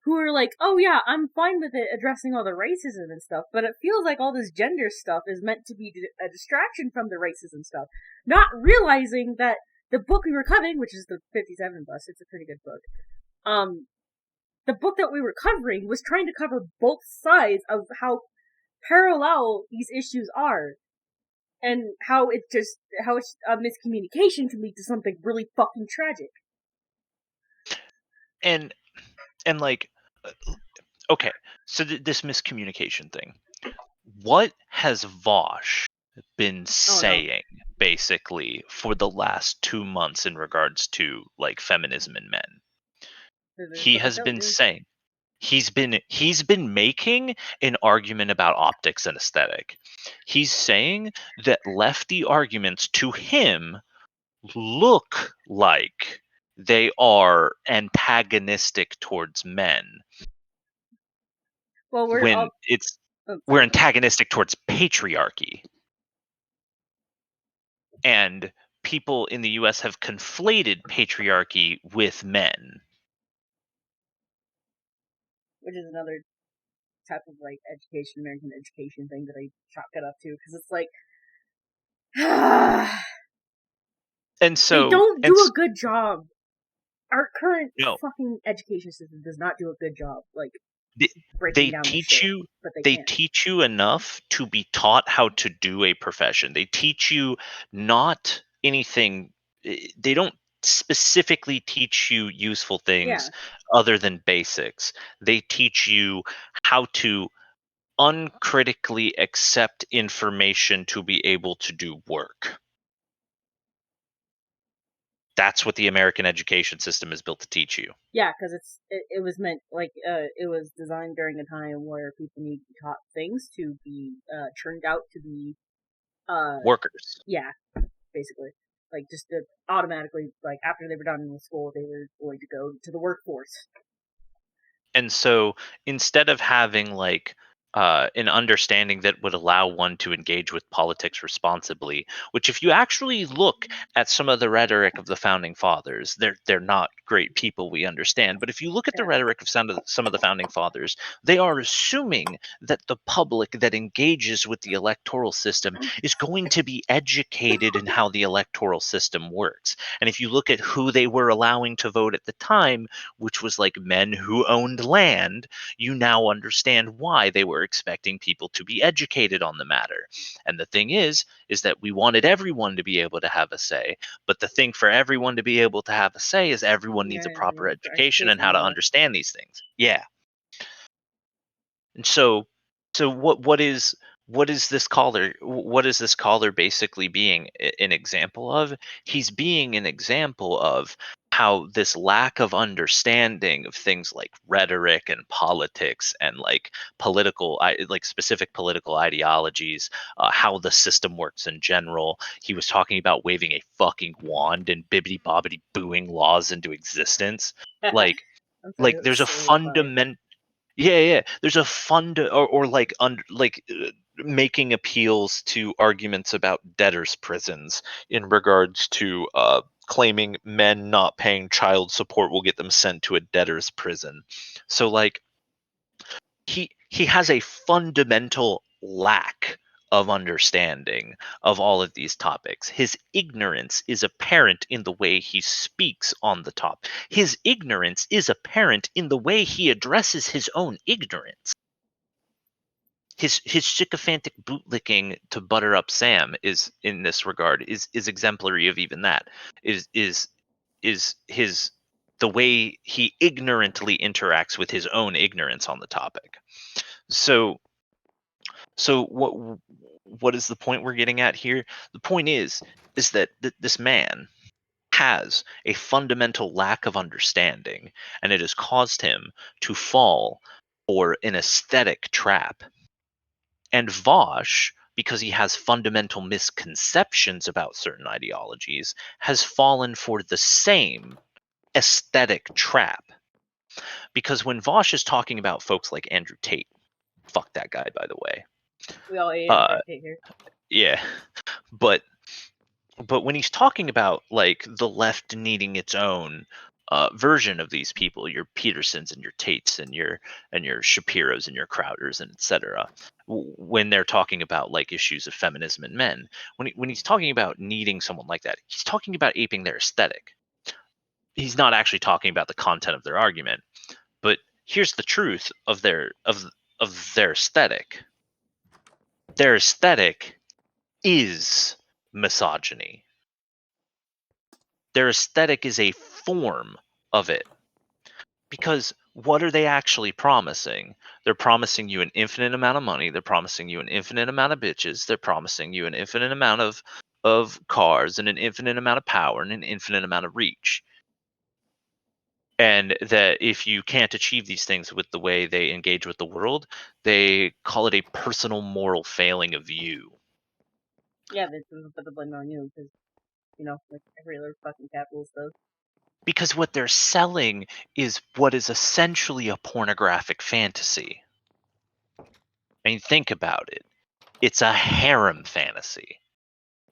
who are like, oh yeah, I'm fine with it addressing all the racism and stuff, but it feels like all this gender stuff is meant to be a distraction from the racism stuff. Not realizing that the book we were covering, which is the 57 Bus, it's a pretty good book, the book that we were covering was trying to cover both sides of how parallel these issues are. And how it's a miscommunication can lead to something really fucking tragic.
And like, okay, so this miscommunication thing. What has Vosh been saying basically for the last 2 months in regards to like feminism in men? He has been saying he's been making an argument about optics and aesthetic. He's saying that lefty arguments to him look like they are antagonistic towards men.
Well,
we're antagonistic towards patriarchy. And people in the US have conflated patriarchy with men.
Which is another type of like American education thing that I chalk it up to, because it's like
and so
they don't do a good job. Our current fucking education system does not do a good job. Like
they teach you teach you enough to be taught how to do a profession. They teach you not anything. They don't specifically teach you useful things other than basics. They teach you how to uncritically accept information to be able to do work. That's what the American education system is built to teach you.
Yeah, because it was meant like it was designed during a time where people need to be taught things to be turned out to be
workers.
Yeah, basically, like just to automatically, like after they were done with school, they were going to go to the workforce.
And so instead of having like an understanding that would allow one to engage with politics responsibly, which if you actually look at some of the rhetoric of the founding fathers, they're not great people, we understand. But if you look at the rhetoric of some of the founding fathers, they are assuming that the public that engages with the electoral system is going to be educated in how the electoral system works. And if you look at who they were allowing to vote at the time, which was like men who owned land, you now understand why they were expecting people to be educated on the matter. And the thing is that we wanted everyone to be able to have a say. But the thing for everyone to be able to have a say is everyone needs a proper education and how to understand these things. Yeah. And so what is this caller basically being an example of? He's being an example of how this lack of understanding of things like rhetoric and politics and like specific political ideologies, how the system works in general. He was talking about waving a fucking wand and bibbity bobbity booing laws into existence. Like there's a fundamental. Yeah. There's a making appeals to arguments about debtors' prisons in regards to claiming men not paying child support will get them sent to a debtor's prison. So like he has a fundamental lack of understanding of all of these topics. His ignorance is apparent in the way he speaks on the topic. His ignorance is apparent in the way he addresses his own ignorance. His sycophantic bootlicking to butter up Sam is in this regard is exemplary of even that. Is his the way he ignorantly interacts with his own ignorance on the topic. So what is the point we're getting at here? The point is that this man has a fundamental lack of understanding, and it has caused him to fall for an aesthetic trap. And Vosh, because he has fundamental misconceptions about certain ideologies, has fallen for the same aesthetic trap. Because when Vosh is talking about folks like Andrew Tate, fuck that guy, by the way.
We all ate Andrew Tate here.
Yeah, but when he's talking about like the left needing its own version of these people, your Petersons and your Tates and your Shapiros and your Crowders and etc. When they're talking about like issues of feminism and men, when he's talking about needing someone like that, he's talking about aping their aesthetic. He's not actually talking about the content of their argument. But here's the truth of their aesthetic. Their aesthetic is misogyny. Their aesthetic is a form of it. Because what are they actually promising? They're promising you an infinite amount of money. They're promising you an infinite amount of bitches. They're promising you an infinite amount of cars and an infinite amount of power and an infinite amount of reach. And that if you can't achieve these things with the way they engage with the world, they call it a personal moral failing of you.
Yeah, they put the blame on you because, like every other fucking capitalist does.
Because what they're selling is what is essentially a pornographic fantasy. I mean, think about it. It's a harem fantasy.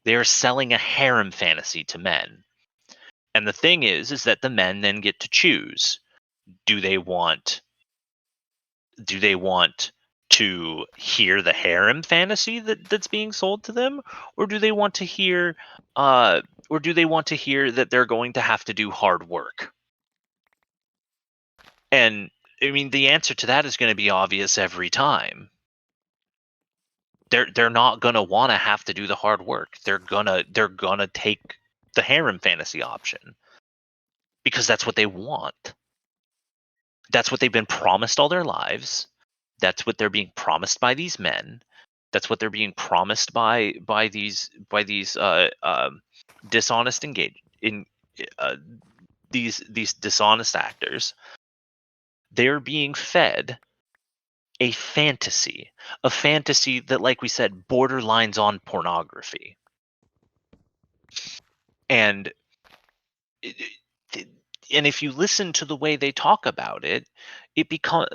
They're selling a harem fantasy to men. And the thing is that the men then get to choose. Do they want to hear the harem fantasy that's being sold to them, or do they want to hear that they're going to have to do hard work? And I mean, the answer to that is going to be obvious every time. They're not going to want to have to do the hard work. They're going to take the harem fantasy option because that's what they want. That's what they've been promised all their lives. That's what they're being promised by these men. That's what they're being promised by these dishonest these dishonest actors. They're being fed a fantasy that, like we said, borderlines on pornography. And if you listen to the way they talk about it, it becomes,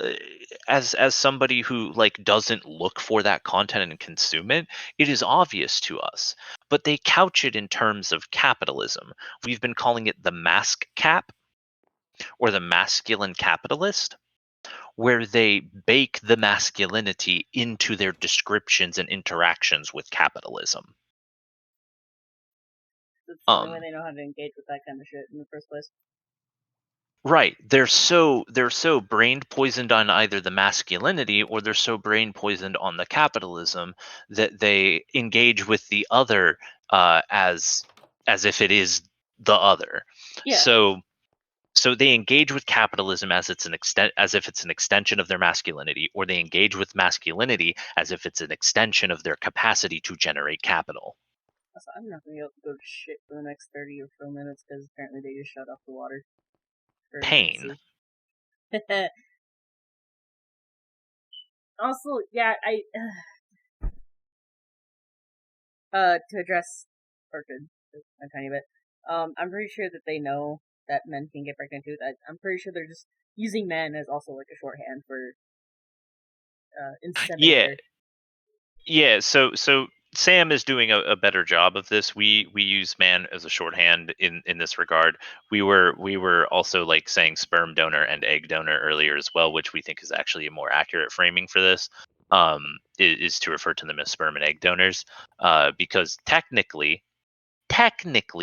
as somebody who like doesn't look for that content and consume it, it is obvious to us. But they couch it in terms of capitalism. We've been calling it the mask cap or the masculine capitalist, where they bake the masculinity into their descriptions and interactions with capitalism.
It's the only way they know how to engage with that kind of shit in the first place.
Right. They're so brain poisoned on either the masculinity or they're so brain poisoned on the capitalism that they engage with the other as if it is the other.
Yeah.
So they engage with capitalism as if it's an extension of their masculinity, or they engage with masculinity as if it's an extension of their capacity to generate capital.
Also, I'm not gonna be able to go to shit for the next 30 or so minutes because apparently they just shut off the water.
Pain.
Also, yeah, to address Orchid a tiny bit, I'm pretty sure that they know that men can get pregnant too. I'm pretty sure they're just using men as also like a shorthand for inseminator.
Yeah, so Sam is doing a better job of this. We use man as a shorthand in this regard. We were also like saying sperm donor and egg donor earlier as well, which we think is actually a more accurate framing for this. Is to refer to them as sperm and egg donors, because technically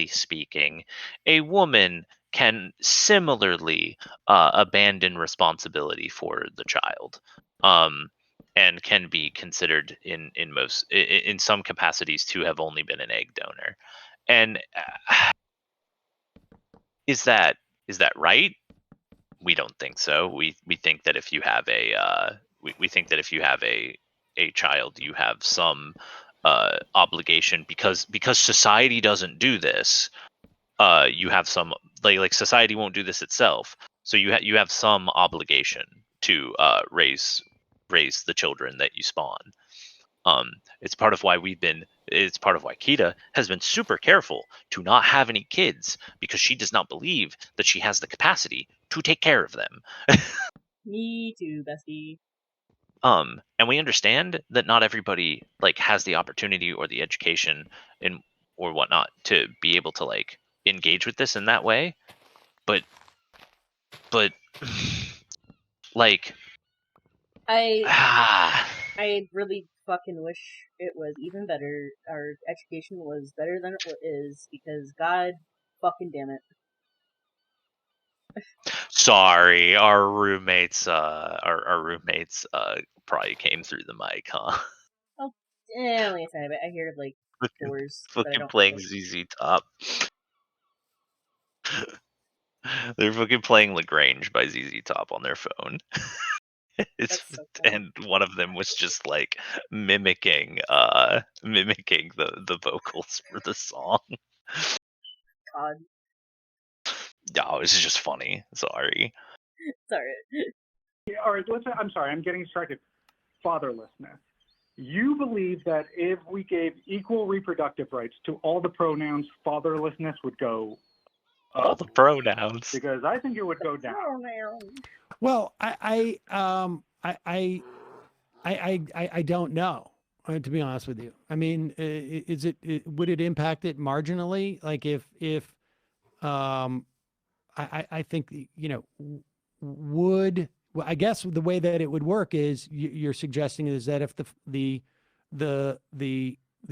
speaking, a woman can similarly abandon responsibility for the child. And can be considered in some capacities to have only been an egg donor. And is that that right? We don't think so. We think that if you have we think that if you have a child, you have some obligation because society doesn't do this. You have some like society won't do this itself. So you have some obligation to raise the children that you spawn. It's part of why Kita has been super careful to not have any kids because she does not believe that she has the capacity to take care of them.
Me too, bestie.
And we understand that not everybody like has the opportunity or the education or whatnot to be able to like engage with this in that way. But like
I really fucking wish it was even better. Our education was better than it is because God fucking damn it.
Sorry, our roommates probably came through the mic, huh?
Oh, only a tiny bit. I hear like doors, but I
Fucking
don't.
playing ZZ Top. They're fucking playing Lagrange by ZZ Top on their phone. And one of them was just like mimicking the vocals for the song.
God.
No, this is just funny. Sorry.
Sorry.
All right, I'm sorry, I'm getting distracted. Fatherlessness. You believe that if we gave equal reproductive rights to all the pronouns, fatherlessness would go up?
All the pronouns.
Because I think it would go down.
Well, I don't know. To be honest with you, I mean, would it impact it marginally? Like if I think I guess the way that it would work is you're suggesting is that if the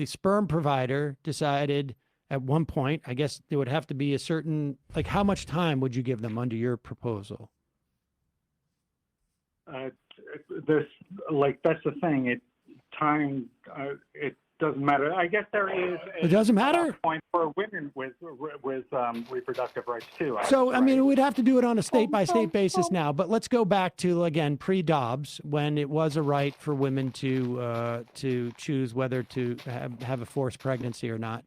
sperm provider decided at one point, I guess there would have to be a certain, like, how much time would you give them under your proposal?
That's the thing. It doesn't matter. I guess there is.
It doesn't matter.
Point for women with reproductive rights too.
So I mean, we'd have to do it on a state by state basis now. But let's go back to again pre-Dobbs, when it was a right for women to choose whether to have a forced pregnancy or not.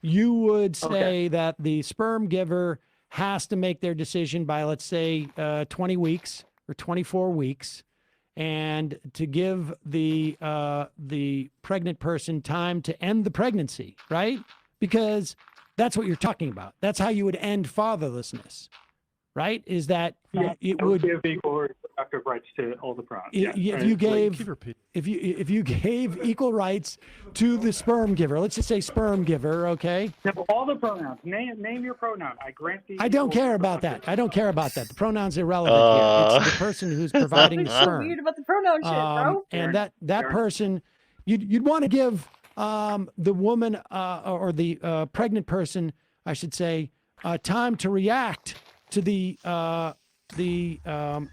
You would say that the sperm giver has to make their decision by, let's say, 20 weeks or 24 weeks. And to give the pregnant person time to end the pregnancy, right? Because that's what you're talking about. That's how you would end fatherlessness, right? Is that it would
give equal reproductive rights to all the pronouns.
If you gave equal rights to the sperm giver, let's just say sperm giver, okay?
Yeah, all the pronouns. Name your pronoun. I grant the.
I don't care about that. I don't care about that. The pronoun's irrelevant here. It's the person who's providing the sperm.
So weird about the pronoun shit, bro.
And that person, you'd want to give the woman or the pregnant person, I should say, time to react to the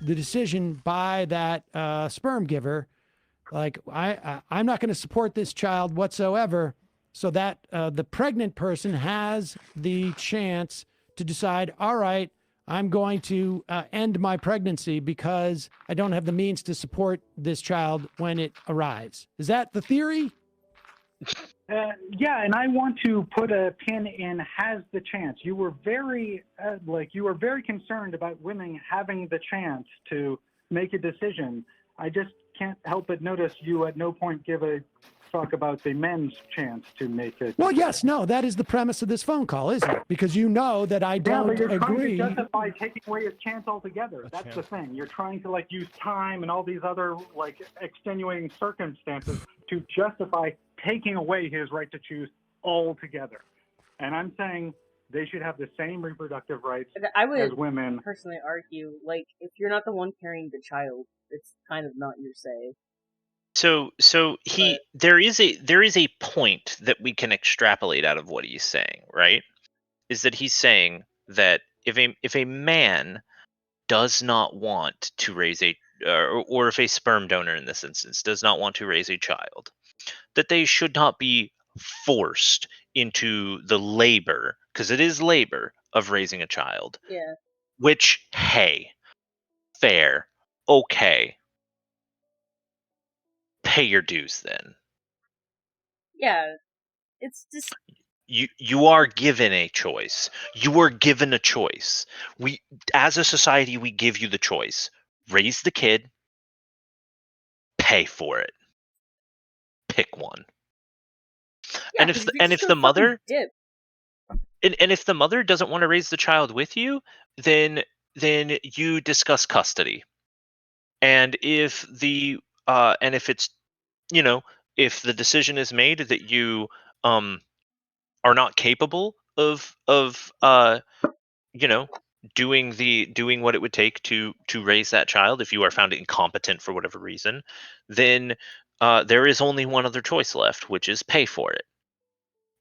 decision by that sperm giver. Like, I'm not going to support this child whatsoever, so that the pregnant person has the chance to decide, all right, I'm going to end my pregnancy because I don't have the means to support this child when it arrives. Is that the theory?
Yeah, and I want to put a pin in has the chance. You were very concerned about women having the chance to make a decision. I just can't help but notice you at no point give a fuck about the men's chance to make it.
Well, yes, no, that is the premise of this phone call, isn't it? Because you know that I don't
but you're
agree.
trying to justify taking away his chance altogether. That's the thing. You're trying to use time and all these other extenuating circumstances to justify taking away his right to choose altogether. And I'm saying they should have the same reproductive rights as women.
Personally argue, if you're not the one carrying the child, it's kind of not your say.
So there is a point that we can extrapolate out of what he's saying, right? Is that he's saying that if a man does not want to raise or if a sperm donor in this instance does not want to raise a child, that they should not be forced into the labor, because it is labor, of raising a child.
Yeah.
Which, hey, fair, okay. Pay your dues then.
Yeah, it's just
You are given a choice. You are given a choice. We, as a society, we give you the choice. Raise the kid, pay for it. Pick one.
yeah.
And if the mother and if the mother doesn't want to raise the child with you, then you discuss custody. And if it's, you know, if the decision is made that you are not capable of you know, doing what it would take to raise that child, if you are found incompetent for whatever reason, then there is only one other choice left, which is pay for it.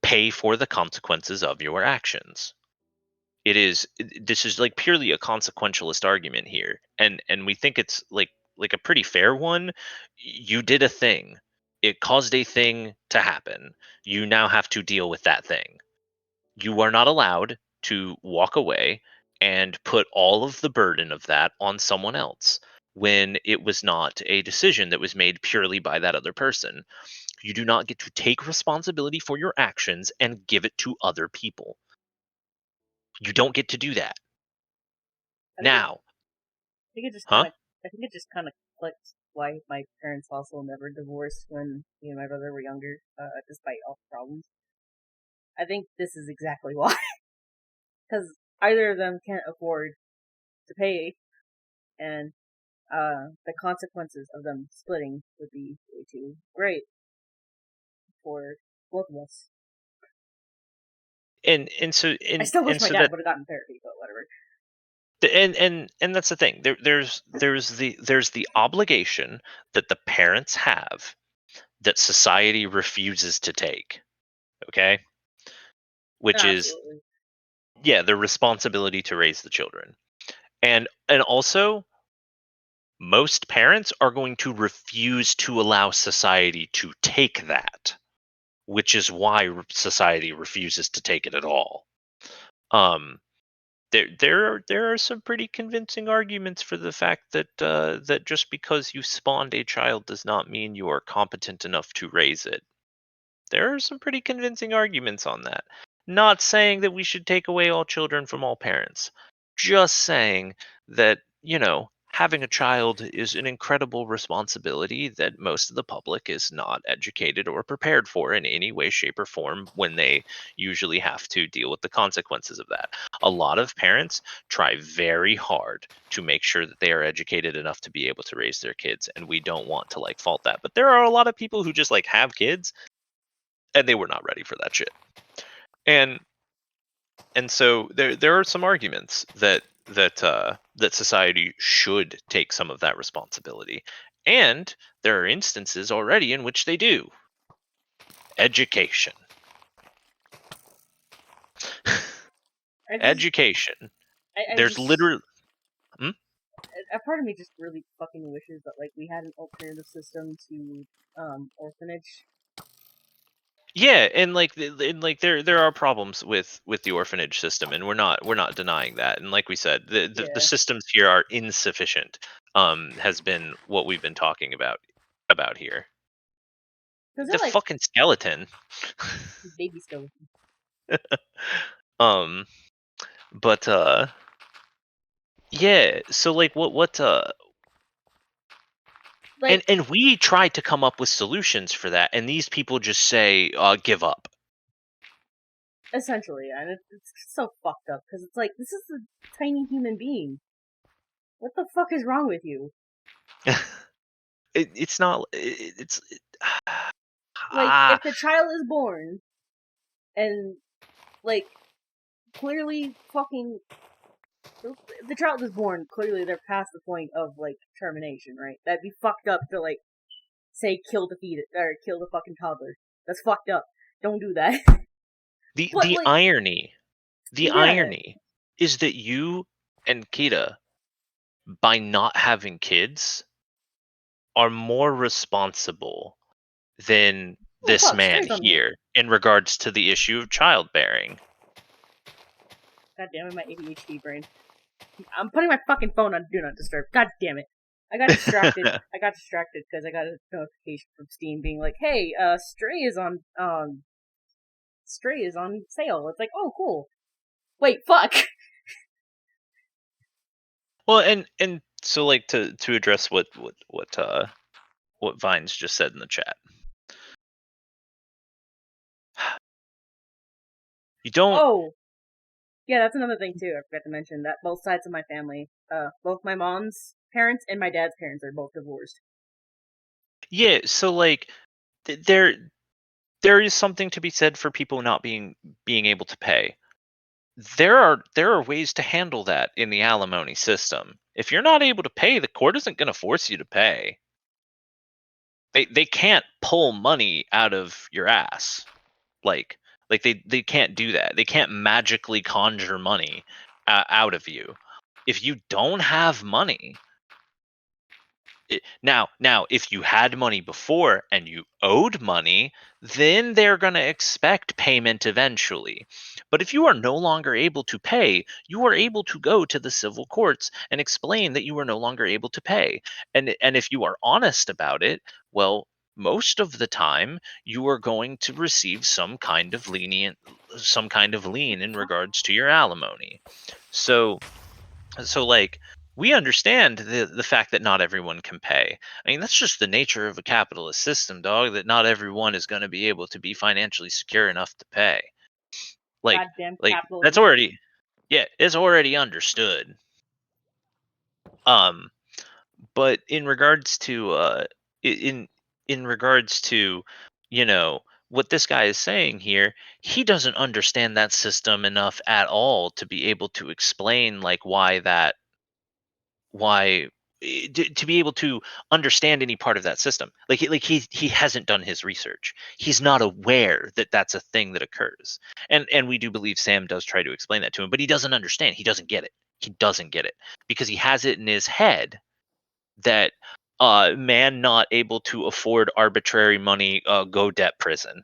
Pay for the consequences of your actions. This is like purely a consequentialist argument here, and we think it's like a pretty fair one. You did a thing. It caused a thing to happen. You now have to deal with that thing. You are not allowed to walk away and put all of the burden of that on someone else when it was not a decision that was made purely by that other person. You do not get to take responsibility for your actions and give it to other people. You don't get to do that. Now,
I think it just
huh?
kind of clicked why my parents also never divorced when me and my brother were younger, despite all the problems. I think this is exactly why. Because either of them can't afford to pay, and the consequences of them splitting would be way too great for both of us.
And so
I still wish
and
my
so
dad
that
would have gotten therapy, but whatever.
and that's the thing. There's the obligation that the parents have that society refuses to take. Okay? Which is,
Absolutely.
yeah, their responsibility to raise the children. And also, most parents are going to refuse to allow society to take that, which is why society refuses to take it at all. There are some pretty convincing arguments for the fact that that just because you spawned a child does not mean you are competent enough to raise it. There are some pretty convincing arguments on that. Not saying that we should take away all children from all parents. Just saying that, you know, having a child is an incredible responsibility that most of the public is not educated or prepared for in any way, shape, or form when they usually have to deal with the consequences of that. A lot of parents try very hard to make sure that they are educated enough to be able to raise their kids, and we don't want to like fault that. But there are a lot of people who just like have kids and they were not ready for that shit. And so there are some arguments that society should take some of that responsibility, and there are instances already in which they do. Education. Education. There's literally.
A part of me just really fucking wishes that like we had an alternative system to orphanage.
Yeah, and like there are problems with the orphanage system, and we're not denying that. And like we said, the systems here are insufficient. Has been what we've been talking about here. The
Like,
fucking skeleton.
Baby skeleton.
But yeah. So like, what
like,
and we tried to come up with solutions for that, and these people just say, give up.
Essentially, and it's so fucked up because it's like this is a tiny human being. What the fuck is wrong with you?
It's not. It's
like if the child is born, and like clearly fucking. If the child is born, clearly they're past the point of like termination, right? That'd be fucked up to like say kill the fetus or kill the fucking toddler. That's fucked up. Don't do that.
The irony is that you and Kita, by not having kids, are more responsible than this man here in regards to the issue of childbearing.
God damn it, my ADHD brain. I'm putting my fucking phone on Do Not Disturb. God damn it. I got distracted. Because I got a notification from Steam being like, "Hey, Stray is on sale." It's like, "Oh, cool." Wait, fuck.
Well, and so like to address what Vines just said in the chat. You don't.
Oh, yeah, that's another thing too. I forgot to mention that both sides of my family, both my mom's parents and my dad's parents are both divorced.
Yeah, so like there is something to be said for people not being able to pay. There are ways to handle that in the alimony system. If you're not able to pay, the court isn't going to force you to pay. They can't pull money out of your ass. Like they can't do that. They can't magically conjure money out of you. If you don't have money, now if you had money before and you owed money, then they're going to expect payment eventually. But if you are no longer able to pay, you are able to go to the civil courts and explain that you are no longer able to pay. And if you are honest about it, well, most of the time you are going to receive some kind of lien in regards to your alimony. So like, we understand the fact that not everyone can pay. I mean, that's just the nature of a capitalist system, dog, that not everyone is going to be able to be financially secure enough to pay. Like
Goddamn
that's
capitalism.
already, yeah, it's already understood. But in regards to in regards to, you know, what this guy is saying here, he doesn't understand that system enough at all to be able to explain like why to be able to understand any part of that system. Like he hasn't done his research. He's not aware that that's a thing that occurs. And we do believe Sam does try to explain that to him, but he doesn't understand. He doesn't get it. He doesn't get it because he has it in his head that man not able to afford arbitrary money go debt prison.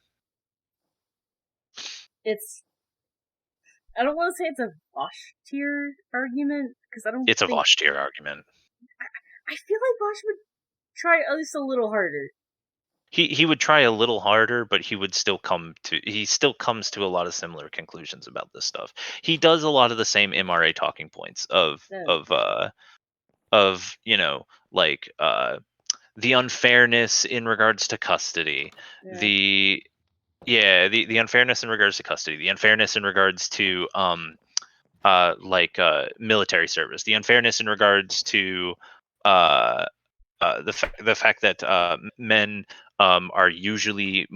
I don't want to say it's a Vosh tier argument because I don't.
It's a
think...
Vosh tier argument.
I feel like Vosh would try at least a little harder.
He would try a little harder, but he still comes to a lot of similar conclusions about this stuff. He does a lot of the same MRA talking points of like the unfairness in regards to custody, the unfairness in regards to custody, the unfairness in regards to military service, the unfairness in regards to the fact that men are usually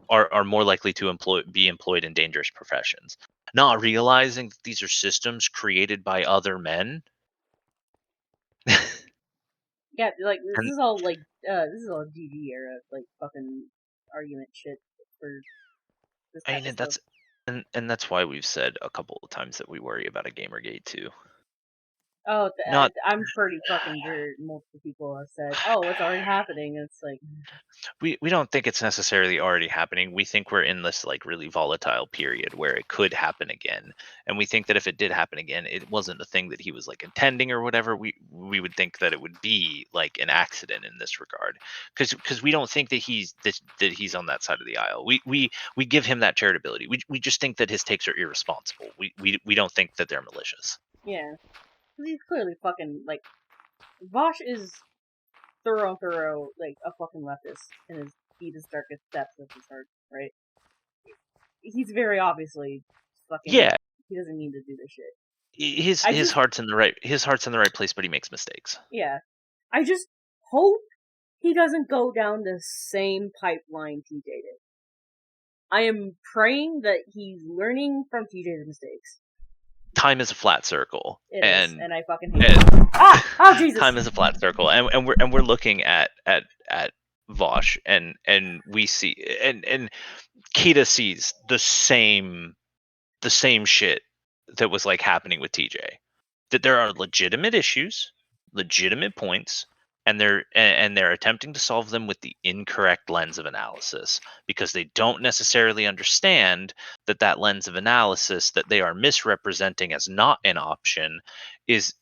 are more likely to be employed in dangerous professions, not realizing that these are systems created by other men.
Yeah, like this is all GG era like fucking argument shit for this type of stuff.
And that's why we've said a couple of times that we worry about a Gamergate too.
Oh, I'm pretty fucking sure multiple people have said, "Oh, it's already happening." It's like
we don't think it's necessarily already happening. We think we're in this like really volatile period where it could happen again, and we think that if it did happen again, it wasn't a thing that he was like intending or whatever. We would think that it would be like an accident in this regard, because we don't think that he's on that side of the aisle. We give him that charitability. We just think that his takes are irresponsible. We don't think that they're malicious.
Yeah, he's clearly fucking like Vosh is thorough like a fucking leftist in his deepest darkest depths of his heart, right? He's very obviously fucking he doesn't mean to do this shit.
His heart's in the right place, but he makes mistakes.
Yeah, I just hope he doesn't go down the same pipeline TJ did. I am praying that he's learning from TJ's mistakes.
Time is a flat circle,
and I fucking hate it. Oh Jesus!
Time is a flat circle, and we're looking at Vosh, and we see and Kita sees the same shit that was like happening with TJ. That there are legitimate issues, legitimate points, and they're attempting to solve them with the incorrect lens of analysis, because they don't necessarily understand that lens of analysis that they are misrepresenting as not an option is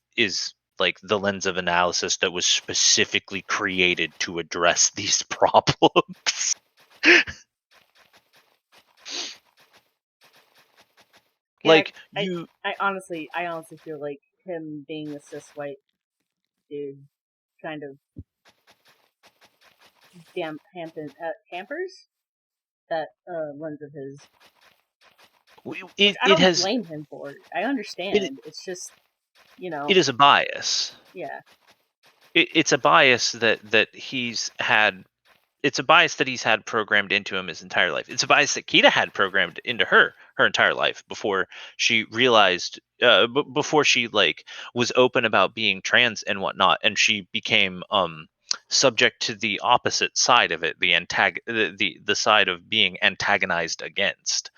like the lens of analysis that was specifically created to address these problems. Like, you
I honestly feel like him being a cis white dude kind of hampers that lens of his. I don't blame him for it. I understand. It's just, you know.
It is a bias.
Yeah.
It's a bias that he's had. It's a bias that he's had programmed into him his entire life. It's a bias that Kita had programmed into her entire life before she realized, before she like was open about being trans and whatnot, and she became subject to the opposite side of it, the side of being antagonized against.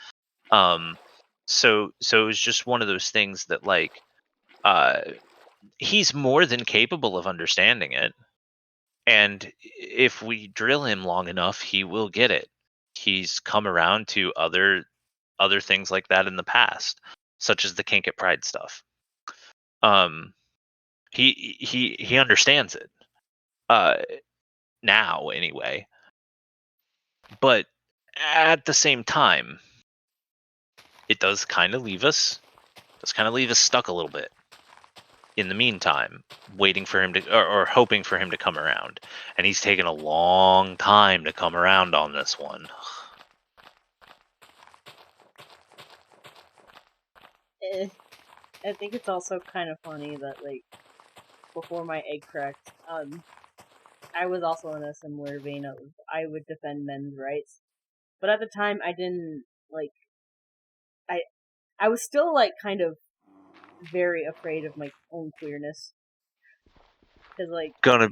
So it was just one of those things that like he's more than capable of understanding it. And if we drill him long enough, he will get it. He's come around to other things like that in the past, such as the kink at Pride stuff. He understands it. Now anyway. But at the same time, it does kind of leave us stuck a little bit. In the meantime, waiting for him to, or hoping for him to come around. And he's taken a long time to come around on this one.
I think it's also kind of funny that, like, before my egg cracked, I was also in a similar vein of, I would defend men's rights. But at the time, I didn't, like, I was still, like, kind of very afraid of my own queerness. Cause, like...
Gonna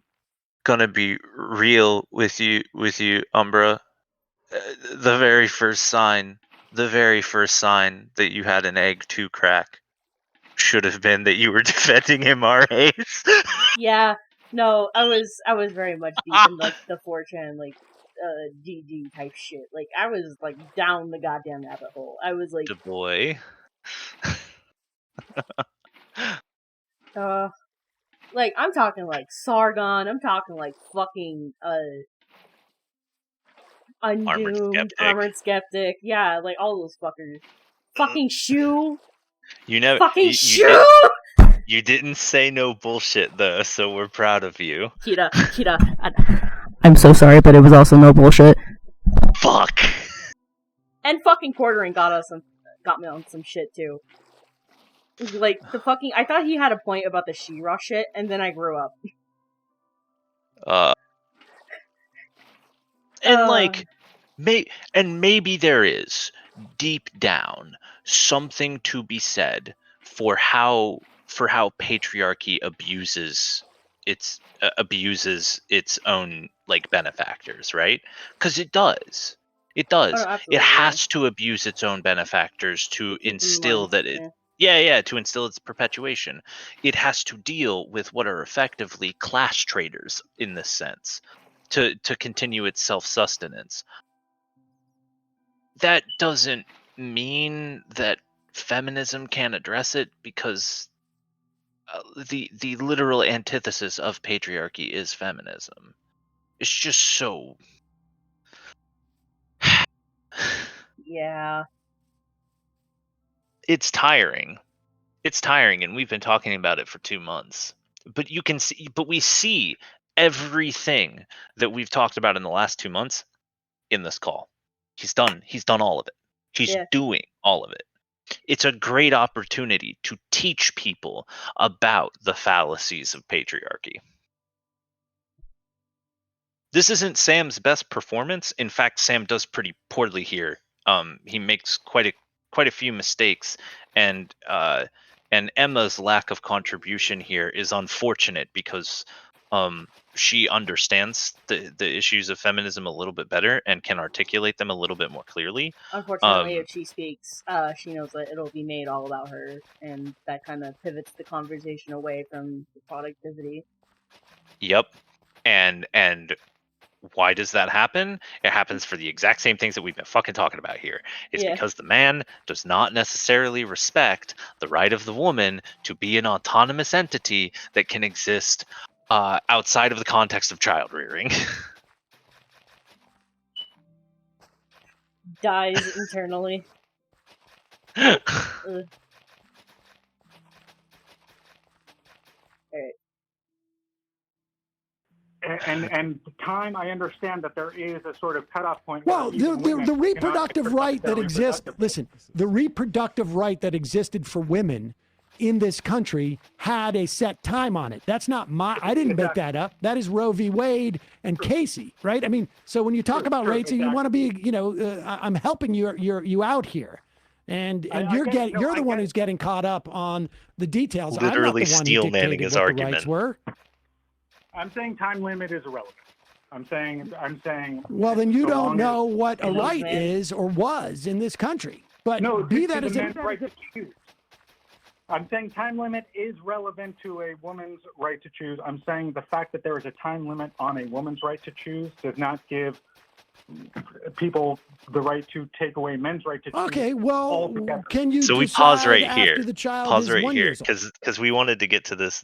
be real with you, Umbra. The very first sign that you had an egg to crack should have been that you were defending MRAs.
Yeah, no, I was very much deep in, like, the 4chan, like, DG type shit. Like, I was, like, down the goddamn rabbit hole. I was, like...
boy.
Like, I'm talking, like, Sargon, I'm talking, like, fucking, Undoomed, Armored Skeptic, yeah, like, all those fuckers. Fucking Shu!
You know,
fucking Shu!
You didn't say no bullshit, though, so we're proud of you.
Kita, I'm so sorry, but it was also no bullshit.
Fuck!
And fucking Quartering got me on some shit, too. Like, I thought he had a point about the She-Ra shit, and then I grew up.
And maybe there is, deep down, something to be said for how patriarchy abuses its own, like, benefactors, right? Because it does. It does. It has to abuse its own benefactors to instill that it... Yeah, to instill its perpetuation. It has to deal with what are effectively class traders in this sense to continue its self-sustenance. That doesn't mean that feminism can't address it, because the literal antithesis of patriarchy is feminism. It's just so...
Yeah.
It's tiring. It's tiring, and we've been talking about it for 2 months. But we see everything that we've talked about in the last 2 months in this call. He's done all of it. He's doing all of it. It's a great opportunity to teach people about the fallacies of patriarchy. This isn't Sam's best performance. In fact, Sam does pretty poorly here. He makes quite a few mistakes, and Emma's lack of contribution here is unfortunate, because she understands the issues of feminism a little bit better and can articulate them a little bit more clearly.
Unfortunately, if she speaks, she knows that it'll be made all about her, and that kind of pivots the conversation away from the productivity.
Yep. And why does that happen? It happens for the exact same things that we've been fucking talking about here. It's because the man does not necessarily respect the right of the woman to be an autonomous entity that can exist outside of the context of child rearing.
Dies internally. Ugh. Alright.
And time, I understand that there is a sort of cutoff point.
Well, the reproductive right that exists, listen, the reproductive right that existed for women in this country had a set time on it. That's not I didn't make that up. That is Roe v. Wade and Casey, right? I mean, so when you talk about rates, you want to be, I'm helping you out here. And you're the one who's getting caught up on the details.
Literally
I'm not the one
steel
who
manning
dictated
his
what
argument.
the rights were.
I'm saying time limit is irrelevant. I'm saying.
Well, then you
so
don't
long
know
as,
what a right is or was in this country. But
no,
be that as it
man's right to choose. I'm saying time limit is relevant to a woman's right to choose. I'm saying the fact that there is a time limit on a woman's right to choose does not give people the right to take away men's right to choose.
Okay, well, can you
so we
decide
pause right
after
here.
the child
Pause
is
right
1
here
year old?
because we wanted to get to this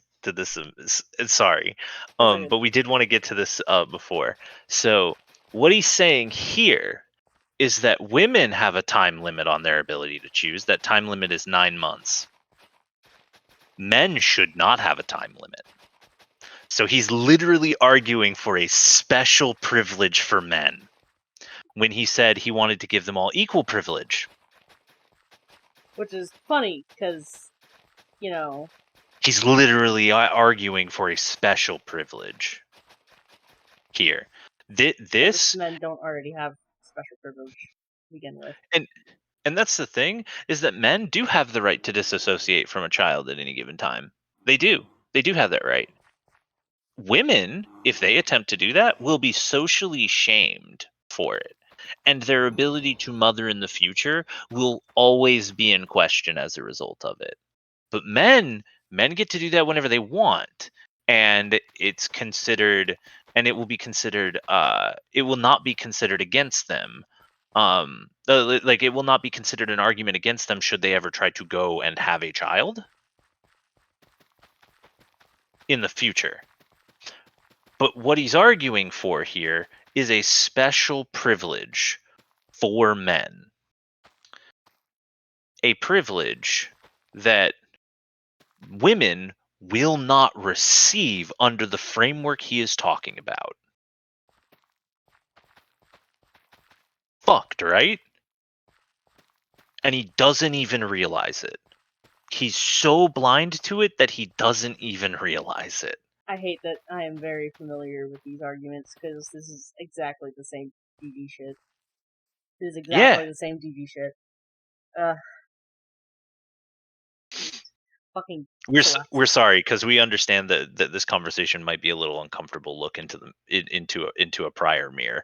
sorry, but we did want to get to this before. So what he's saying here is that women have a time limit on their ability to choose. That time limit is 9 months. Men should not have a time limit. So he's literally arguing for a special privilege for men when he said he wanted to give them all equal privilege.
Which is funny, because,
He's literally arguing for a special privilege here. This
men don't already have special privilege to begin with.
And that's the thing, is that men do have the right to disassociate from a child at any given time. They do. They do have that right. Women, if they attempt to do that, will be socially shamed for it. And their ability to mother in the future will always be in question as a result of it. But men get to do that whenever they want. And it's considered, and it will be considered, it will not be considered against them. Like it will not be considered an argument against them should they ever try to go and have a child in the future. But what he's arguing for here is a special privilege for men. A privilege that women will not receive under the framework he is talking about. Fucked, right? And he doesn't even realize it. He's so blind to it that he doesn't even realize it.
I hate that I am very familiar with these arguments, because this is exactly the same DV shit. This is exactly the same DV shit. Fucking.
We're sorry, because we understand that this conversation might be a little uncomfortable. Look into a prior mirror.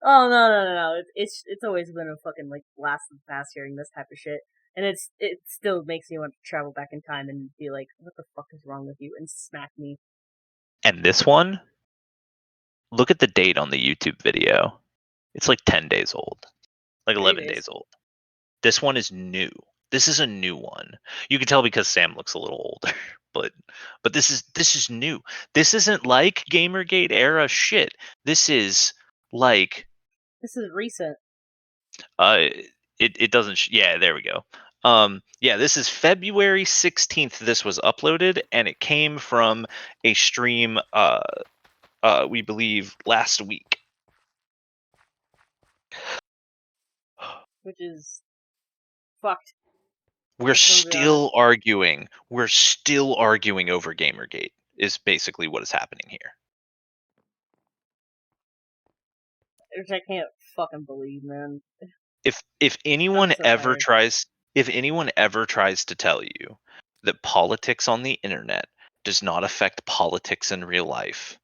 Oh no! It's always been a fucking blast of the past hearing this type of shit, and it still makes me want to travel back in time and be like, what the fuck is wrong with you, and smack me.
And this one, look at the date on the YouTube video. It's like 10 days old, like 11 days old. This one is new. This is a new one. You can tell because Sam looks a little older, but this is new. This isn't like Gamergate era shit. This is like.
This is recent.
It doesn't. Yeah, there we go. Yeah, this is February 16th. This was uploaded, and it came from a stream. We believe last week.
Which is fucked.
We're still arguing. We're still arguing over Gamergate. Is basically what is happening here.
Which I can't fucking believe, man.
If anyone ever tries to tell you that politics on the internet does not affect politics in real life,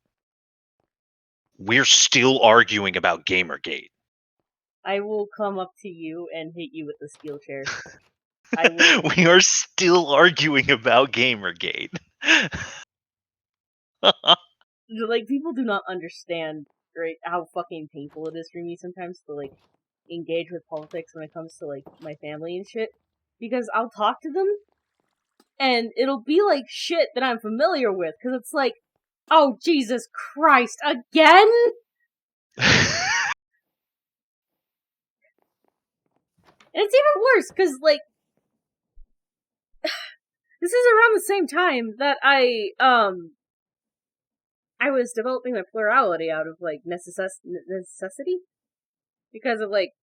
we're still arguing about Gamergate.
I will come up to you and hit you with the steel chair.
We are still arguing about Gamergate.
like, people do not understand, right, how fucking painful it is for me sometimes to, like, engage with politics when it comes to, like, my family and shit. Because I'll talk to them, and it'll be like shit that I'm familiar with, because it's like, oh, Jesus Christ, again? And it's even worse, because, like, this is around the same time that I was developing my plurality out of, like, necessity? Because of, like,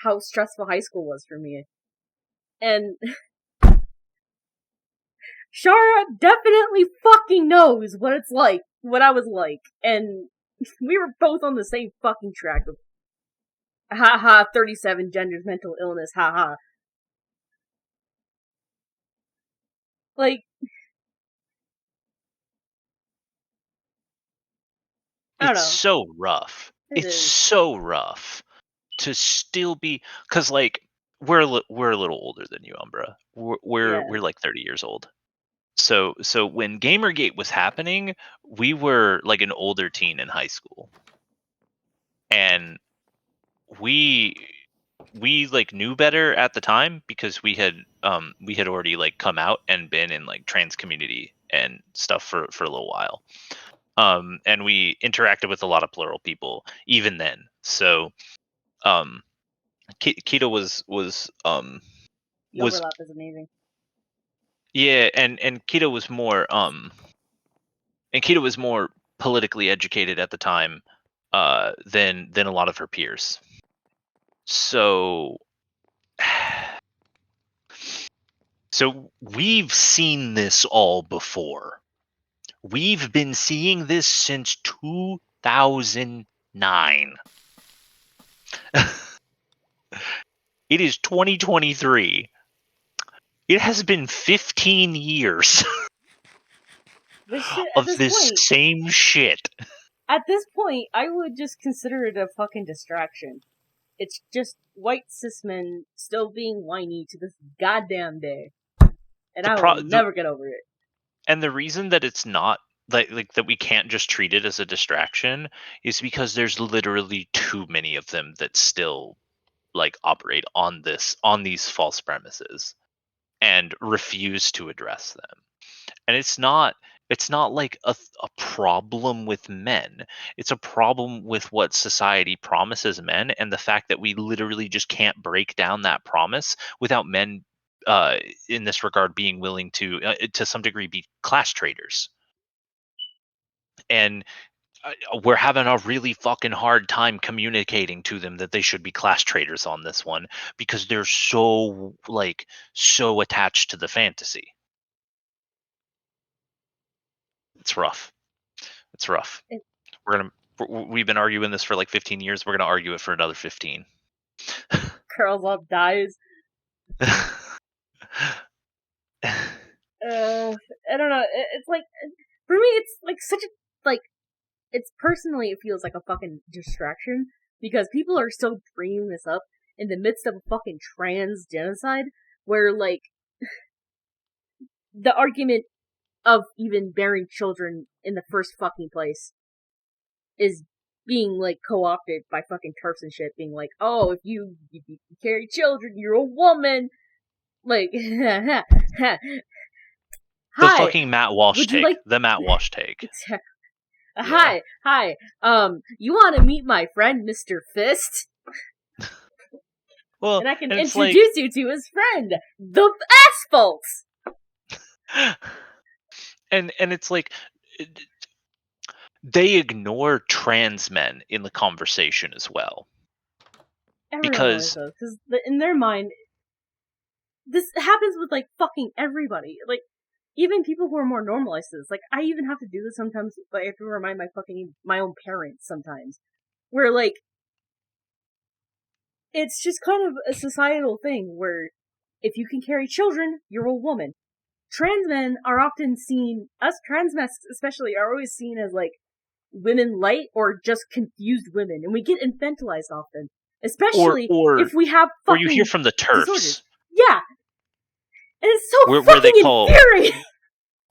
how stressful high school was for me. And Shara definitely fucking knows what it's like, what I was like, and we were both on the same fucking track of haha, 37 genders, mental illness, haha. Like, I don't know.
It's so rough. It's so rough to still be, because like we're a little older than you, Umbra. We're like 30 years old. So when Gamergate was happening, we were like an older teen in high school, and we like knew better at the time because we had already like come out and been in like trans community and stuff for a little while. And we interacted with a lot of plural people even then. So Keto was
the overlap is amazing.
Yeah, and Keto was more politically educated at the time than a lot of her peers. So we've seen this all before. We've been seeing this since 2009. It is 2023. It has been 15 years of this same shit.
At this point, I would just consider it a fucking distraction. It's just white cis men still being whiny to this goddamn day. And I will never get over it.
And the reason that it's not like that we can't just treat it as a distraction is because there's literally too many of them that still like operate on these false premises and refuse to address them. And it's not like a problem with men. It's a problem with what society promises men, and the fact that we literally just can't break down that promise without men in this regard being willing to some degree be class traders. And we're having a really fucking hard time communicating to them that they should be class traders on this one because they're so attached to the fantasy. It's rough. We've been arguing this for like 15 years. We're gonna argue it for another 15.
Curls up, dies. I don't know. It's like, for me, it's like such a, like, it's personally, it feels like a fucking distraction because people are still bringing this up in the midst of a fucking trans genocide where, like, the argument of even bearing children in the first fucking place is being, like, co-opted by fucking turfs and shit, being like, oh, if you carry children, you're a woman! Like,
The
hi,
fucking Matt Walsh take.
Like...
The Matt Walsh take.
Hi, you want to meet my friend, Mr. Fist?
Well,
and I can introduce you to his friend, the Asphalt!
And it's like, they ignore trans men in the conversation as well.
Because in their mind, this happens with, like, fucking everybody. Like, even people who are more normalized to this. Like, I even have to do this sometimes, but I have to remind my own parents sometimes. Where, like, it's just kind of a societal thing where if you can carry children, you're a woman. Trans men are often seen, us trans men especially, are always seen as, like, women light or just confused women. And we get infantilized often. Especially if we have fucking...
Or you hear from the TERFs.
Disorders. Yeah! And it's so fucking infuriating!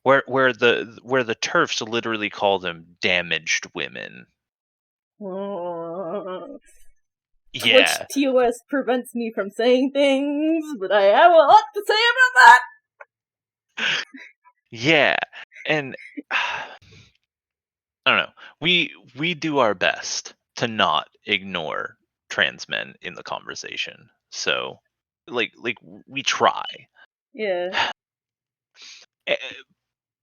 where the TERFs literally call them damaged women.
Twitch
Yeah.
TOS prevents me from saying things, but I have a lot to say about that.
Yeah, and I don't know. We do our best to not ignore trans men in the conversation. So, like we try.
Yeah.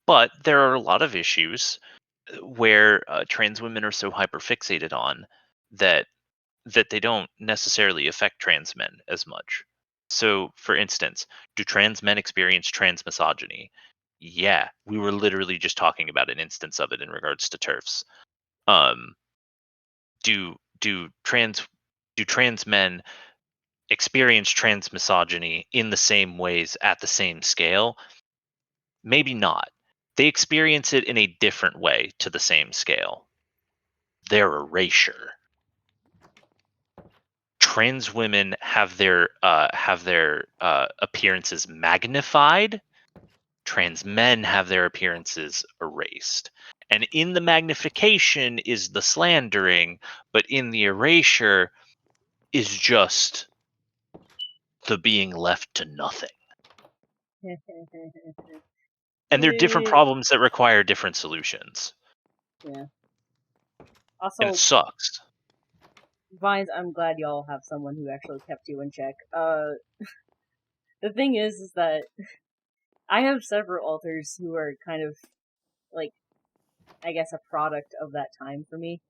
But there are a lot of issues where trans women are so hyperfixated on that they don't necessarily affect trans men as much. So, for instance, do trans men experience trans misogyny? Yeah, we were literally just talking about an instance of it in regards to TERFs. Do trans men experience trans misogyny in the same ways at the same scale? Maybe not. They experience it in a different way to the same scale. Their erasure. Trans women have their appearances magnified. Trans men have their appearances erased. And in the magnification is the slandering, but in the erasure is just the being left to nothing. And they're different problems that require different solutions.
Yeah. Also,
and it sucks.
Vines, I'm glad y'all have someone who actually kept you in check. The thing is that I have several alters who are kind of, like, I guess a product of that time for me.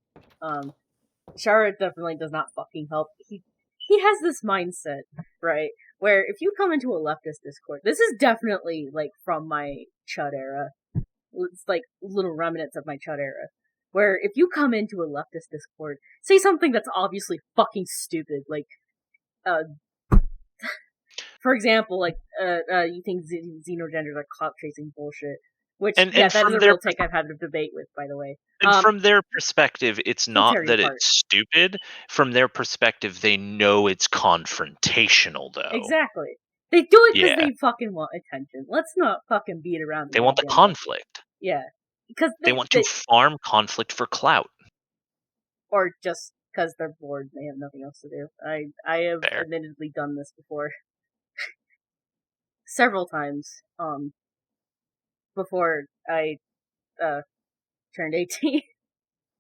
Charlotte definitely does not fucking help. He has this mindset, right, where if you come into a leftist Discord, this is definitely, like, from my Chud era. It's, like, little remnants of my Chud era. Where if you come into a leftist Discord, say something that's obviously fucking stupid, like, for example, like, you think xenogenders are clout chasing bullshit. Which,
And
that is
from
a
their
real take I've had a debate with, by the way.
And from their perspective, it's
we'll
not
tear you
that
apart.
it's stupid. From their perspective, they know it's confrontational, though.
Exactly. They do it because
Yeah.
they fucking want attention. Let's not fucking beat around the
They want the
goddamn bush.
conflict.
Yeah. Because
They want to farm conflict for clout.
Or just because they're bored and they have nothing else to do. I have admittedly done this before. Several times, before I, turned 18.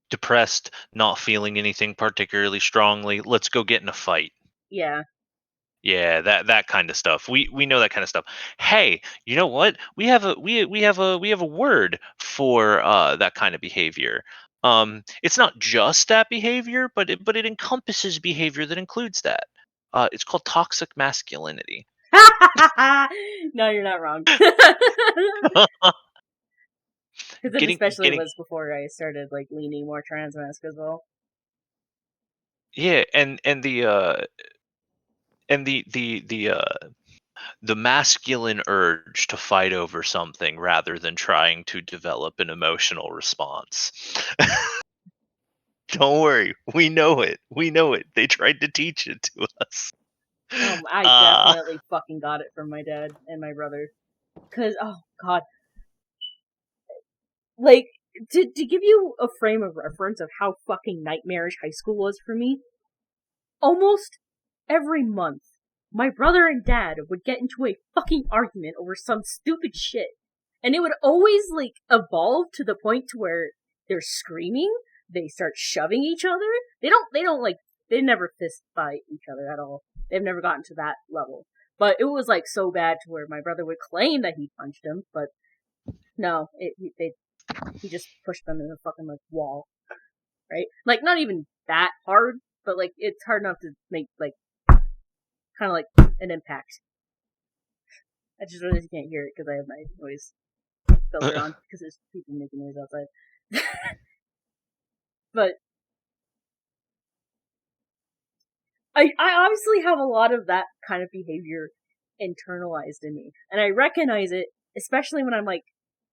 Depressed, not feeling anything particularly strongly. Let's go get in a fight.
Yeah.
Yeah, that kind of stuff. We know that kind of stuff. Hey, you know what? We have a word for that kind of behavior. It's not just that behavior, but it encompasses behavior that includes that. It's called toxic masculinity.
No, you're not wrong. Because it especially was before I started, like, leaning more trans-mask as well.
Yeah, and the masculine urge to fight over something rather than trying to develop an emotional response. Don't worry, we know it. We know it. They tried to teach it to us.
I definitely fucking got it from my dad and my brother. Cause, oh god. Like, to give you a frame of reference of how fucking nightmarish high school was for me, almost every month, my brother and dad would get into a fucking argument over some stupid shit. And it would always, like, evolve to the point to where they're screaming, they start shoving each other. They never fist fight each other at all. They've never gotten to that level. But it was, like, so bad to where my brother would claim that he punched him, but no, he just pushed them in a fucking, like, wall. Right? Like, not even that hard, but, like, it's hard enough to make, like, kind of like an impact. I just realized you can't hear it because I have my noise filter on, because there's people making noise outside. But I obviously have a lot of that kind of behavior internalized in me. And I recognize it, especially when I'm, like,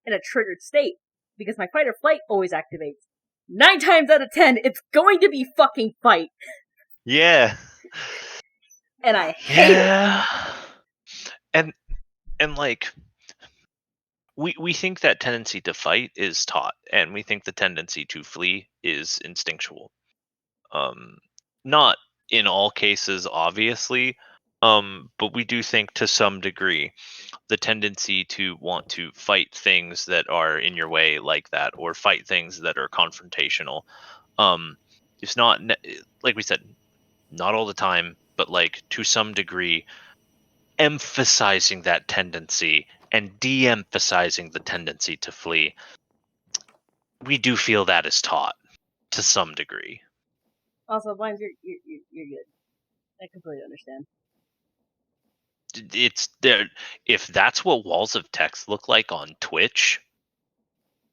in a triggered state, because my fight or flight always activates. 9 times out of 10, it's going to be fucking fight.
Yeah.
And I hate it.
And like, We think that tendency to fight is taught, and we think the tendency to flee is instinctual. Not in all cases, obviously, but we do think to some degree the tendency to want to fight things that are in your way like that, or fight things that are confrontational, it's not like we said, not all the time, but like to some degree, emphasizing that tendency and de-emphasizing the tendency to flee. We do feel that is taught to some degree.
Also, Blind, you're good. I completely understand.
It's there. If that's what walls of text look like on Twitch,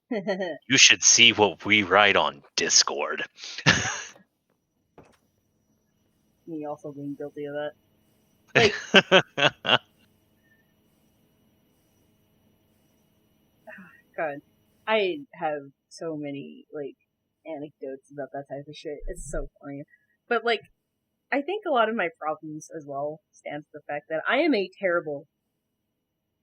you should see what we write on Discord.
Me also being guilty of that. Like, God, I have so many like anecdotes about that type of shit. It's so funny, but like, I think a lot of my problems as well stands to the fact that I am a terrible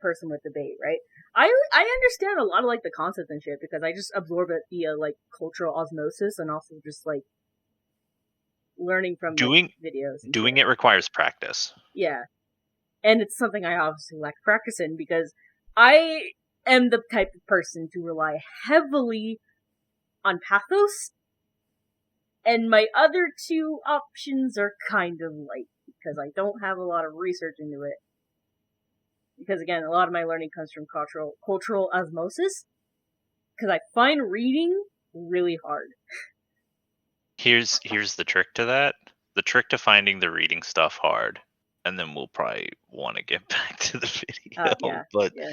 person with debate, right? I understand a lot of like the concepts and shit because I just absorb it via like cultural osmosis and also just like learning from
doing
videos.
Doing it requires practice.
Yeah, and it's something I obviously lack practice in because I am the type of person to rely heavily on pathos, and my other two options are kind of light because I don't have a lot of research into it. Because again, a lot of my learning comes from cultural osmosis. Because I find reading really hard.
Here's the trick to that. The trick to finding the reading stuff hard, and then we'll probably want to get back to the video.
Yeah,
but
yeah.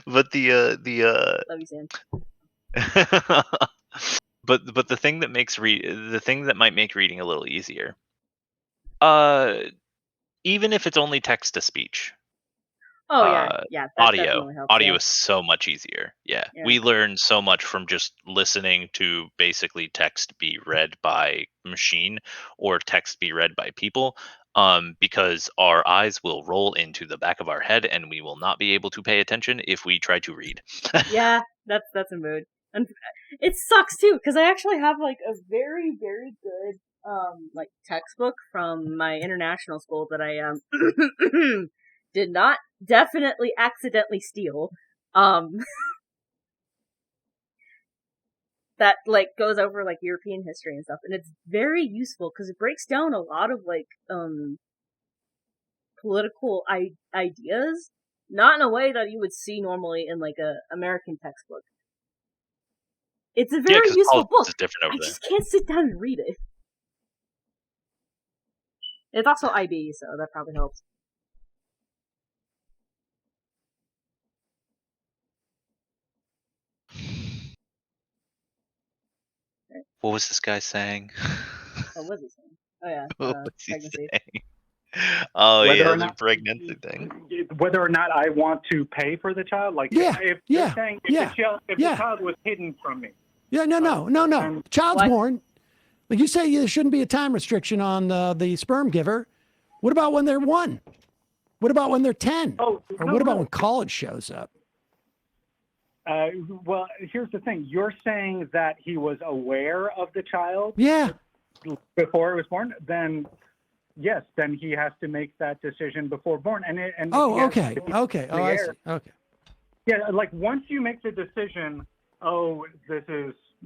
but the
Love you, Sam.
but the thing that makes the thing that might make reading a little easier, even if it's only text to speech.
Oh yeah, that definitely helps.
Audio
yeah.
is so much easier. Yeah.
Yeah.
We learn so much from just listening to basically text be read by machine or text be read by people, because our eyes will roll into the back of our head and we will not be able to pay attention if we try to read.
Yeah, that's a mood. And it sucks too because I actually have like a very good like textbook from my international school that I did not definitely accidentally steal. That like goes over like European history and stuff, and it's very useful because it breaks down a lot of like political ideas, not in a way that you would see normally in like a American textbook. It's a very useful book. I just can't sit down and read it. It's also IB, so that probably helps.
What was this guy saying?
What was he saying? Oh yeah,
What was he
pregnancy.
saying? Oh
Whether
yeah,
or
the
not-
pregnancy thing.
Whether or not I want to pay for the child, like if you're saying if the child was hidden from me.
Yeah, no. Child's born. Like you say, there shouldn't be a time restriction on the sperm giver. What about when they're 1? What about when they're 10? Or what about when college shows up?
Well, here's the thing. You're saying that he was aware of the child before it was born? Then, yes, then he has to make that decision before born.
Okay. Oh, I see. Okay.
Yeah, like once you make the decision,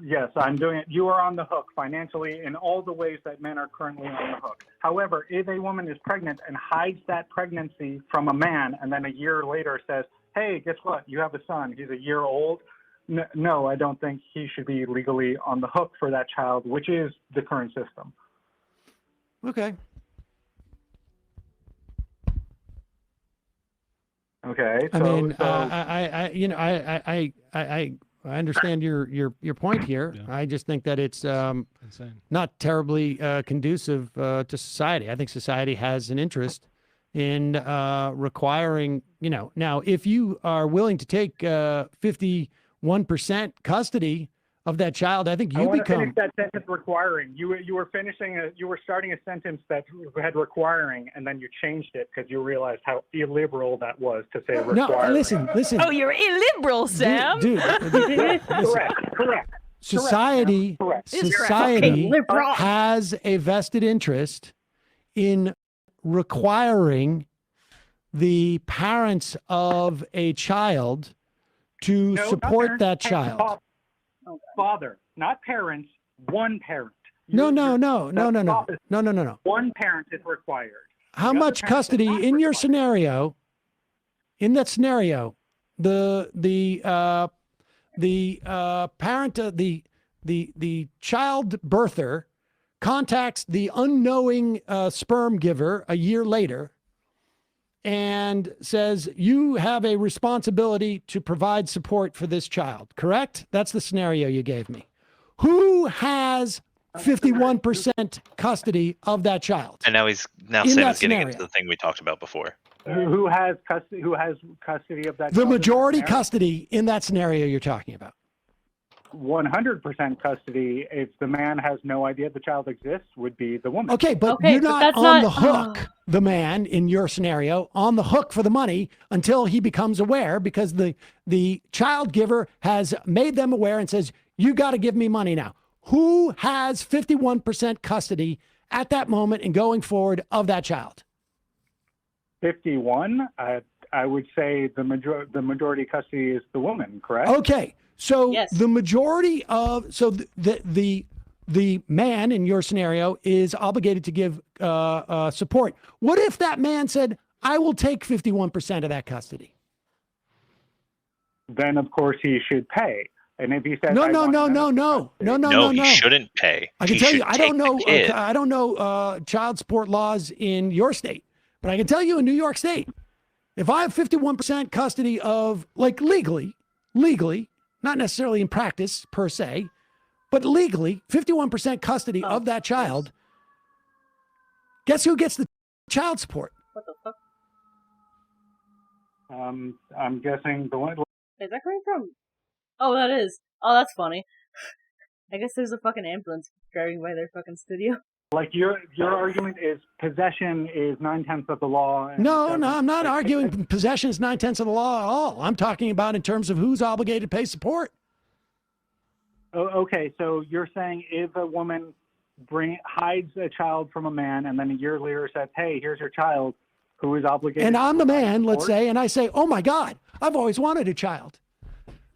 yes, I'm doing it. You are on the hook financially in all the ways that men are currently on the hook. However, if a woman is pregnant and hides that pregnancy from a man and then a year later says, hey, guess what? You have a son. He's a year old. No, I don't think he should be legally on the hook for that child, which is the current system.
Okay.
Okay.
I mean, I understand your point here. Yeah. I just think that it's not terribly conducive to society. I think society has an interest in requiring, now if you are willing to take 51% custody of that child, I think
I
you
want to
become.
finish that sentence requiring. You were starting a sentence that had requiring, and then you changed it because you realized how illiberal that was to say requiring.
No, listen.
Oh, you're illiberal, Sam.
Dude,
Correct.
Society
Fucking liberal.
has a vested interest in requiring the parents of a child to
No,
support
not
that
parents,
child.
Father, not parents. One parent.
No.
One parent is required.
How much custody in your scenario? In that scenario, the parent, the child birther contacts the unknowing sperm giver a year later and says, you have a responsibility to provide support for this child, correct? That's the scenario you gave me. Who has 51% custody of that child?
And now Sam is getting into the thing we talked about before.
Who has custody? Who has custody of that?
The
child
majority custody in that scenario you're talking about.
100% custody, if the man has no idea the child exists, would be the woman.
Okay, but you're not on the hook, the man in your scenario, on the hook for the money until he becomes aware, because the child giver has made them aware and says, you got to give me money now. Who has 51% custody at that moment and going forward of that child?
51. I would say the majority custody is the woman, correct?
Okay. So the majority of the man in your scenario is obligated to give support. What if that man said, I will take 51% of that custody?
Then of course he should pay. And if he says
No,
he shouldn't pay.
I can
He
tell you,
should
I
take
don't
the
know.
kid.
I don't know child support laws in your state, but I can tell you in New York State, if I have 51% custody of, like, legally, not necessarily in practice per se, but legally, 51% custody of that child, guess who gets the child support?
What the fuck?
I'm guessing the one.
Is that coming from? Oh, that is. Oh, that's funny. I guess there's a fucking ambulance driving by their fucking studio.
Like your argument is possession is 9/10 of the law. And
No, I'm not arguing possession is 9/10 of the law at all. I'm talking about in terms of who's obligated to pay support.
Oh, okay, so you're saying if a woman hides a child from a man and then a year later says, hey, here's your child, who is obligated?
And I'm the man, let's
support?
say, and I say, oh my God, I've always wanted a child.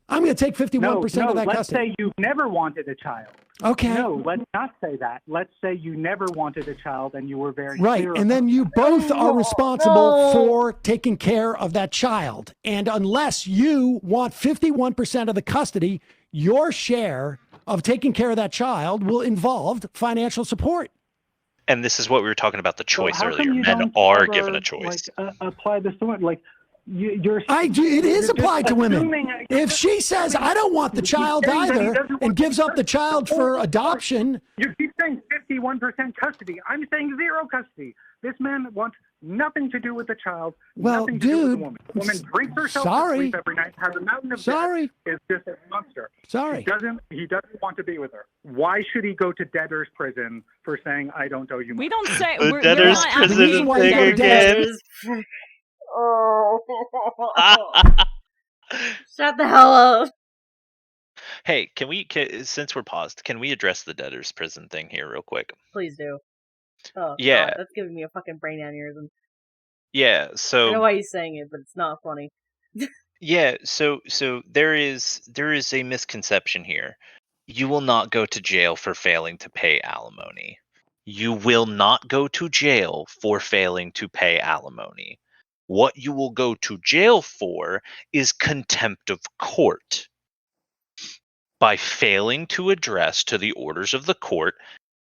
I'm going to take 51% of that
let's
custody.
say you've never wanted a child.
Okay.
No, let's not say that. Let's say you never wanted a child and you were very
Right.
clear
And then you both are responsible for taking care of that child. And unless you want 51% of the custody, your share of taking care of that child will involve financial support.
And this is what we were talking about, the choice
how come
earlier.
you
Men
don't
are
ever,
given a choice.
Apply this to it. Like,
It is applied to women. If she says, I don't want the child either, and gives up the child for adoption.
You keep saying 51% custody. I'm saying zero custody. This man wants nothing to do with the child.
Well,
nothing to do with the
dude,
woman. The woman drinks herself
sorry.
to sleep every night, has a mountain of debt, is just a monster.
Sorry.
He doesn't want to be with her. Why should he go to debtor's prison for saying, I don't owe you money?
We don't say
The
we're
debtor's
not
prison
advocating for
thing
debtor's
again.
prison.
Oh. Shut the hell up.
Hey, since we're paused, can we address the debtor's prison thing here real quick?
Please do. Oh,
Yeah.
God, that's giving me a fucking brain aneurysm.
Yeah,
I
so
know why he's saying it, but it's not funny.
yeah, so there is a misconception here. You will not go to jail for failing to pay alimony. You will not go to jail for failing to pay alimony. What you will go to jail for is contempt of court. By failing to address to the orders of the court,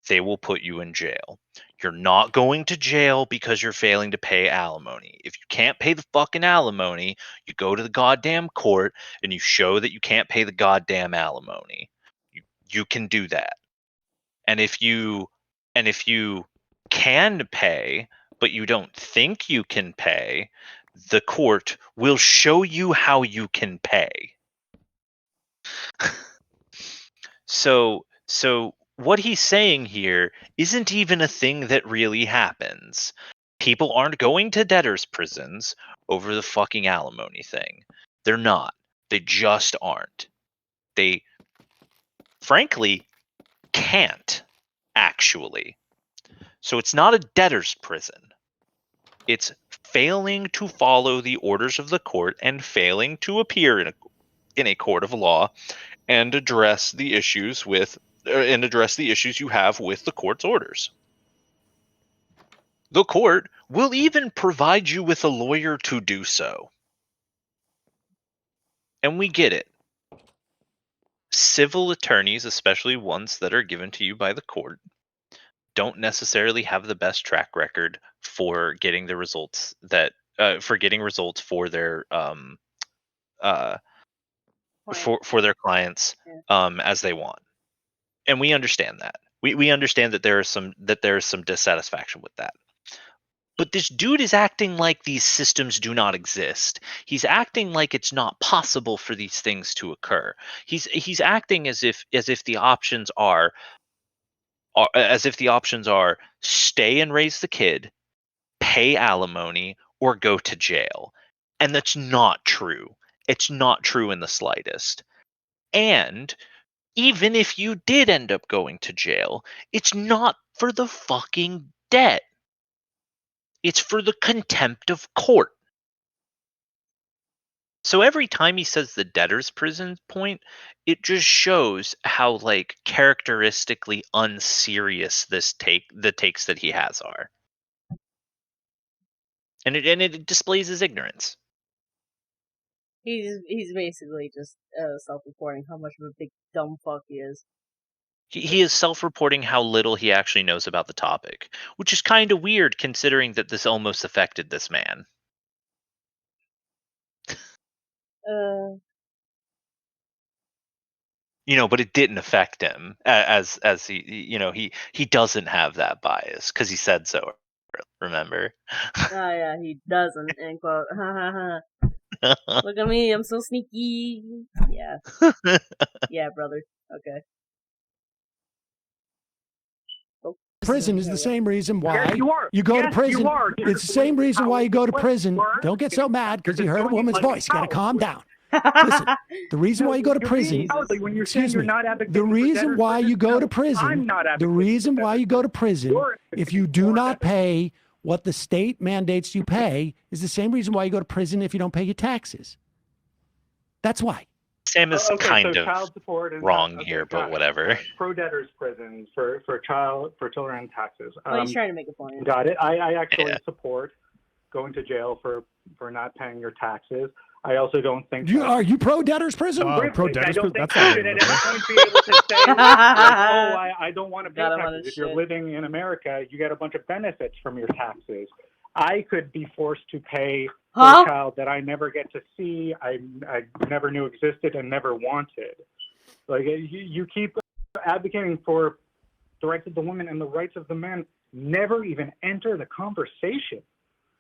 they will put you in jail. You're not going to jail because you're failing to pay alimony. If you can't pay the fucking alimony, you go to the goddamn court and you show that you can't pay the goddamn alimony. You can do that. And if you can pay, but you don't think you can pay, the court will show you how you can pay. So what he's saying here isn't even a thing that really happens. People aren't going to debtors' prisons over the fucking alimony thing. They're not. They just aren't. They, frankly, can't, actually. So it's not a debtor's prison. It's failing to follow the orders of the court and failing to appear in a court of law and address the issues you have with the court's orders. The court will even provide you with a lawyer to do so. And we get it. Civil attorneys, especially ones that are given to you by the court, don't necessarily have the best track record for getting the results for their for their clients as they want. And we understand that. We understand that there is some dissatisfaction with that. But this dude is acting like these systems do not exist. He's acting like it's not possible for these things to occur. He's acting as if the options are stay and raise the kid, pay alimony, or go to jail. And that's not true. It's not true in the slightest. And even if you did end up going to jail, it's not for the fucking debt. It's for the contempt of court. So every time he says the debtor's prison point, it just shows how like characteristically unserious the takes that he has are. And it displays his ignorance.
He's basically just self-reporting how much of a big dumb fuck he is.
He is self-reporting how little he actually knows about the topic, which is kind of weird considering that this almost affected this man. But it didn't affect him as he he doesn't have that bias because he said so. Remember?
Oh yeah, he doesn't. End quote. Look at me, I'm so sneaky. Yeah. Yeah, brother. Okay.
Prison is the same reason why
Yes, you are.
you go to
Yes,
prison.
you are.
It's the same reason why you go to prison. Don't get so mad because you heard a woman's voice. You got to calm down. Listen, the reason why you go to prison, excuse me, the reason why you go to prison, if you do not pay what the state mandates you pay, is the same reason why you go to prison if you don't pay your taxes. That's why.
Sam is kind of
child support is
wrong here, but whatever.
Pro debtors prisons for children and taxes.
He's trying to make a point.
Got it. I actually support going to jail for not paying your taxes. I also don't think.
Are you pro debtors prison?
Pro debtors prison. That's not should at any point be able to say, I don't want to pay taxes. If you're living in America, you get a bunch of benefits from your taxes. I could be forced to pay for a child that I never get to see, I never knew existed, and never wanted. Like you keep advocating for the rights of the woman and the rights of the man never even enter the conversation.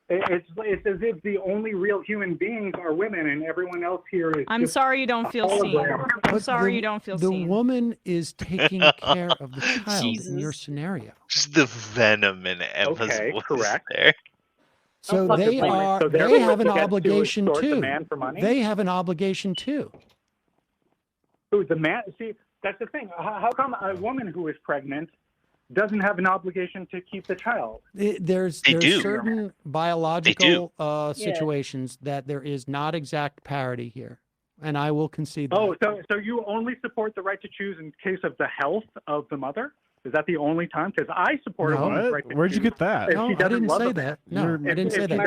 It's as if the only real human beings are women and everyone else here is.
I'm sorry you don't feel seen. I'm sorry you don't feel seen.
The woman is taking care of the child in your scenario.
Just the venom in Emma's voice
correct.
there.
So they have an obligation too. They have an obligation too.
Who, the man? See, that's the thing. How come a woman who is pregnant doesn't have an obligation to keep the child?
There's certain biological situations that there is not exact parity here, and I will concede that.
Oh, so you only support the right to choose in case of the health of the mother? Is that the only time? Because I support a woman's right to choose.
Where'd you get that?
No, I didn't say that. No, I didn't say that.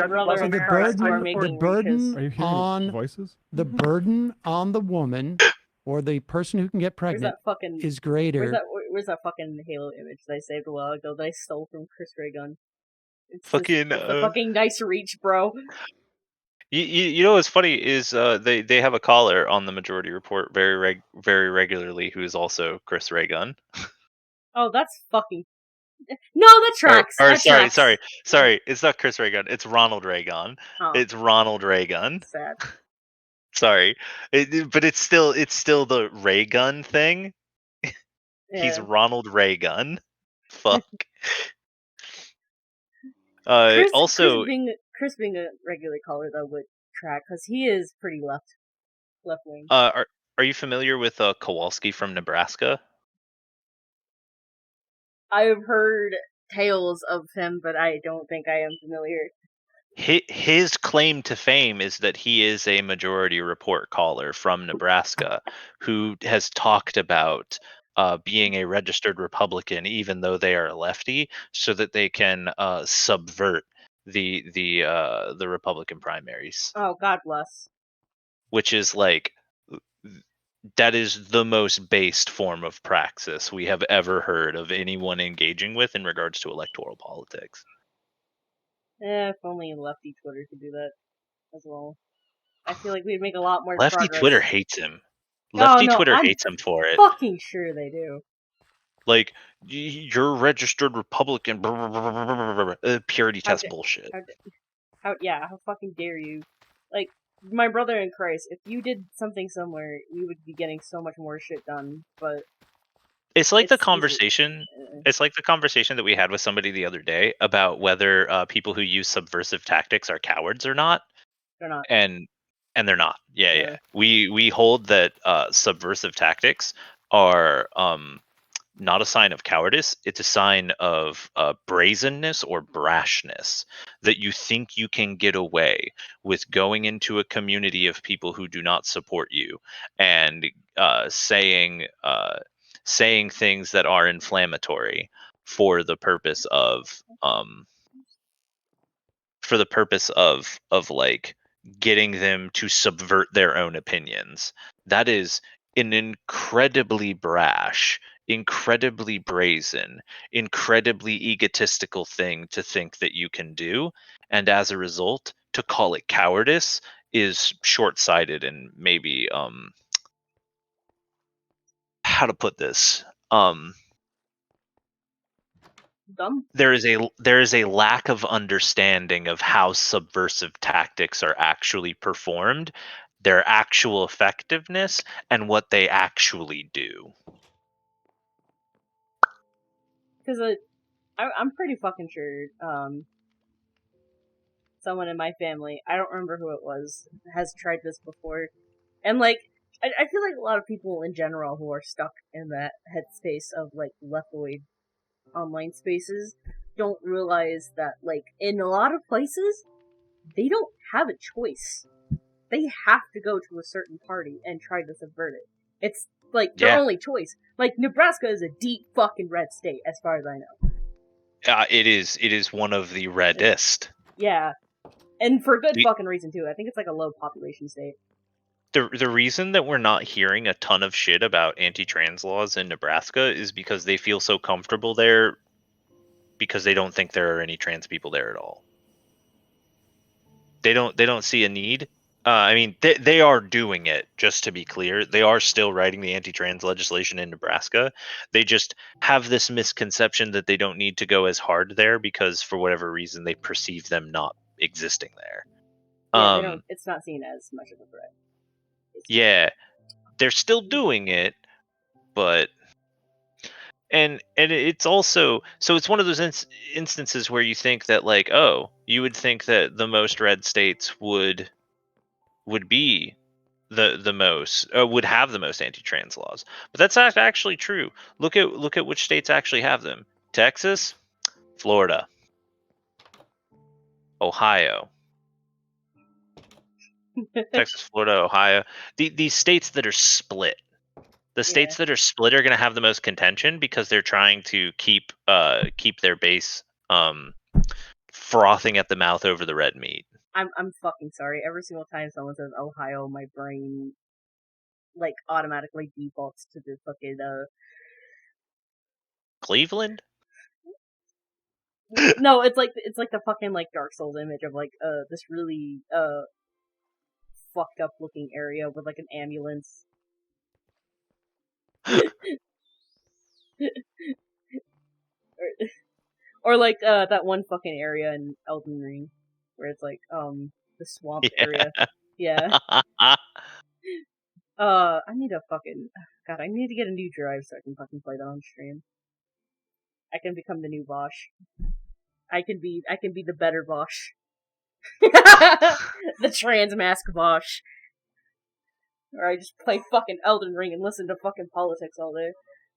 The burden on the woman or the person who can get pregnant is greater.
Where's that fucking Halo image that I saved a while ago that I stole from Chris Ray Gun? It's a fucking nice reach, bro.
You know what's funny is they have a caller on the Majority Report very regularly who is also Chris Ray Gun.
Oh, that's fucking. No, that tracks.
Sorry. It's not Chris Ray Gun. It's Ronald Ray Gun. Oh. It's Ronald Ray Gun.
Sad.
Sorry, but it's still the Ray Gun thing. He's
Yeah.
Ronald Reagan. Fuck.
Chris
Also,
being a regular caller though would track because he is pretty left wing.
are you familiar with Kowalski from Nebraska?
I've heard tales of him, but I don't think I am familiar.
His claim to fame is that he is a Majority Report caller from Nebraska who has talked about being a registered Republican, even though they are a lefty, so that they can subvert the Republican primaries.
Oh, God bless.
Which is like, that is the most based form of praxis we have ever heard of anyone engaging with in regards to electoral politics.
If only lefty Twitter could do that as well. I feel like we'd make a lot more
Lefty
progress.
Twitter hates him.
Oh,
Lefty
no,
Twitter
I'm
hates him for it.
fucking sure they do.
Like, you're a registered Republican. Purity test bullshit.
How fucking dare you? Like, my brother in Christ, if you did something similar, we would be getting so much more shit done, but...
It's like the conversation. It's like the conversation that we had with somebody the other day about whether people who use subversive tactics are cowards or not.
They're not.
And they're not. Yeah. We hold that subversive tactics are not a sign of cowardice. It's a sign of brazenness or brashness, that you think you can get away with going into a community of people who do not support you and saying things that are inflammatory for the purpose of like getting them to subvert their own opinions. That is an incredibly brash, incredibly brazen, incredibly egotistical thing to think that you can do, and as a result, to call it cowardice is short-sighted and maybe how to put this?
Dumb.
There is a lack of understanding of how subversive tactics are actually performed, their actual effectiveness, and what they actually do.
Because I'm pretty fucking sure someone in my family, I don't remember who it was, has tried this before. And, like, I feel like a lot of people in general who are stuck in that headspace of, like, leftoid online spaces don't realize that, like, in a lot of places, they don't have a choice. They have to go to a certain party and try to subvert it. It's, like, their only choice. Like, Nebraska is a deep fucking red state, as far as I know.
It is one of the reddest.
Yeah. And for good fucking reason, too. I think it's, like, a low population state.
The reason that we're not hearing a ton of shit about anti-trans laws in Nebraska is because they feel so comfortable there because they don't think there are any trans people there at all. They don't see a need. I mean, they are doing it, just to be clear. They are still writing the anti-trans legislation in Nebraska. They just have this misconception that they don't need to go as hard there because, for whatever reason, they perceive them not existing there.
Yeah, they don't. It's not seen as much of a threat.
Yeah, they're still doing it, but and it's also, so it's one of those instances where you think that, like, oh, you would think that the most red states would be the most would have the most anti-trans laws, but that's not actually true. Look at which states actually have them: Texas, Florida, Ohio. Texas, Florida, Ohio. These states that are split. The states that are split are going to have the most contention because they're trying to keep their base frothing at the mouth over the red meat.
I'm fucking sorry. Every single time someone says Ohio, my brain like automatically defaults to the fucking
Cleveland?
No, it's like the fucking like Dark Souls image of like this really fucked up looking area with like an ambulance. or like that one fucking area in Elden Ring where it's like the swamp area. Yeah. I need a fucking God, I need to get a new drive so I can fucking play that on stream. I can become the new Bosch. I can be the better Bosch. The trans mask Bosch. Or I just play fucking Elden Ring and listen to fucking politics all day.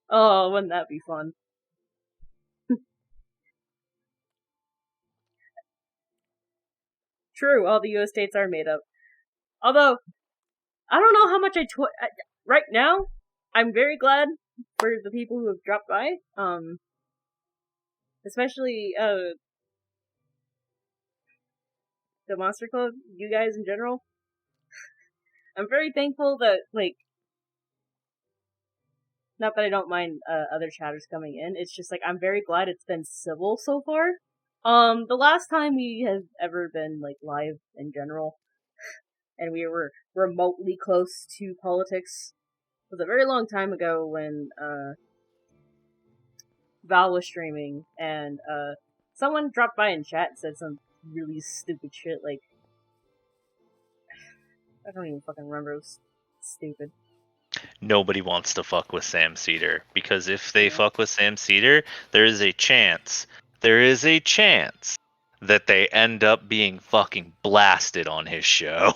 Oh, wouldn't that be fun? True, all the US states are made up. Although, I don't know how much right now, I'm very glad for the people who have dropped by. Especially, the Monster Club, you guys in general. I'm very thankful that, like, not that I don't mind, other chatters coming in, it's just, like, I'm very glad it's been civil so far. The last time we have ever been, like, live in general, and we were remotely close to politics, was a very long time ago when, Val was streaming, and, someone dropped by in chat and said some really stupid shit, like, I don't even fucking remember, it was stupid.
Nobody wants to fuck with Sam Cedar, because if they fuck with Sam Cedar, there is a chance that they end up being fucking blasted on his show.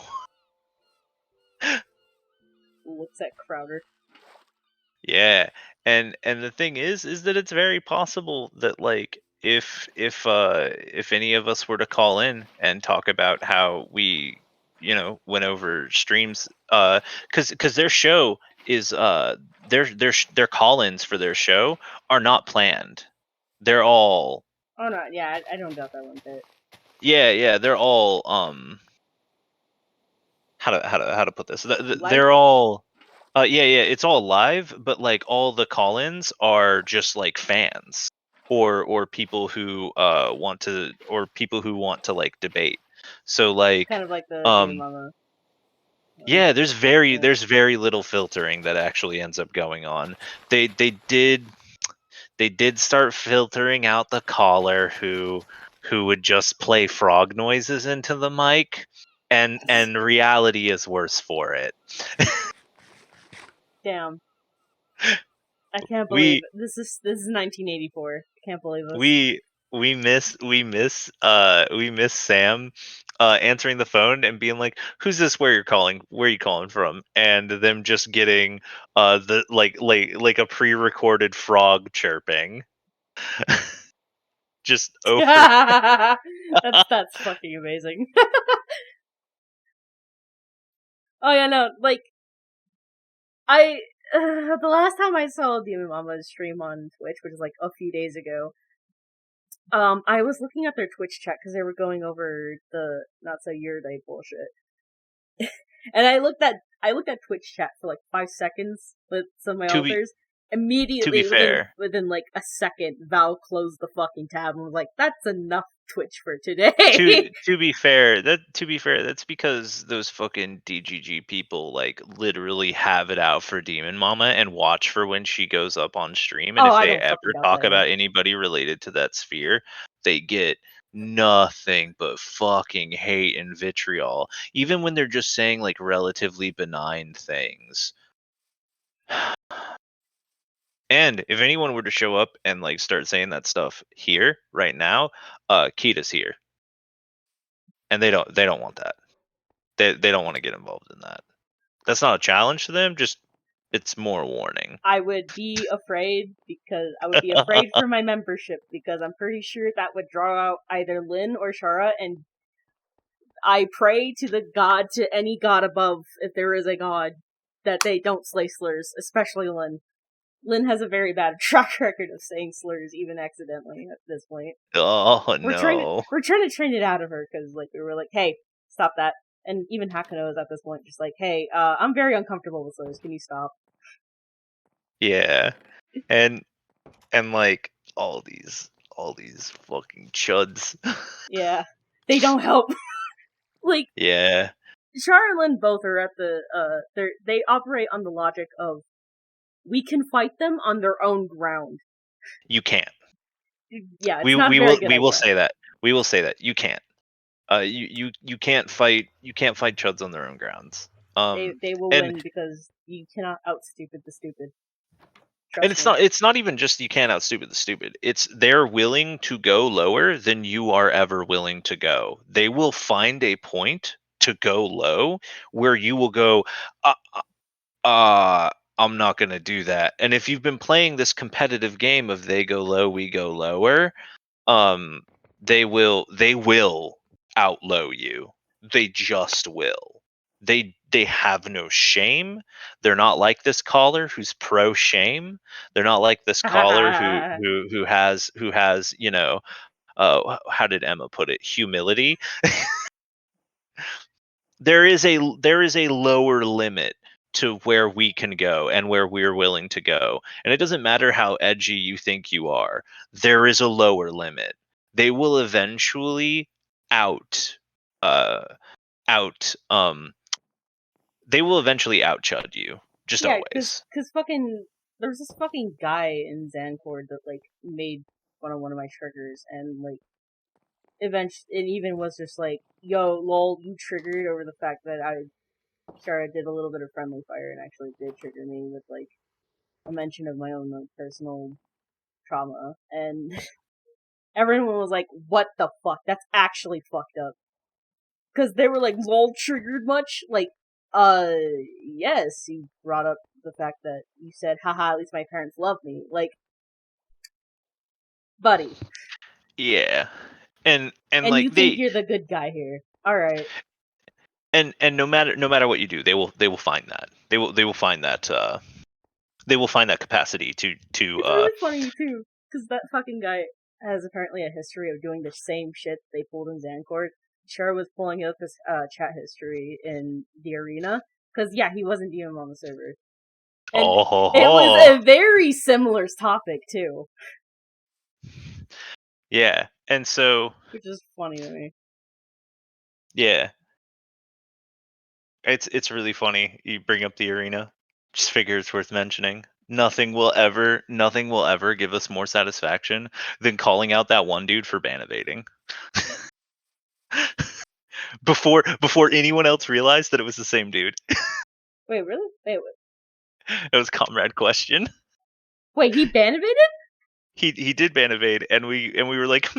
What's that, Crowder?
Yeah, and the thing is that it's very possible that, like, if any of us were to call in and talk about how we, went over streams, because their show is their call-ins for their show are not planned. They're all
Oh no, yeah, I don't doubt that one bit.
yeah, they're all how to put this?
Live?
They're all yeah, it's all live, but like all the call-ins are just like fans or people who want to like debate. So like
Kind of like the Demon Mama.
yeah, there's very little filtering that actually ends up going on. They did start filtering out the caller who would just play frog noises into the mic, and reality is worse for it.
Damn. I can't believe it. This is 1984. I can't believe this.
We miss Sam answering the phone and being like, "Who's this? Where are you calling from?" And them just getting the like a pre-recorded frog chirping. Just over.
That's fucking amazing. Oh yeah, no, like the last time I saw Demon Mama's stream on Twitch, which was like a few days ago, I was looking at their Twitch chat because they were going over the Not So Your Day bullshit. And I looked at Twitch chat for like 5 seconds with some of my authors. Immediately, within like a second, Val closed the fucking tab and was like, "That's enough Twitch for today."
To be fair, that's because those fucking DGG people like literally have it out for Demon Mama and watch for when she goes up on stream. And if they ever talk about anybody related to that sphere, they get nothing but fucking hate and vitriol, even when they're just saying like relatively benign things. And if anyone were to show up and like start saying that stuff here right now, Kita's here. And they don't want that. They don't want to get involved in that. That's not a challenge to them, just it's more warning.
I would be afraid for my membership, because I'm pretty sure that would draw out either Lynn or Shara, and I pray to any god above, if there is a god, that they don't slay slurs, especially Lynn. Lynn has a very bad track record of saying slurs, even accidentally, at this point.
Oh,
We're trying to train it out of her, because like we were like, hey, stop that. And even Hakuno is at this point just like, hey, I'm very uncomfortable with slurs, can you stop?
Yeah. And like all these fucking chuds.
Yeah. They don't help. Like,
yeah.
Char and Lynn both are at the they operate on the logic of, we can fight them on their own ground.
You can't.
Yeah, it's not a very good idea.
We will say that. You can't. You can't fight chuds on their own grounds.
They will
and
win because you cannot out-stupid the stupid.
and
Trust me.
it's not even just you can't out stupid the stupid. It's they're willing to go lower than you are ever willing to go. They will find a point to go low where you will go, uh, I'm not going to do that. And if you've been playing this competitive game of they go low, we go lower, they will outlow you. They just will. They have no shame. They're not like this caller who's pro shame. They're not like this caller who has how did Emma put it? Humility. There is a lower limit to where we can go and where we're willing to go. And it doesn't matter how edgy you think you are. There is a lower limit. They will eventually out they will eventually outchud you. Just
Yeah,
always.
cause fucking there's this fucking guy in Zancord that like made fun of one of my triggers and like eventually it even was just like, yo, lol, you triggered over the fact that I did a little bit of friendly fire and actually did trigger me with like a mention of my own like, personal trauma, and everyone was like, what the fuck? That's actually fucked up. Cause they were like, lol, triggered much? Like, yes, you brought up the fact that you said, haha, at least my parents love me. Like, buddy.
Yeah. And
you think you're the good guy here. Alright.
And no matter what you do, they will find that. They will find that they will find that capacity to
It's really funny too, because that fucking guy has apparently a history of doing the same shit they pulled in Zancord. Char was pulling up his chat history in the arena, because yeah, he wasn't DM on the server. And it was a very similar topic too.
Yeah, and so
which is funny to me.
Yeah, it's really funny. You bring up the arena. Just figure it's worth mentioning. Nothing will ever give us more satisfaction than calling out that one dude for ban evading. before anyone else realized that it was the same dude.
Wait, really? Wait.
It was Comrade Question.
Wait, he ban evaded?
He did ban evade, and we were like,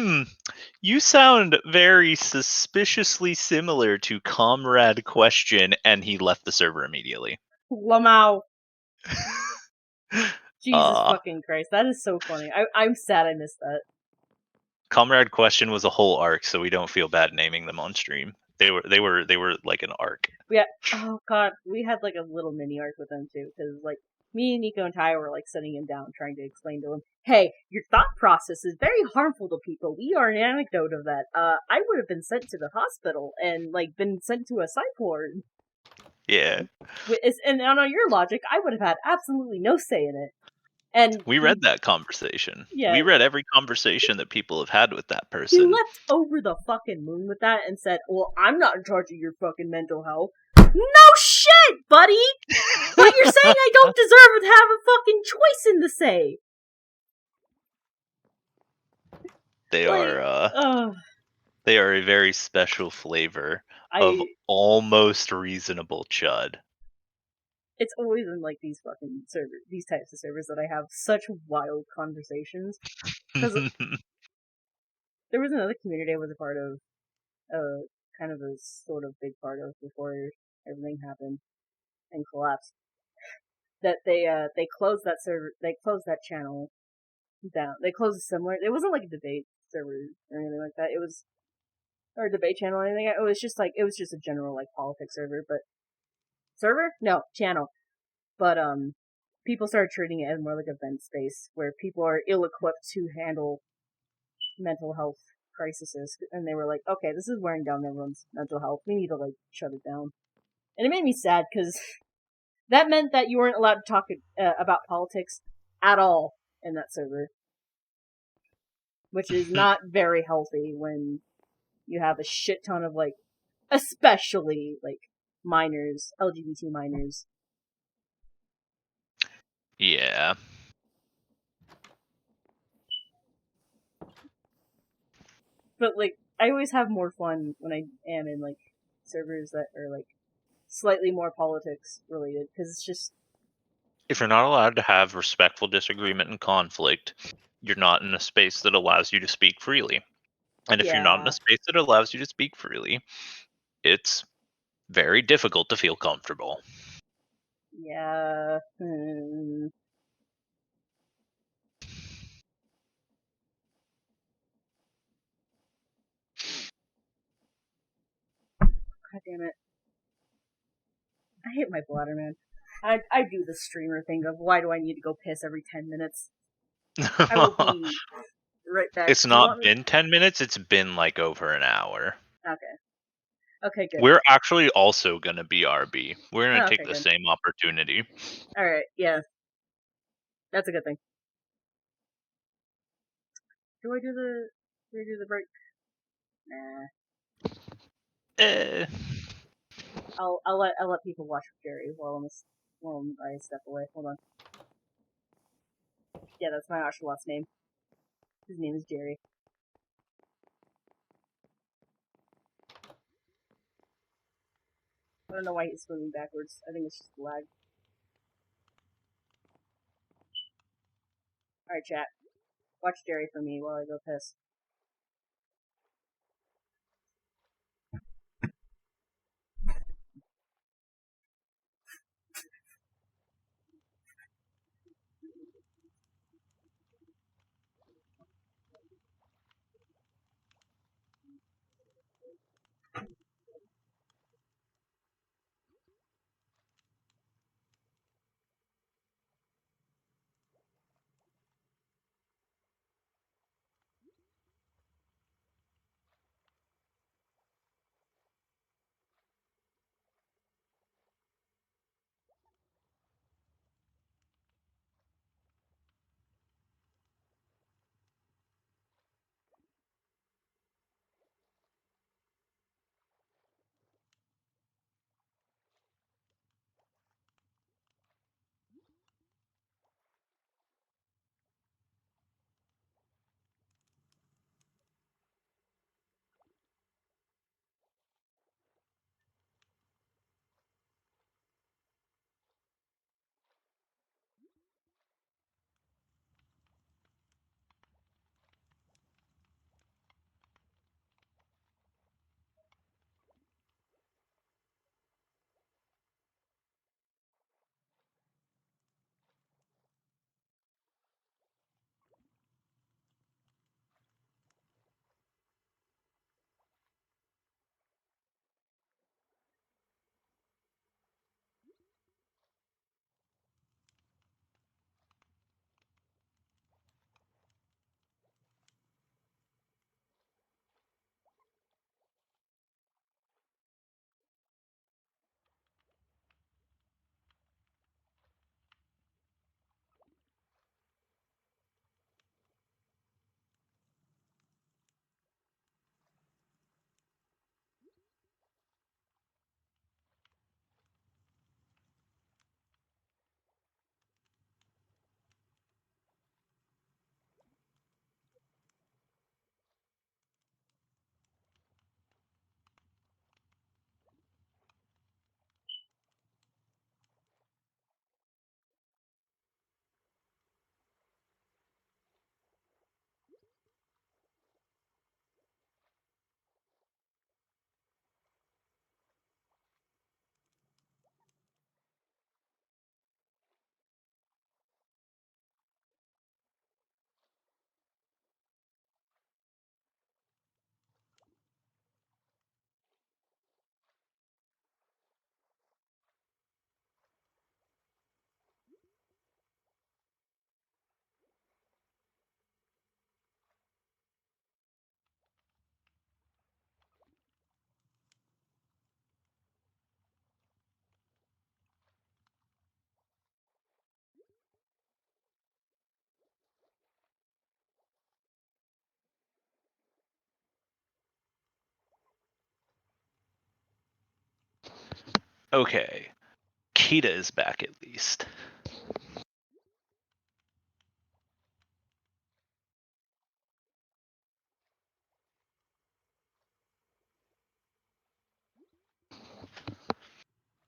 you sound very suspiciously similar to Comrade Question, and he left the server immediately.
Lamau. Jesus fucking Christ, that is so funny. I'm sad I missed that.
Comrade Question was a whole arc, so we don't feel bad naming them on stream. They were like an arc.
Yeah. Oh god, we had like a little mini arc with them too, because like me and Nico and Ty were like sitting him down, trying to explain to him, "Hey, your thought process is very harmful to people. We are an anecdote of that. I would have been sent to the hospital and like been sent to a psych ward.
Yeah.
And on your logic, I would have had absolutely no say in it." And
we read that conversation.
Yeah.
We read every conversation that people have had with that
He
person.
left over the fucking moon with that and said, well, I'm not in charge of your fucking mental health. No shit, buddy! But you're saying I don't deserve to have a fucking choice in the say.
They they are a very special flavor of almost reasonable chud.
It's always in like these fucking servers, these types of servers that I have such wild conversations. Because there was another community I was a part of, kind of a sort of big part of before everything happened and collapsed. That they closed that server, they closed that channel down. They closed a similar. It wasn't like a debate server or anything like that. It was or a debate channel or anything. It was just a general like politics server, but server? No, channel. But people started treating it as more like a vent space where people are ill-equipped to handle mental health crises, and they were like, okay, this is wearing down everyone's mental health. We need to like shut it down. And it made me sad because that meant that you weren't allowed to talk about politics at all in that server, which is not very healthy when you have a shit ton of like, especially like minors, LGBT minors.
Yeah.
But like, I always have more fun when I am in like servers that are like slightly more politics related, because it's just...
If you're not allowed to have respectful disagreement and conflict, you're not in a space that allows you to speak freely. And if you're not in a space that allows you to speak freely, it's very difficult to feel comfortable.
Yeah. God damn it. I hate my bladder, man. I do the streamer thing of why do I need to go piss every 10 minutes? I will be right back.
It's not been 10 minutes, it's been like over an hour.
Okay. Okay, good.
We're actually also going to be RB. We're going to take the
good.
same opportunity.
Alright, yeah. That's a good thing. Do I do the break? Nah. I'll let people watch Jerry while I step away. Hold on. Yeah, that's my Ocelot's name. His name is Jerry. I don't know why he's swimming backwards. I think it's just lag. Alright, chat. Watch Jerry for me while I go piss.
Okay. Kita is back at least.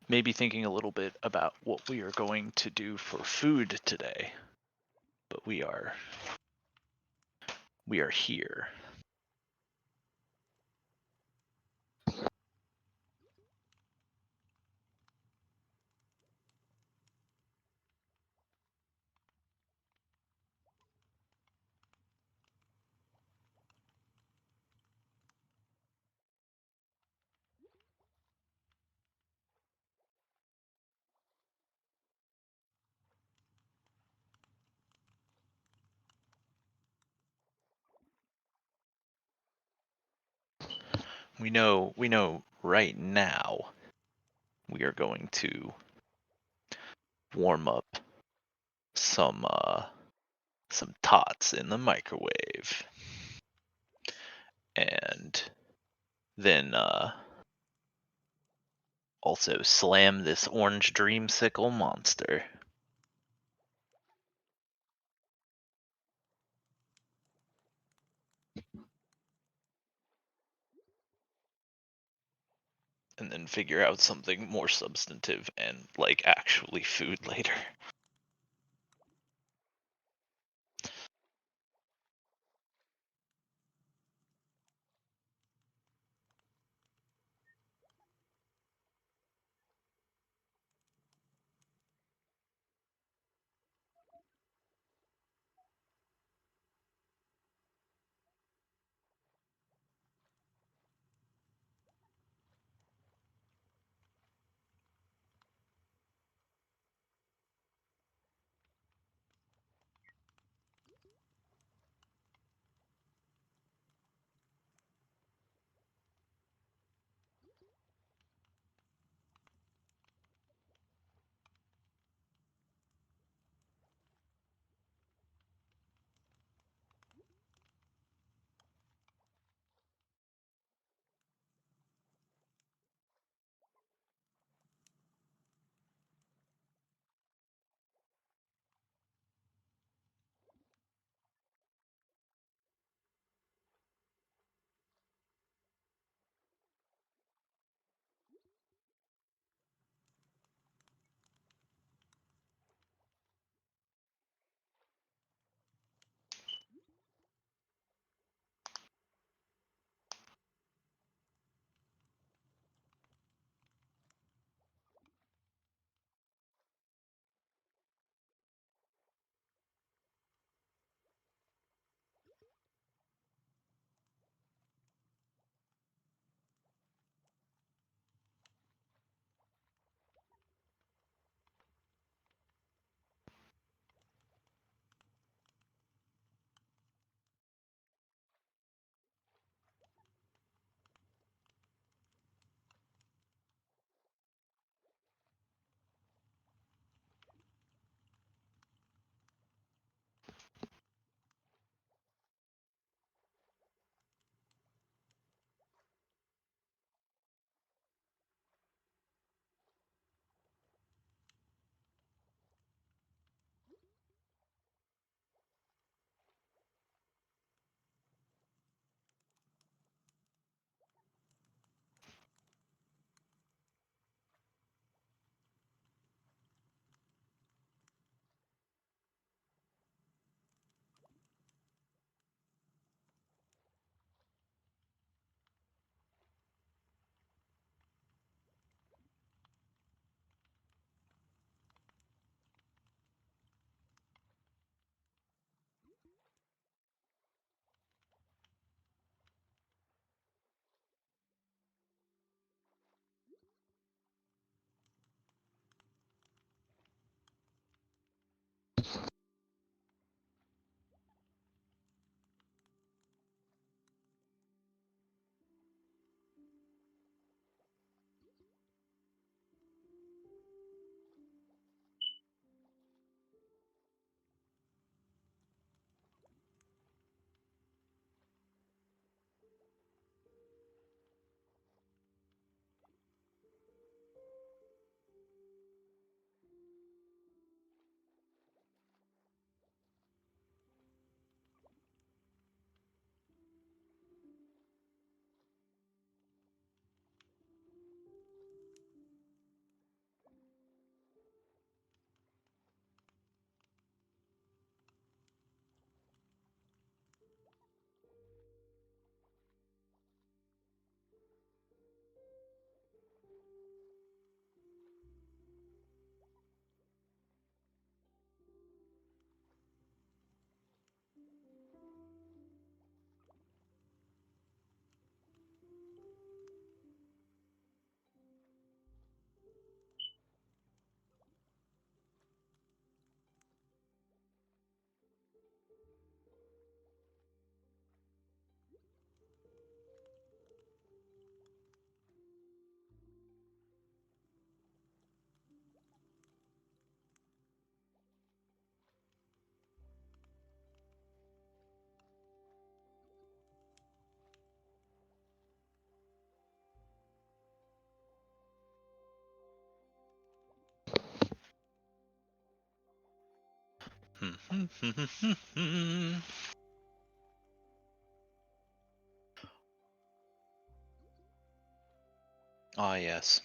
maybe thinking a little bit about what we are going to do for food today. But we are here. We know right now we are going to warm up some tots in the microwave. And then also slam this orange dreamsicle monster. And then figure out something more substantive and like actually food later. Ah, yes.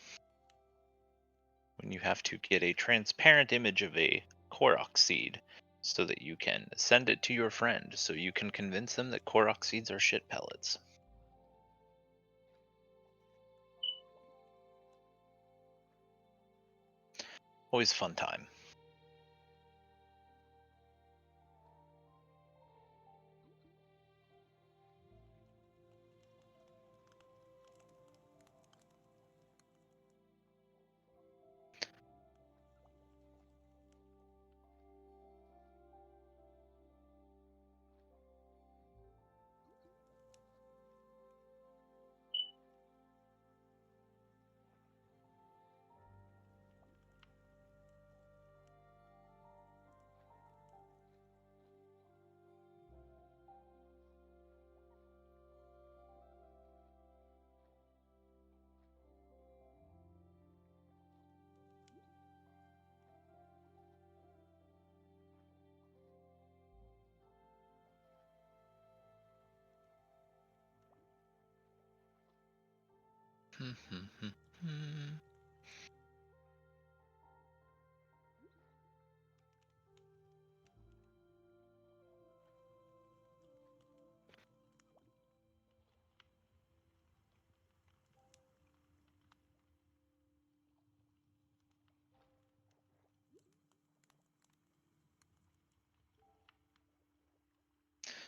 When you have to get a transparent image of a Korok seed so that you can send it to your friend so you can convince them that Korok seeds are shit pellets. Always a fun time.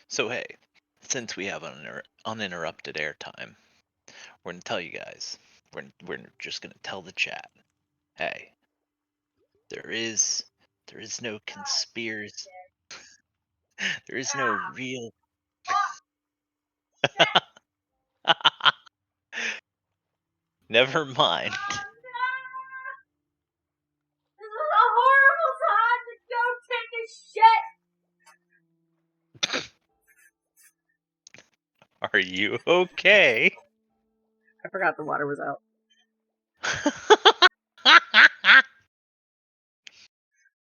So hey, since we have uninterrupted airtime, we're gonna tell you guys. We're just gonna tell the chat. Hey, there is no conspiracy. There is no real. Never mind.
This was a horrible time to go take a shit!
Are you okay?
I forgot the water was out.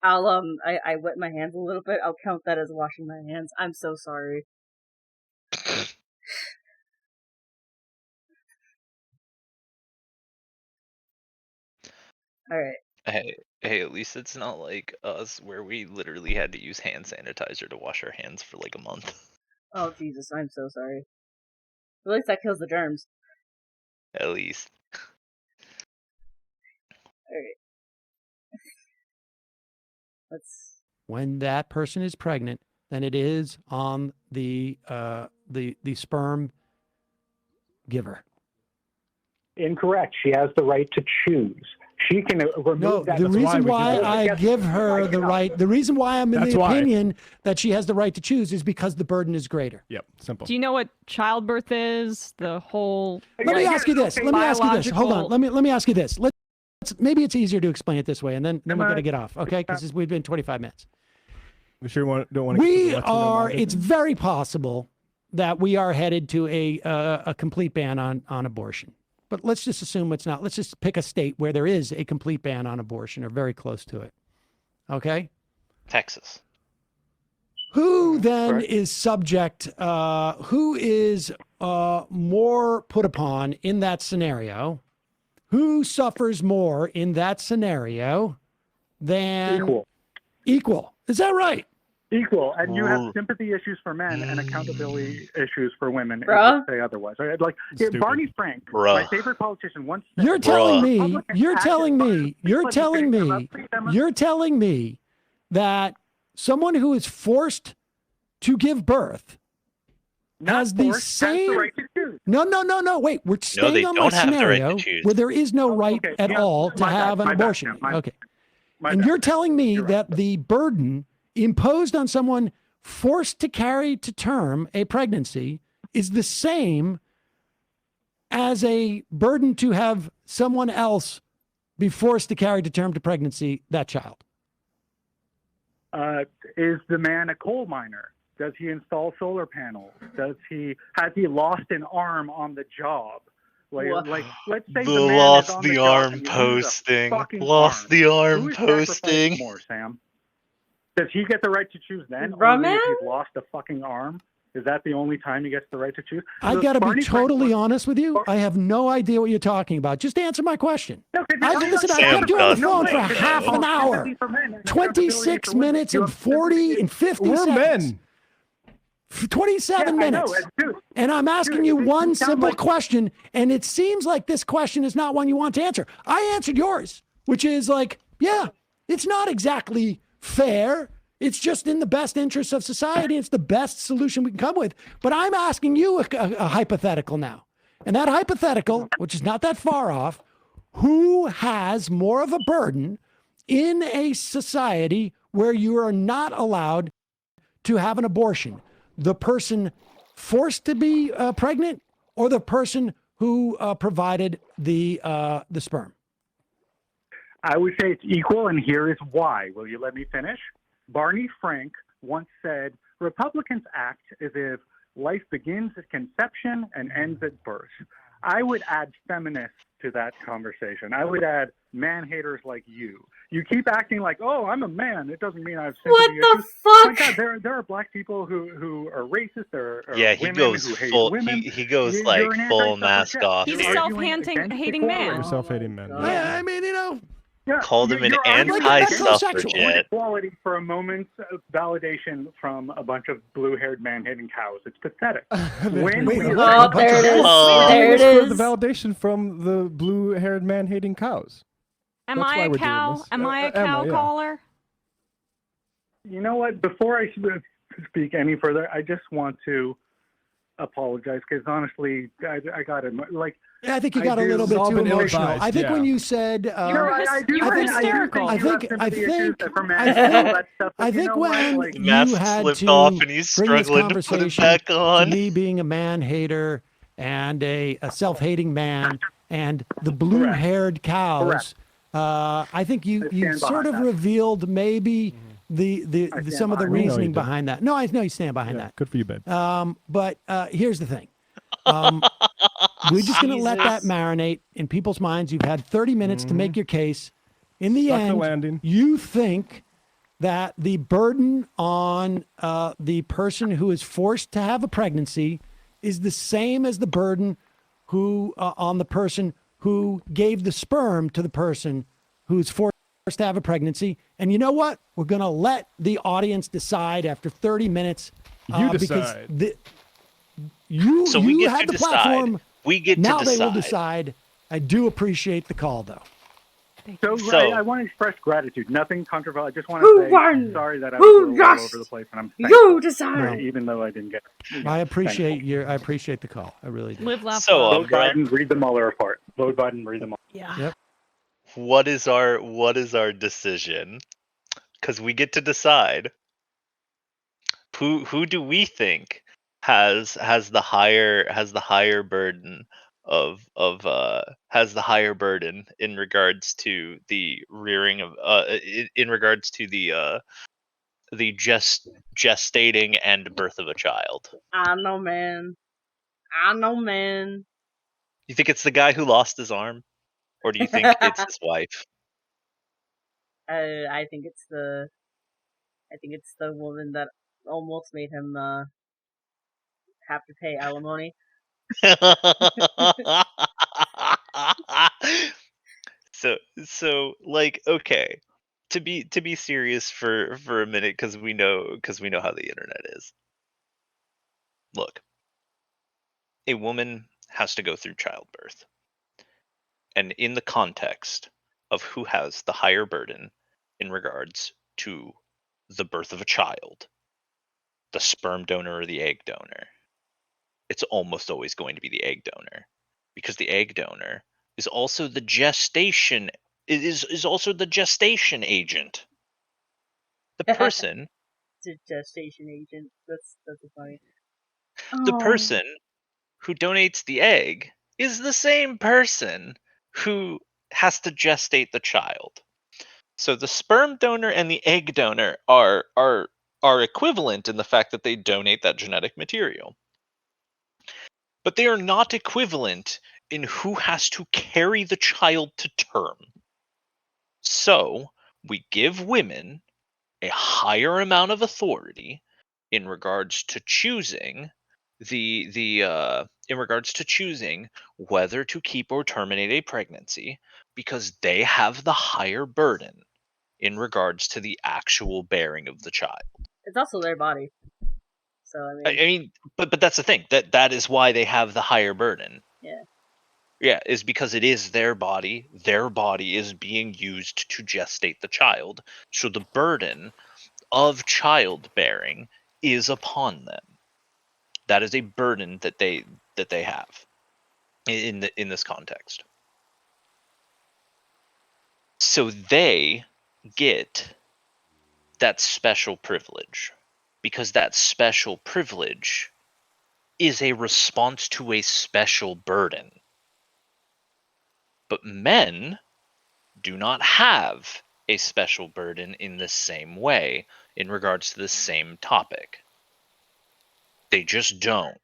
I wet my hands a little bit. I'll count that as washing my hands. I'm so sorry. Alright.
Hey, at least it's not like us where we literally had to use hand sanitizer to wash our hands for like a month.
Oh, Jesus, I'm so sorry. At least that kills the germs.
At least.
Alright.
When that person is pregnant, then it is on the sperm giver.
Incorrect. She has the right to choose. She can remove
No,
that.
the reason why I give her the right, the reason why I'm in the opinion that she has the right to choose is because the burden is greater.
Yep, simple.
Do you know what childbirth is? The whole.
Let me ask you this. Let me ask you this. Hold on. Let me ask you this. Maybe it's easier to explain it this way, and then we got to get off, okay? Because we've been 25 minutes.
We sure don't want to.
We are. It's very possible that we are headed to a complete ban on abortion. But let's just assume it's not. Let's just pick a state where there is a complete ban on abortion or very close to it. Okay?
Texas.
Who then is subject, who is more put upon in that scenario? Who suffers more in that scenario than equal? Is that right?
Equal, and you have sympathy issues for men and accountability issues for women.
Bruh.
If they say otherwise, right? Like Barney Frank,
Bruh.
my favorite politician, once said,
You're telling me that someone who is forced to give birth has the same
right to choose.
No. Wait, we're staying on my scenario where there is no right at all to have an abortion. And you're telling me that the burden imposed on someone forced to carry to term a pregnancy is the same as a burden to have someone else be forced to carry to term to pregnancy that child.
Is the man a coal miner? Does he install solar panels? Has he lost an arm on the job? Like let's say the man
lost
is on
the
job
arm
and he loses a
posting.
fucking
Lost
arm.
the arm
Who is sacrificed
posting.
more, Sam? Does he get the right to choose then? Only if he's lost a fucking arm? Is that the only time he gets the right to choose?
I got to be totally honest with you. I have no idea what you're talking about. Just answer my question.
No,
I kept you on the phone for half an hour. 26 minutes and 40 and 50
We're
seconds.
men.
27 minutes. And I'm asking you one simple question, and it seems like this question is not one you want to answer. I answered yours, which is like, yeah, it's not exactly fair. It's just in the best interest of society. It's the best solution we can come with. But I'm asking you a hypothetical now. And that hypothetical, which is not that far off, who has more of a burden in a society where you are not allowed to have an abortion? The person forced to be pregnant, or the person who provided the sperm?
I would say it's equal, and here is why. Will you let me finish? Barney Frank once said, Republicans act as if life begins at conception and ends at birth. I would add feminists to that conversation. I would add man-haters like you. You keep acting like, oh, I'm a man. It doesn't mean I have sympathy
What the
issues.
fuck?
My God, there are black people who are racist. There are
Yeah, he
women
goes
who hate
full.
women.
He goes
You're
like
an
full
anti-suffragette.
mask off.
He's a
Here.
self-hating man.
You're self-hating men.
Yeah, I mean, you know.
Called him an
You're arguing
anti-suffragette.
equality for a moment's validation from a bunch of blue-haired man-hating cows. It's pathetic. When we
there it is.
Oh.
There it
For the
is.
validation from the blue-haired man-hating cows.
Am
That's
I
why
a
we're doing
cow?
this.
Am I a
Emma,
cow
yeah.
caller?
You know what? Before I speak any further, I just want to apologize because honestly, I got it. Like,
Yeah, I think you got a little bit too emotional. I think when you said,
you know, I do
hysterical.
think you have sympathy issues for men and all that stuff. But
I
you
think
know what?
when
Like,
The
you
mask
had
slipped
to
off and he's
bring this
struggling to put it
conversation
back
to
on.
me being a man hater and a self-hating man and the blue-haired cows, I think you sort of revealed maybe the some of the reasoning behind that. No, I know you stand behind that.
Good for you, babe.
But here's the thing. We're just going to let that marinate in people's minds. You've had 30 minutes to make your case. In the
Stuck the
end,
landing.
you think that the burden on the person who is forced to have a pregnancy is the same as the burden on the person who gave the sperm to the person who's forced to have a pregnancy. And you know what? We're going to let the audience decide after 30 minutes.
You
because
decide.
So we get
had
to
the
decide.
platform.
We get
Now
to
they will
decide.
decide. I do appreciate the call, though.
So, I want to express gratitude. Nothing controversial. I just want to
Who
say
won?
sorry that I
Who
was a little all
lost?
over the place, and I'm
You
thankful,
decide.
even though I didn't get.
I appreciate I appreciate the call. I really do.
Live, laugh,
So,
love.
Vote Biden, read the Mueller report. Vote Biden, read the Mueller.
Yeah.
Yep.
What is our decision? Because we get to decide. Who do we think has the higher burden has the higher burden in regards to the rearing of in regards to the gestating and birth of a child?
I know, man.
You think it's the guy who lost his arm, or do you think it's his wife?
I think it's the woman that almost made him have to pay alimony.
So like, okay, to be serious for a minute, because we know how the internet is. Look, a woman has to go through childbirth, and in the context of who has the higher burden in regards to the birth of a child, the sperm donor or the egg donor, it's almost always going to be the egg donor, because the egg donor is also the gestation agent. The person
It's a gestation agent. That's funny.
the person who donates the egg is the same person who has to gestate the child. So the sperm donor and the egg donor are equivalent in the fact that they donate that genetic material. But they are not equivalent in who has to carry the child to term. So we give women a higher amount of authority in regards to choosing in regards to choosing whether to keep or terminate a pregnancy, because they have the higher burden in regards to the actual bearing of the child.
It's also their body. So
I mean, but that's the thing, that is why they have the higher burden.
Yeah.
Yeah, is because it is their body. Their body is being used to gestate the child, so the burden of childbearing is upon them. That is a burden that they have in this context. So they get that special privilege because that special privilege is a response to a special burden. But men do not have a special burden in the same way in regards to the same topic. They just don't.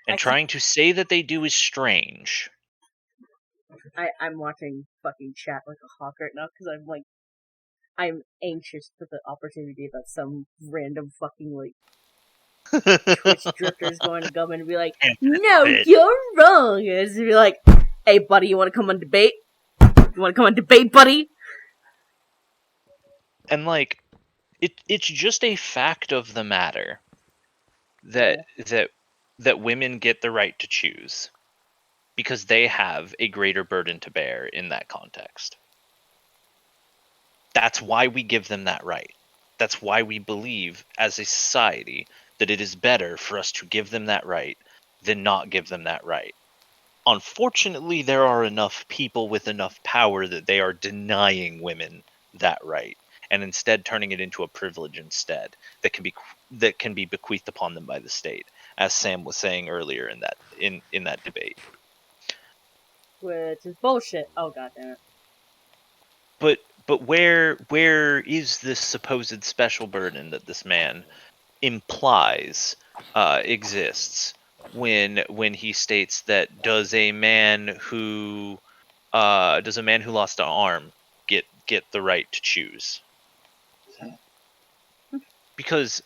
And trying to say that they do is strange.
I'm watching fucking chat like a hawk right now because I'm anxious for the opportunity that some random fucking Twitch drifter is going to come in and be like, "No, you're wrong." And it's be like, "Hey, buddy, you want to come on debate? You want to come on debate, buddy?"
And it's just a fact of the matter that women get the right to choose because they have a greater burden to bear in that context. That's why we give them that right. That's why we believe as a society that it is better for us to give them that right than not give them that right. Unfortunately, there are enough people with enough power that they are denying women that right, and instead turning it into a privilege instead that can be bequeathed upon them by the state, as Sam was saying earlier in that debate.
Which is bullshit. Oh, god damn it.
But where is this supposed special burden that this man implies exists when he states that does a man who lost an arm get the right to choose? Because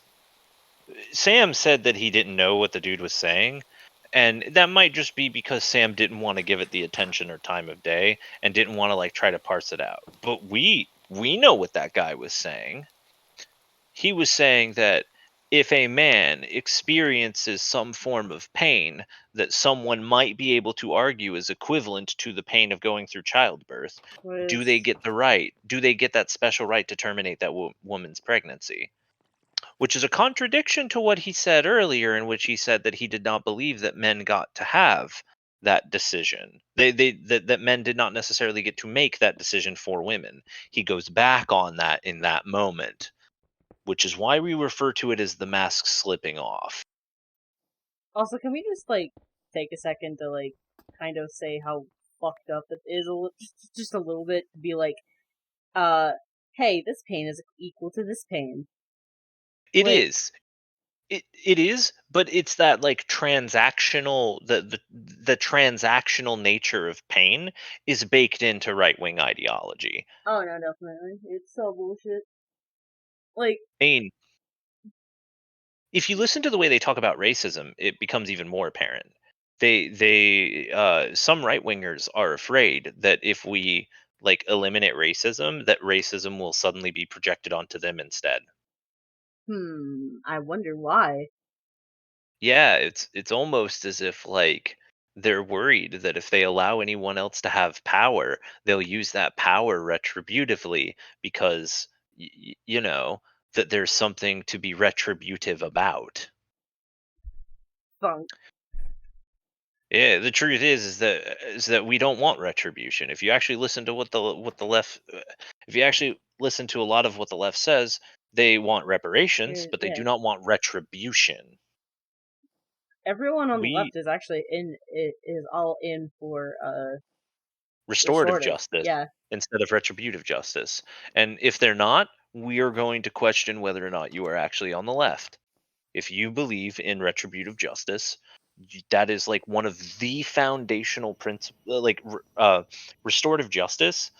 Sam said that he didn't know what the dude was saying, and that might just be because Sam didn't want to give it the attention or time of day and didn't want to try to parse it out. But we know what that guy was saying. He was saying that if a man experiences some form of pain that someone might be able to argue is equivalent to the pain of going through childbirth, do they get that special right to terminate that woman's pregnancy? Which is a contradiction to what he said earlier, in which he said that he did not believe that men got to have that decision. That men did not necessarily get to make that decision for women. He goes back on that in that moment, which is why we refer to it as the mask slipping off.
Also, can we just take a second to kind of say how fucked up it is just a little bit, to be like, hey, this pain is equal to this pain.
It is. It is, but it's that transactional the transactional nature of pain is baked into right-wing ideology.
Oh no, definitely. It's so bullshit.
I mean, if you listen to the way they talk about racism, it becomes even more apparent. Some right-wingers are afraid that if we eliminate racism, that racism will suddenly be projected onto them instead.
I wonder why.
Yeah, it's almost as if they're worried that if they allow anyone else to have power, they'll use that power retributively because that there's something to be retributive about.
Funk.
Yeah, the truth is that we don't want retribution. If you actually listen to what the left, if you actually listen to a lot of what the left says, they want reparations, but they do not want retribution.
Everyone on the left is actually is all in for
restorative justice instead of retributive justice. And if they're not, we are going to question whether or not you are actually on the left. If you believe in retributive justice, that is one of the foundational principles. Restorative justice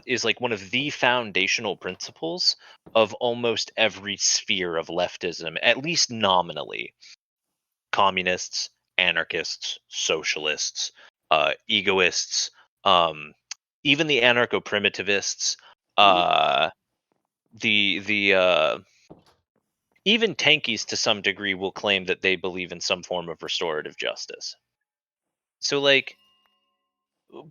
is like one of the foundational principles of almost every sphere of leftism, at least nominally. Communists, anarchists, socialists, egoists, even the anarcho-primitivists, the even tankies to some degree will claim that they believe in some form of restorative justice. So, like,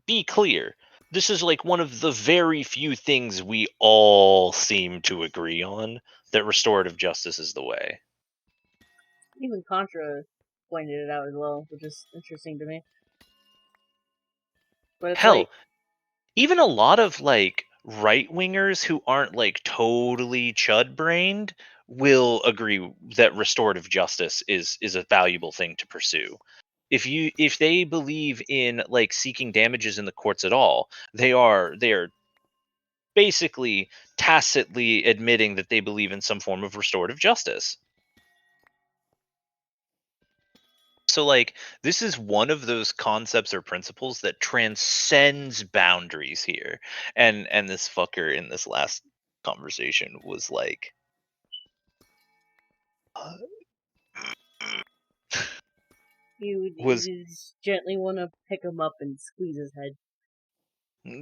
be clear. This is like one of the very few things we all seem to agree on, that restorative justice is the way.
Even Contra pointed it out as well, which is interesting to me. But it's
Hell,
like,
even a lot of like right wingers who aren't like totally chud brained will agree that restorative justice is a valuable thing to pursue. If they believe in like seeking damages in the courts at all, they are basically tacitly admitting that they believe in some form of restorative justice. So, like, this is one of those concepts or principles that transcends boundaries here. And this fucker in this last conversation was like,
you
was
just gently want to pick him up and squeeze his head.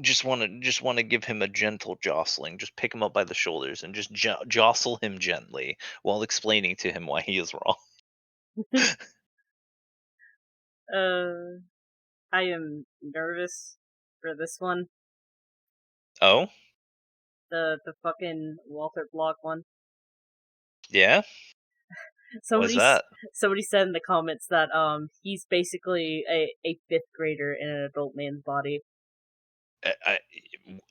just want to give him a gentle jostling, just pick him up by the shoulders and just jostle him gently while explaining to him why he is wrong.
I am nervous for this one.
Oh?
The fucking Walter Block one.
Yeah? What's that?
Somebody said in the comments that he's basically a fifth grader in an adult man's body.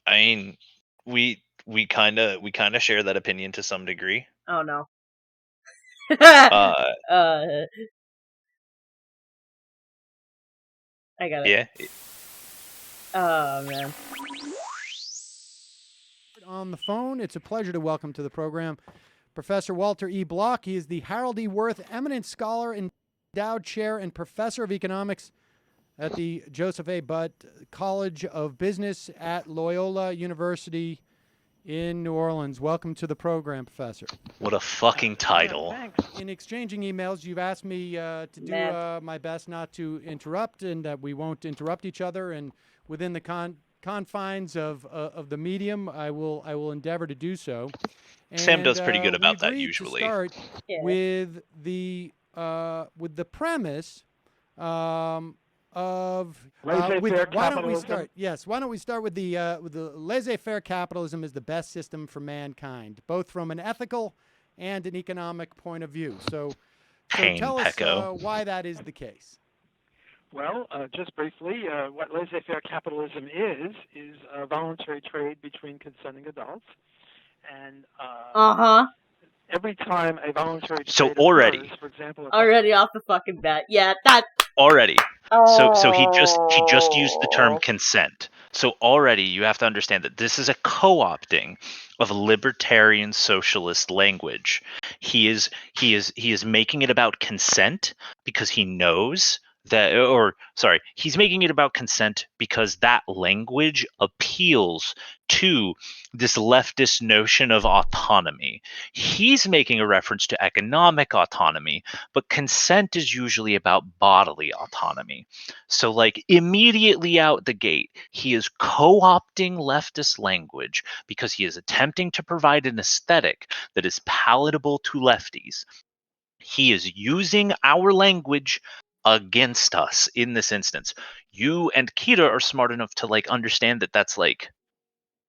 I mean, we kind of share that opinion to some degree.
Oh no. I got it.
Yeah.
Oh man.
On the phone, it's a pleasure to welcome to the program Professor Walter E. Block. He is the Harold E. Wirth Eminent Scholar, Endowed Chair, and Professor of Economics at the Joseph A. Butt College of Business at Loyola University in New Orleans. Welcome to the program, Professor.
What a fucking title.
Thanks. In exchanging emails, you've asked me to do my best not to interrupt, and that we won't interrupt each other. And within the confines of the medium, I will endeavor to do so. And,
Sam does pretty good about that usually.
To start with the premise of
laissez-faire
why don't we
capitalism?
start? Yes, why don't we start with the laissez-faire capitalism is the best system for mankind, both from an ethical and an economic point of view. So tell us why that is the case.
Well, just briefly, what laissez-faire capitalism is voluntary trade between consenting adults, and every time a voluntary trade occurs, for example,
already off the fucking bat, yeah, that
already. So he just used the term consent. So already you have to understand that this is a co-opting of libertarian socialist language. He is making it about consent because he knows that, he's making it about consent because that language appeals to this leftist notion of autonomy. He's making a reference to economic autonomy, but consent is usually about bodily autonomy. So, like, immediately out the gate, he is co-opting leftist language because he is attempting to provide an aesthetic that is palatable to lefties. He is using our language against us in this instance. You and Kita are smart enough to like understand that that's like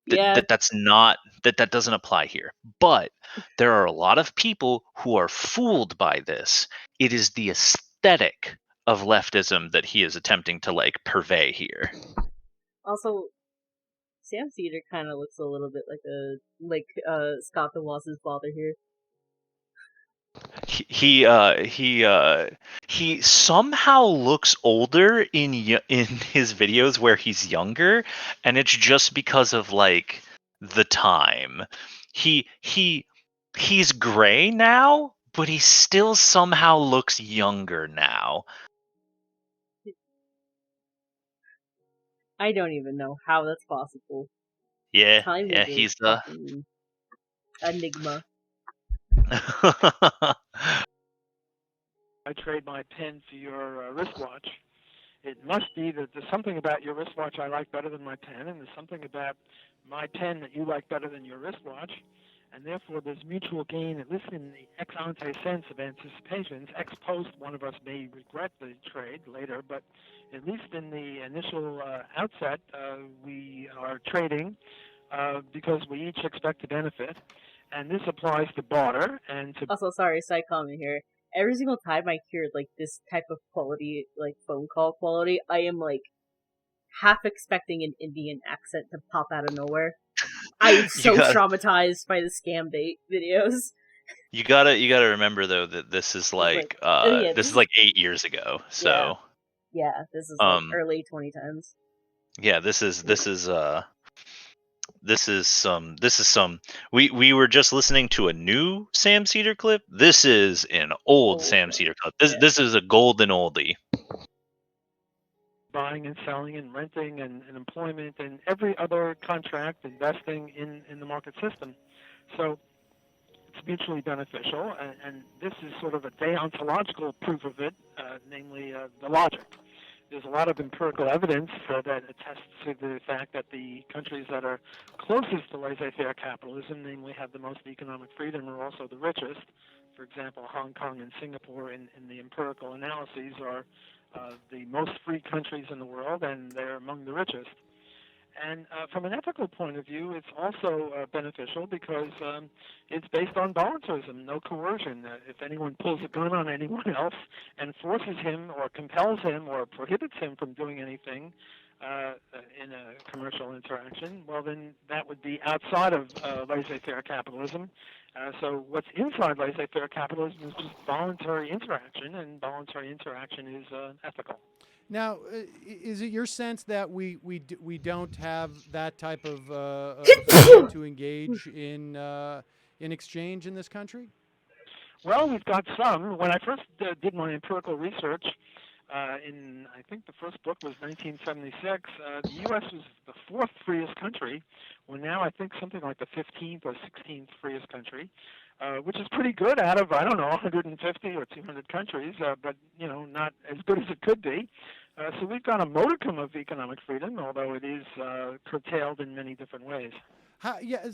that doesn't apply here. But there are a lot of people who are fooled by this. It is the aesthetic of leftism that he is attempting to like purvey here.
Also, Sam Seder kind of looks a little bit like Scott the Wass's father here.
He somehow looks older in his videos where he's younger, and it's just because of like the time. He's gray now, but he still somehow looks younger now.
I don't even know how that's possible.
Yeah,
Time
yeah,
is a
he's
fucking enigma.
I trade my pen for your wristwatch. It must be that there's something about your wristwatch I like better than my pen, and there's something about my pen that you like better than your wristwatch, and therefore there's mutual gain, at least in the ex ante sense of anticipations. Ex post, one of us may regret the trade later, but at least in the initial outset, we are trading because we each expect to benefit. And this applies to barter and to...
Also, sorry, side comment here. Every single time I hear, like, this type of quality, like, phone call quality, I am, like, half expecting an Indian accent to pop out of nowhere. I am so traumatized by the scam bait videos.
You gotta remember though that this is like, this is like 8 years ago. So
yeah, this is like early 2010s.
Yeah, this is some. We were just listening to a new Sam Cedar clip. This is an old Sam Cedar clip. This is a golden oldie.
Buying and selling and renting and employment and every other contract, investing in the market system. So it's mutually beneficial, and this is sort of a deontological proof of it, namely the logic. There's a lot of empirical evidence that attests to the fact that the countries that are closest to laissez-faire capitalism, namely have the most economic freedom, are also the richest. For example, Hong Kong and Singapore in the empirical analyses are the most free countries in the world, and they're among the richest. And from an ethical point of view, it's also beneficial because it's based on voluntarism, no coercion. If anyone pulls a gun on anyone else and forces him or compels him or prohibits him from doing anything in a commercial interaction, well, then that would be outside of laissez-faire capitalism. So what's inside laissez-faire capitalism is just voluntary interaction, and voluntary interaction is ethical.
Now, is it your sense that we don't have that type of to engage in exchange in this country?
Well, we've got some. When I first did my empirical research, I think the first book was 1976, the U.S. was the fourth freest country. Well, now I think something like the 15th or 16th freest country, which is pretty good out of, 150 or 200 countries, but, not as good as it could be. So we've got a modicum of economic freedom, although it is curtailed in many different ways.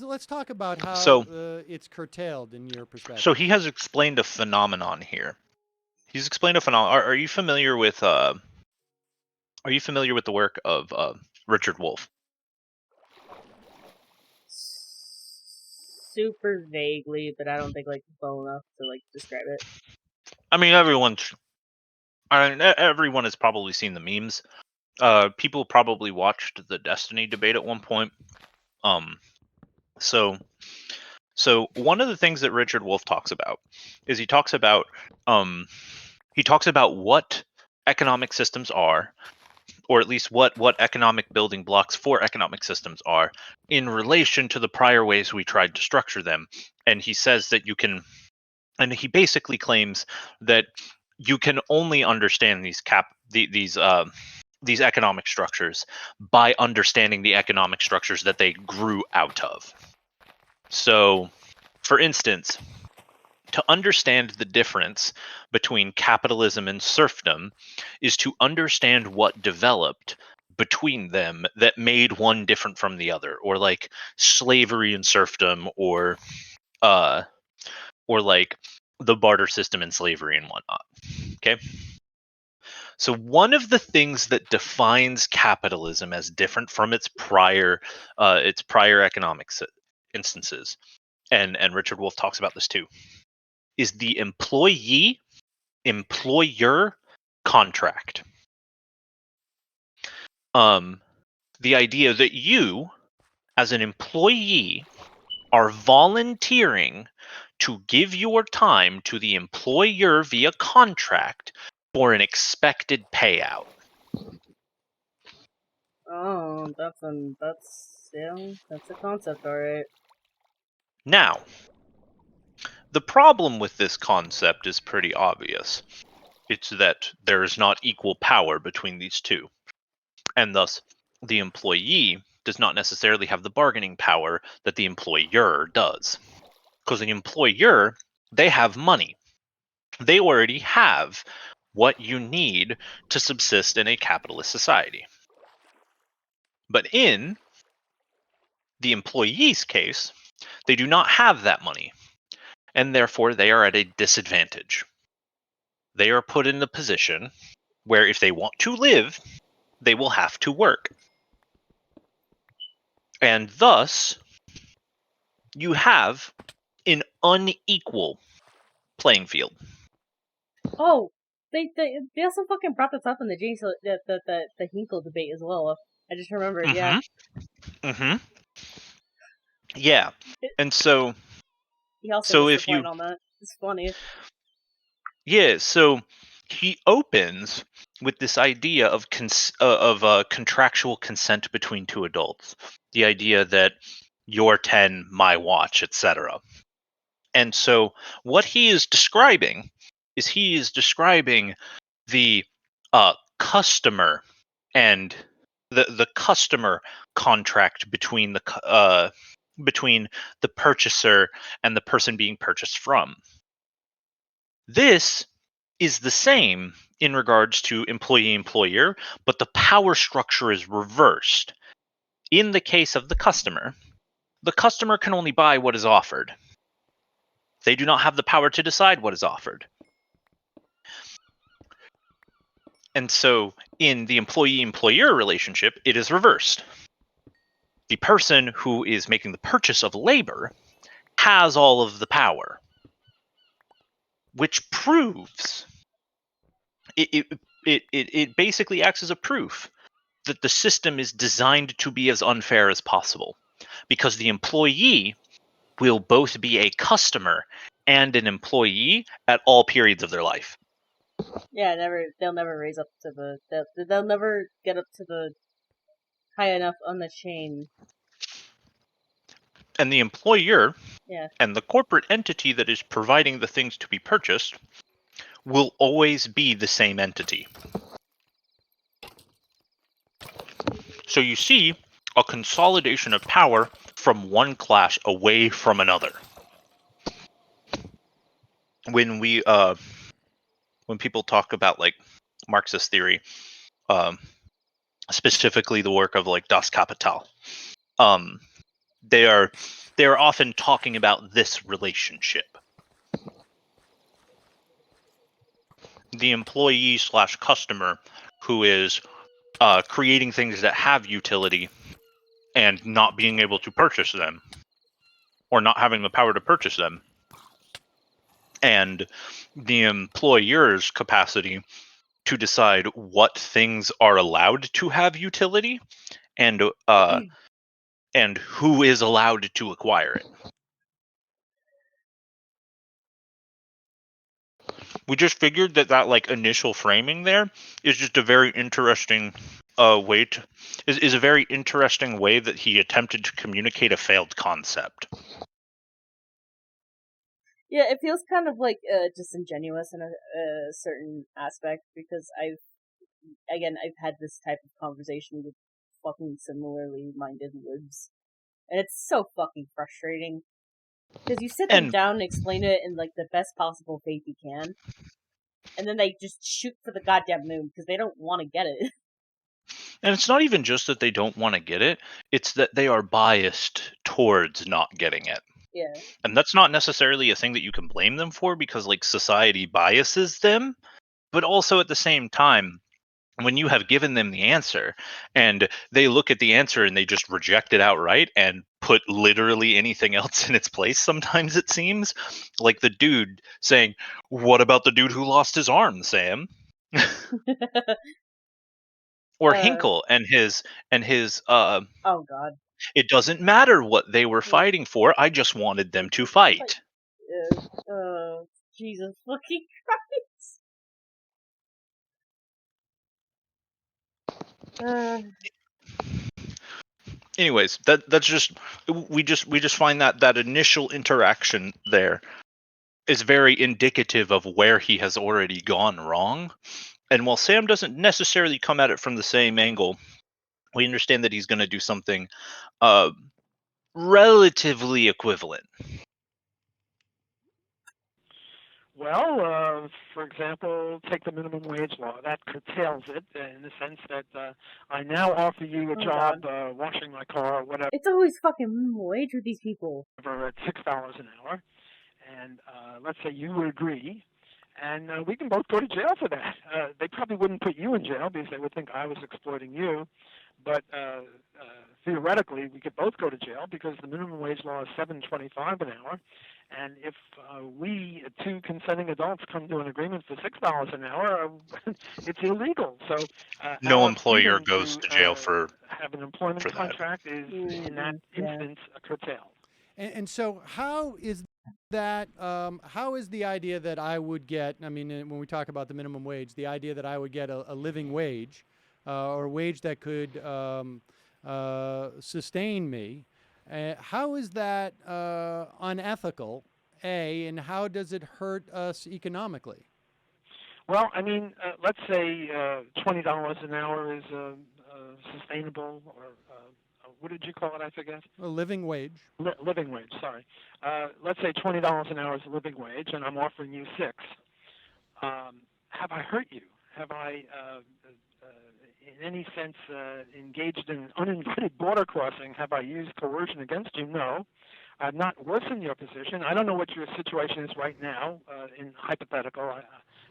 Let's talk about how it's curtailed in your perspective.
So he has explained a phenomenon here. He's explained a phenomenon. Are you familiar with the work of Richard Wolff?
Super vaguely, but I don't think well enough to describe it.
I mean, everyone has probably seen the memes. People probably watched the Destiny debate at one point. So one of the things that Richard Wolff talks about is he talks about what economic systems are, or at least what economic building blocks for economic systems are in relation to the prior ways we tried to structure them. And he says that and he basically claims that you can only understand these economic structures by understanding the economic structures that they grew out of. So, for instance, to understand the difference between capitalism and serfdom is to understand what developed between them that made one different from the other, or like slavery and serfdom, or like the barter system and slavery and whatnot. Okay. So one of the things that defines capitalism as different from its prior economic instances, and Richard Wolff talks about this too, is the employee-employer contract. The idea that you, as an employee, are volunteering to give your time to the employer via contract for an expected payout.
Oh, that's a concept, alright.
Now, the problem with this concept is pretty obvious. It's that there is not equal power between these two, and thus the employee does not necessarily have the bargaining power that the employer does. Because the employer, they have money. They already have what you need to subsist in a capitalist society. But in the employee's case, they do not have that money, and therefore they are at a disadvantage. They are put in the position where if they want to live, they will have to work. And thus, you have an unequal playing field.
Oh, they also fucking brought this up in the the Hinkle debate as well. I just remembered, yeah.
Yeah, and so
he also missed
if
the point
you
on that. It's funny.
Yeah, so he opens with this idea of contractual consent between two adults. The idea that your 10, my watch, etc. And so what he is describing the customer and the customer contract between between the purchaser and the person being purchased from. This is the same in regards to employee-employer, but the power structure is reversed. In the case of the customer can only buy what is offered. They do not have the power to decide what is offered. And so in the employee-employer relationship, it is reversed. The person who is making the purchase of labor has all of the power, which proves it basically acts as a proof that the system is designed to be as unfair as possible, because the employee will both be a customer and an employee at all periods of their life.
Yeah, they'll never raise up to they'll never get up to the high enough on the chain.
And the employer
Yeah.
and the corporate entity that is providing the things to be purchased will always be the same entity. So you see a consolidation of power from one class away from another. When people talk about like Marxist theory, specifically the work of like Das Kapital, they are often talking about this relationship. The employee / customer who is creating things that have utility and not being able to purchase them, or not having the power to purchase them, and the employer's capacity to decide what things are allowed to have utility and who is allowed to acquire it. We just figured that like initial framing there is just a very interesting is a very interesting way that he attempted to communicate a failed concept.
Yeah, it feels kind of like disingenuous in a certain aspect, because I've had this type of conversation with fucking similarly minded libs, and it's so fucking frustrating. Because you sit them down and explain it in like the best possible faith you can, and then they just shoot for the goddamn moon because they don't want to get it.
And it's not even just that they don't want to get it, it's that they are biased towards not getting it.
Yeah.
And that's not necessarily a thing that you can blame them for, because like society biases them, but also at the same time, when you have given them the answer and they look at the answer and they just reject it outright and put literally anything else in its place, sometimes it seems like the dude saying, "What about the dude who lost his arm, Sam?" Or Hinkle and his
oh god,
"It doesn't matter what they were fighting for, I just wanted them to fight."
Jesus fucking Christ.
Anyways, that's just we just find that initial interaction there is very indicative of where he has already gone wrong. And while Sam doesn't necessarily come at it from the same angle We understand that he's going to do something relatively equivalent.
Well, for example, take the minimum wage law. That curtails it in the sense that I now offer you a job washing my car or whatever.
It's always fucking minimum wage with these people.
At $6 an hour, and let's say you would agree, and we can both go to jail for that. They probably wouldn't put you in jail because they would think I was exploiting you, but theoretically we could both go to jail because the minimum wage law is $7.25 an hour, and if we two consenting adults come to an agreement for $6 an hour, it's illegal. So
No
our
employer
freedom
goes to jail for
have an employment
for that.
contract is in that instance curtailed.
And so how is that, how is the idea that I would get, I mean, when we talk about the minimum wage, the idea that I would get a living wage or a wage that could sustain me, how is that unethical, A, and how does it hurt us economically?
Well, I mean, let's say $20 an hour is sustainable, or what did you call it? I forget.
A living wage.
Living wage. Sorry. Let's say $20 an hour is a living wage, and I'm offering you $6. Have I hurt you? Have I, in any sense, engaged in an uninvited border crossing? Have I used coercion against you? No. I've not worsened your position. I don't know what your situation is right now. In hypothetical,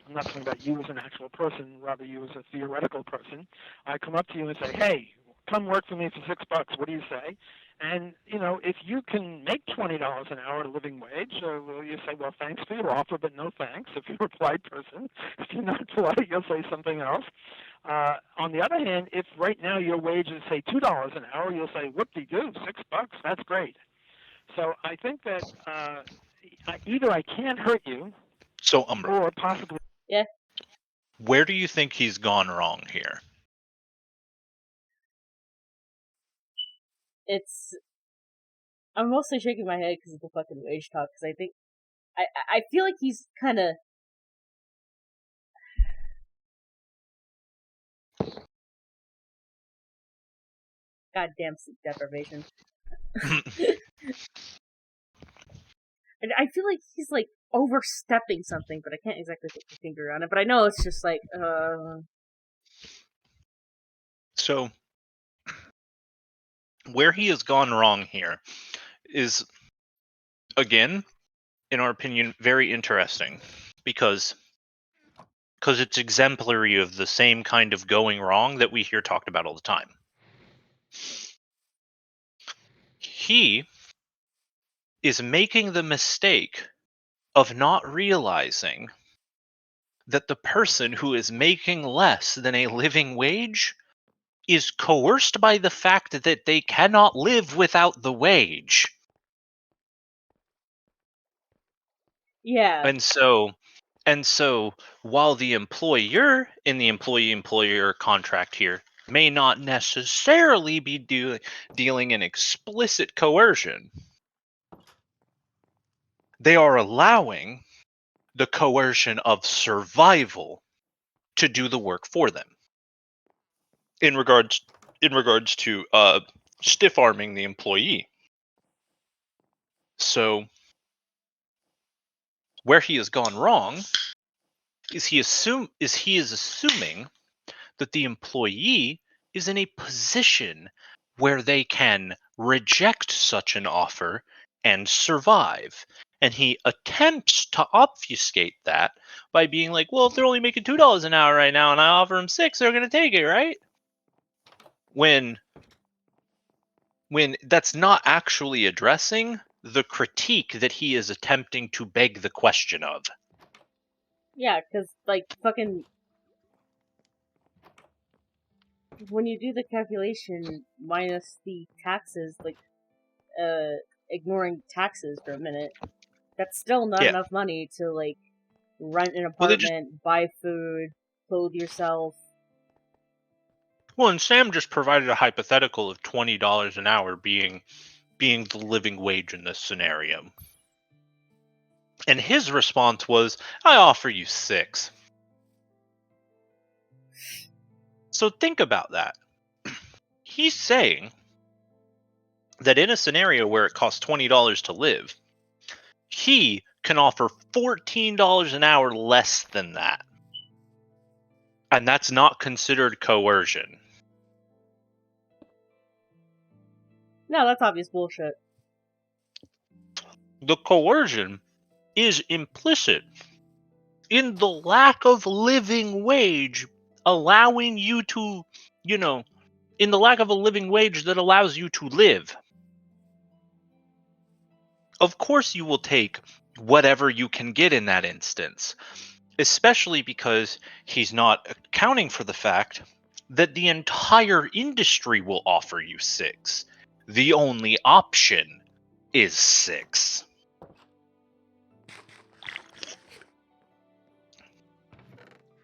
I'm not talking about you as an actual person, rather you as a theoretical person. I come up to you and say, hey, come work for me for $6. What do you say? And, you know, if you can make $20 an hour a living wage, well, you say, well, thanks for your offer, but no thanks, if you're a polite person. If you're not polite, you'll say something else. On the other hand, if right now your wage is, say, $2 an hour, you'll say, whoop-de-doo, $6, that's great. So I think that either I can't hurt you,
So, Umbra,
or possibly...
Yeah.
Where do you think he's gone wrong here?
I'm mostly shaking my head because of the fucking wage talk, because I think, I feel like he's kind of, goddamn sleep deprivation. And I feel like he's, like, overstepping something, but I can't exactly put my finger on it, but I know it's just like,
So, where he has gone wrong here is, again, in our opinion, very interesting, because it's exemplary of the same kind of going wrong that we hear talked about all the time. He is making the mistake of not realizing that the person who is making less than a living wage is coerced by the fact that they cannot live without the wage.
yeah.
And so while the employer in the employee-employer contract here may not necessarily be dealing in explicit coercion, they are allowing the coercion of survival to do the work for them. In regards to stiff arming the employee. So where he has gone wrong is he is assuming that the employee is in a position where they can reject such an offer and survive. And he attempts to obfuscate that by being like, well, if they're only making $2 an hour right now and I offer them $6, they're going to take it, right? When that's not actually addressing the critique that he is attempting to beg the question of.
Yeah, because, like, fucking, when you do the calculation minus the taxes, like, ignoring taxes for a minute, that's still not enough money to, like, rent an apartment, buy food, clothe yourself.
Well, and Sam just provided a hypothetical of $20 an hour being the living wage in this scenario. And his response was, I offer you $6. So think about that. he's saying that in a scenario where it costs $20 to live, he can offer $14 an hour less than that. And that's not considered coercion.
No, that's obvious bullshit.
The coercion is implicit in the lack of living wage allowing you to, in the lack of a living wage that allows you to live. Of course you will take whatever you can get in that instance, especially because he's not accounting for the fact that the entire industry will offer you 6. The only option is 6.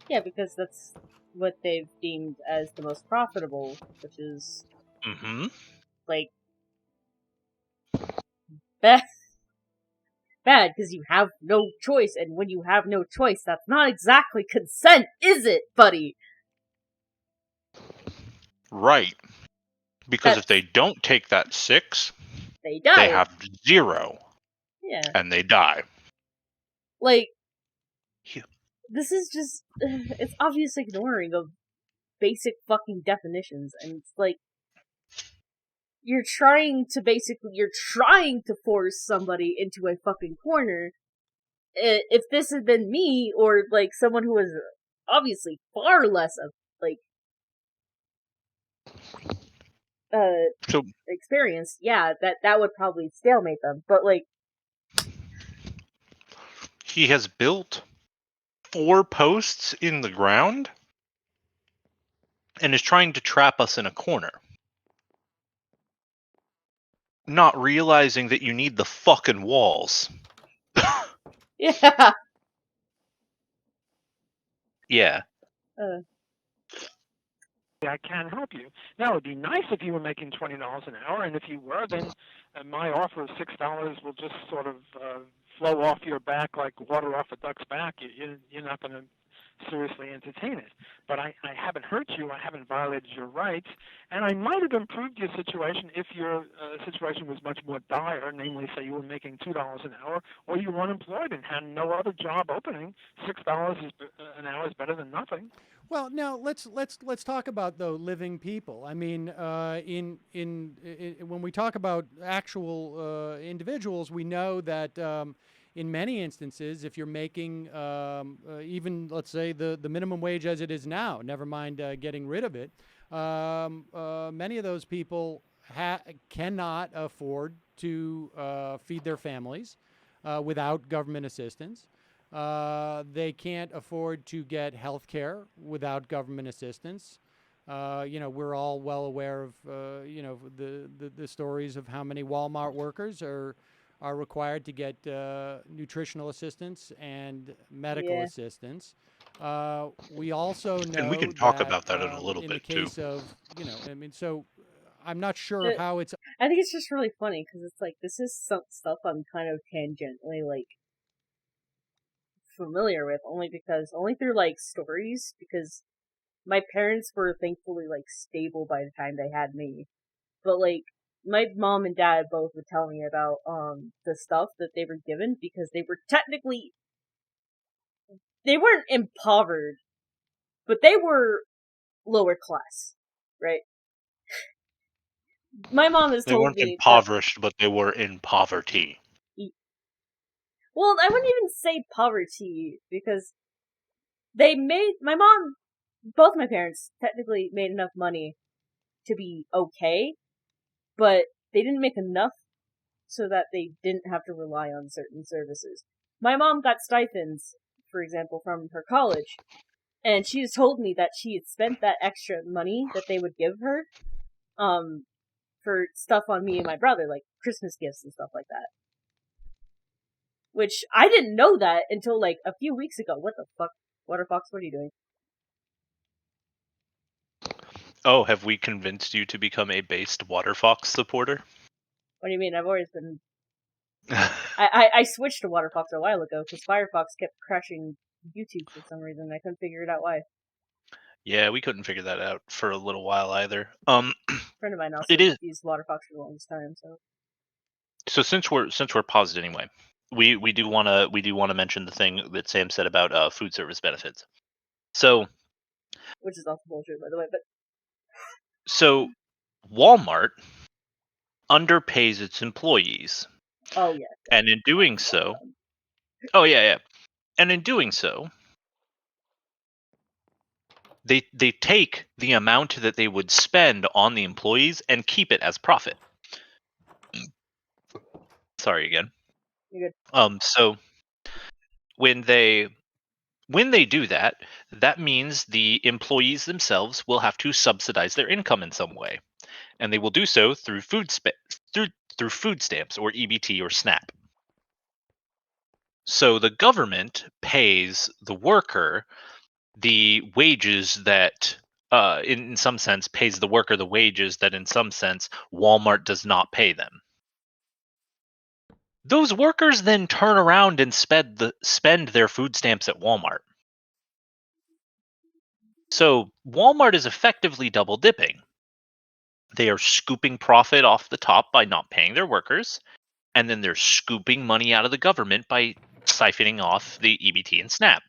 Yeah, because that's what they've deemed as the most profitable, which is like bad because you have no choice, and when you have no choice, that's not exactly consent, is it, buddy?
Right. Because if they don't take that 6,
they die.
They have 0.
Yeah.
And they die.
Like, this is just, it's obvious ignoring of basic fucking definitions, and it's like, you're trying to force somebody into a fucking corner. If this had been me, or, like, someone who was obviously far less of, like, experienced, yeah, that would probably stalemate them, but, like...
He has built 4 posts in the ground and is trying to trap us in a corner. Not realizing that you need the fucking walls.
Yeah.
Yeah.
I can help you. Now, it'd be nice if you were making $20 an hour, and if you were, then my offer of $6 will just sort of flow off your back like water off a duck's back. You're not going to seriously entertain it. But I haven't hurt you. I haven't violated your rights. And I might have improved your situation if your situation was much more dire, namely, say you were making $2 an hour, or you were unemployed and had no other job opening. $6 an hour is better than nothing.
Well, now let's talk about though living people. I mean, in when we talk about actual individuals, we know that in many instances, if you're making even let's say the minimum wage as it is now, never mind getting rid of it, many of those people cannot afford to feed their families without government assistance. They can't afford to get health care without government assistance. We're all well aware of, the stories of how many Walmart workers are required to get nutritional assistance and medical assistance. We also know
and we can talk
that,
about that in a little
in
bit
the case
too.
of, so I'm not sure how it's...
I think it's just really funny, because it's like, this is some stuff I'm kind of tangentially, like, familiar with, only through, like, stories, because my parents were thankfully, like, stable by the time they had me. But, like, my mom and dad both would tell me about, the stuff that they were given, because they were technically... They weren't impoverished, but they were lower class, right? My mom has
They
told
weren't
me
impoverished, but they were in poverty.
Well, I wouldn't even say poverty, because both my parents technically made enough money to be okay, but they didn't make enough so that they didn't have to rely on certain services. My mom got stipends, for example, from her college, and she has told me that she had spent that extra money that they would give her, for stuff on me and my brother, like Christmas gifts and stuff like that. Which, I didn't know that until, like, a few weeks ago. What the fuck? Waterfox, what are you doing?
Oh, have we convinced you to become a based Waterfox supporter?
What do you mean? I've always been... I switched to Waterfox a while ago, because Firefox kept crashing YouTube for some reason. I couldn't figure it out why.
Yeah, we couldn't figure that out for a little while either.
friend of mine also
It is.
used Water Fox for the longest time, so.
So since we're paused anyway, we do want to mention the thing that Sam said about food service benefits. So,
which is also bullshit, by the way, but
so Walmart underpays its employees.
Oh yeah.
And in doing so, oh yeah. And in doing so, they take the amount that they would spend on the employees and keep it as profit. Sorry again.
You're good.
So when they do that, that means the employees themselves will have to subsidize their income in some way, and they will do so through food stamps or EBT or SNAP. So the government pays the worker the wages that, in some sense, pays the worker the wages that, in some sense, Walmart does not pay them. Those workers then turn around and spend their food stamps at Walmart. So Walmart is effectively double dipping. They are scooping profit off the top by not paying their workers, and then they're scooping money out of the government by siphoning off the EBT and SNAP.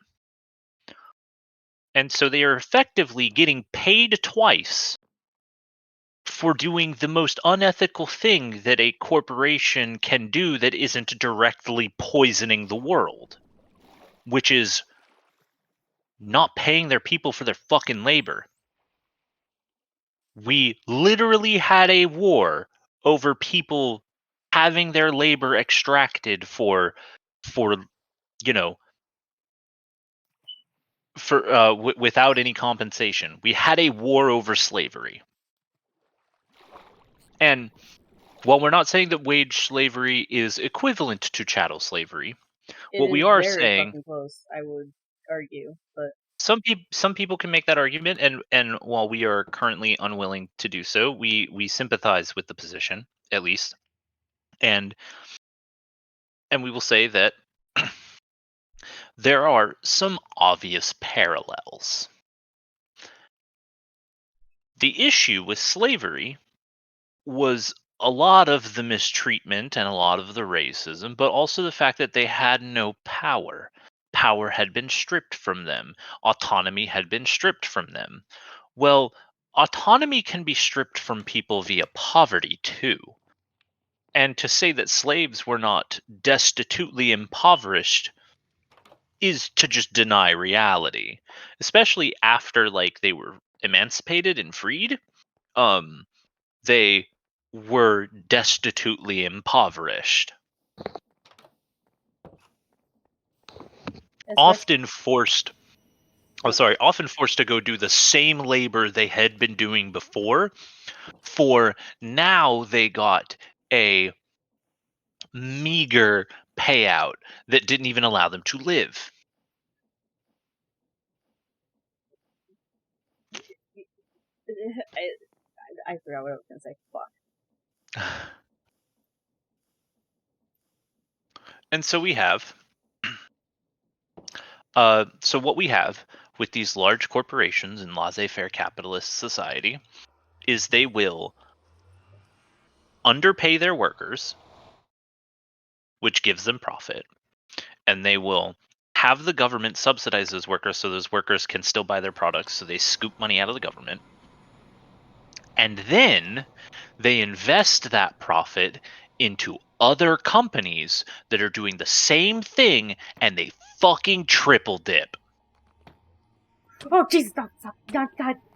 And so they are effectively getting paid twice for doing the most unethical thing that a corporation can do that isn't directly poisoning the world, which is not paying their people for their fucking labor. We literally had a war over people having their labor extracted for without any compensation. We had a war over slavery. And while we're not saying that wage slavery is equivalent to chattel slavery, what we are
very
saying,
fucking close, I would argue, but
some people can make that argument, and while we are currently unwilling to do so, we sympathize with the position, at least, and we will say that there are some obvious parallels. The issue with slavery was a lot of the mistreatment and a lot of the racism, but also the fact that they had no power. Power had been stripped from them. Autonomy had been stripped from them. Well, autonomy can be stripped from people via poverty too. And to say that slaves were not destitutely impoverished is to just deny reality, especially after they were emancipated and freed. They were destitutely impoverished. Often forced to go do the same labor they had been doing before, for now they got a meager payout that didn't even allow them to live.
I forgot what I was gonna say. Fuck.
And so we have so what we have with these large corporations in laissez-faire capitalist society is they will underpay their workers, which gives them profit, and they will have the government subsidize those workers so those workers can still buy their products, so they scoop money out of the government. And then they invest that profit into other companies that are doing the same thing, and they fucking triple dip.
Oh Jesus! Stop! God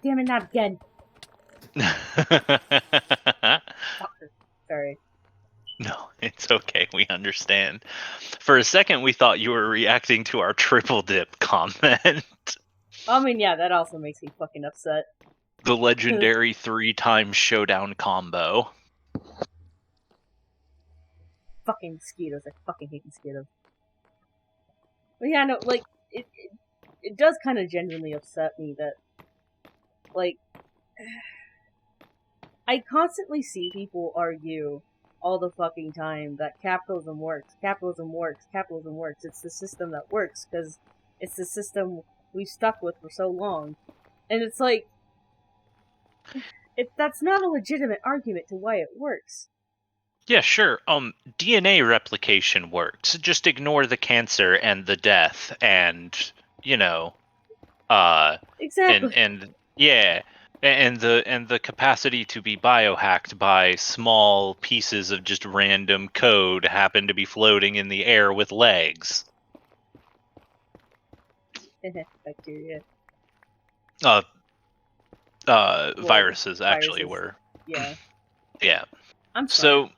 damn it! Not again! Sorry.
No, it's okay. We understand. For a second, we thought you were reacting to our triple dip comment.
I mean, yeah, that also makes me fucking upset.
The legendary 3-time showdown combo.
Fucking mosquitoes. I fucking hate mosquitoes. But yeah, no, it does kind of genuinely upset me that, I constantly see people argue all the fucking time that capitalism works. It's the system that works, because it's the system we've stuck with for so long. And it's like... That's not a legitimate argument to why it works.
Yeah, sure. DNA replication works. Just ignore the cancer and the death and,
Exactly.
and yeah, and the capacity to be biohacked by small pieces of just random code happen to be floating in the air with legs.
Bacteria.
Viruses actually
viruses.
were.
Yeah.
Yeah.
I'm sorry.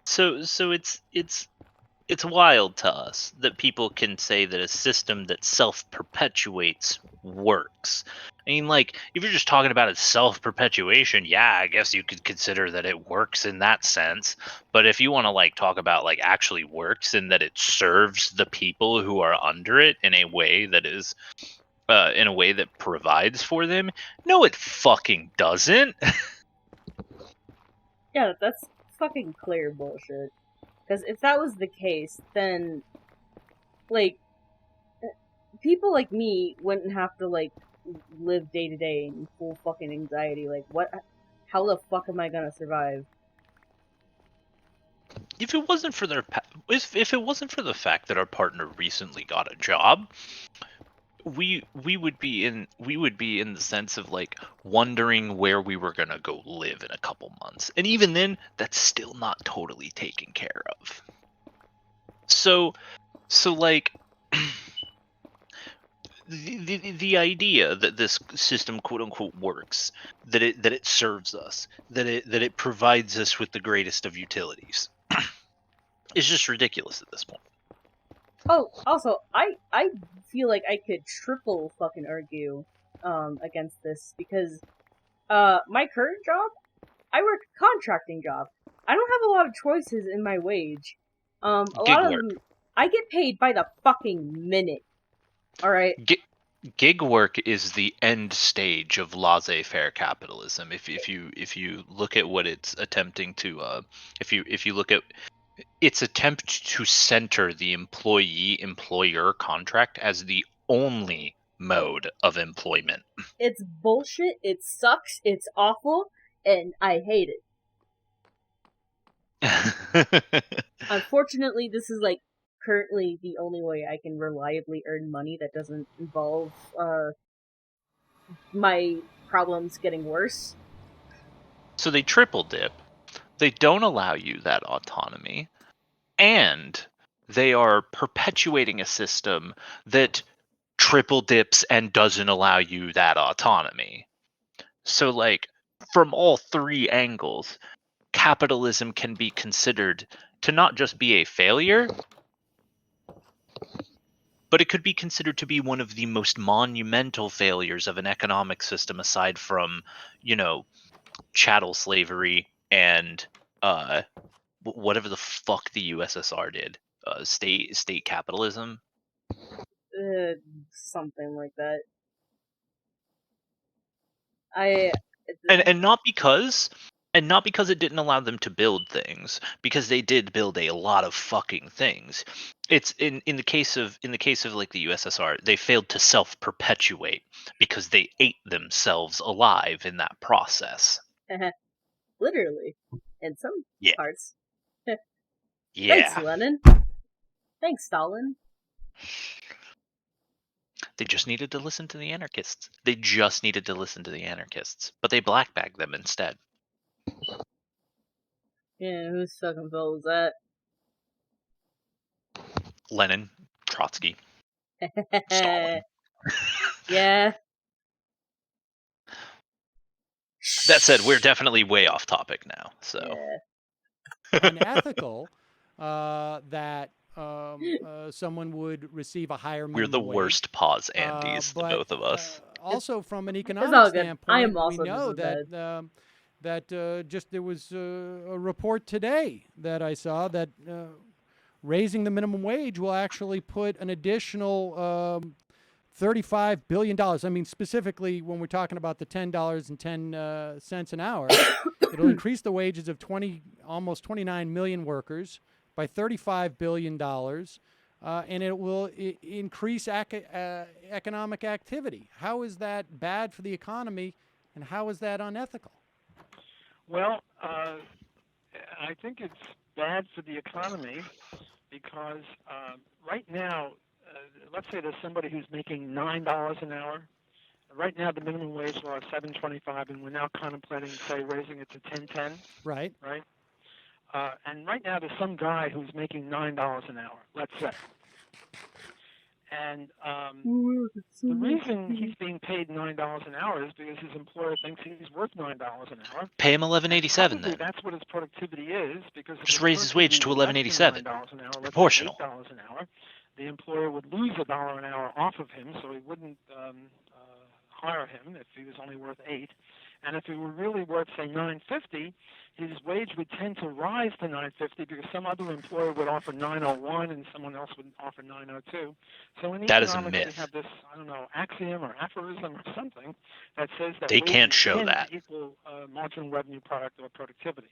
So it's wild to us that people can say that a system that self-perpetuates works. I mean, like, if you're just talking about its self-perpetuation, yeah, I guess you could consider that it works in that sense. But if you want to, like, talk about, like, actually works and that it serves the people who are under it in a way that is, in a way that provides for them, no, it fucking doesn't.
Yeah, that's fucking clear bullshit. Because if that was the case, then, like, people like me wouldn't have to, like, live day to day in full fucking anxiety. Like, how the fuck am I gonna survive?
If it wasn't for if it wasn't for the fact that our partner recently got a job, we would be in the sense of, like, wondering where we were gonna go live in a couple months, and even then, that's still not totally taken care of. So like, the idea that this system, quote unquote, works, that it serves us, that it provides us with the greatest of utilities, is just ridiculous at this point.
Oh, also, I feel like I could triple fucking argue against this because my current job, I work a contracting job. I don't have a lot of choices in my wage. A lot of them, I get paid by the fucking minute. All right.
Gig work is the end stage of laissez-faire capitalism. If you look at what it's attempting to, if you look at its attempt to center the employee-employer contract as the only mode of employment.
It's bullshit, it sucks, it's awful, and I hate it. Unfortunately, this is, like, currently the only way I can reliably earn money that doesn't involve, my problems getting worse.
So they triple dip. They don't allow you that autonomy. And they are perpetuating a system that triple dips and doesn't allow you that autonomy. So, like, from all three angles, capitalism can be considered to not just be a failure, but it could be considered to be one of the most monumental failures of an economic system, aside from, chattel slavery and whatever the fuck the USSR did, state capitalism.
Something like that.
And not because it didn't allow them to build things, because they did build a lot of fucking things. It's in the case of like the USSR, they failed to self-perpetuate because they ate themselves alive in that process.
Literally, in some parts.
Yeah.
Thanks, Lenin. Thanks, Stalin.
They just needed to listen to the anarchists. But they blackbagged them instead.
Yeah, whose fucking fault was that?
Lenin, Trotsky, Stalin.
Yeah.
That said, we're definitely way off topic now. So
unethical that someone would receive a higher minimum
we're the
wage.
worst pause Andes, the both of us.
Also, from an
all
economic
good.
standpoint,
I am also
we know
just
that just there was a report today that I saw that raising the minimum wage will actually put an additional $35 billion. I mean, specifically when we're talking about the $10.10 an hour, it'll increase the wages of almost 29 million workers by $35 billion. and it will increase economic activity. How is that bad for the economy, and how is that unethical?
Well, I think it's bad for the economy because right now, let's say there's somebody who's making $9 an hour. Right now, the minimum wage law is $7.25, and we're now contemplating, say, raising it to $10.10.
Right.
Right. And right now, there's some guy who's making $9 an hour. Let's say. And the reason he's being paid $9 an hour is because his employer thinks he's worth $9 an hour.
Pay him $11.87 then.
That's what his productivity is. Because
just raise his wage to $11.87.
It's
proportional.
$8 an hour. The employer would lose $1 an hour off of him, so he wouldn't hire him if he was only worth $8. And if he were really worth, say, $9.50, his wage would tend to rise to $9.50 because some other employer would offer $9.01 and someone else would offer $9.02. So in
that is a
economics, we
myth.
have this, I don't know, axiom or aphorism or something that says that
they can't
wages
show
tend
that
to equal marginal revenue product or productivity.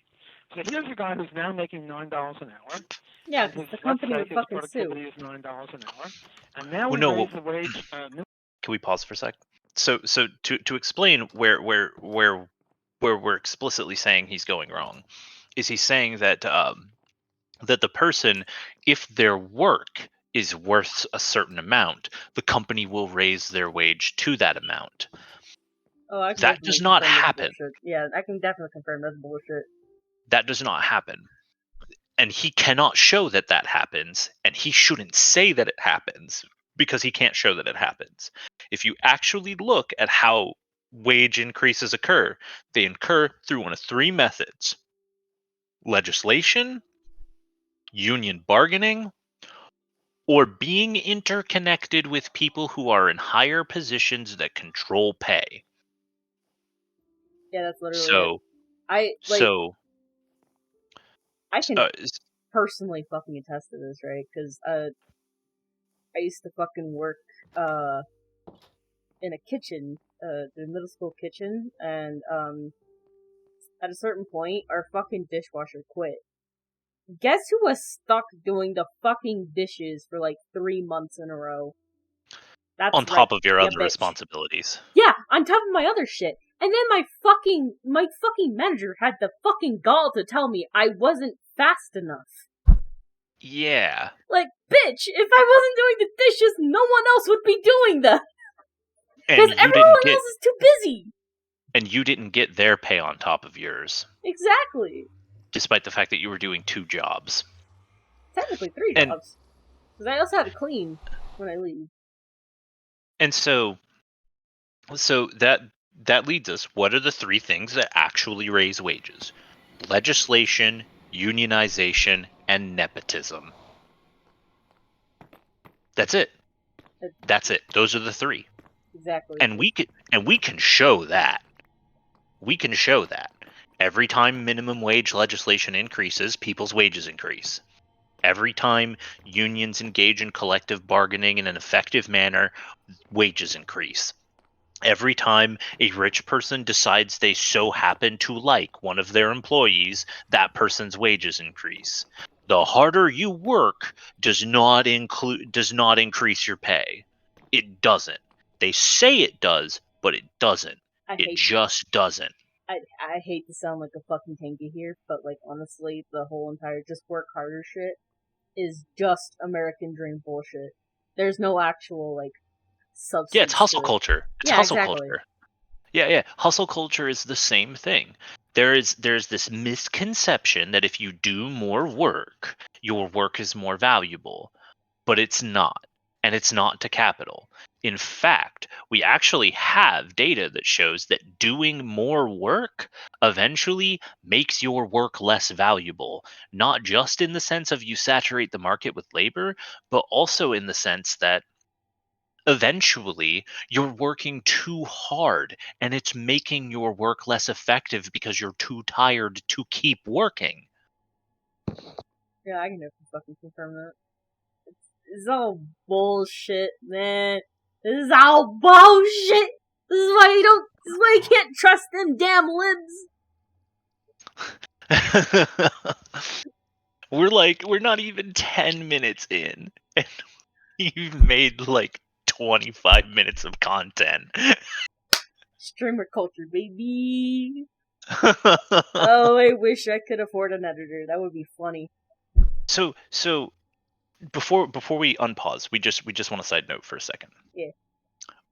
So here's a guy who's now making $9 an hour.
Yeah, because the company would fucking sue.
Productivity is $9 an hour, and now
well,
we raise the wage.
Can we pause for a sec? So to explain where we're explicitly saying he's going wrong, is he's saying that that the person, if their work is worth a certain amount, the company will raise their wage to that amount.
Oh, I can
that does not happen.
Yeah, I can definitely confirm that's bullshit.
That does not happen. And he cannot show that that happens, and he shouldn't say that it happens because he can't show that it happens. If you actually look at how wage increases occur, they occur through one of three methods: legislation, union bargaining, or being interconnected with people who are in higher positions that control pay.
Yeah, that's literally it. I can personally fucking attest to this, right? Because I used to fucking work in a kitchen, the middle school kitchen, and at a certain point, our fucking dishwasher quit. Guess who was stuck doing the fucking dishes for like 3 months in a row?
That's on top of your other responsibilities.
Yeah, on top of my other shit. And then my fucking manager had the fucking gall to tell me I wasn't fast enough.
Yeah.
Like, bitch, if I wasn't doing the dishes, no one else would be doing them. Because everyone else is too busy.
And you didn't get their pay on top of yours.
Exactly.
Despite the fact that you were doing 2 jobs.
Technically 3 jobs. Because I also had to clean when I leave.
And so that leads us, what are the 3 things that actually raise wages? Legislation, unionization, and nepotism. That's it. That's it. Those are the 3.
Exactly.
And we can show that. We can show that. Every time minimum wage legislation increases, people's wages increase. Every time unions engage in collective bargaining in an effective manner, wages increase. Every time a rich person decides they so happen to like one of their employees, that person's wages increase. The harder you work does not increase your pay. It doesn't. They say it does, but it doesn't. It just doesn't.
I hate to sound like a fucking tanky here, but like honestly, the whole entire just work harder shit is just American dream bullshit. There's no actual like substance.
Yeah, it's hustle culture. It's hustle
exactly.
culture. Yeah. Hustle culture is the same thing. There's this misconception that if you do more work, your work is more valuable, but it's not. And it's not to capital. In fact, we actually have data that shows that doing more work eventually makes your work less valuable, not just in the sense of you saturate the market with labor, but also in the sense that eventually you're working too hard and it's making your work less effective because you're too tired to keep working.
Yeah, I can definitely fucking confirm that. It's all bullshit, man. This is all bullshit. This is why you can't trust them damn libs.
We're not even 10 minutes in. and you've made like 25 minutes of content.
Streamer culture, baby. Oh, I wish I could afford an editor. That would be funny.
So before we unpause, we just want to side note for a second.
Yeah.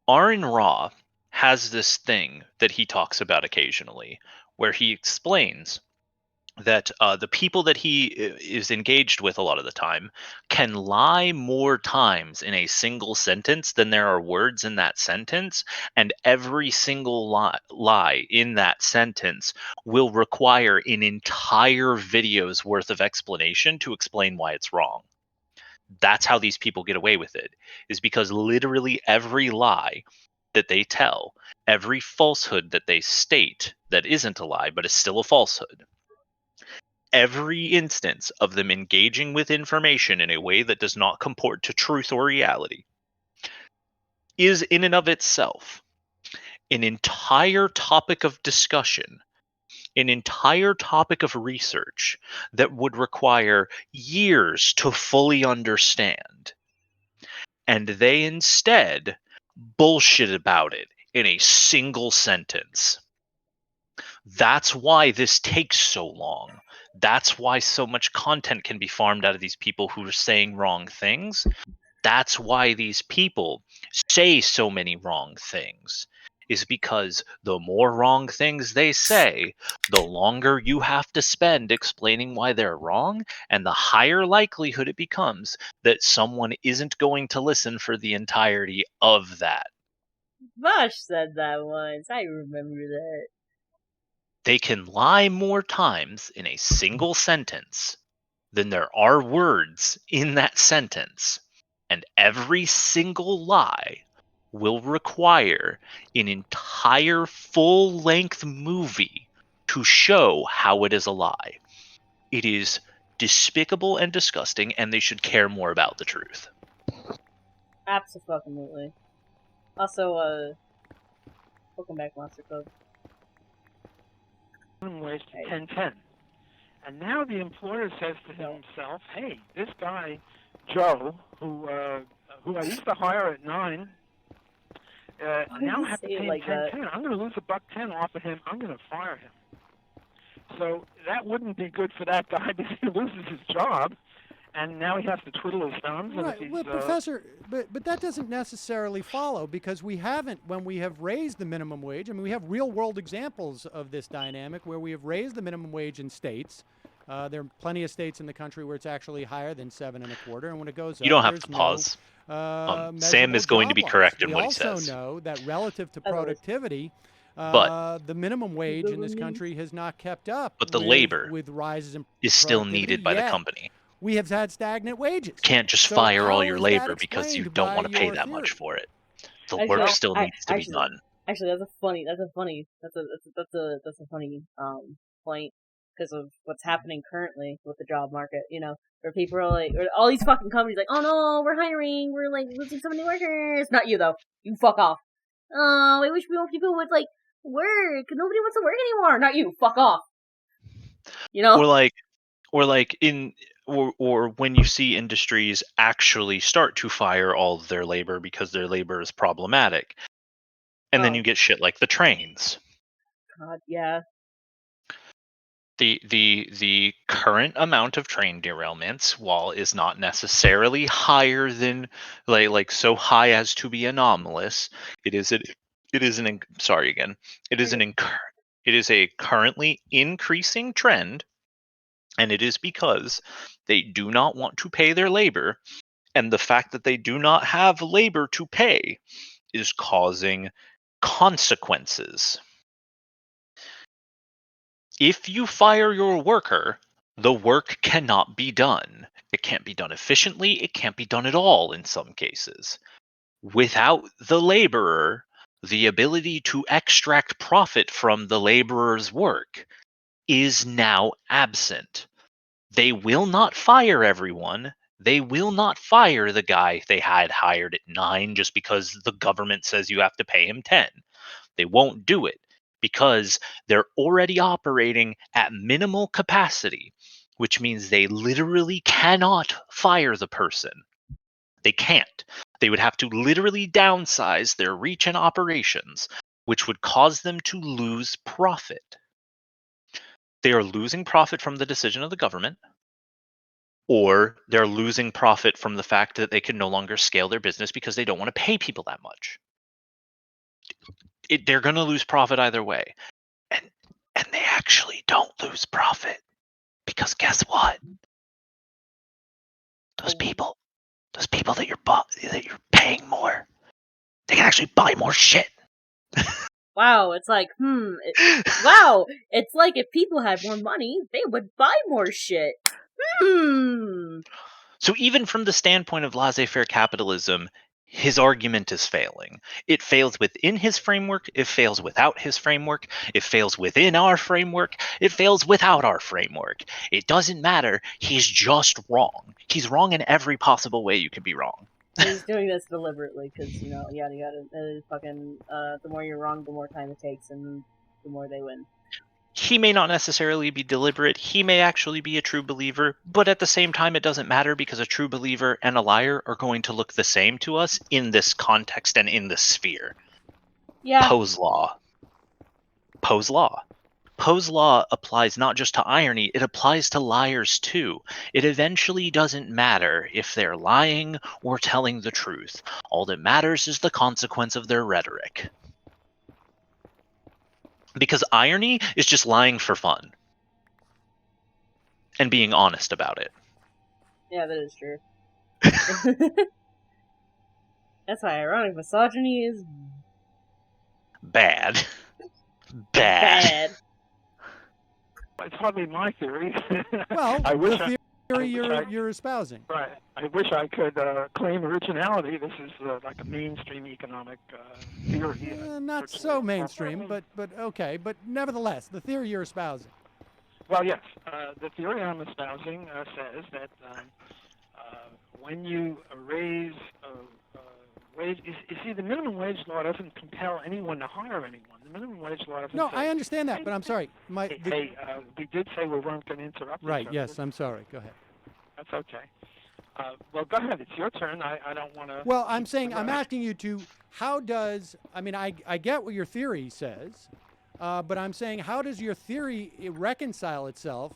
Aaron Ra has this thing that he talks about occasionally, where he explains that the people that he is engaged with a lot of the time can lie more times in a single sentence than there are words in that sentence, and every single lie in that sentence will require an entire video's worth of explanation to explain why it's wrong. That's how these people get away with it, is because literally every lie that they tell, every falsehood that they state that isn't a lie but is still a falsehood, every instance of them engaging with information in a way that does not comport to truth or reality is in and of itself an entire topic of discussion, an entire topic of research that would require years to fully understand. And they instead bullshit about it in a single sentence. That's why this takes so long. That's why so much content can be farmed out of these people who are saying wrong things. That's why these people say so many wrong things, is because the more wrong things they say, the longer you have to spend explaining why they're wrong, and the higher likelihood it becomes that someone isn't going to listen for the entirety of that.
Bosch said that once. I remember that.
They can lie more times in a single sentence than there are words in that sentence, and every single lie will require an entire full-length movie to show how it is a lie. It is despicable and disgusting, and they should care more about the truth.
Absolutely. Also, welcome back, Monster Club.
Wage to 1010. And now the employer says to himself, hey, this guy, Joe, who I used to hire at 9, now I have to pay him
like
1010. I'm going to lose $1.10 off of him. I'm going to fire him. So that wouldn't be good for that guy because he loses his job. And now he has to twiddle his thumbs.
Right,
And
well, Professor, but that doesn't necessarily follow, because we haven't, when we have raised the minimum wage, I mean, we have real-world examples of this dynamic where we have raised the minimum wage in states. There are plenty of states in the country where it's actually higher than 7.25, and when it goes up,
You don't have
there's
to pause.
no
Sam is going to be
job
correct
loss.
in what he
We also
says.
know that relative to productivity,
But
the minimum wage in this country has not kept up
the labor
with rises in
is still
productivity,
needed by the
yet
company.
we have had stagnant wages.
Can't just
So
fire all
how
your
is that
labor because you
explained
don't
by
want to pay
your
that much
theory?
for it. The
Actually,
work still needs to be done.
Actually, that's a funny point, because of what's happening currently with the job market. You know, where people are like, or all these fucking companies like, oh no, we're hiring, we're like losing so many workers. Not you though. You fuck off. Oh, I wish we want people with like work. Nobody wants to work anymore. Not you. Fuck off. You know,
or when you see industries actually start to fire all of their labor because their labor is problematic, and then you get shit like the trains.
God, yeah.
The current amount of train derailments, while is not necessarily higher than like so high as to be anomalous, it is a currently increasing trend, and it is because they do not want to pay their labor, and the fact that they do not have labor to pay is causing consequences. If you fire your worker, the work cannot be done. It can't be done efficiently. It can't be done at all in some cases. Without the laborer, the ability to extract profit from the laborer's work is now absent. They will not fire everyone. They will not fire the guy they had hired at 9 just because the government says you have to pay him 10. They won't do it because they're already operating at minimal capacity, which means they literally cannot fire the person. They can't. They would have to literally downsize their reach and operations, which would cause them to lose profit. They are losing profit from the decision of the government, or they're losing profit from the fact that they can no longer scale their business because they don't want to pay people that much. They're going to lose profit either way. And they actually don't lose profit, because guess what? Those people that you're paying more, they can actually buy more shit.
Wow, it's like, wow, it's like if people had more money, they would buy more shit.
So even from the standpoint of laissez-faire capitalism, his argument is failing. It fails within his framework, it fails without his framework, it fails within our framework, it fails without our framework. It doesn't matter, he's just wrong. He's wrong in every possible way you can be wrong.
He's doing this deliberately, because, yada yada, fucking, the more you're wrong, the more time it takes, and the more they win.
He may not necessarily be deliberate, he may actually be a true believer, but at the same time it doesn't matter, because a true believer and a liar are going to look the same to us in this context and in this sphere.
Yeah.
Poe's law. Poe's law. Poe's law applies not just to irony, it applies to liars too. It eventually doesn't matter if they're lying or telling the truth. All that matters is the consequence of their rhetoric. Because irony is just lying for fun. And being honest about it.
Yeah, that is true. That's why ironic misogyny is
bad. Bad.
It's hardly my theory.
Well,
I wish
the theory you're espousing.
Right. I wish I could claim originality. This is like a mainstream economic theory.
Not so mainstream, but okay. But nevertheless, the theory you're espousing.
Well, yes. The theory I'm espousing says that when you raise wage, you see, the minimum wage law doesn't compel anyone to hire anyone. The minimum wage law doesn't.
No,
say,
I understand that, but I'm sorry.
we did say we weren't going to interrupt.
Right. Yes, I'm sorry. Go ahead.
That's okay. Well, go ahead. It's your turn. I don't want to.
Well, I'm saying, I'm asking you to, how does, I mean, I get what your theory says, but I'm saying, how does your theory reconcile itself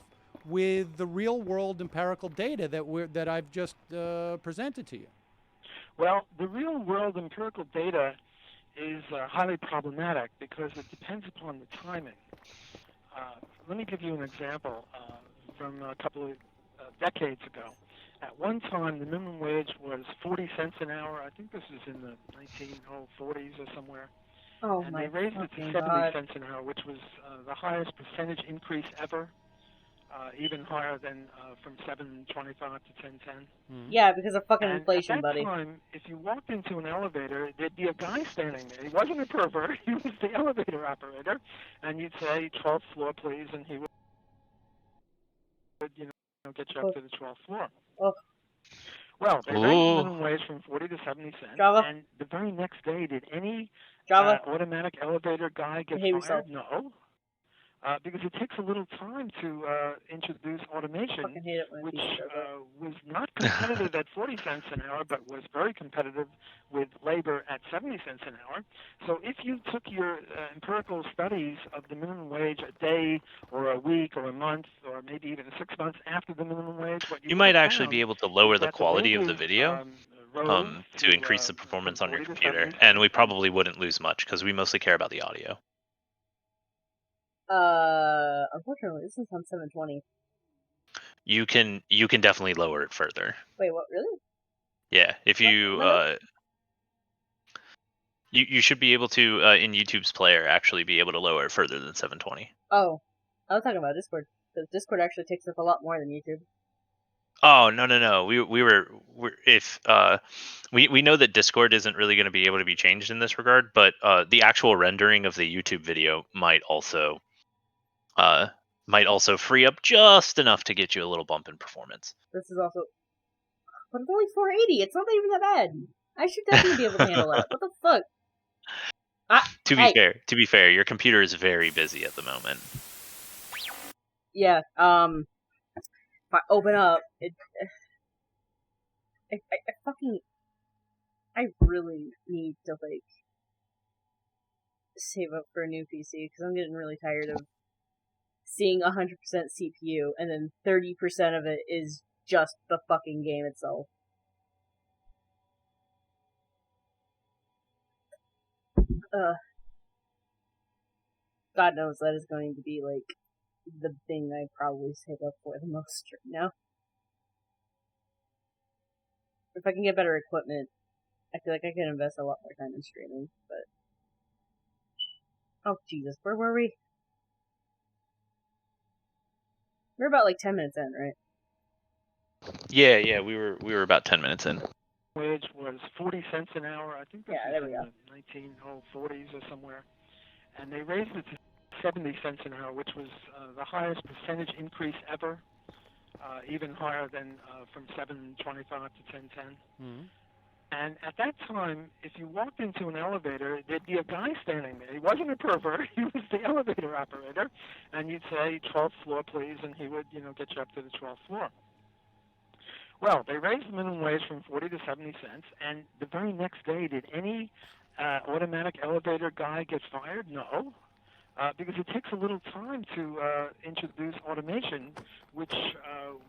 with the real world empirical data that I've just presented to you?
Well, the real world empirical data is highly problematic because it depends upon the timing. Let me give you an example from a couple of decades ago. At one time, the minimum wage was 40 cents an hour. I think this is in the 1940s or somewhere.
Oh,
and
my
they raised it to 70 cents an hour, which was the highest percentage increase ever, even higher than from 7.25 to 10.10.
Yeah, because of fucking inflation,
at that
buddy.
time, if you walked into an elevator, there'd be a guy standing there. He wasn't a pervert. He was the elevator operator. And you'd say, 12th floor, please, and he would, get you up to the 12th floor.
Oh.
Well, they raised the minimum wage from 40 to 70 cents.
Java?
And the very next day, did any
Java?
automatic elevator guy get
Behave
fired?
yourself.
No. Because it takes a little time to introduce automation, which was not competitive at 40 cents an hour, but was very competitive with labor at 70 cents an hour. So if you took your empirical studies of the minimum wage a day or a week or a month or maybe even 6 months after the minimum wage, what
You might actually be able to lower the quality of the video to increase the performance on your computer, and we probably wouldn't lose much because we mostly care about the audio.
Unfortunately, this is on 720.
You can definitely lower it further.
Wait, what? Really?
Yeah, if you you should be able to in YouTube's player actually be able to lower it further than 720.
Oh, I was talking about Discord, because Discord actually takes up a lot more than YouTube.
Oh no. We know that Discord isn't really going to be able to be changed in this regard, but the actual rendering of the YouTube video might also free up just enough to get you a little bump in performance.
This is also, but it's only 480. It's not even that bad. I should definitely be able to handle that. What the fuck?
To be fair, your computer is very busy at the moment.
Yeah. If I open up, I fucking I really need to, like, save up for a new PC, because I'm getting really tired of seeing 100% CPU, and then 30% of it is just the fucking game itself. God knows that is going to be, like, the thing I probably save up for the most right now. If I can get better equipment, I feel like I can invest a lot more time in streaming, but... Oh, Jesus, where were we? We're about, like, 10 minutes in, right?
Yeah, we were about 10 minutes in.
Wage was 40 cents an hour. I think this
there we
was
go.
in the 1940s or somewhere. And they raised it to 70 cents an hour, which was the highest percentage increase ever, even higher than from 7.25 to 10.10.
Mm-hmm.
And at that time, if you walked into an elevator, there'd be a guy standing there. He wasn't a pervert. He was the elevator operator. And you'd say, 12th floor, please, and he would, get you up to the 12th floor. Well, they raised the minimum wage from 40 to 70 cents, and the very next day, did any automatic elevator guy get fired? No. Because it takes a little time to introduce automation, which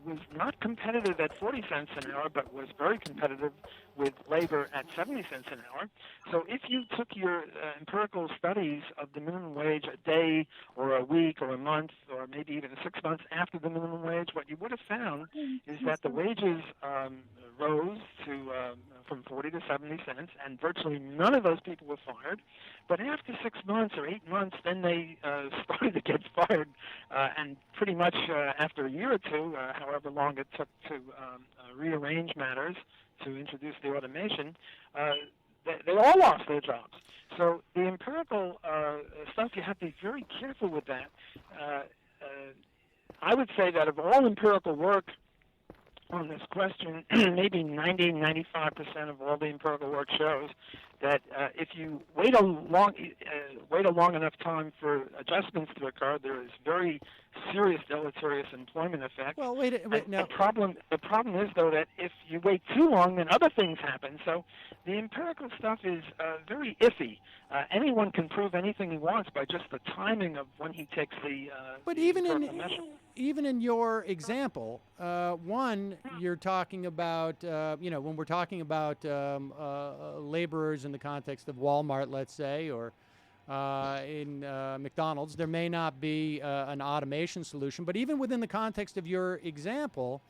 was not competitive at 40 cents an hour, but was very competitive with labor at 70 cents an hour. So if you took your empirical studies of the minimum wage a day or a week or a month or maybe even 6 months after the minimum wage, what you would have found is that the wages rose to from 40 to 70 cents, and virtually none of those people were fired. But after 6 months or 8 months, then they started to get fired, and pretty much after a year or two, however long it took to rearrange matters to introduce the automation, they all lost their jobs. So the empirical stuff, you have to be very careful with that. I would say that of all empirical work on this question, maybe 90-95% of all the empirical work shows that if you wait a long enough time for adjustments to occur, there is very serious deleterious employment effect.
Well, wait, no.
The problem is, though, that if you wait too long, then other things happen. So the empirical stuff is very iffy. Anyone can prove anything he wants by just the timing of when he takes the
But
the
even
empirical measure.
even in your example, one, you're talking about, when we're talking about laborers in the context of Walmart, let's say, or in McDonald's, there may not be an automation solution. But even within the context of your example,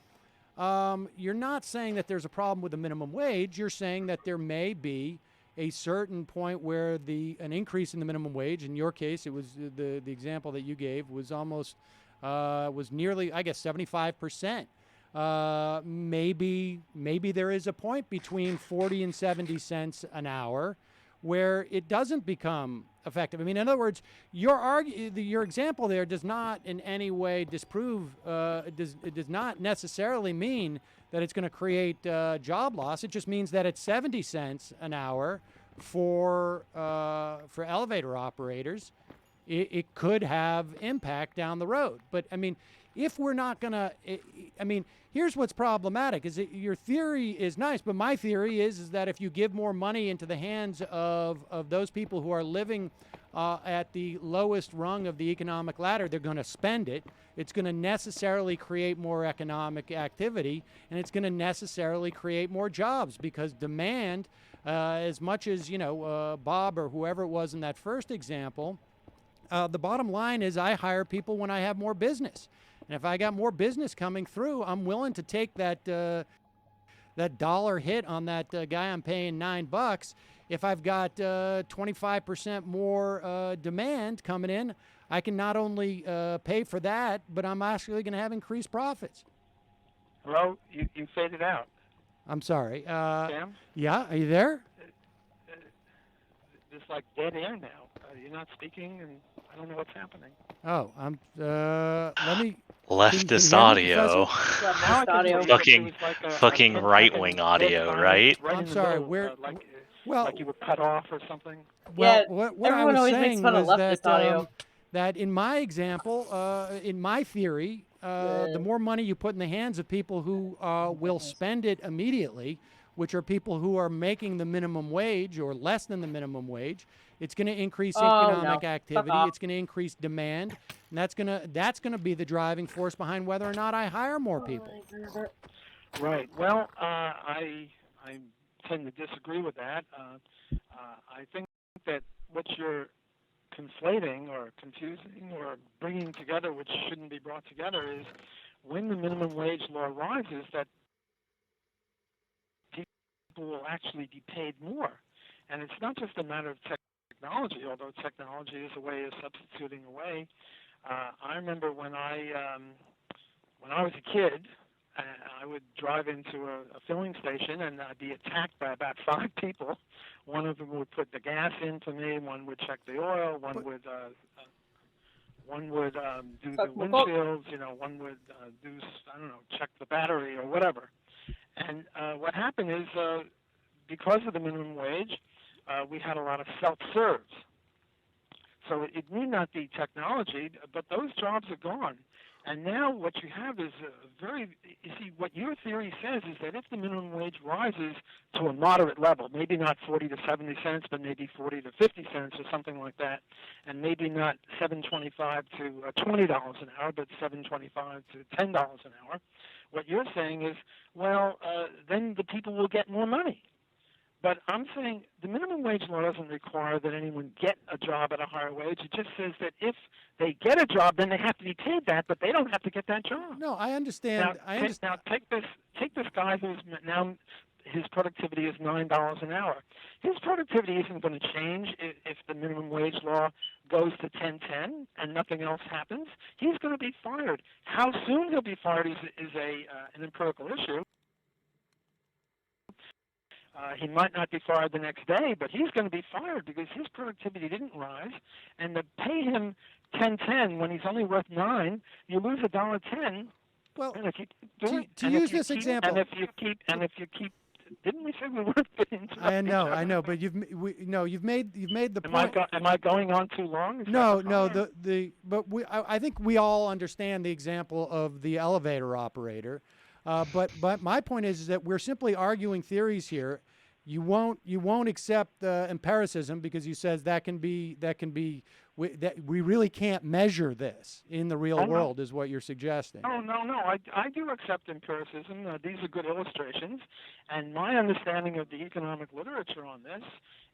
you're not saying that there's a problem with the minimum wage. You're saying that there may be a certain point where an increase in the minimum wage, in your case, it was the example that you gave was almost was nearly, I guess, 75%. Maybe there is a point between 40 and 70 cents an hour where it doesn't become effective. I mean, in other words, your example there does not in any way disprove, it does not necessarily mean that it's going to create job loss. It just means that at 70 cents an hour for elevator operators, it could have impact down the road. But I mean, if we're not going to, here's what's problematic is that your theory is nice, but my theory is that if you give more money into the hands of those people who are living at the lowest rung of the economic ladder, they're going to spend it. It's going to necessarily create more economic activity, and it's going to necessarily create more jobs because demand, as much as, Bob or whoever it was in that first example, the bottom line is I hire people when I have more business. And if I got more business coming through, I'm willing to take that dollar hit on that guy I'm paying $9. If I've got 25% more demand coming in, I can not only pay for that, but I'm actually going to have increased profits.
Hello, you faded out.
I'm sorry.
Sam?
Yeah, are you there?
It's like dead air now. You're not speaking, and I don't know what's happening.
Oh, let me.
Leftist
can you hear me,
audio.
Professor?
Fucking right-wing audio, right?
I'm sorry.
Like you were cut off or something.
Well,
Yeah,
what I
everyone
was
always makes
saying
fun of
was
leftist
that
audio.
that in my example, in my theory, the more money you put in the hands of people who will spend it immediately, which are people who are making the minimum wage or less than the minimum wage. It's going to increase
Oh,
economic
no.
activity.
Fuck off.
It's going to increase demand, and that's going to be the driving force behind whether or not I hire more people.
Right. Well, I tend to disagree with that. I think that what you're conflating or confusing or bringing together, which shouldn't be brought together, is when the minimum wage law rises, that people will actually be paid more. And it's not just a matter of technology, although technology is a way of substituting away. I remember when I was a kid, I would drive into a filling station and I'd be attacked by about 5 people. One of them would put the gas in for me, one would check the oil, one would do the windshields, one would do, check the battery or whatever. And what happened is, because of the minimum wage, we had a lot of self-serves. So it need not be technology, but those jobs are gone. And now what you have is you see, what your theory says is that if the minimum wage rises to a moderate level, maybe not 40 to 70 cents, but maybe 40 to 50 cents or something like that, and maybe not $7.25 to $20 an hour, but $7.25 to $10 an hour, what you're saying is, well, then the people will get more money. But I'm saying the minimum wage law doesn't require that anyone get a job at a higher wage. It just says that if they get a job, then they have to be paid that, but they don't have to get that job.
No, I understand.
Now take this guy who's now his productivity is $9 an hour. His productivity isn't going to change if the minimum wage law goes to 10.10 and nothing else happens. He's going to be fired. How soon he'll be fired is an empirical issue. He might not be fired the next day, but he's going to be fired because his productivity didn't rise. And to pay him 10.10 when he's only worth 9, you lose $1.10.
Well,
and if you
to use this example,
and if you keep, didn't we say we weren't going to?
I know, but you've made the point.
Am I going on too long?
No. I think we all understand the example of the elevator operator. But my point is that we're simply arguing theories here. You won't accept empiricism because you says that we really can't measure this in the real world is what you're suggesting.
No. I do accept empiricism. These are good illustrations, and my understanding of the economic literature on this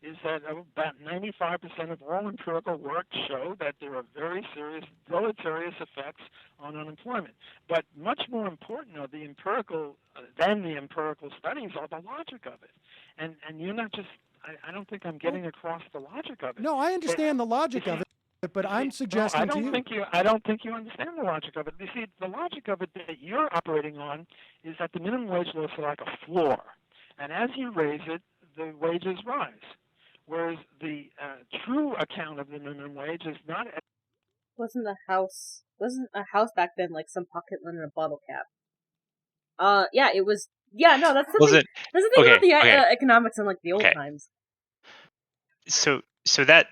is that about 95% of all empirical work show that there are very serious deleterious effects on unemployment. But much more important are the empirical studies are the logic of it. And you're not just, I don't think I'm getting across the logic of it.
No, I understand the logic of it, but I'm suggesting
I don't think you understand the logic of it. You see, the logic of it that you're operating on is that the minimum wage law is like a floor. And as you raise it, the wages rise. Whereas the true account of the minimum wage is not.
Wasn't a house back then like some pocket lint and a bottle cap? Yeah, it was. Yeah, no, that's the thing. That's the thing about the economics in like the old times.
So that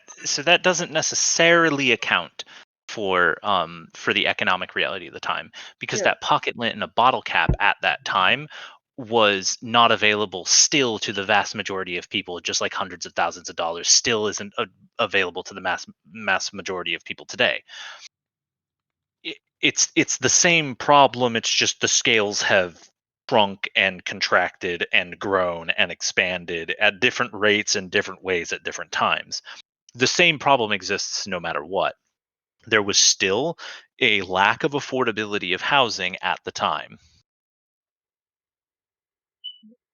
doesn't necessarily account for the economic reality of the time, because that pocket lint and a bottle cap at that time was not available still to the vast majority of people, just like hundreds of thousands of dollars still isn't available to the mass majority of people today. It's the same problem. It's just the scales have shrunk and contracted and grown and expanded at different rates and different ways at different times. The same problem exists no matter what. There was still a lack of affordability of housing at the time.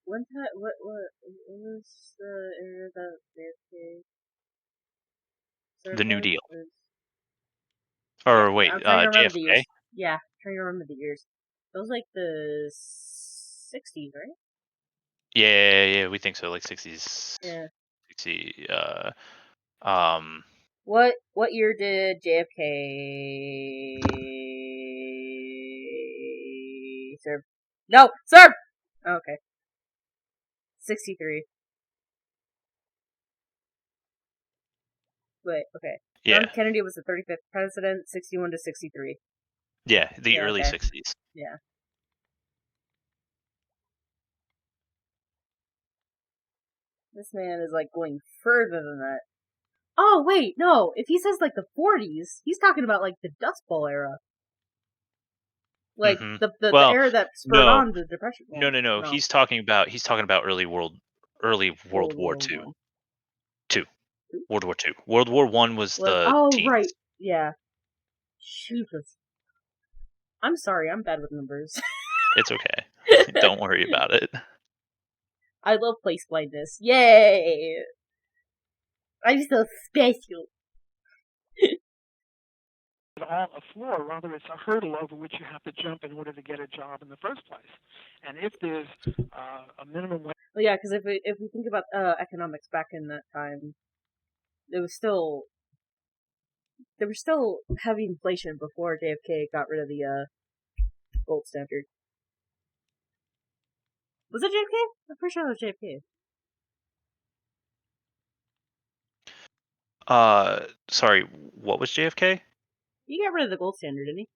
One time, what was the era that JFK?
The New Deal.
I'm trying to remember the years. Yeah, I'm trying to remember the years. It was like the 60s, right?
Yeah, we think so, like 60s.
Yeah.
60.
What year did JFK serve? No, serve. Oh, okay. 63. Wait, okay.
Yeah.
John Kennedy was the 35th president, 61 to 63.
Yeah, the early 60s.
Yeah. This man is, like, going further than that. Oh, wait, no. If he says, like, the 40s, he's talking about, like, the Dust Bowl era. Like, the era that spurred on the Depression. Well,
No. He's talking about early World War II. World War II. World War I was the teens.
Right. Yeah. Jesus. I'm sorry, I'm bad with numbers.
It's okay. Don't worry about it.
I love place blindness. Yay! I'm so special.
All a floor, rather it's a hurdle over which you have to jump in order to get a job in the first place. And if there's a minimum wage...
Well, yeah, because if we think about economics back in that time, there was still heavy inflation before JFK got rid of the gold standard. Was it JFK? I'm pretty sure it was JFK.
Sorry, what was JFK?
He got rid of the gold standard, didn't he?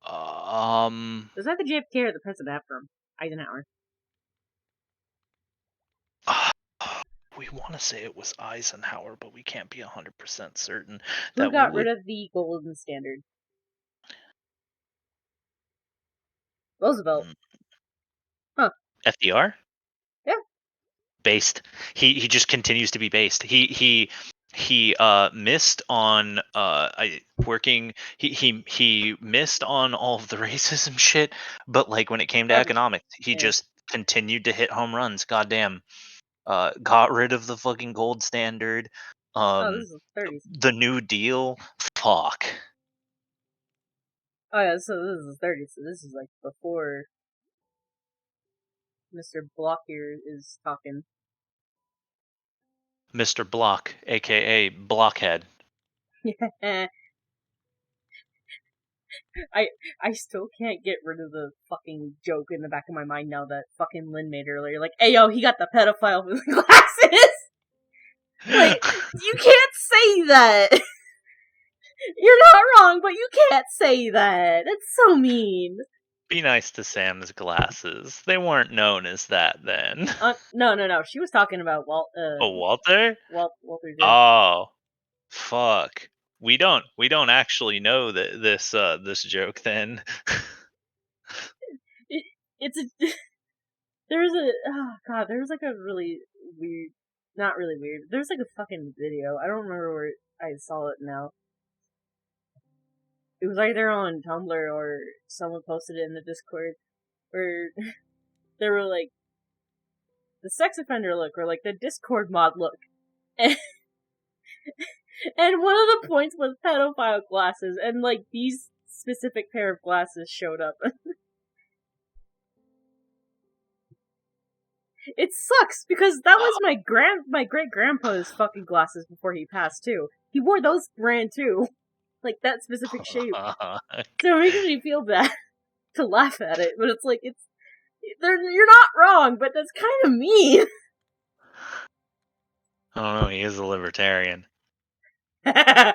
Was that the JFK or the president after him? Eisenhower.
We want to say it was Eisenhower, but we can't be 100% certain.
Who got rid of the golden standard? Roosevelt. Huh.
FDR?
Yeah.
Based. He just continues to be based. He missed on working. He missed on all of the racism shit, but like when it came to economics, he just continued to hit home runs. Goddamn. Got rid of the fucking gold standard.
This is the 30s.
The New Deal. Fuck.
Oh yeah, so this is the 30s, so this is like before Mr. Block here is talking.
Mr. Block, aka Blockhead.
Yeah. I still can't get rid of the fucking joke in the back of my mind now that fucking Lynn made earlier. Like, hey yo, he got the pedophile with the glasses! Like, you can't say that! You're not wrong, but you can't say that! That's so mean!
Be nice to Sam's glasses. They weren't known as that then.
No. She was talking about
Walter?
Walter J.
Oh, fuck. We don't actually know that this joke then.
There's like a really weird, not really weird. There's like a fucking video. I don't remember where I saw it now. It was either on Tumblr or someone posted it in the Discord where they were like the sex offender look or like the Discord mod look. And one of the points was pedophile glasses, and like these specific pair of glasses showed up. It sucks because that was my great grandpa's fucking glasses before he passed too. He wore those brand too, like that specific shape. So it makes me feel bad to laugh at it, but it's like you're not wrong, but that's kind of mean.
I don't know. He is a libertarian.
We are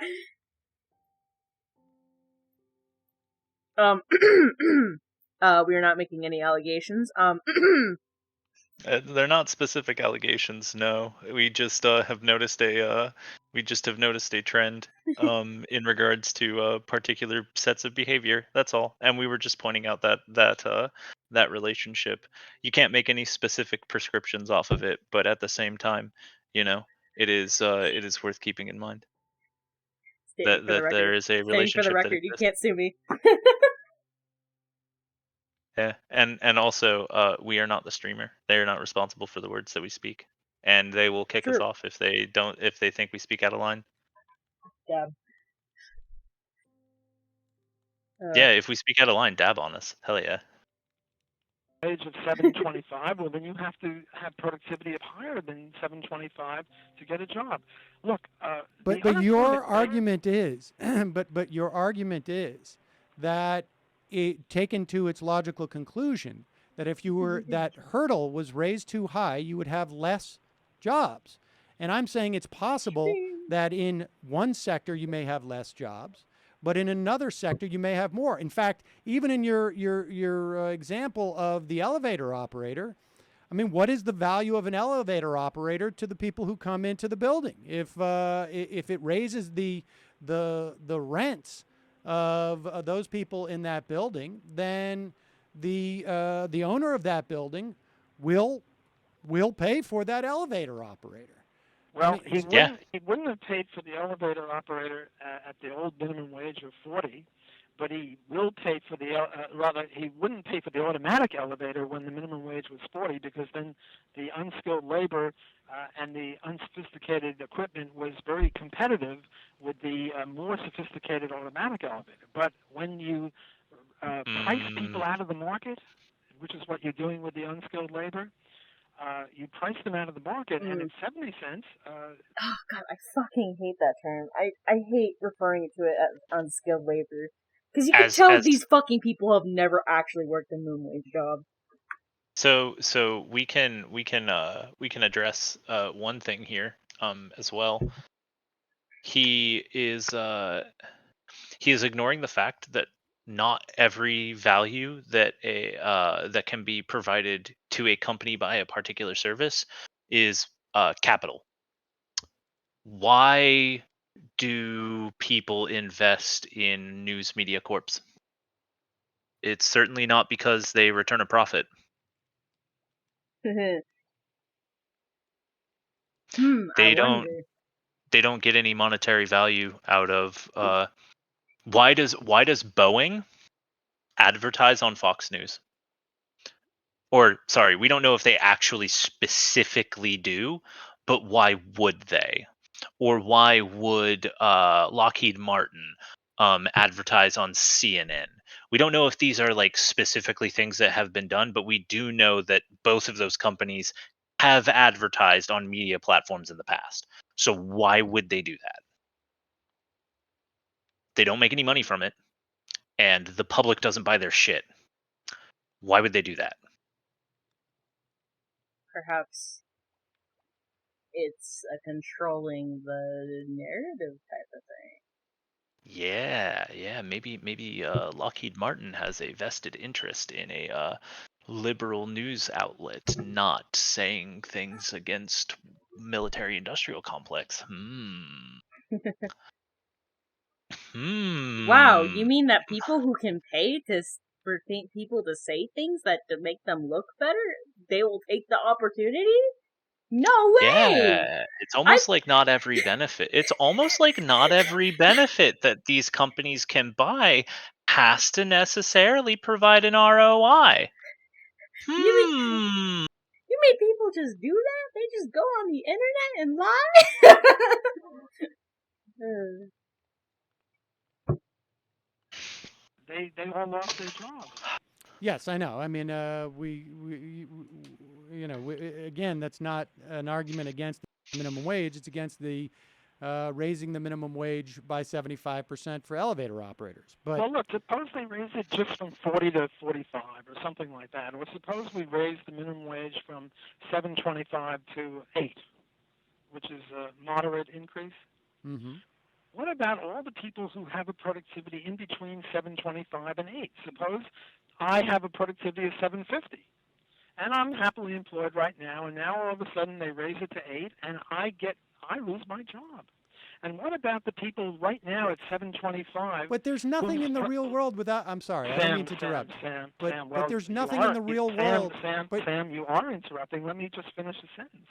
not making any allegations.
They're not specific allegations. No, we just have noticed a trend in regards to particular sets of behavior. That's all, and we were just pointing out that relationship. You can't make any specific prescriptions off of it, but at the same time, it is worth keeping in mind that there is a relationship.
For the record, you can't sue me.
Yeah, and also, we are not the streamer. They are not responsible for the words that we speak, and they will kick us off if they think we speak out of line.
Dab.
Yeah, if we speak out of line, dab on us. Hell yeah.
Age of 725, well then you have to have productivity of higher than 725 to get a job. Look,
but your argument is, but your argument is that taken to its logical conclusion, that if you were that hurdle was raised too high, you would have less jobs. And I'm saying it's possible that in one sector you may have less jobs, but in another sector you may have more. In fact, even in your example of the elevator operator, I mean, what is the value of an elevator operator to the people who come into the building? If it raises the rents of those people in that building, then the owner of that building will pay for that elevator operator.
Well,
I mean,
he wouldn't have paid for the elevator operator at the old minimum wage of 40, but he will pay for he wouldn't pay for the automatic elevator when the minimum wage was 40, because then the unskilled labor and the unsophisticated equipment was very competitive with the more sophisticated automatic elevator. But when you price people out of the market, which is what you're doing with the unskilled labor, you price them out of the market, and at 70 cents.
Oh God, I fucking hate that term. I hate referring to it as unskilled labor, because you can tell these fucking people have never actually worked a minimum wage job.
So we can address one thing here as well. He is ignoring the fact that not every value that that can be provided to a company by a particular service is capital. Why do people invest in news media corps? It's certainly not because they return a profit. They don't get any monetary value out of why does Boeing advertise on Fox News? Or sorry, we don't know if they actually specifically do, but why would they? Or why would Lockheed Martin advertise on CNN? We don't know if these are like specifically things that have been done, but we do know that both of those companies have advertised on media platforms in the past. So why would they do that? They don't make any money from it, and the public doesn't buy their shit. Why would they do that?
Perhaps it's a controlling the narrative type of thing.
Yeah. Maybe Lockheed Martin has a vested interest in a liberal news outlet not saying things against military-industrial complex.
Wow, you mean that people who can pay for people to say things that to make them look better, they will take the opportunity? No way!
Yeah, it's almost like not every benefit. It's almost like not every benefit that these companies can buy has to necessarily provide an ROI.
You mean people just do that? They just go on the internet and lie?
They all lost their jobs.
Yes, I know. I mean, again, that's not an argument against the minimum wage. It's against the raising the minimum wage by 75% for elevator operators. But
well, look, suppose they raise it just from 40 to 45 or something like that, or suppose we raise the minimum wage from 7.25 to 8, which is a moderate increase.
Mm-hmm.
What about all the people who have a productivity in between 7.25 and 8? Suppose I have a productivity of 7.50, and I'm happily employed right now, and now all of a sudden they raise it to 8, and I lose my job. And what about the people right now at 7.25?
But there's nothing in the real world without. I'm sorry, I don't mean to interrupt.
Sam,
but there's nothing in the real world.
Sam, you are interrupting. Let me just finish the sentence.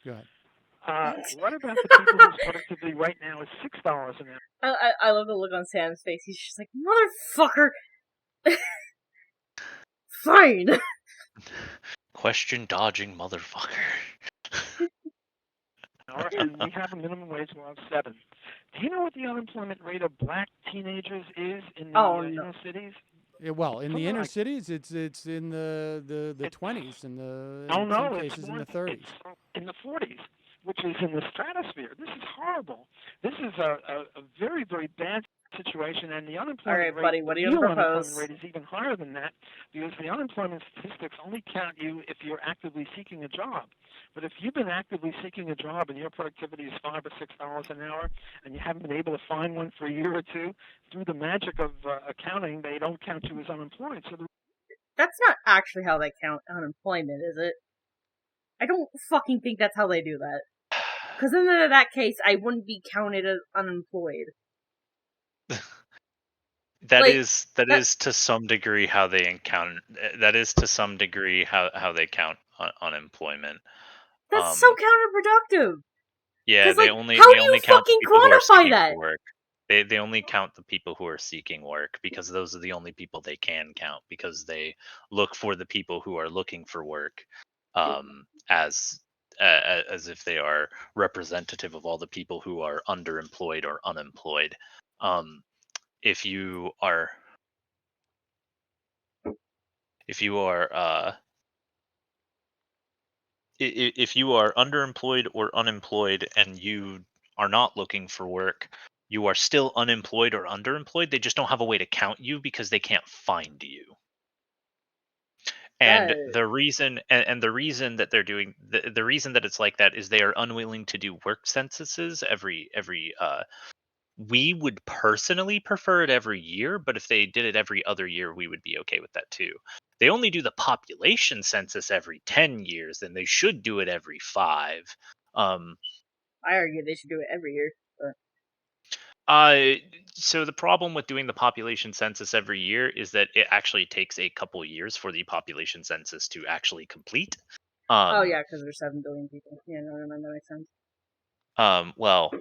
Go ahead.
What about the people whose productivity right now is $6 an hour?
I love the look on Sam's face. He's just like, motherfucker. Fine.
Question dodging motherfucker.
And we have a minimum wage law of 7. Do you know what the unemployment rate of black teenagers is in the inner cities?
Yeah, well, in the inner cities, it's in the 20s, and in some cases in the 30s.
It's in the 40s, which is in the stratosphere. This is horrible. This is a very, very bad situation, and the unemployment rate,
buddy, what do you
unemployment rate is even higher than that, because the unemployment statistics only count you if you're actively seeking a job. But if you've been actively seeking a job and your productivity is $5 or $6 an hour, and you haven't been able to find one for a year or two, through the magic of accounting, they don't count you as unemployed. So
that's not actually how they count unemployment, is it? I don't fucking think that's how they do that. Because in that case, I wouldn't be counted as unemployed.
That is to some degree how they count. That is to some degree how they count unemployment.
That's so counterproductive.
Yeah,
they
only
how do
they
you
only count the
fucking
people who are
quantify
seeking
that?
work. They only count the people who are seeking work because those are the only people they can count because they look for the people who are looking for work as if they are representative of all the people who are underemployed or unemployed. If you are if you are if you are underemployed or unemployed and you are not looking for work, you are still unemployed or underemployed. They just don't have a way to count you because they can't find you. And the reason that they're doing the reason that it's like that is they are unwilling to do work censuses every we would personally prefer it every year, but if they did it every other year, we would be okay with that too. They only do the population census every 10 years, then they should do it every 5.
I argue they should do it every year. But...
So the problem with doing the population census every year is that it actually takes a couple years for the population census to actually complete.
Oh yeah, because there's 7 billion people. Yeah, no, that makes sense.
Well,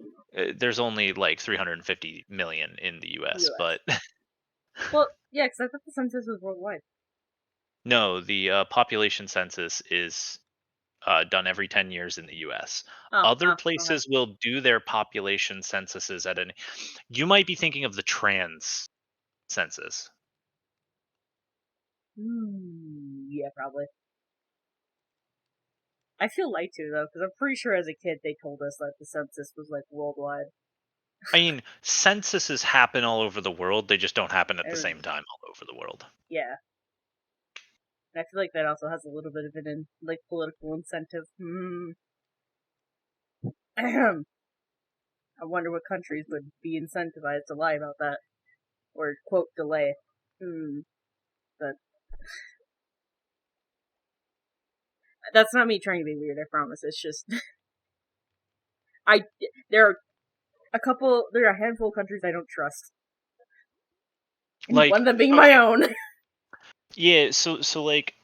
there's only like 350 million in the US. But
well, yeah, because I thought the census was worldwide.
No, the population census is done every 10 years in the US. Other places will do their population censuses at you might be thinking of the trans census.
Yeah, probably. I feel light to though, because I'm pretty sure as a kid they told us that the census was like worldwide.
I mean, censuses happen all over the world. They just don't happen at the same time all over the world.
Yeah. I feel like that also has a little bit of an like political incentive. I wonder what countries would be incentivized to lie about that, or quote delay. But that's not me trying to be weird. I promise. It's just there are a handful of countries I don't trust, and
like
one of them being my own.
Yeah. So like.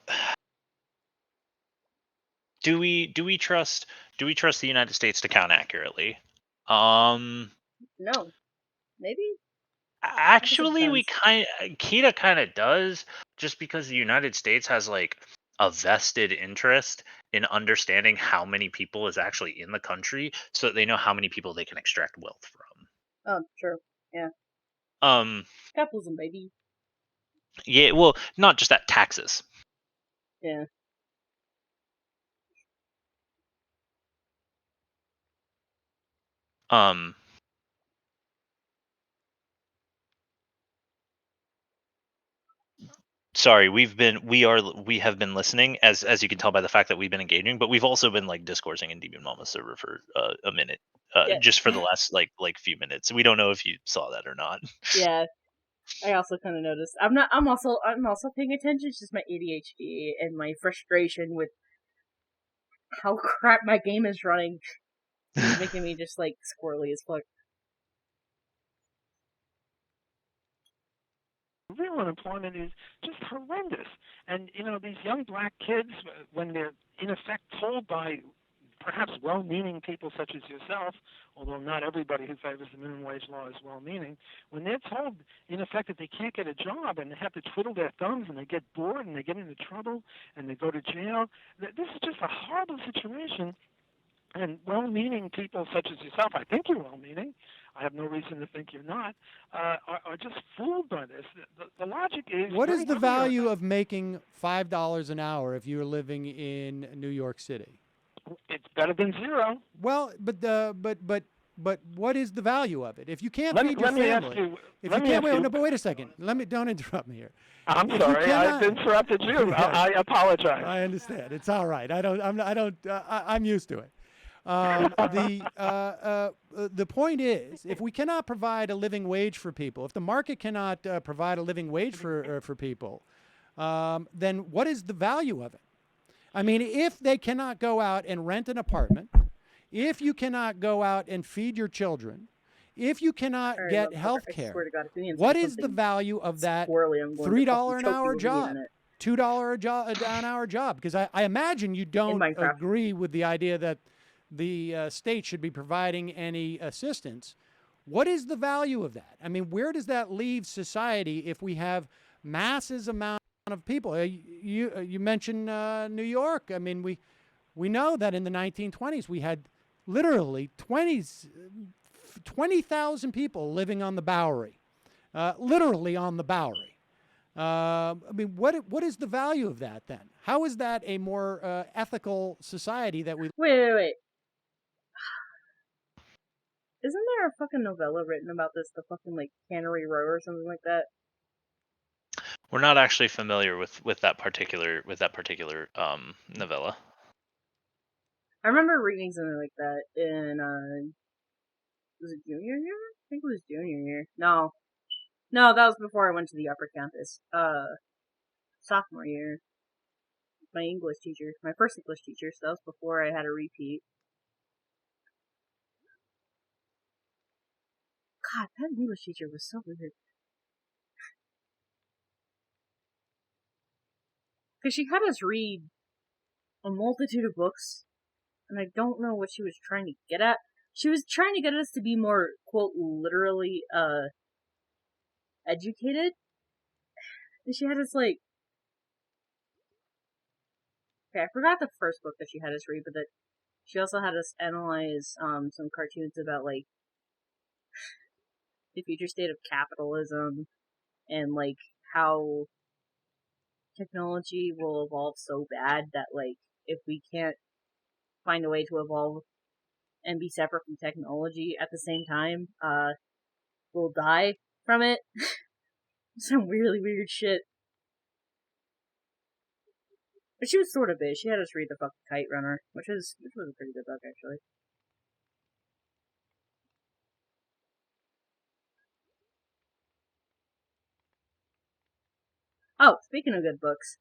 Do we trust the United States to count accurately?
No. Maybe?
Actually, Kita kind of does, just because the United States has like a vested interest in understanding how many people is actually in the country, so that they know how many people they can extract wealth from.
Oh, true. Yeah. Capitalism, baby.
Yeah, well, not just that, taxes.
Yeah.
Sorry, we have been listening, as you can tell by the fact that we've been engaging, but we've also been like discoursing in Demon Mama server for a minute, just for the last like few minutes. We don't know if you saw that or not.
Yeah, I also kind of noticed. I'm also paying attention. It's just my ADHD and my frustration with how crap my game is running. It's making me just like squirrely as fuck.
Real unemployment is just horrendous. And, these young black kids, when they're in effect told by perhaps well-meaning people such as yourself, although not everybody who favors the minimum wage law is well-meaning, when they're told, in effect, that they can't get a job and they have to twiddle their thumbs and they get bored and they get into trouble and they go to jail, this is just a horrible situation. And well-meaning people such as yourself, I think you're well-meaning, I have no reason to think you're not, are just fooled by this. The logic is...
What is the value of making $5 an hour if you're living in New York City?
It's better than zero.
Well, but what is the value of it? If you can't feed your
family,
wait a second. Don't interrupt me here.
I'm sorry, I've interrupted you. I apologize.
I understand. It's all right. I'm used to it. The point is, if we cannot provide a living wage for people, if the market cannot provide a living wage for people, then what is the value of it? I mean, if they cannot go out and rent an apartment, if you cannot go out and feed your children, if you cannot get health care, what is the value of that $3 an hour job, $2 an hour job? Because I imagine you don't agree with the idea that the state should be providing any assistance. What is the value of that? I mean, where does that leave society if we have masses amount of people? You mentioned New York. I mean, we know that in the 1920s we had literally 20,000 people living on the Bowery, literally on the Bowery. I mean, what is the value of that then? How is that a more ethical society that we?
Wait. Isn't there a fucking novella written about this? The fucking like Cannery Row or something like that.
We're not actually familiar with that particular novella.
I remember reading something like that in was it junior year? I think it was junior year. No, that was before I went to the upper campus. Sophomore year. My English teacher, my first English teacher. So that was before I had a repeat. God, that English teacher was so weird. Because she had us read a multitude of books, and I don't know what she was trying to get at. She was trying to get us to be more, quote, literally, educated. And she had us, like... Okay, I forgot the first book that she had us read, but that she also had us analyze, some cartoons about, like, the future state of capitalism, and, like, how technology will evolve so bad that, like, if we can't find a way to evolve and be separate from technology at the same time, we'll die from it. Some really weird shit. But she was sort of big. She had us read the fucking Kite Runner, which was a pretty good book, actually. Oh, speaking of good books,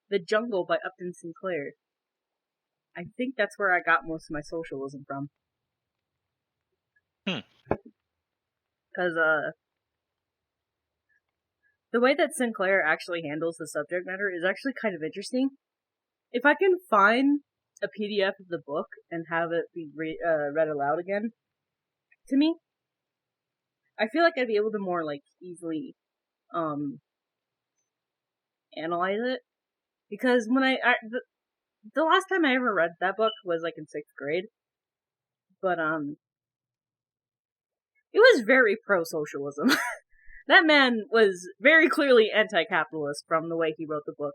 The Jungle by Upton Sinclair. I think that's where I got most of my socialism from. Because, the way that Sinclair actually handles the subject matter is actually kind of interesting. If I can find a PDF of the book and have it be read aloud again to me, I feel like I'd be able to more, like, easily, analyze it. Because when the last time I ever read that book was, like, in 6th grade. But, it was very pro-socialism. That man was very clearly anti-capitalist from the way he wrote the book.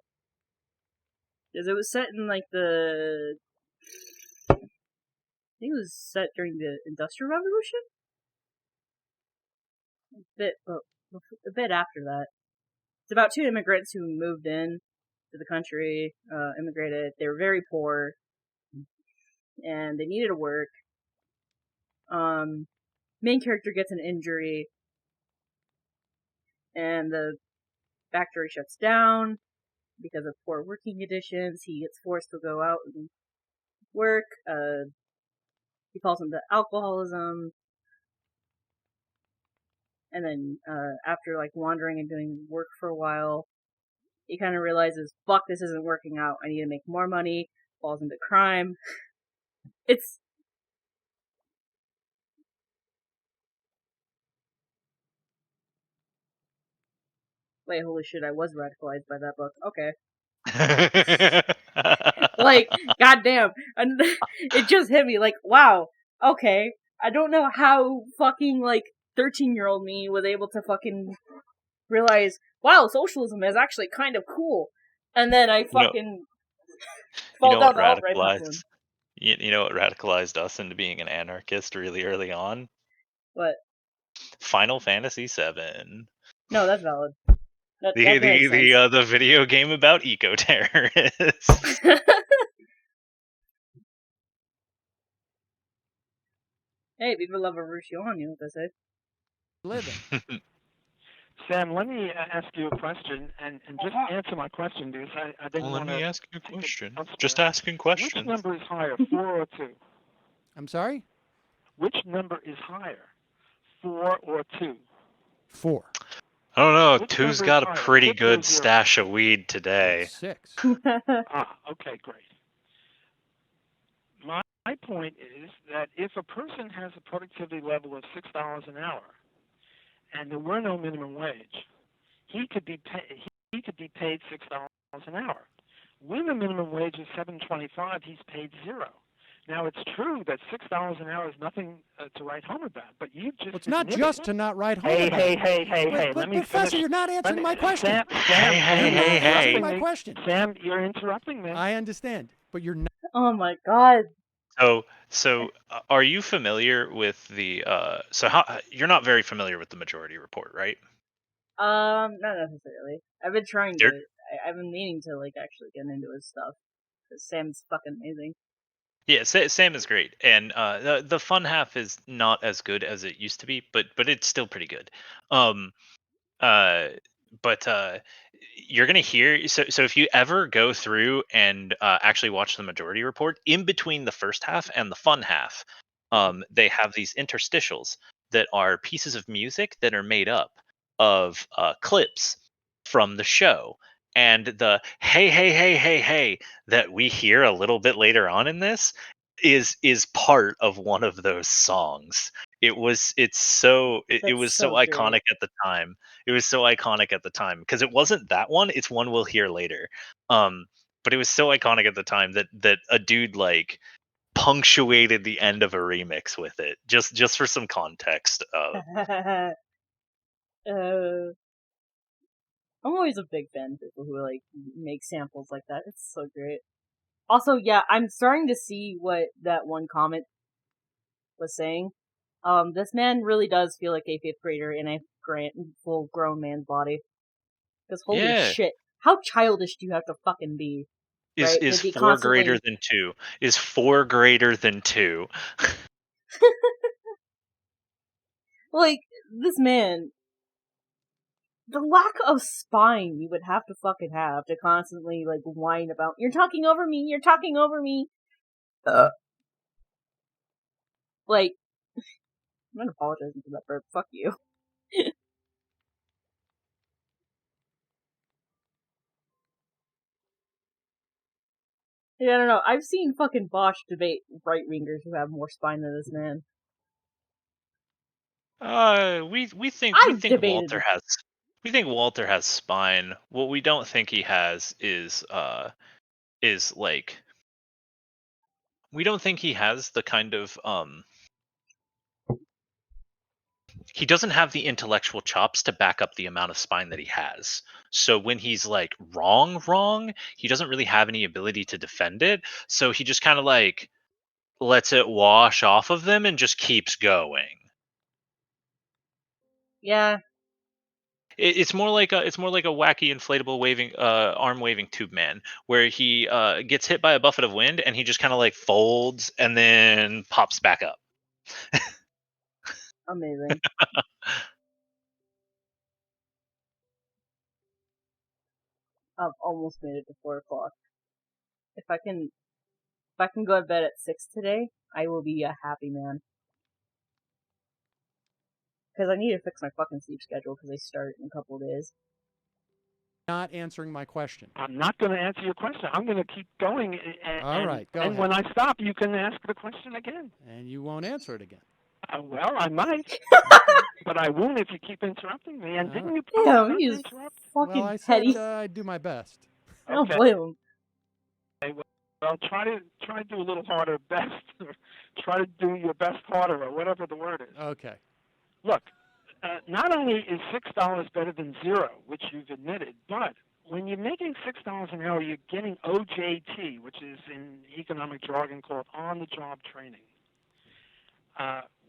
Because it was set in, like, I think it was set during the Industrial Revolution? A bit after that. It's about 2 immigrants who moved in to the country, immigrated. They were very poor, and they needed to work. Main character gets an injury, and the factory shuts down because of poor working conditions. He gets forced to go out and work. He falls into alcoholism. And then, after, like, wandering and doing work for a while, he kind of realizes, fuck, this isn't working out. I need to make more money. Falls into crime. It's... Wait, holy shit, I was radicalized by that book. Okay. Like, goddamn. And it just hit me, like, wow, okay. I don't know how fucking, like, 13-year-old me was able to fucking realize, wow, socialism is actually kind of cool. And then I fucking fall down the alt-right path.
You know what radicalized us into being an anarchist really early on?
What?
Final Fantasy VII.
No, that's valid.
The video game about eco-terrorists.
Hey, viva la revolution, you know what they say.
Living.
Sam, let me ask you a question, and just answer my question, because I didn't want to...
Let me ask you a question.
elsewhere.
Just asking questions.
Which number is higher, 4 or 2?
I'm sorry?
Which number is higher, 4 or 2?
4.
I don't know.
Which
Two's
number is
got a
higher,
pretty
6 or
good
0?
stash of weed today.
6.
Okay, great. My point is that if a person has a productivity level of $6 an hour, and there were no minimum wage, he could be paid $6 an hour. When the minimum wage is $7.25, he's paid 0. Now, it's true that $6 an hour is nothing to write home about, but you just...
Well, it's not just to not write home about.
Hey,
but
let me
Professor,
finish.
you're not answering my question.
Hey.
My question.
Sam, you're interrupting me.
I understand, but you're not.
Oh my god.
So, are you familiar with the? You're not very familiar with the Majority Report, right?
Not necessarily. I've been trying
There-
to. I've been meaning to actually get into his stuff. Cause Sam's fucking amazing.
Yeah, Sam is great, and the fun half is not as good as it used to be, but it's still pretty good. But you're gonna hear so if you ever go through and actually watch the Majority Report, in between the first half and the fun half, they have these interstitials that are pieces of music that are made up of clips from the show, and the hey that we hear a little bit later on in this is part of one of those songs. It was so iconic at the time. It was so iconic at the time because it wasn't that one. It's one we'll hear later. But it was so iconic at the time that a dude like punctuated the end of a remix with it, just for some context.
I'm always a big fan of people who make samples like that. It's so great. Also, yeah, I'm starting to see what that one comment was saying. This man really does feel like a 5th grader in a full grown man's body. Because holy shit, how childish do you have to fucking be? Right?
Is
To be
4 greater than 2? Is 4 greater than 2?
Like, this man, the lack of spine you would have to constantly, whine about, you're talking over me, you're talking over me. Like, I'm not apologizing for that, but fuck you. Yeah, I don't know. I've seen fucking Bosch debate right-wingers who have more spine than this man.
We think
debated
Walter has spine. What we don't think he has is like, we don't think he has the kind of he doesn't have the intellectual chops to back up the amount of spine that he has. So when he's like wrong, he doesn't really have any ability to defend it. So he just kind of like lets it wash off of them and just keeps going.
Yeah.
It's more like a wacky inflatable waving arm waving tube man, where he gets hit by a buffet of wind and he just kind of like folds and then pops back up.
Amazing. I've almost made it to 4 o'clock. If I can go to bed at 6 today, I will be a happy man. Because I need to fix my fucking sleep schedule because I start in a couple of days.
Not answering my question.
I'm not going to answer your question. I'm going to keep going.
All right, go ahead.
When I stop, you can ask the question again.
And you won't answer it again.
Well, I might, but I won't if you keep interrupting me. And didn't you
Yeah,
promise
he's
not to interrupt?
fucking
Well, I
petty.
said I'd do my best.
I don't blame him.
Okay, well, try to do a little harder, best, or try to do your best harder, or whatever the word is.
Okay.
Look, not only is $6 better than 0, which you've admitted, but when you're making $6 an hour, you're getting OJT, which is in economic jargon called on-the-job training.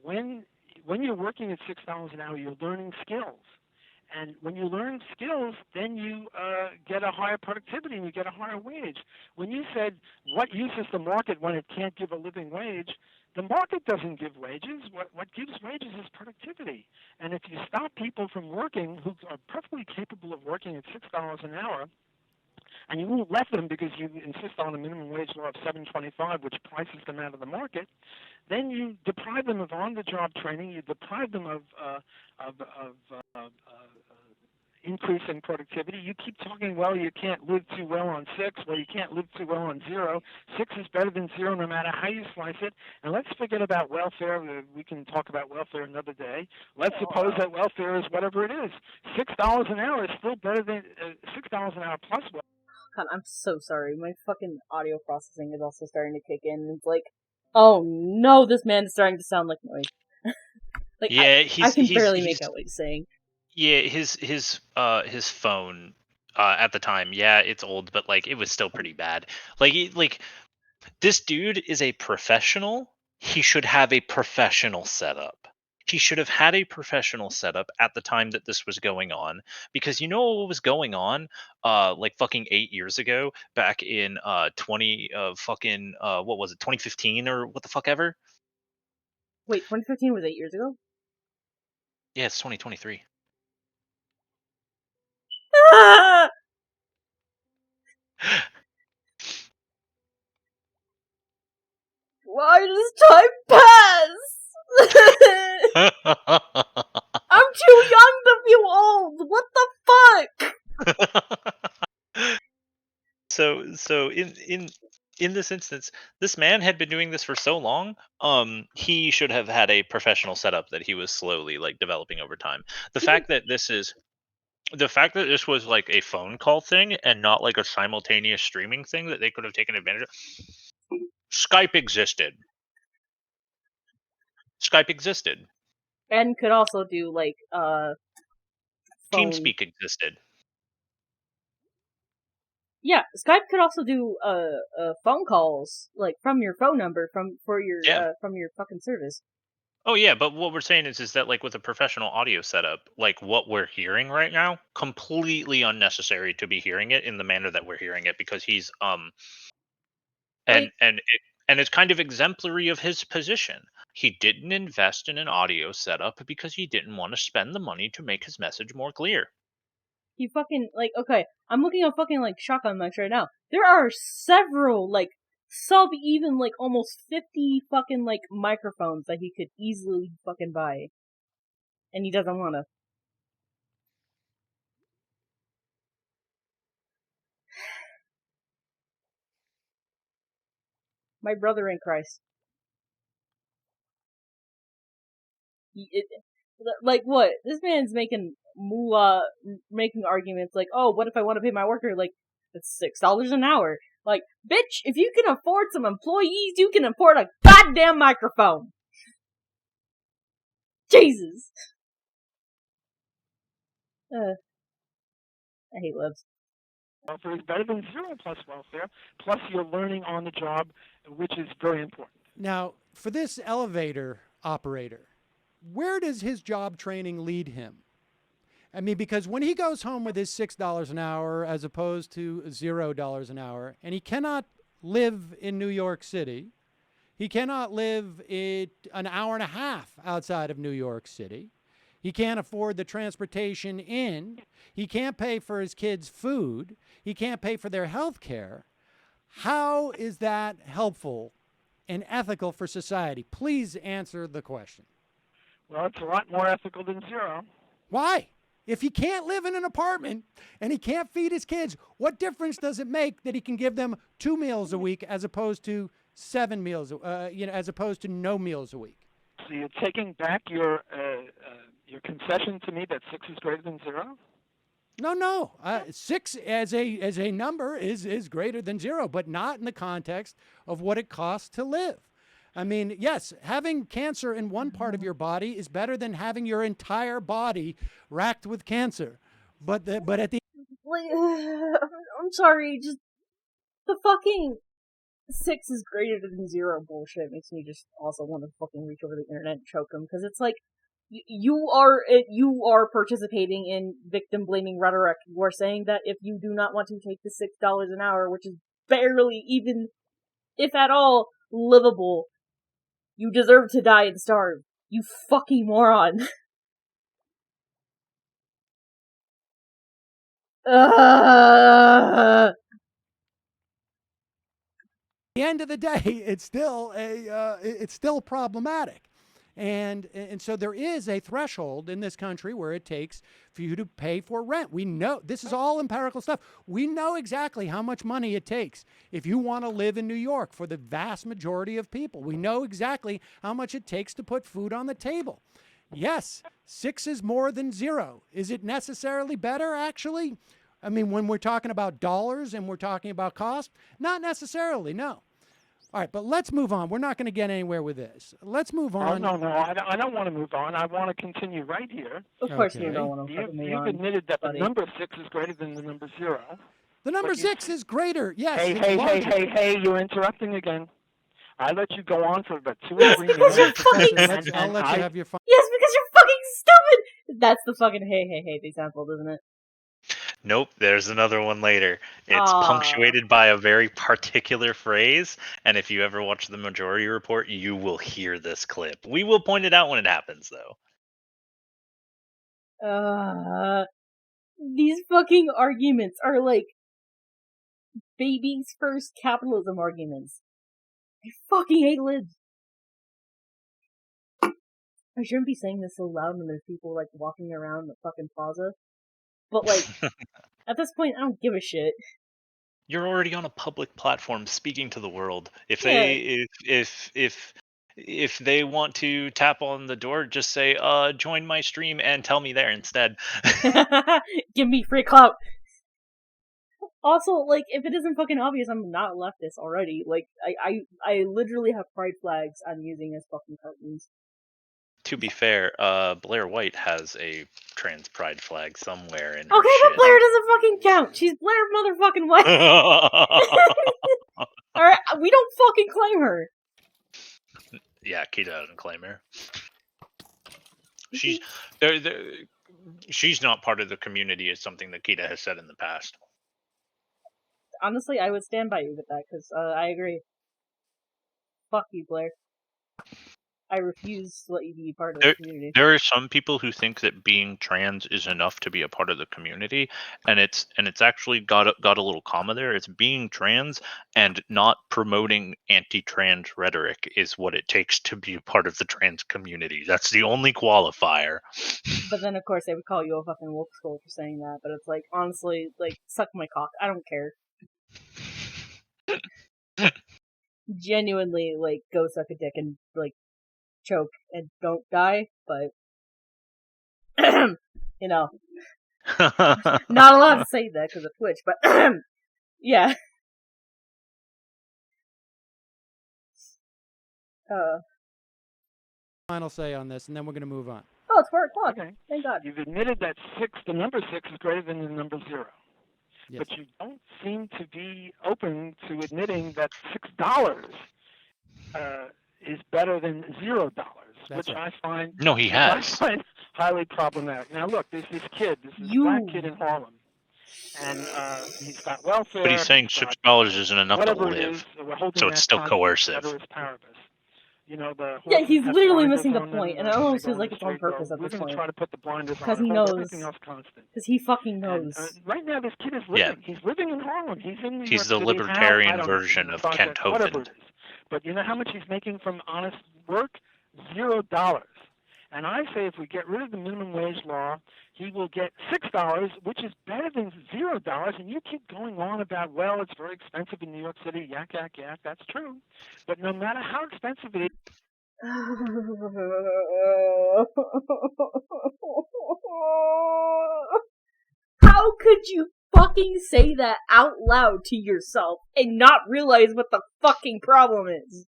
When you're working at $6 an hour, you're learning skills, And when you learn skills, then you get a higher productivity and you get a higher wage. When you said, what use is the market when it can't give a living wage? The market doesn't give wages. What gives wages is productivity. And if you stop people from working who are perfectly capable of working at $6 an hour, and you won't let them because you insist on a minimum wage law of $7.25, which prices them out of the market, then you deprive them of on-the-job training. You deprive them of increase in productivity. You keep talking, well, you can't live too well on 6. Well, you can't live too well on 0. 6 is better than 0 no matter how you slice it. And let's forget about welfare. We can talk about welfare another day. Let's suppose that welfare is whatever it is. $6 an hour is still better than $6 an hour plus welfare.
God, I'm so sorry. My fucking audio processing is also starting to kick in. It's like, oh no, this man is starting to sound like noise. Like,
yeah,
I can barely make out what he's saying.
Yeah, his phone at the time, yeah, it's old, but like it was still pretty bad. Like this dude is a professional. He should have a professional setup. He should have had a professional setup at the time that this was going on, because you know what was going on like fucking 8 years ago, back in 2015 or what the fuck ever?
Wait, 2015 was 8 years ago?
Yeah, it's 2023.
Why does time pass? I'm too young to feel old. What the fuck?
So in this instance, this man had been doing this for so long. He should have had a professional setup that he was slowly like developing over time. The fact that this was like a phone call thing and not like a simultaneous streaming thing that they could have taken advantage of. Skype existed. Skype existed.
And could also do like phone.
TeamSpeak existed.
Yeah, Skype could also do phone calls like from your phone number from your fucking service.
Oh yeah, but what we're saying is that like with a professional audio setup, like what we're hearing right now, completely unnecessary to be hearing it in the manner that we're hearing it, because he's and it's kind of exemplary of his position. He didn't invest in an audio setup because he didn't want to spend the money to make his message more clear.
He fucking like, okay, I'm looking at fucking like shotgun mics right now. There are several like even like almost 50 fucking like microphones that he could easily fucking buy. And he doesn't wanna. My brother in Christ. Like what? This man's making making arguments like, oh, what if I want to pay my worker like it's $6 an hour? Like, bitch, if you can afford some employees, you can afford a goddamn microphone. Jesus. I hate libs.
Welfare is better than 0 plus welfare, plus you're learning on the job, which is very important.
Now, for this elevator operator, where does his job training lead him? I mean, because when he goes home with his $6 an hour as opposed to $0 an hour, and he cannot live in New York City, he cannot live an hour and a half outside of New York City, he can't afford the transportation in, he can't pay for his kids' food, he can't pay for their health care. How is that helpful and ethical for society? Please answer the question.
Well, it's a lot more ethical than 0.
Why? If he can't live in an apartment and he can't feed his kids, what difference does it make that he can give them 2 meals a week as opposed to 7 meals, as opposed to no meals a week?
So you're taking back your concession to me that 6 is greater than 0?
No. 6 as a number is greater than 0, but not in the context of what it costs to live. I mean, yes, having cancer in one part of your body is better than having your entire body racked with cancer. But at the
I'm sorry, just the fucking 6 is greater than 0 bullshit makes me just also want to fucking reach over the internet and choke him, because it's like, you are participating in victim blaming rhetoric. You are saying that if you do not want to take the $6 an hour, which is barely even, if at all, livable, you deserve to die and starve. You fucking moron.
At the end of the day, it's still problematic. And so there is a threshold in this country where it takes for you to pay for rent. We know this is all empirical stuff. We know exactly how much money it takes if you want to live in New York for the vast majority of people. We know exactly how much it takes to put food on the table. Yes, 6 is more than 0. Is it necessarily better, actually? I mean, when we're talking about dollars and we're talking about cost, not necessarily, no. All right, but let's move on. We're not going to get anywhere with this. Let's move on.
Oh, no, I don't want to move on. I want to continue right here.
Of course you don't want to move on.
You've admitted that
buddy.
the number 6 is greater than the number 0.
The number 6 is greater, yes.
Hey, you're interrupting again. I let you go on for about 2 or 3 minutes.
Because you're fucking
I'll let you have your fun.
Yes, because you're fucking stupid! That's the fucking hey example, isn't it?
Nope, there's another one later. It's punctuated by a very particular phrase, and if you ever watch the Majority Report, you will hear this clip. We will point it out when it happens, though.
These fucking arguments are like baby's first capitalism arguments. I fucking hate libs. I shouldn't be saying this so loud when there's people like walking around the fucking plaza. But like, at this point, I don't give a shit.
You're already on a public platform speaking to the world. If they want to tap on the door, just say, join my stream and tell me there instead.
Give me free clout. Also, like, if it isn't fucking obvious, I'm not leftist already. Like, I literally have pride flags I'm using as fucking cartoons.
To be fair, Blair White has a trans pride flag somewhere in her
Okay, but Blair doesn't fucking count. She's Blair motherfucking White. Alright, we don't fucking claim her.
Yeah, Kita doesn't claim her. She's she's not part of the community, is something that Kita has said in the past.
Honestly, I would stand by you with that, because I agree. Fuck you, Blair. I refuse to let you be part of the community.
There are some people who think that being trans is enough to be a part of the community, and it's actually got a little comma there. It's being trans and not promoting anti-trans rhetoric is what it takes to be a part of the trans community. That's the only qualifier.
But then, of course, they would call you a fucking woke skull for saying that. But it's like, honestly, like, suck my cock. I don't care. Genuinely, like, go suck a dick and, like, choke and don't die, but you know, not allowed to say that because of Twitch, but yeah.
Final say on this, and then we're going to move on.
Oh, it's 4 o'clock. Okay. Thank God.
You've admitted that the number 6 is greater than the number 0. Yes. But you don't seem to be open to admitting that $6 is better than $0, which right. I find I find highly problematic. Now look, there's this kid, a black kid in Harlem, and he's got welfare.
But he's saying $6 isn't enough to live, so it's still coercive.
You know,
he's literally missing the point, and it almost feels like it's on purpose at this point.
Try to put the blinders
because he knows. Because he fucking knows.
And, right now, this kid is living. Yeah. He's living in Harlem. He's in New York
He's the
City.
libertarian version of Kent Hovind.
But you know how much he's making from honest work? $0. And I say if we get rid of the minimum wage law, he will get $6, which is better than $0. And you keep going on about, well, it's very expensive in New York City. Yak, yak, yak. That's true. But no matter how expensive it is.
How could you fucking say that out loud to yourself and not realize what the fucking problem is?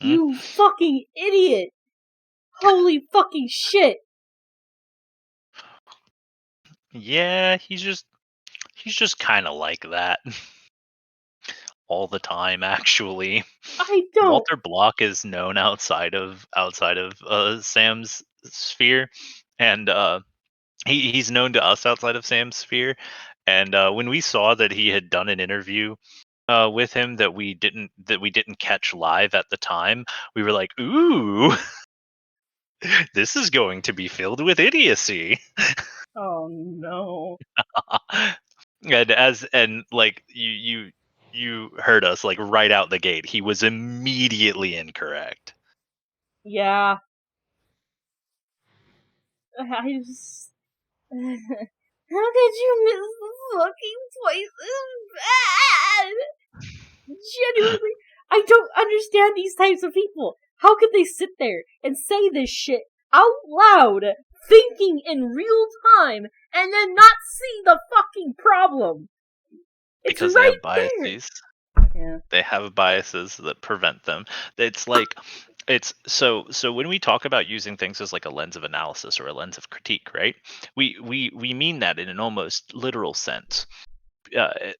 You fucking idiot! Holy fucking shit!
Yeah, he's just kind of like that. all the time. Actually,
I don't.
Walter Block is known outside of Sam's sphere, and he's known to us outside of Sam's sphere. And when we saw that he had done an interview with him that we didn't catch live at the time, we were like, "Ooh, this is going to be filled with idiocy."
Oh no.
and like you heard us like right out the gate. He was immediately incorrect.
Yeah. I just. How could you miss the fucking place? Bad. Genuinely, I don't understand these types of people. How could they sit there and say this shit out loud, thinking in real time, and then not see the fucking problem? It's
Because
right
they have biases.
Yeah.
They have biases that prevent them. It's like it's so when we talk about using things as like a lens of analysis or a lens of critique, right? We mean that in an almost literal sense.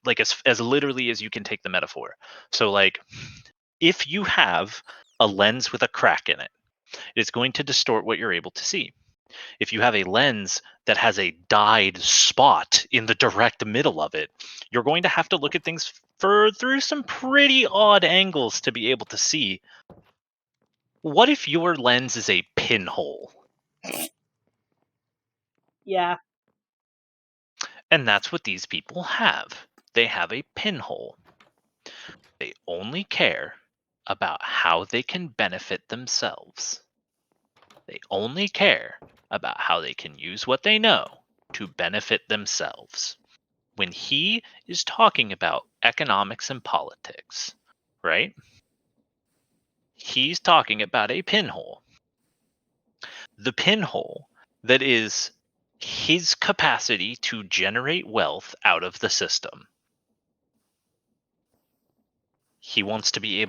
Like as literally as you can take the metaphor. So like if you have a lens with a crack in it, it's going to distort what you're able to see. If you have a lens that has a dyed spot in the direct middle of it, you're going to have to look at things through some pretty odd angles to be able to see. What if your lens is a pinhole?
Yeah.
And that's what these people have. They have a pinhole. They only care about how they can benefit themselves. They only care about how they can use what they know to benefit themselves. When he is talking about economics and politics, right? He's talking about a pinhole. The pinhole that is his capacity to generate wealth out of the system. He wants to be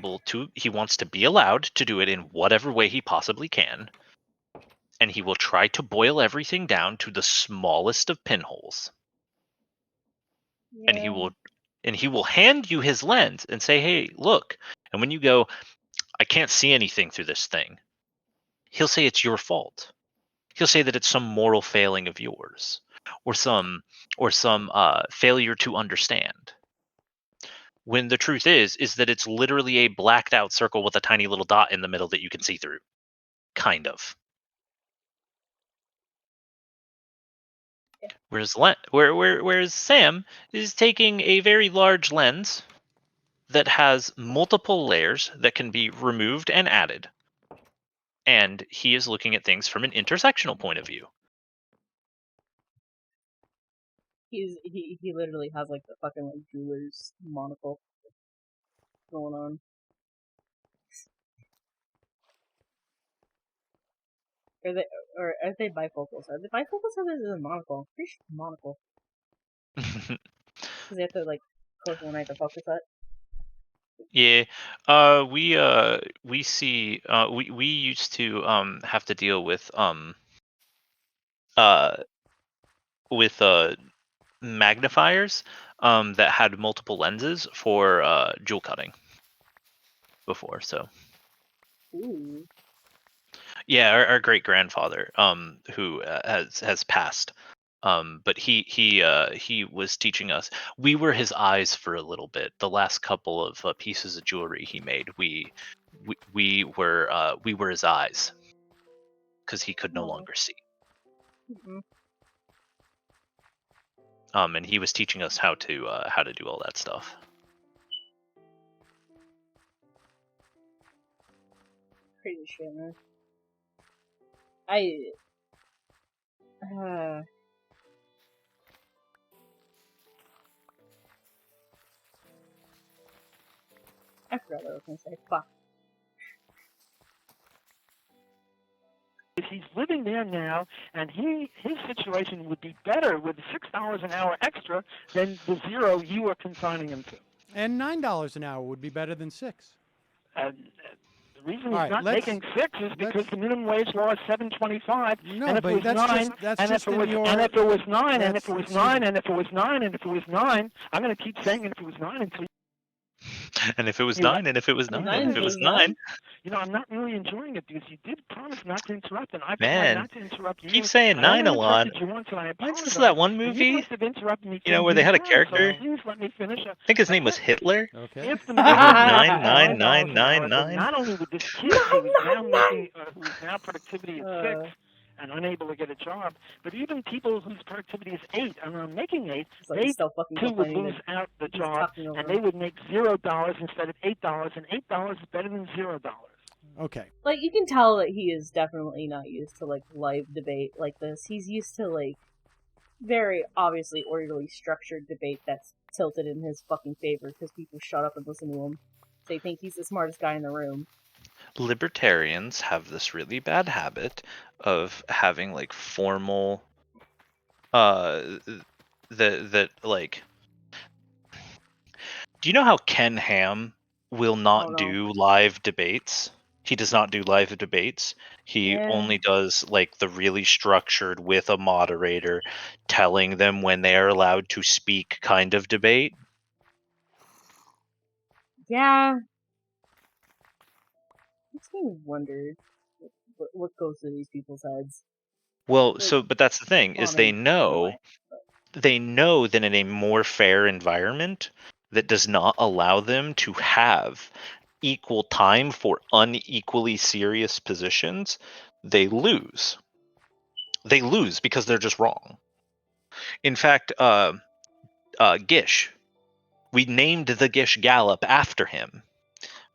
allowed to do it in whatever way he possibly can. And he will try to boil everything down to the smallest of pinholes. Yeah. And he will hand you his lens and say, "Hey, look." And when you go, "I can't see anything through this thing," he'll say it's your fault. He'll say that it's some moral failing of yours, or some failure to understand. When the truth is that it's literally a blacked out circle with a tiny little dot in the middle that you can see through. Kind of. Whereas Sam is taking a very large lens that has multiple layers that can be removed and added. And he is looking at things from an intersectional point of view.
He literally has like the fucking like jeweler's monocle going on. Are they bifocals? Are they bifocals or is it a monocle? Pretty sure it's a monocle. Because they have to like close one eye to focus it.
Yeah, we see we used to have to deal with magnifiers that had multiple lenses for jewel cutting before. So
Ooh.
yeah, our great grandfather who has passed. But he was teaching us. We were his eyes for a little bit. The last couple of pieces of jewelry he made, we were his eyes because he could no longer see.
Mm-hmm.
And he was teaching us how to do all that stuff.
Crazy shit, man. I forgot what I was gonna say. Fuck.
He's living there now, and his situation would be better with $6 an hour extra than the zero you are consigning him to.
And $9 an hour would be better than $6.
The reason he's not making $6 is because the minimum wage law is $7.25.
No,
and if
but
it was
that's
$9,
just
and if it was $9, and if it was $9, and if it was $9, and if it was $9, and if it was $9, I'm going to keep saying it if it was $9 until.
And if it was 9, and if it was 9, and if it was 9.
You know, I'm not really enjoying it because you did promise not to interrupt, and I
Man,
not to interrupt you.
keep saying 9 a lot. Reminds us of that one movie,
You must have interrupted me.
you know, where they had a character.
Please let me finish.
I think his name was Hitler.
Okay.
If the
99999.
not only with this kid who is now making, who is now productivity is 6 and unable to get a job, but even people whose productivity is 8 and are making 8, they too would lose out the job, and they would make $0 instead of $8, and $8 is better than $0.
Okay.
Like, you can tell that he is definitely not used to, like, live debate like this. He's used to, like, very obviously orderly, structured debate that's tilted in his fucking favor because people shut up and listen to him. They think he's the smartest guy in the room.
Libertarians have this really bad habit of having, like, formal, that like... Do you know how Ken Ham will not do live debates? He does not do live debates. He only does, like, the really structured with a moderator telling them when they are allowed to speak kind of debate.
Yeah. Makes me wonder what goes through these people's heads.
Well,
Like,
but that's the thing, is they know that in a more fair environment that does not allow them to have equal time for unequally serious positions, they lose. They lose because they're just wrong. In fact, Gish, we named the Gish Gallop after him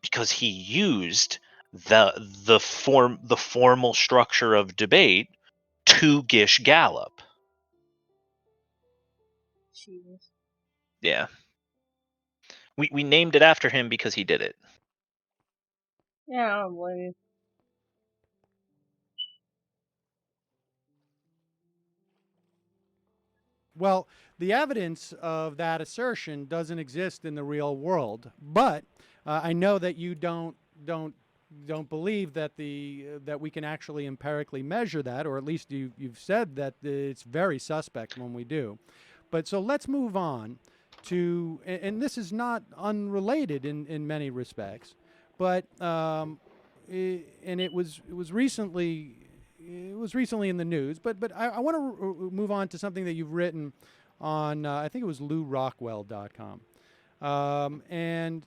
because he used the formal structure of debate to Gish Gallop.
Jesus.
Yeah. We named it after him because he did it.
Yeah, I don't blame you.
Well, the evidence of that assertion doesn't exist in the real world, but I know that you don't believe that that we can actually empirically measure that, or at least you've said that it's very suspect when we do. But so let's move on to, and this is not unrelated in many respects, but and it was recently. It was recently in the news, but I want to move on to something that you've written on, I think it was LouRockwell.com. And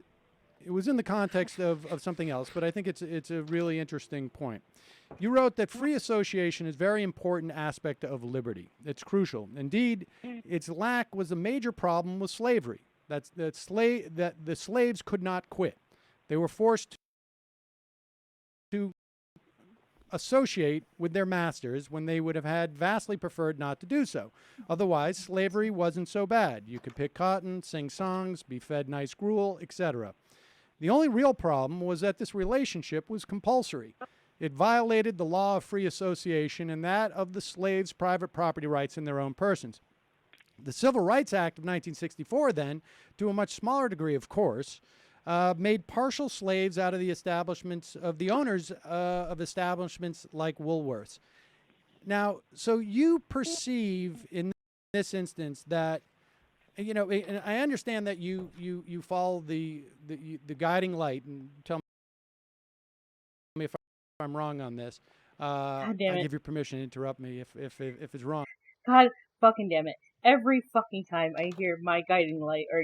it was in the context of something else, but I think it's a really interesting point. You wrote that free association is a very important aspect of liberty. It's crucial. Indeed, its lack was a major problem with slavery. That the slaves could not quit. They were forced to associate with their masters when they would have had vastly preferred not to do so. Otherwise, slavery wasn't so bad. You could pick cotton, sing songs, be fed nice gruel, etc. The only real problem was that this relationship was compulsory. It violated the law of free association and that of the slaves' private property rights in their own persons. The Civil Rights Act of 1964 then, to a much smaller degree of course, made partial slaves out of the establishments of the owners of establishments like Woolworths. Now, so you perceive in this instance that, you know, and I understand that you follow the guiding light, and tell me if I'm wrong on this.
God damn it.
I give you permission to interrupt me if it's wrong.
God fucking damn it. Every fucking time I hear my guiding light or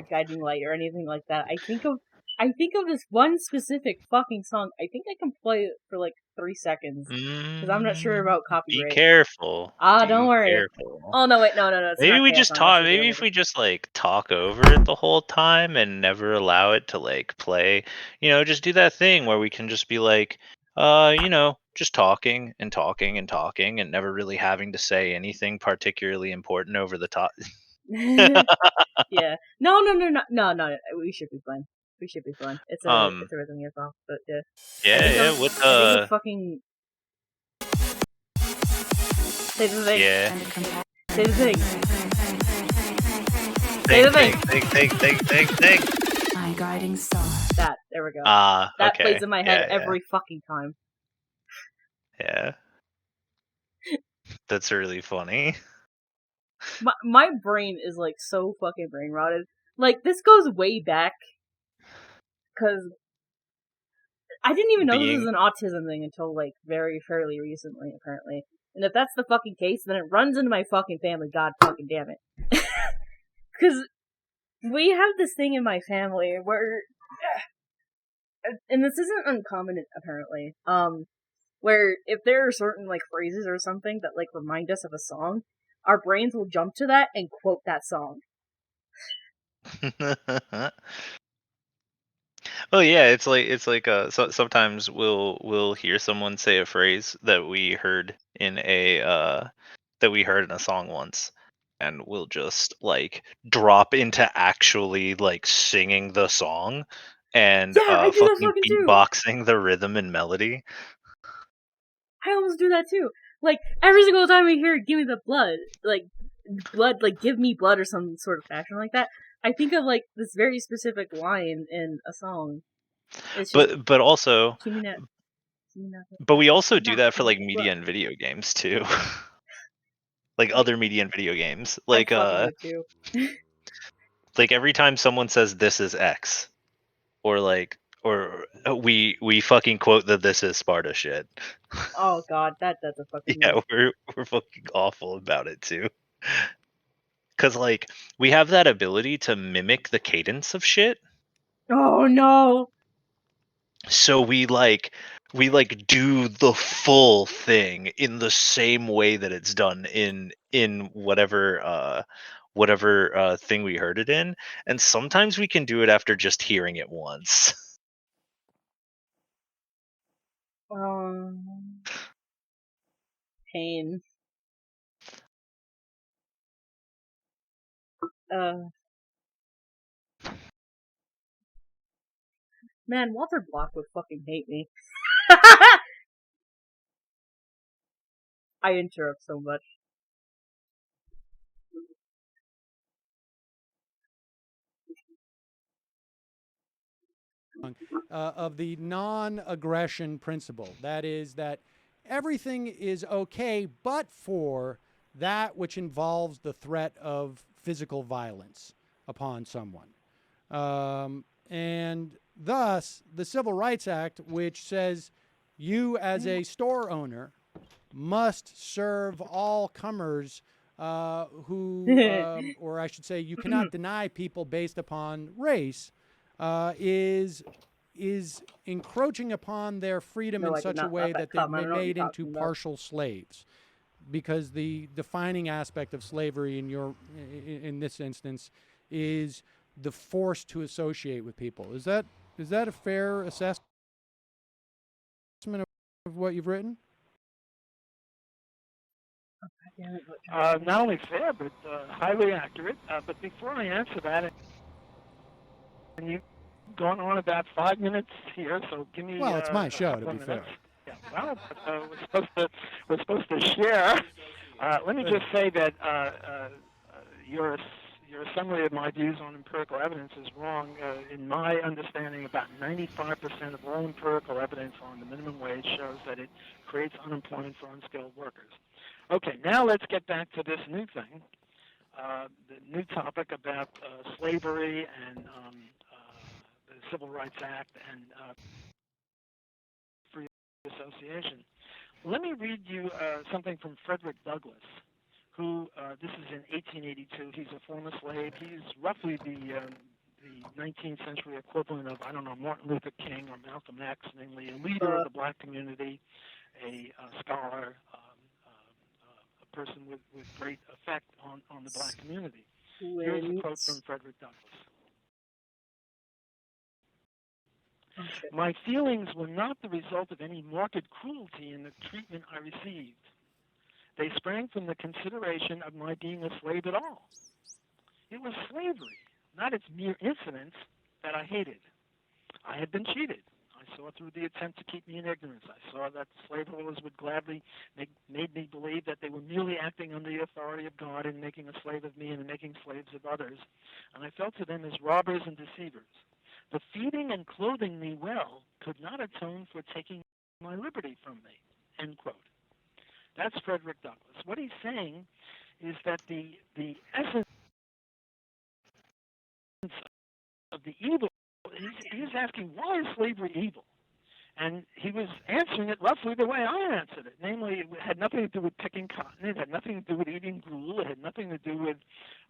anything like that, I think of this one specific fucking song. I think I can play it for like 3 seconds because I'm not sure about copyright.
Be careful.
Don't worry.
Careful.
Oh no, wait, no. It's
maybe
not
we
chaos
just
song,
talk.
that's
Maybe if we just like talk over it the whole time and never allow it to like play. You know, just do that thing where we can just be like, you know, just talking and talking and talking and never really having to say anything particularly important over the top.
Yeah. No. We should be fine. We should be fine. It's a rhythm years off, but yeah.
Yeah.
I think of fucking. Say the thing.
Yeah.
Say the thing.
Say the thing. Think.
My guiding star.
That. There we go.
That
okay. Plays in my head every fucking time.
Yeah. That's really funny.
My brain is like so fucking brain rotted. Like, this goes way back. Because I didn't even know this
Being-
was an autism thing until, like, fairly recently, apparently. And if that's the fucking case, then it runs into my fucking family, god fucking damn it. Because we have this thing in my family where, and this isn't uncommon, apparently, where if there are certain, like, phrases or something that, like, remind us of a song, our brains will jump to that and quote that song.
Oh yeah, it's like so, sometimes we'll hear someone say a phrase that we heard in a song once, and we'll just like drop into actually like singing the song and
Yeah, I do that
fucking
fucking too!
beatboxing the rhythm and melody.
I almost do that too. Like, every single time we hear "Give me the blood," like, give me blood or some sort of fashion like that, I think of, like, this very specific line in a song. It's just,
But also,
give me that,
but we also do
not
that for
blood.
like media and video games too. Like other media and video games. Like
I fucking would too.
like every time someone says this is X, or like we fucking quote the "This is Sparta" shit.
Oh god, that's a fucking
Yeah,
move.
we're fucking awful about it too. Cause like we have that ability to mimic the cadence of shit.
Oh no!
So we do the full thing in the same way that it's done in whatever thing we heard it in, and sometimes we can do it after just hearing it once.
Pain. Man, Walter Block would fucking hate me. I interrupt so much.
Of the non-aggression principle. That is that everything is okay but for that which involves the threat of physical violence upon someone. And thus, the Civil Rights Act, which says you as a store owner must serve all comers who, or I should say, you cannot deny people based upon race, is encroaching upon their freedom in such a way that they've been made into partial slaves. Because the defining aspect of slavery in this instance is the force to associate with people. Is that a fair assessment of what you've written?
Not only fair, but highly accurate. But before I answer that, and you've gone on about 5 minutes here, so give me.
Well, it's my show, to be
minutes.
fair.
Yeah, well, we're supposed to share. Let me just say that your summary of my views on empirical evidence is wrong. In my understanding, about 95% of all empirical evidence on the minimum wage shows that it creates unemployment for unskilled workers. Okay, now let's get back to this new thing, the new topic about slavery and the Civil Rights Act and free association. Let me read you something from Frederick Douglass, who, this is in 1882, he's a former slave. He's roughly the 19th century equivalent of, I don't know, Martin Luther King or Malcolm X, namely a leader of the black community, a scholar, a person with great effect on the black community. Here's a quote from Frederick Douglass. My feelings were not the result of any marked cruelty in the treatment I received. They sprang from the consideration of my being a slave at all. It was slavery, not its mere incidents, that I hated. I had been cheated. I saw through the attempt to keep me in ignorance. I saw that slaveholders would gladly made me believe that they were merely acting under the authority of God in making a slave of me and making slaves of others. And I felt to them as robbers and deceivers. The feeding and clothing me well could not atone for taking my liberty from me, end quote. That's Frederick Douglass. What he's saying is that the essence of the evil was asking, why is slavery evil? And he was answering it roughly the way I answered it. Namely, it had nothing to do with picking cotton. It had nothing to do with eating gruel. It had nothing to do with,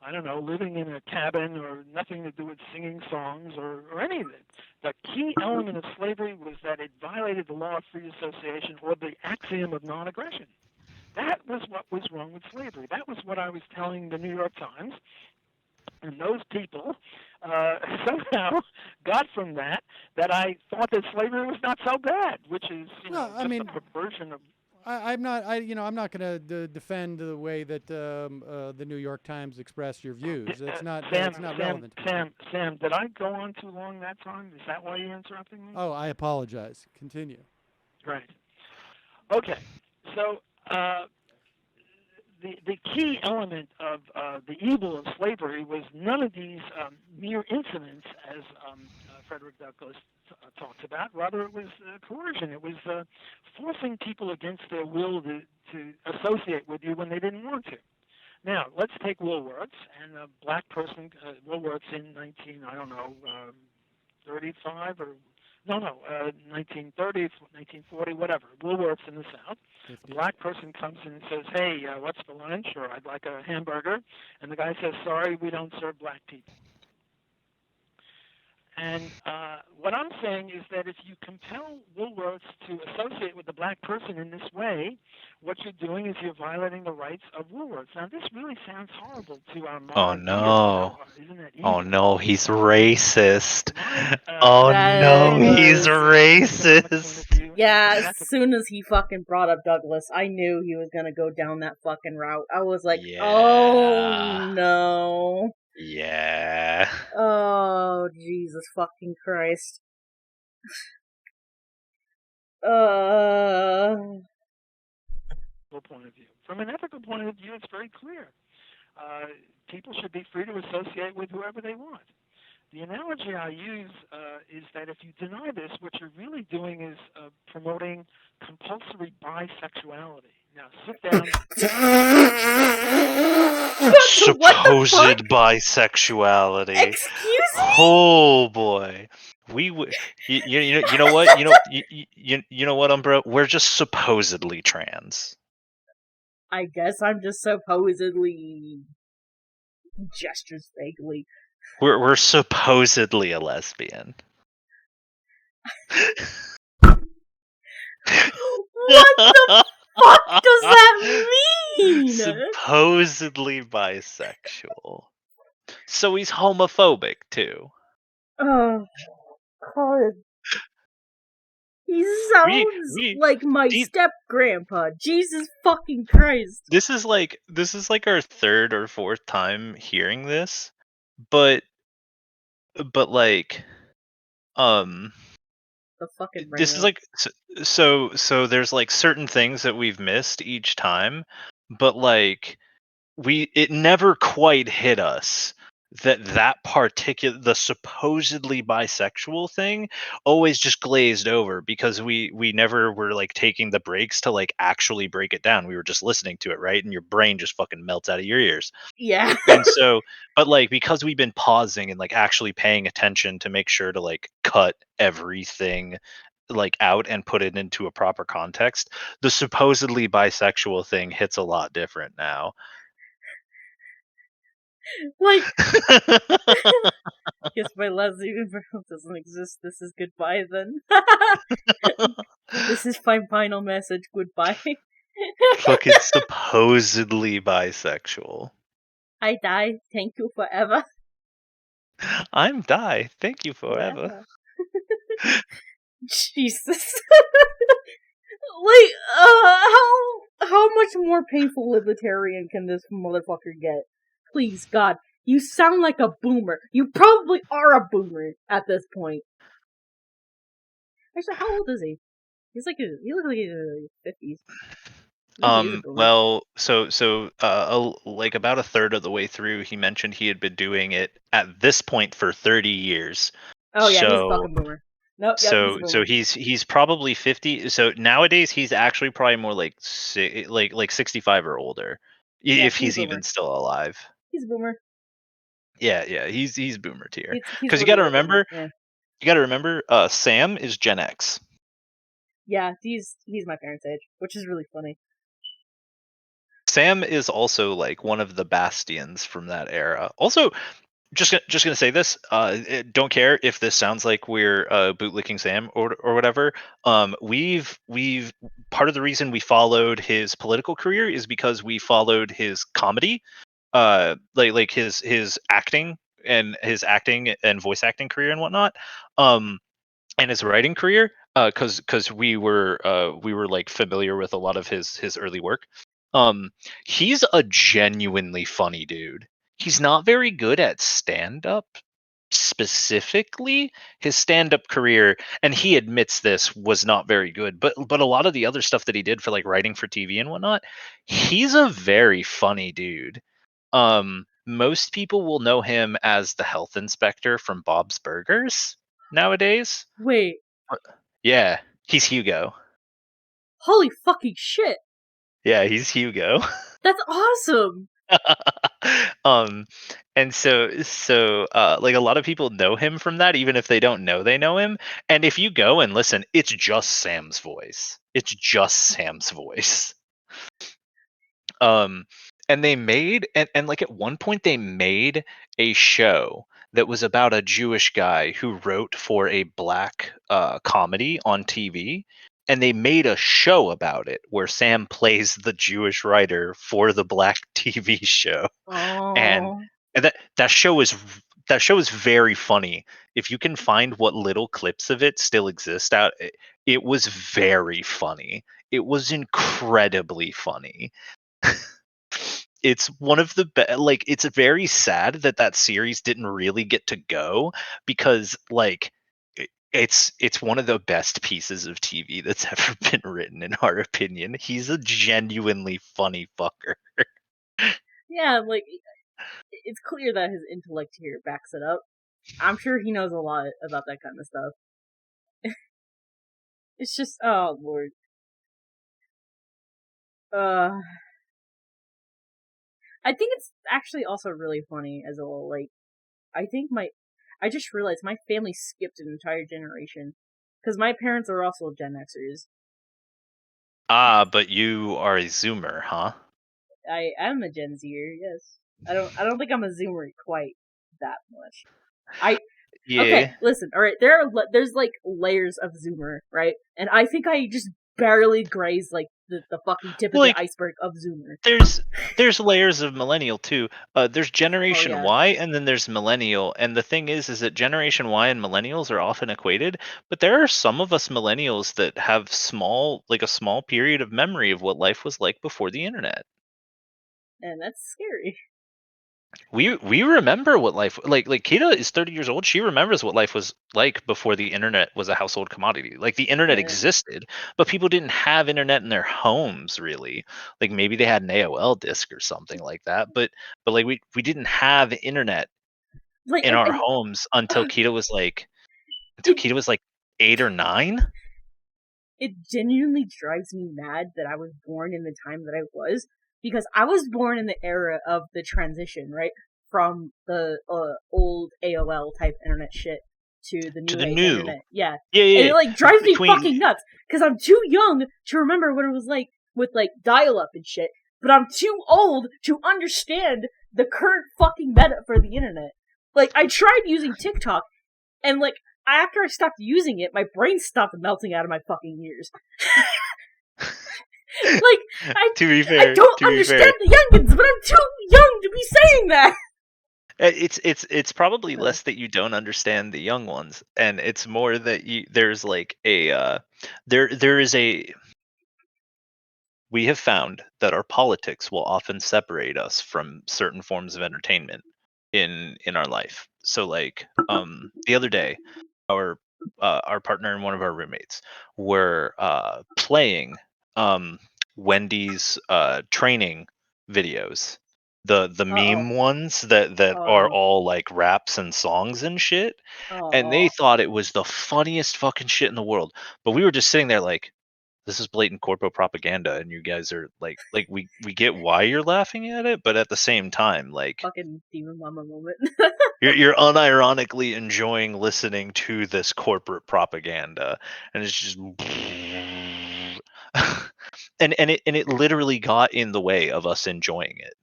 I don't know, living in a cabin, or nothing to do with singing songs or any of it. The key element of slavery was that it violated the law of free association, or the axiom of non-aggression. That was what was wrong with slavery. That was what I was telling the New York Times. And those people somehow got from that I thought that slavery was not so bad, which is, a perversion of.
I'm not going to defend the way that the New York Times expressed your views. It's not relevant.
Sam, did I go on too long that time? Is that why you're interrupting me?
Oh, I apologize. Continue.
Right. Okay. So the key element of the evil of slavery was none of these mere incidents, as Frederick Douglass talks about. Rather, it was coercion. It was forcing people against their will to associate with you when they didn't want to. Now, let's take Woolworths, and a black person, Woolworths in 35 or 1930, 1940, whatever, Woolworths in the South. A black person comes in and says, hey, what's for lunch? Or I'd like a hamburger. And the guy says, sorry, we don't serve black people. And what I'm saying is that if you compel Woolworths to associate with the black person in this way, what you're doing is you're violating the rights of Woolworths. Now, this really sounds horrible to our modern ears. Isn't it evil?
Oh no, he's racist. Oh no, he's racist.
Yeah, as soon as he fucking brought up Douglas, I knew he was gonna go down that fucking route. I was like, oh no.
Yeah.
Oh, Jesus fucking Christ.
Point of view. From an ethical point of view, it's very clear. People should be free to associate with whoever they want. The analogy I use is that if you deny this, what you're really doing is promoting compulsory bisexuality. Now, sit down.
Supposed bisexuality.
Excuse me?
Oh boy. You know what? You know what, Umbra? We're just supposedly trans.
I guess I'm just supposedly gestures vaguely.
We're supposedly a lesbian.
What the fuck does that mean?
Supposedly bisexual. So he's homophobic too.
Oh God. He sounds like my step-grandpa. Jesus fucking Christ.
This is like our third or fourth time hearing this, but like
the fucking
this is like so there's like certain things that we've missed each time, but like it never quite hit us that particular, the supposedly bisexual thing always just glazed over because we never were like taking the breaks to like actually break it down. We were just listening to it, right? And your brain just fucking melts out of your ears.
Yeah.
And so, but like because we've been pausing and like actually paying attention to make sure to like cut everything like out and put it into a proper context, the supposedly bisexual thing hits a lot different now.
Like, guess my lesbian friend doesn't exist. This is goodbye then. This is my final message. Goodbye.
Fucking supposedly bisexual.
I die. Thank you forever.
I'm die. Thank you forever.
Jesus. Like, how much more painful libertarian can this motherfucker get? Please, God, you sound like a boomer. You probably are a boomer at this point. Actually, how old is he? He looks like he's in his 50s.
Well, so like about a third of the way through, he mentioned he had been doing it at this point for 30 years.
Oh yeah, he's a fucking boomer. Nope, he's a boomer.
So he's probably 50. So nowadays he's actually probably more like 65 or older, if he's even still alive.
He's a boomer.
Yeah, he's boomer tier. Because you got to remember, You got to remember, Sam is Gen X.
Yeah, he's my parents' age, which is really funny.
Sam is also like one of the bastions from that era. Also, just gonna say this. Don't care if this sounds like we're bootlicking Sam or whatever. We've part of the reason we followed his political career is because we followed his comedy, like his acting and voice acting career and whatnot. And his writing career, because we were like familiar with a lot of his early work. He's a genuinely funny dude. He's not very good at stand up specifically. His stand up career, and he admits this, was not very good. But a lot of the other stuff that he did for like writing for TV and whatnot, he's a very funny dude. Most people will know him as the health inspector from Bob's Burgers nowadays.
Wait.
Yeah, he's Hugo.
Holy fucking shit!
Yeah, he's Hugo.
That's awesome!
And so like a lot of people know him from that, even if they don't know they know him. And if you go and listen, it's just Sam's voice. It's just Sam's voice. And they made and like at one point they made a show that was about a Jewish guy who wrote for a black comedy on TV, and they made a show about it where Sam plays the Jewish writer for the black TV show. And
Oh.
that show is very funny. If you can find what little clips of it still exist out, it was very funny. It was incredibly funny. It's one of the like it's very sad that series didn't really get to go, because like it's one of the best pieces of TV that's ever been written, in our opinion. He's a genuinely funny fucker.
Yeah, like, it's clear that his intellect here backs it up. I'm sure he knows a lot about that kind of stuff. It's just, oh lord. I think it's actually also really funny as well. Like, I just realized my family skipped an entire generation. Because my parents are also Gen Xers.
But you are a Zoomer, huh?
I am a Gen Zer, yes. I don't think I'm a Zoomer quite that much.
Yeah.
Okay, listen, alright, there's like layers of Zoomer, right? And I think I just barely grazed like the fucking tip of
Like,
the iceberg of Zoomer.
There's layers of millennial too. There's Generation
yeah.
Y, and then there's millennial. And the thing is that Generation Y and millennials are often equated, but there are some of us millennials that have a small period of memory of what life was like before the internet.
And that's scary.
We remember what life like Kita is 30 years old. She remembers what life was like before the internet was a household commodity. Like, the internet existed, but people didn't have internet in their homes really. Like, maybe they had an AOL disk or something like that, but like we didn't have internet
Like,
in our homes until Kita was like 8 or 9.
It genuinely drives me mad that I was born in the time that I was, because I was born in the era of the transition, right? From the old AOL type internet shit to the new age internet. Yeah.
Yeah.
And it like drives me fucking nuts, because I'm too young to remember what it was like with like dial-up and shit, but I'm too old to understand the current fucking meta for the internet. Like, I tried using TikTok, and like, after I stopped using it, my brain stopped melting out of my fucking ears. Like,
to be fair,
I don't understand the youngins, but I'm too young to be saying that.
It's probably less that you don't understand the young ones, and it's more that there's like a there is a we have found that our politics will often separate us from certain forms of entertainment in our life. So like the other day, our partner and one of our roommates were playing Wendy's training videos, the meme ones that are all like raps and songs and shit, and they thought it was the funniest fucking shit in the world. But we were just sitting there like, this is blatant corpo propaganda, and you guys are like we get why you're laughing at it, but at the same time, like
fucking demon mama moment.
you're unironically enjoying listening to this corporate propaganda, and it's just and it literally got in the way of us enjoying it.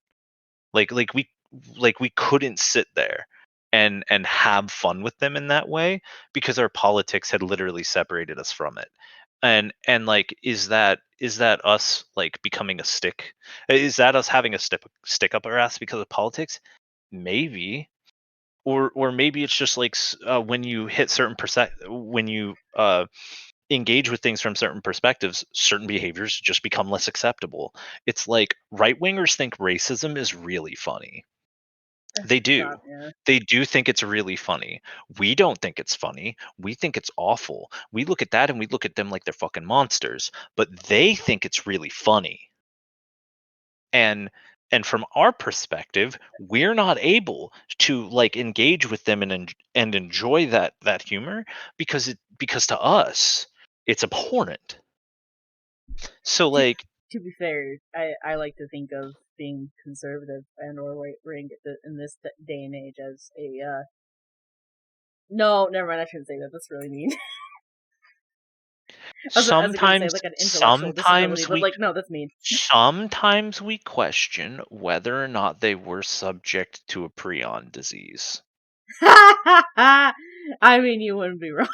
Like we couldn't sit there and have fun with them in that way because our politics had literally separated us from it. And like is that us like becoming a stick? Is that us having a stick up our ass because of politics? Maybe. Or maybe it's just like when you hit certain when you engage with things from certain perspectives, certain behaviors just become less acceptable. It's like right wingers think racism is really funny. They do.
Yeah.
They do think it's really funny. We don't think it's funny. We think it's awful. We look at that and we look at them like they're fucking monsters, but they think it's really funny. And from our perspective, we're not able to like engage with them and enjoy that humor because to us it's abhorrent. So like
to be fair, I like to think of being conservative and or right wing in this day and age as a no, never mind. I shouldn't say that. That's really mean. I was gonna say like an intellectual disability, but like no, that's mean.
Sometimes we question whether or not they were subject to a prion disease.
I mean, you wouldn't be wrong.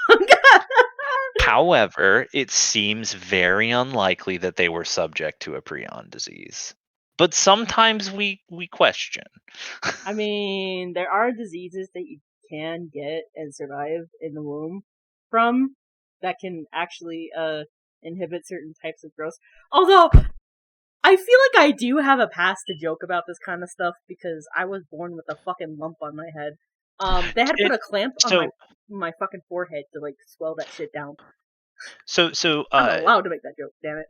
However, it seems very unlikely that they were subject to a prion disease. But sometimes we question.
I mean, there are diseases that you can get and survive in the womb from that can actually inhibit certain types of growth. Although I feel like I do have a past to joke about this kind of stuff because I was born with a fucking lump on my head. They had to put a clamp on my fucking forehead to like swell that shit down.
So
I'm allowed to make that joke, damn it.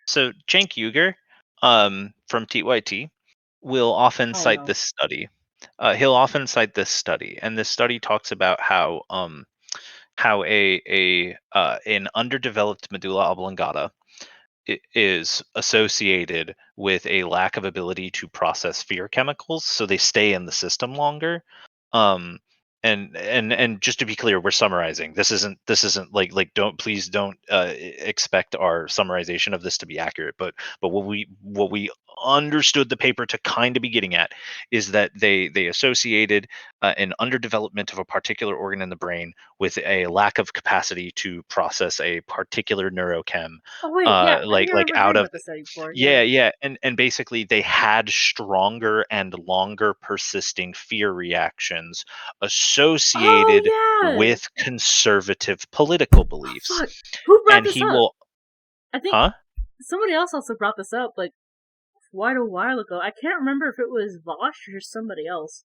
So Cenk Uygur, from TYT, will often cite this study. He'll often cite this study, and this study talks about how an underdeveloped medulla oblongata is associated with a lack of ability to process fear chemicals, so they stay in the system longer. And just to be clear, we're summarizing. This isn't like please don't expect our summarization of this to be accurate. But what we understood the paper to kind of be getting at is that they associated an underdevelopment of a particular organ in the brain with a lack of capacity to process a particular neurochem.
Oh wait, yeah, I think I remember
out
hearing
of
about the study before.
yeah, and basically they had stronger and longer persisting fear reactions associated with conservative political beliefs.
Fuck, who brought
And
this
he
up?
will
I think somebody else also brought this up like quite a while ago. I can't remember if it was Vosh or somebody else.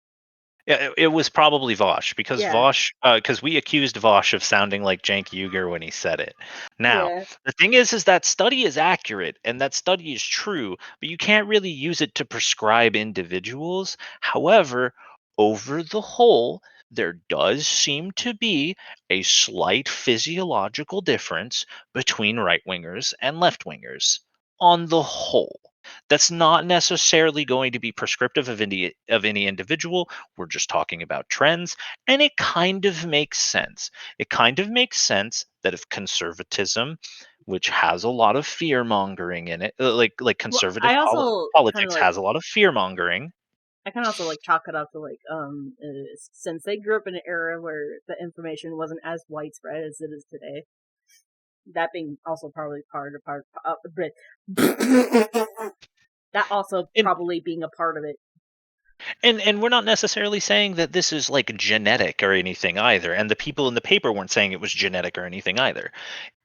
Yeah, it was probably Vosh because
Yeah.
because we accused Vosh of sounding like Cenk Uygur when he said it. Now,
Yeah.
the thing is that study is accurate and that study is true, but you can't really use it to prescribe individuals. However, over the whole, there does seem to be a slight physiological difference between right wingers and left wingers on the whole. That's not necessarily going to be prescriptive of any individual. We're just talking about trends, and it kind of makes sense. It kind of makes sense that if conservatism, which has a lot of fear mongering in it, like conservative
I also
politics has a lot of fear mongering.
I can also like chalk it up to like since they grew up in an era where the information wasn't as widespread as it is today. That being also probably that also probably being a part of it.
And we're not necessarily saying that this is like genetic or anything either. And the people in the paper weren't saying it was genetic or anything either.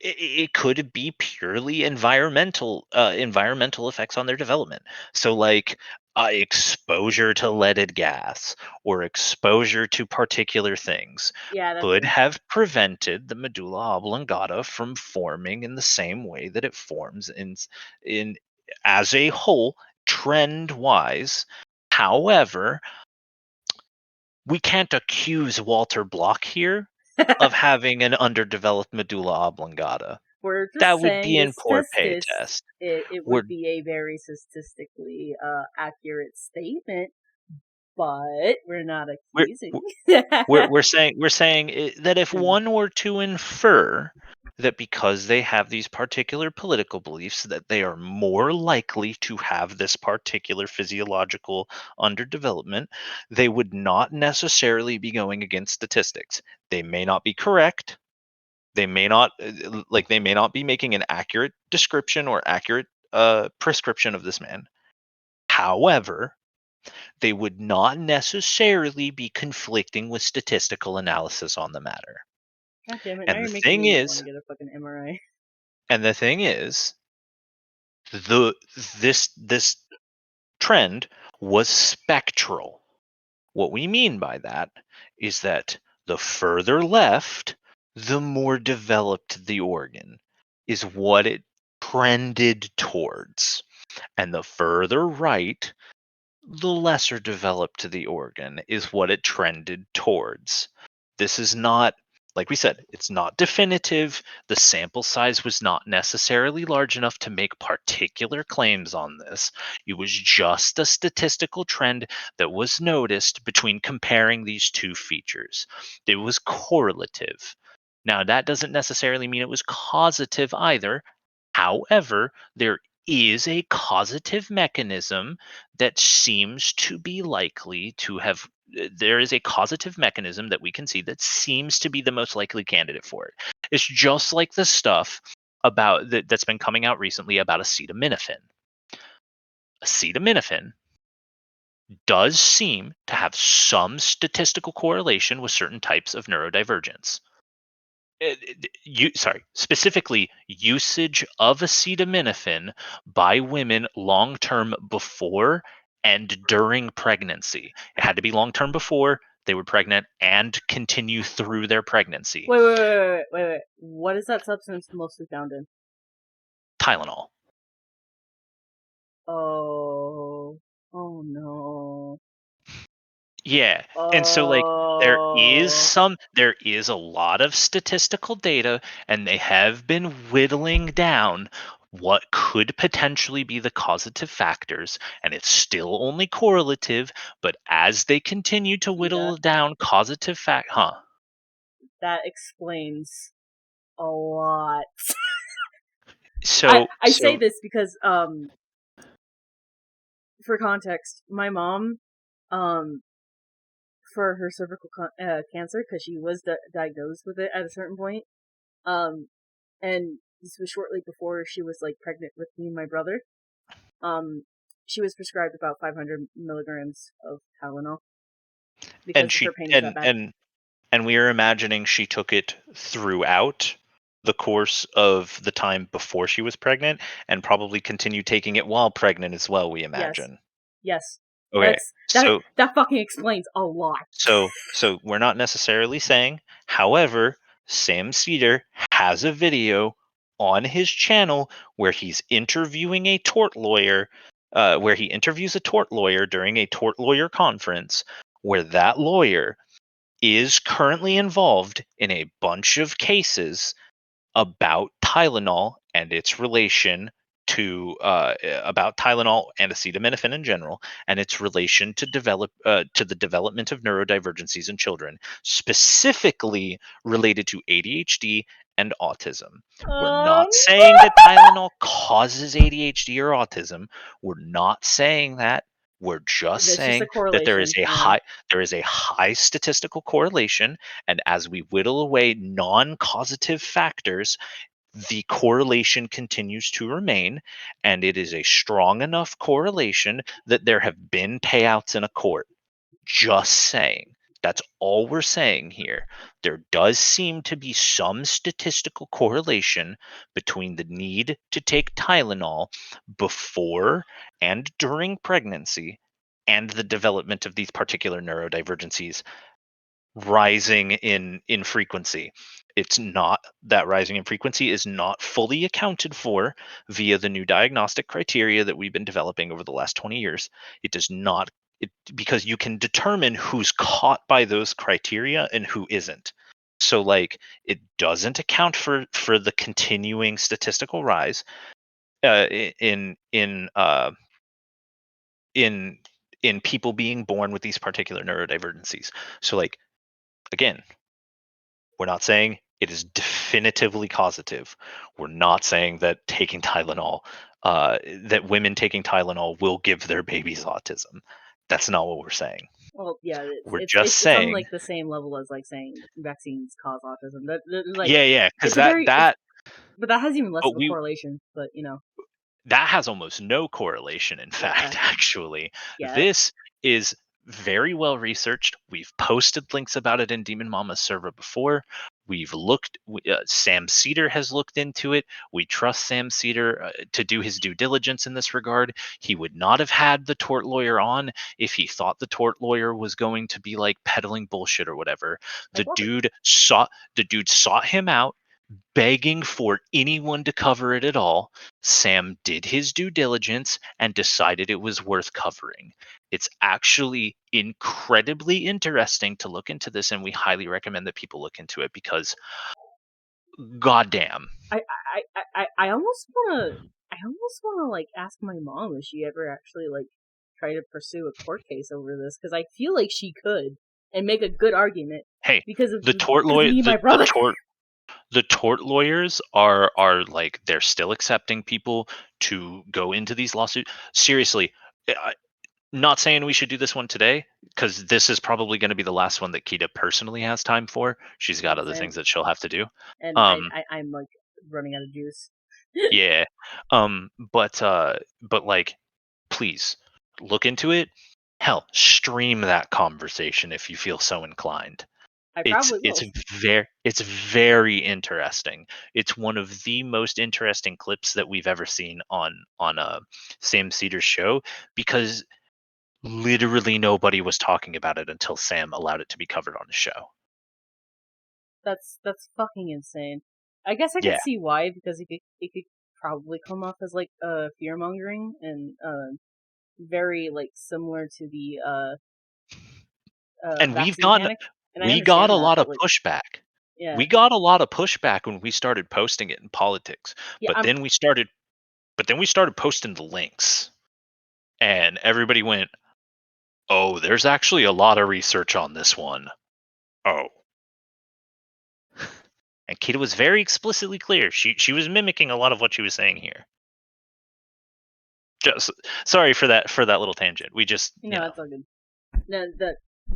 It could be purely environmental effects on their development. So like exposure to leaded gas or exposure to particular things could have prevented the medulla oblongata from forming in the same way that it forms in as a whole trend wise. However, we can't accuse Walter Block here of having an underdeveloped medulla oblongata.
we're just
That would
saying
be in
this
poor pay
testis,
test.
it
We're
would be a very statistically accurate statement, but we're not accusing.
we're saying that if one were to infer that because they have these particular political beliefs that they are more likely to have this particular physiological underdevelopment, they would not necessarily be going against statistics. They may not be correct. They may not they may not be making an accurate description or accurate prescription of this man. However, they would not necessarily be conflicting with statistical analysis on the matter.
God damn it! Now
And the
you're making
thing
me want
is,
to get a fucking MRI.
this trend was spectral. What we mean by that is that the further left, the more developed the organ is what it trended towards. And the further right, the lesser developed the organ is what it trended towards. This is not, like we said, it's not definitive. The sample size was not necessarily large enough to make particular claims on this. It was just a statistical trend that was noticed between comparing these two features. It was correlative. Now, that doesn't necessarily mean it was causative either. However, there is a causative mechanism that seems to be likely to have there is a causative mechanism that we can see that seems to be the most likely candidate for it. It's just like the stuff about that's been coming out recently about acetaminophen. Acetaminophen does seem to have some statistical correlation with certain types of neurodivergence. Specifically usage of acetaminophen by women long term before and during pregnancy. It had to be long term before they were pregnant and continue through their pregnancy.
Wait. What is that substance mostly found in?
Tylenol.
Oh no.
Yeah. And so there is a lot of statistical data, and they have been whittling down what could potentially be the causative factors, and it's still only correlative, but as they continue to whittle down causative
that explains a lot.
So
I say this because for context, my mom for her cervical cancer, because she was diagnosed with it at a certain point, and this was shortly before she was pregnant with me and my brother. She was prescribed about 500 milligrams of Tylenol because her pain was that bad.
And we are imagining she took it throughout the course of the time before she was pregnant, and probably continued taking it while pregnant as well, we imagine.
Yes.
Okay.
That fucking explains a lot.
So we're not necessarily saying. However, Sam Seder has a video on his channel where he's interviewing a tort lawyer, where he interviews a tort lawyer during a tort lawyer conference, where that lawyer is currently involved in a bunch of cases about Tylenol and its relation to about Tylenol and acetaminophen in general, and its relation to the development of neurodivergencies in children, specifically related to ADHD and autism. We're not saying that Tylenol causes ADHD or autism. We're not saying that. We're just saying that there is a high statistical correlation, and as we whittle away non-causative factors, the correlation continues to remain, and it is a strong enough correlation that there have been payouts in a court. Just saying. That's all we're saying here. There does seem to be some statistical correlation between the need to take Tylenol before and during pregnancy and the development of these particular neurodivergencies rising in frequency. It's not that rising in frequency is not fully accounted for via the new diagnostic criteria that we've been developing over the last 20 years. It does not because you can determine who's caught by those criteria and who isn't. So like it doesn't account for the continuing statistical rise in people being born with these particular neurodivergencies. So like again, we're not saying it is definitively causative. We're not saying that taking Tylenol, that women taking Tylenol will give their babies autism. That's not what we're saying.
Well, yeah,
We're just
it's on
saying,
like the same level as like saying vaccines cause autism. Like,
yeah, because
but that has even less
but
of a
we
correlation. But
that has almost no correlation. In fact, actually, this is very well researched. We've posted links about it in Demon Mama's server before. We've looked. Sam Cedar has looked into it. We trust Sam Cedar to do his due diligence in this regard. He would not have had the tort lawyer on if he thought the tort lawyer was going to be like peddling bullshit or whatever. The dude sought him out, begging for anyone to cover it at all. Sam did his due diligence and decided it was worth covering. It's actually incredibly interesting to look into this, and we highly recommend that people look into it because, goddamn.
I almost wanna like ask my mom if she ever actually like try to pursue a court case over this, because I feel like she could and make a good argument.
Hey,
because of
the tort lawyer,
me and my brother.
the tort lawyers are like, they're still accepting people to go into these lawsuits. Seriously, not saying we should do this one today, because this is probably going to be the last one that Kita personally has time for. She's got other things that she'll have to do.
And I'm like running out of juice.
Yeah. But like, please look into it. Hell, stream that conversation if you feel so inclined.
I probably will.
It's very interesting. It's one of the most interesting clips that we've ever seen on Sam Cedar's show, because literally nobody was talking about it until Sam allowed it to be covered on the show.
That's fucking insane. I guess I could see why, because it could probably come off as like fear mongering and very like similar to the
and
we got
a lot of pushback.
Yeah.
We got a lot of pushback when we started posting it in politics.
Yeah,
but then we started posting the links, and everybody went, "Oh, there's actually a lot of research on this one." Oh. And Kita was very explicitly clear. She was mimicking a lot of what she was saying here. Just sorry for that little tangent. We just
it's all good. No,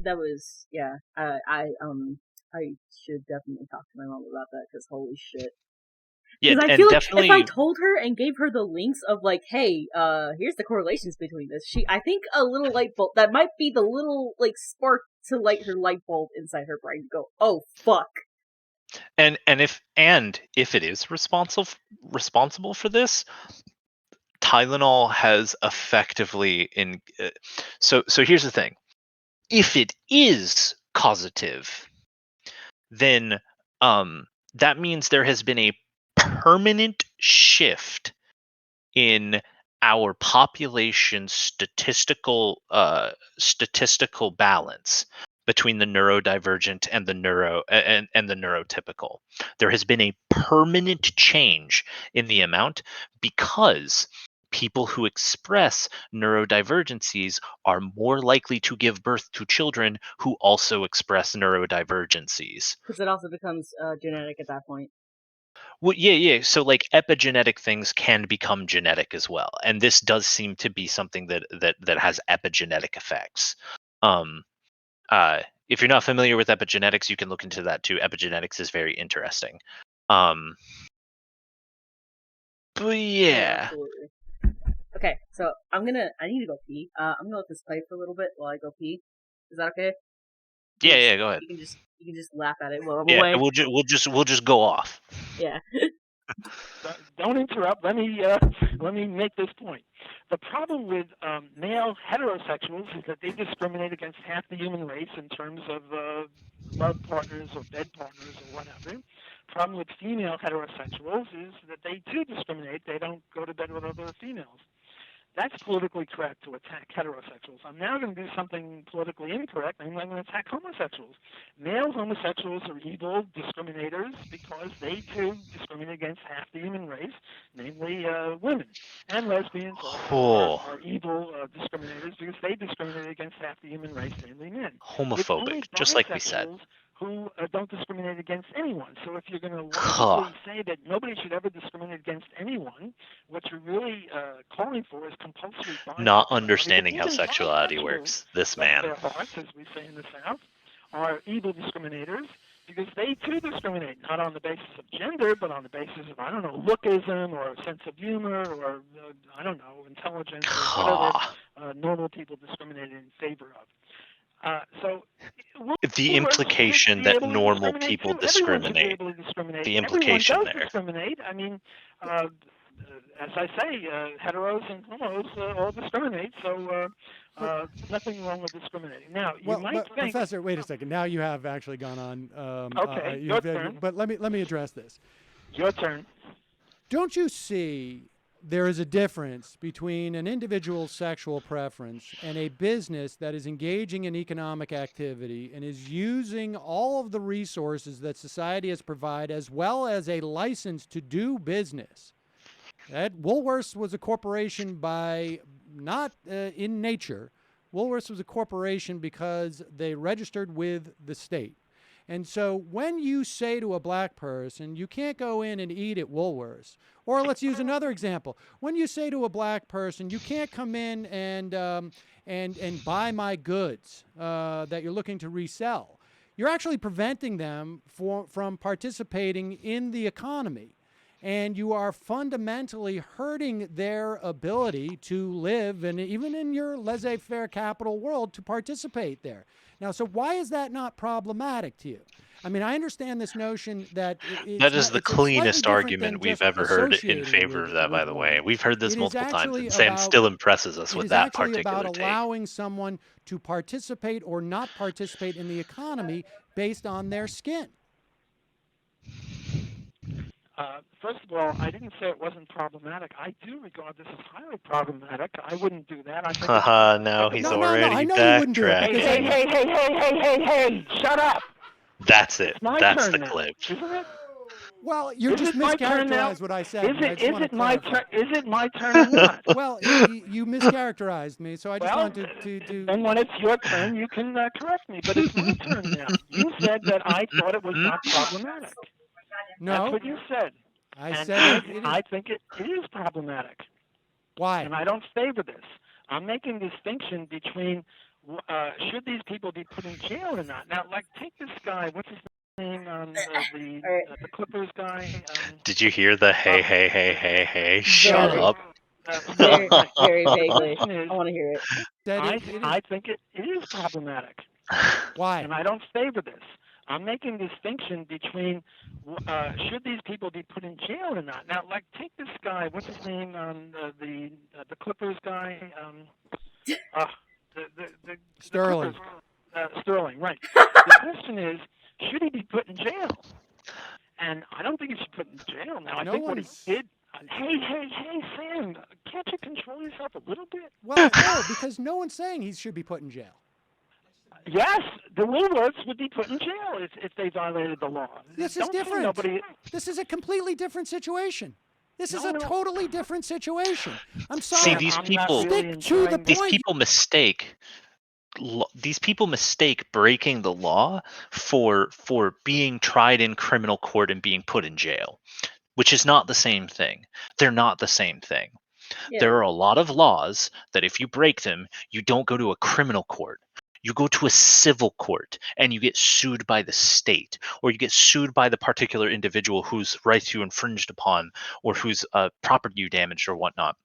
that was I should definitely talk to my mom about that, because holy shit.
Yeah,
I feel like if I told her and gave her the links of like, hey, here's the correlations between this, I think a little light bulb, that might be the little like spark to light her light bulb inside her brain to go, oh fuck.
And if it is responsible for this, Tylenol has effectively so here's the thing. If it is causative, then that means there has been a permanent shift in our population statistical balance between the neurodivergent and the neurotypical. There has been a permanent change in the amount, because people who express neurodivergencies are more likely to give birth to children who also express neurodivergencies.
Because it also becomes genetic at that point.
Well, yeah. So like epigenetic things can become genetic as well, and this does seem to be something that has epigenetic effects. If you're not familiar with epigenetics, you can look into that too. Epigenetics is very interesting. But yeah.
Absolutely. Okay, so I need to go pee. I'm gonna let this play for a little bit while I go pee. Is that okay?
Yeah, go ahead.
You can just laugh at it while I'm
away.
away.
We'll just go off.
Yeah.
Don't interrupt. Let me make this point. The problem with male heterosexuals is that they discriminate against half the human race in terms of love partners or bed partners or whatever. Problem with female heterosexuals is that they too discriminate. They don't go to bed with other females. That's politically correct to attack heterosexuals. I'm now going to do something politically incorrect. I'm going to attack homosexuals. Male homosexuals are evil discriminators because they too discriminate against half the human race, namely women. And lesbians also are evil discriminators because they discriminate against half the human race, namely men. It's only
Homophobic, just like we said.
bisexuals who don't discriminate against anyone. So if you're going to logically say that nobody should ever discriminate against anyone, what you're really calling for is compulsory
Not
bisexuality.
understanding how
Even
sexuality
homosexuals,
works. This
bless
man.
their hearts, as we say in the South, are evil discriminators because they too discriminate, not on the basis of gender, but on the basis of, I don't know, lookism or sense of humor or, I don't know, intelligence or whatever normal people discriminate in favor of.
The implication that normal people discriminate. The implication
Everyone does
there.
discriminate. I mean, as I say, heteros and homos all discriminate, so nothing wrong with discriminating. Now, you might
but
think...
Professor, wait a second. Now you have actually gone on.
Okay, your turn.
But let me address this.
Your turn.
Don't you see there is a difference between an individual's sexual preference and a business that is engaging in economic activity and is using all of the resources that society has provided as well as a license to do business? Woolworths was a corporation by not in nature. Woolworths was a corporation because they registered with the state. And so when you say to a black person, you can't go in and eat at Woolworths, or let's use another example. When you say to a black person, you can't come in and buy my goods that you're looking to resell, you're actually preventing them from participating in the economy. And you are fundamentally hurting their ability to live, and even in your laissez-faire capital world, to participate there. Now, so why is that not problematic to you? I mean, I understand this notion that
that is the cleanest argument we've ever heard in favor of that, by the way. We've heard this multiple times, and Sam still impresses us with that particular take.
It is actually about allowing someone to participate or not participate in the economy based on their skin.
First of all, I didn't say it wasn't problematic. I do regard this as highly problematic. I wouldn't do that. I think
no, he's already backtracked.
Hey, shut up.
That's it. That's the
now,
clip.
Isn't it?
Well, you're just mischaracterized what I said.
Is it my turn? Is it my turn or not?
Well, you mischaracterized me, so I just wanted to.
Then when it's your turn, you can correct me. But it's my turn now. You said that I thought it was not problematic.
No.
That's what you said. I think it is problematic.
Why?
And I don't favor this. I'm making a distinction between should these people be put in jail or not. Now, like, take this guy. What's his name? The Clippers guy.
Did you hear the hey? Shut up.
Very, very vaguely. I want to hear it.
I think it is problematic.
Why?
And I don't favor this. I'm making a distinction between should these people be put in jail or not. Now, like, take this guy. What's his name? The Clippers guy. The
Sterling.
Clippers, Sterling, right. The question is, should he be put in jail? And I don't think he should be put in jail. Now, I think what he did. Hey, Sam, can't you control yourself a little bit?
Well, no, because no one's saying he should be put in jail.
Yes, the Woolworths would be put in jail if they violated the law.
This is different. This is a completely different situation. This is a totally different situation. I'm sorry.
See, these people,
stick to the point.
These people mistake breaking the law for being tried in criminal court and being put in jail, which is not the same thing. They're not the same thing. Yeah. There are a lot of laws that if you break them, you don't go to a criminal court. You go to a civil court and you get sued by the state, or you get sued by the particular individual whose rights you infringed upon, or whose property you damaged or whatnot.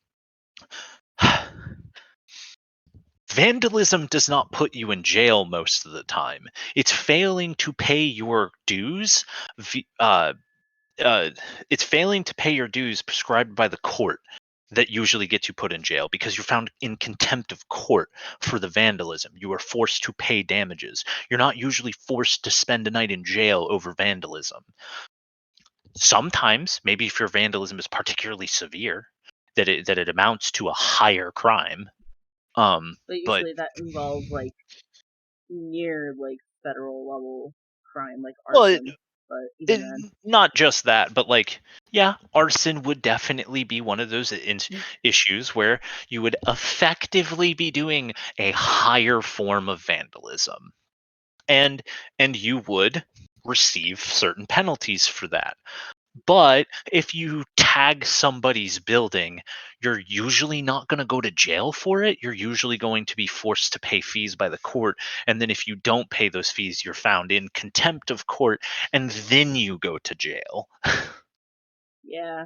Vandalism does not put you in jail most of the time. It's failing to pay your dues. It's failing to pay your dues prescribed by the court that usually gets you put in jail, because you're found in contempt of court for the vandalism. You are forced to pay damages. You're not usually forced to spend a night in jail over vandalism. Sometimes, maybe if your vandalism is particularly severe, that it amounts to a higher crime.
But usually that involves like near like federal level crime, like arson. But even then,
not just that, but like, yeah, arson would definitely be one of those issues where you would effectively be doing a higher form of vandalism, and you would receive certain penalties for that. But if you tag somebody's building, you're usually not going to go to jail for it. You're usually going to be forced to pay fees by the court. And then if you don't pay those fees, you're found in contempt of court, and then you go to jail.
yeah.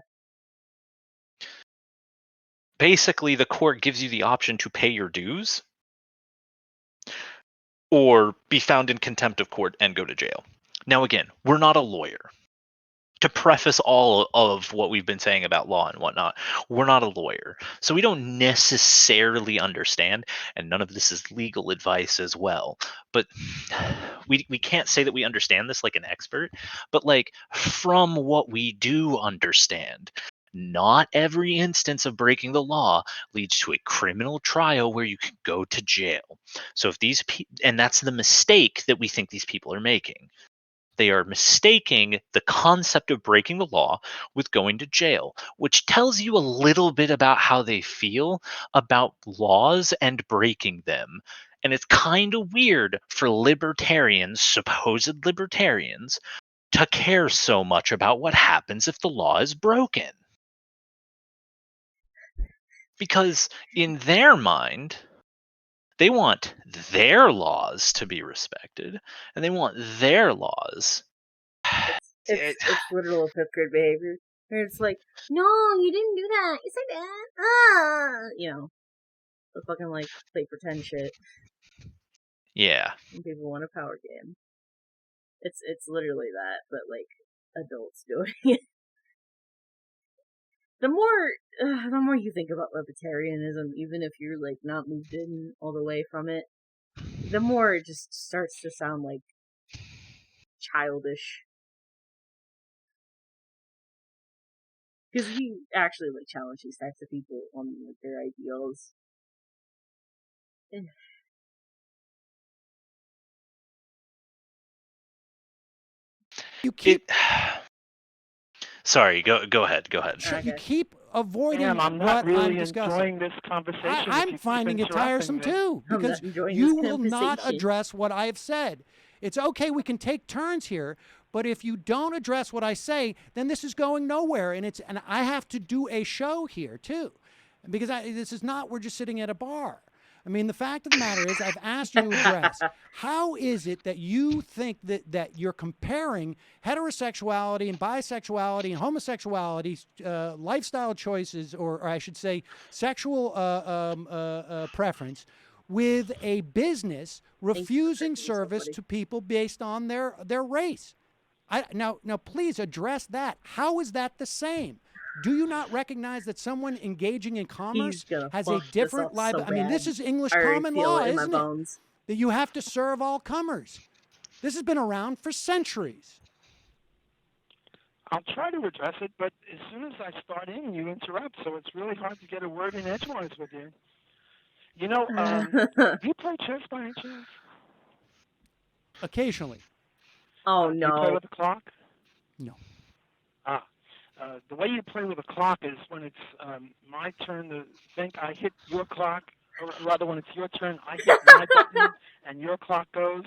Basically, the court gives you the option to pay your dues or be found in contempt of court and go to jail. Now, again, we're not a lawyer. To preface all of what we've been saying about law and whatnot, we're not a lawyer, so we don't necessarily understand, and none of this is legal advice as well. But we can't say that we understand this like an expert, but like from what we do understand, not every instance of breaking the law leads to a criminal trial where you can go to jail. So if these and that's the mistake that we think these people are making. They are mistaking the concept of breaking the law with going to jail, which tells you a little bit about how they feel about laws and breaking them. And it's kind of weird for libertarians, supposed libertarians, to care so much about what happens if the law is broken. Because in their mind, they want their laws to be respected, and they want their laws.
It's literal fifth grade behavior. Where it's like, no, you didn't do that. You said that. You know, the fucking like play pretend shit.
Yeah.
And people want a power game. It's literally that, but like adults doing it. The more you think about libertarianism, even if you're like not moved in all the way from it, the more it just starts to sound like childish. Because if you actually like challenge these types of people on like their ideals,
you keep.
Sorry, go ahead.
You keep avoiding
I'm
what
not really
I'm discussing.
enjoying this conversation.
I'm finding it tiresome too,
I'm
because
not enjoying
you
this
will not
conversation.
address what I have said. It's okay, we can take turns here, but if you don't address what I say, then this is going nowhere, and I have to do a show here too, because this is not, we're just sitting at a bar. I mean, the fact of the matter is, I've asked you to address, how is it that you think that you're comparing heterosexuality and bisexuality and homosexuality, lifestyle choices, or I should say sexual preference, with a business refusing service to people based on their race? Now, please address that. How is that the same? Do you not recognize that someone engaging in commerce has a different liability? I mean, this is English common law, isn't it? That you have to serve all comers. This has been around for centuries.
I'll try to address it, but as soon as I start in, you interrupt, so it's really hard to get a word in edgewise with you. You know, do you play chess by any chance?
Occasionally.
Oh,
no. You play with a clock?
No.
The way you play with a clock is when it's my turn to think, I hit your clock, or rather when it's your turn, I hit my button, and your clock goes.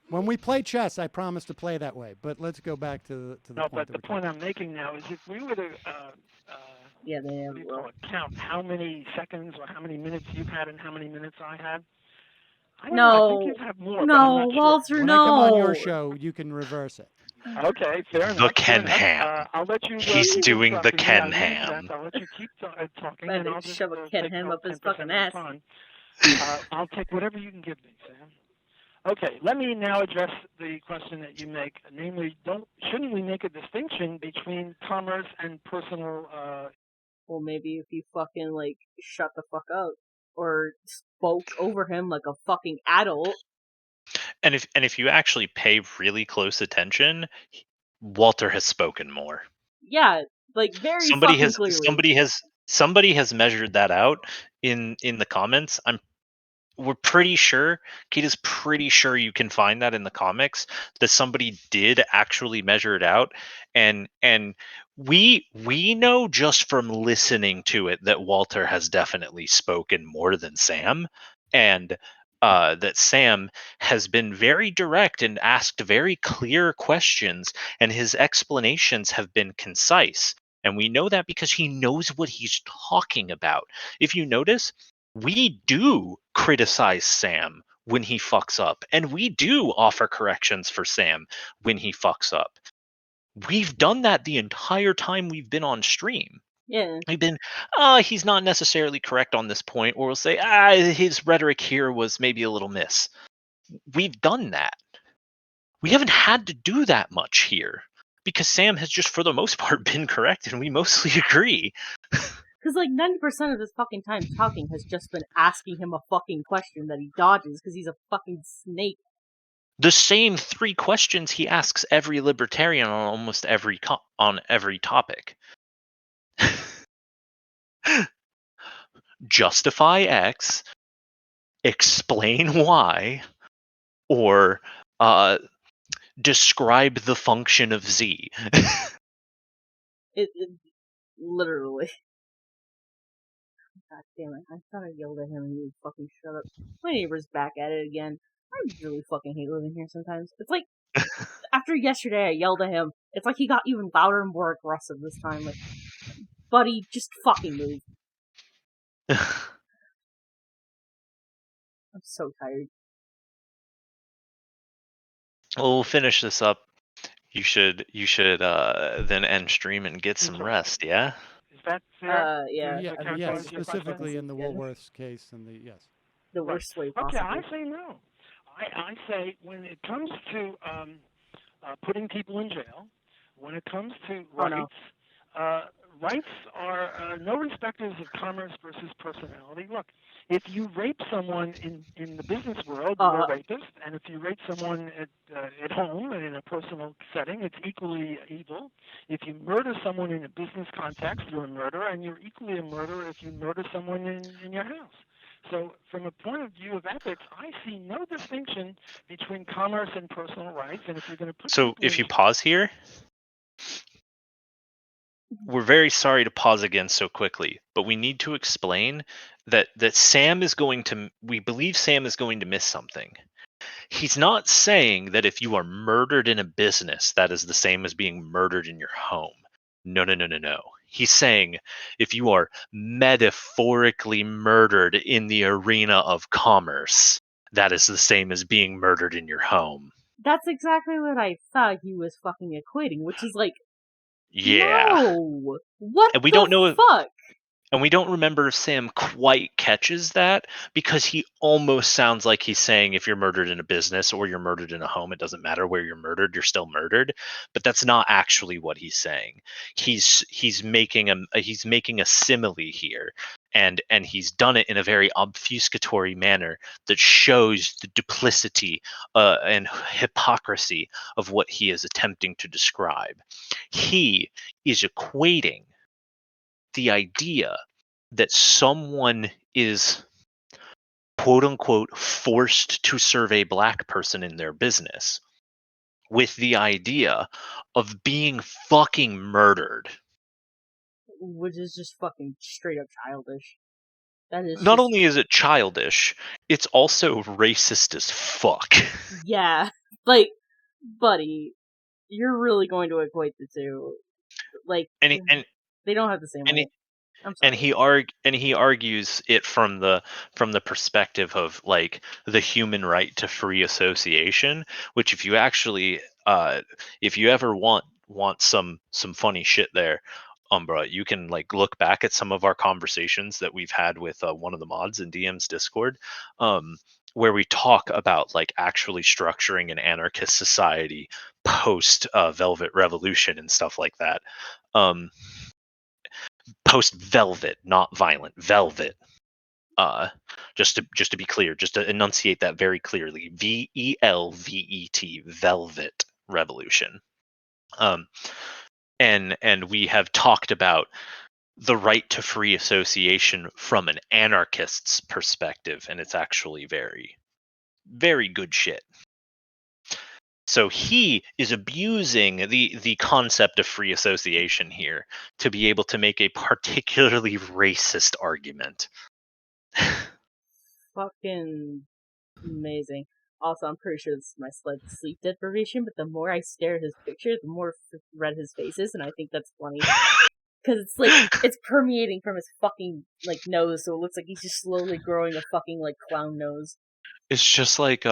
When we play chess, I promise to play that way. But let's go back to the point.
No, but the point I'm making now is if we were to count how many seconds or how many minutes you've had and how many minutes I had. I don't know, I think you'd have more.
No, Walter,
When I come on your show, you can reverse it.
Okay, fair enough.
The Ken Ham.
I'll let you.
He's doing the Ken Ham.
I'll let you keep talking,
and I'll just shove a Ken Ham up his fucking ass.
I'll take whatever you can give me, Sam. Okay, let me now address the question that you make. Namely, shouldn't we make a distinction between commerce and personal?
Well, maybe if you fucking like shut the fuck up or spoke over him like a fucking adult.
And if you actually pay really close attention, Walter has spoken more.
Yeah, like very fucking clearly.
somebody has measured that out in the comments. We're pretty sure, Kate is pretty sure you can find that in the comics, that somebody did actually measure it out, and we know just from listening to it that Walter has definitely spoken more than Sam, and that Sam has been very direct and asked very clear questions, and his explanations have been concise. And we know that because he knows what he's talking about. If you notice, we do criticize Sam when he fucks up, and we do offer corrections for Sam when he fucks up. We've done that the entire time we've been on stream.
Yeah.
We've been, he's not necessarily correct on this point, or we'll say, his rhetoric here was maybe a little miss. We've done that. We haven't had to do that much here because Sam has just, for the most part, been correct, and we mostly agree.
Because, like, 90% of his fucking time talking has just been asking him a fucking question that he dodges because he's a fucking snake.
The same 3 questions he asks every libertarian on almost every topic. Justify X, explain Y, or describe the function of Z.
it literally. God damn it, I thought I yelled at him and he would fucking shut up. My neighbor's back at it again. I really fucking hate living here sometimes. It's like, after yesterday I yelled at him, it's like he got even louder and more aggressive this time. Like, buddy, just fucking move. I'm so tired.
Well, we'll finish this up. You should then end stream and get some rest, yeah?
Is that fair?
Yeah.
Yes, specifically in the Woolworths case and yes.
The worst way possible.
Okay, I say no. I say when it comes to putting people in jail, when it comes to rights, rights are no respecters of commerce versus personality. Look, if you rape someone in the business world, you're a rapist, and if you rape someone at home and in a personal setting, it's equally evil. If you murder someone in a business context, you're a murderer, and you're equally a murderer if you murder someone in your house. So from a point of view of ethics, I see no distinction between commerce and personal rights. And if you're going to put
So if you pause here, we're very sorry to pause again so quickly, but we need to explain that Sam is going to, we believe Sam is going to miss something. He's not saying that if you are murdered in a business, that is the same as being murdered in your home. No. He's saying if you are metaphorically murdered in the arena of commerce, that is the same as being murdered in your home.
That's exactly what I thought he was fucking equating, which is like,
yeah.
No! What
and we
the
don't know
fuck?
And we don't remember if Sam quite catches that, because he almost sounds like he's saying if you're murdered in a business or you're murdered in a home, it doesn't matter where you're murdered, you're still murdered. But that's not actually what he's saying. He's making a simile here, and he's done it in a very obfuscatory manner that shows the duplicity and hypocrisy of what he is attempting to describe. He is equating the idea that someone is quote unquote forced to serve a black person in their business with the idea of being fucking murdered.
Which is just fucking straight up childish. That is
Not
just...
only is it childish, it's also racist as fuck.
Yeah. Like, buddy, you're really going to equate the two. Like, they don't have the same weight. I'm sorry.
And he argues it from the perspective of like the human right to free association, which if you actually if you ever want some funny shit there, Umbra, you can like look back at some of our conversations that we've had with one of the mods in DM's Discord, where we talk about like actually structuring an anarchist society post Velvet Revolution and stuff like that. Post Velvet, not violent. Velvet. Just to be clear, just to enunciate that very clearly. VELVET. Velvet Revolution. And we have talked about the right to free association from an anarchist's perspective, and it's actually very, very good shit. So he is abusing the concept of free association here to be able to make a particularly racist argument.
Fucking amazing. Also, I'm pretty sure this is my sleep deprivation, but the more I stare at his picture, the more red his face is, and I think that's funny. Because it's like, it's permeating from his fucking, like, nose, so it looks like he's just slowly growing a fucking, like, clown nose.
It's just like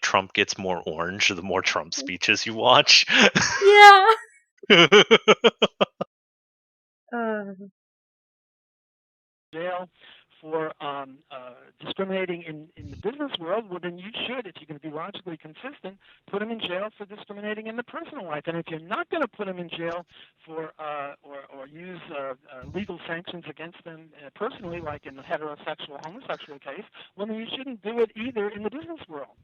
Trump gets more orange the more Trump speeches you watch.
Yeah!
Jail for discriminating in the business world, well, then you should, if you're going to be logically consistent, put them in jail for discriminating in the personal life. And if you're not going to put them in jail for or use legal sanctions against them personally, like in the heterosexual, homosexual case, well, then you shouldn't do it either in the business world.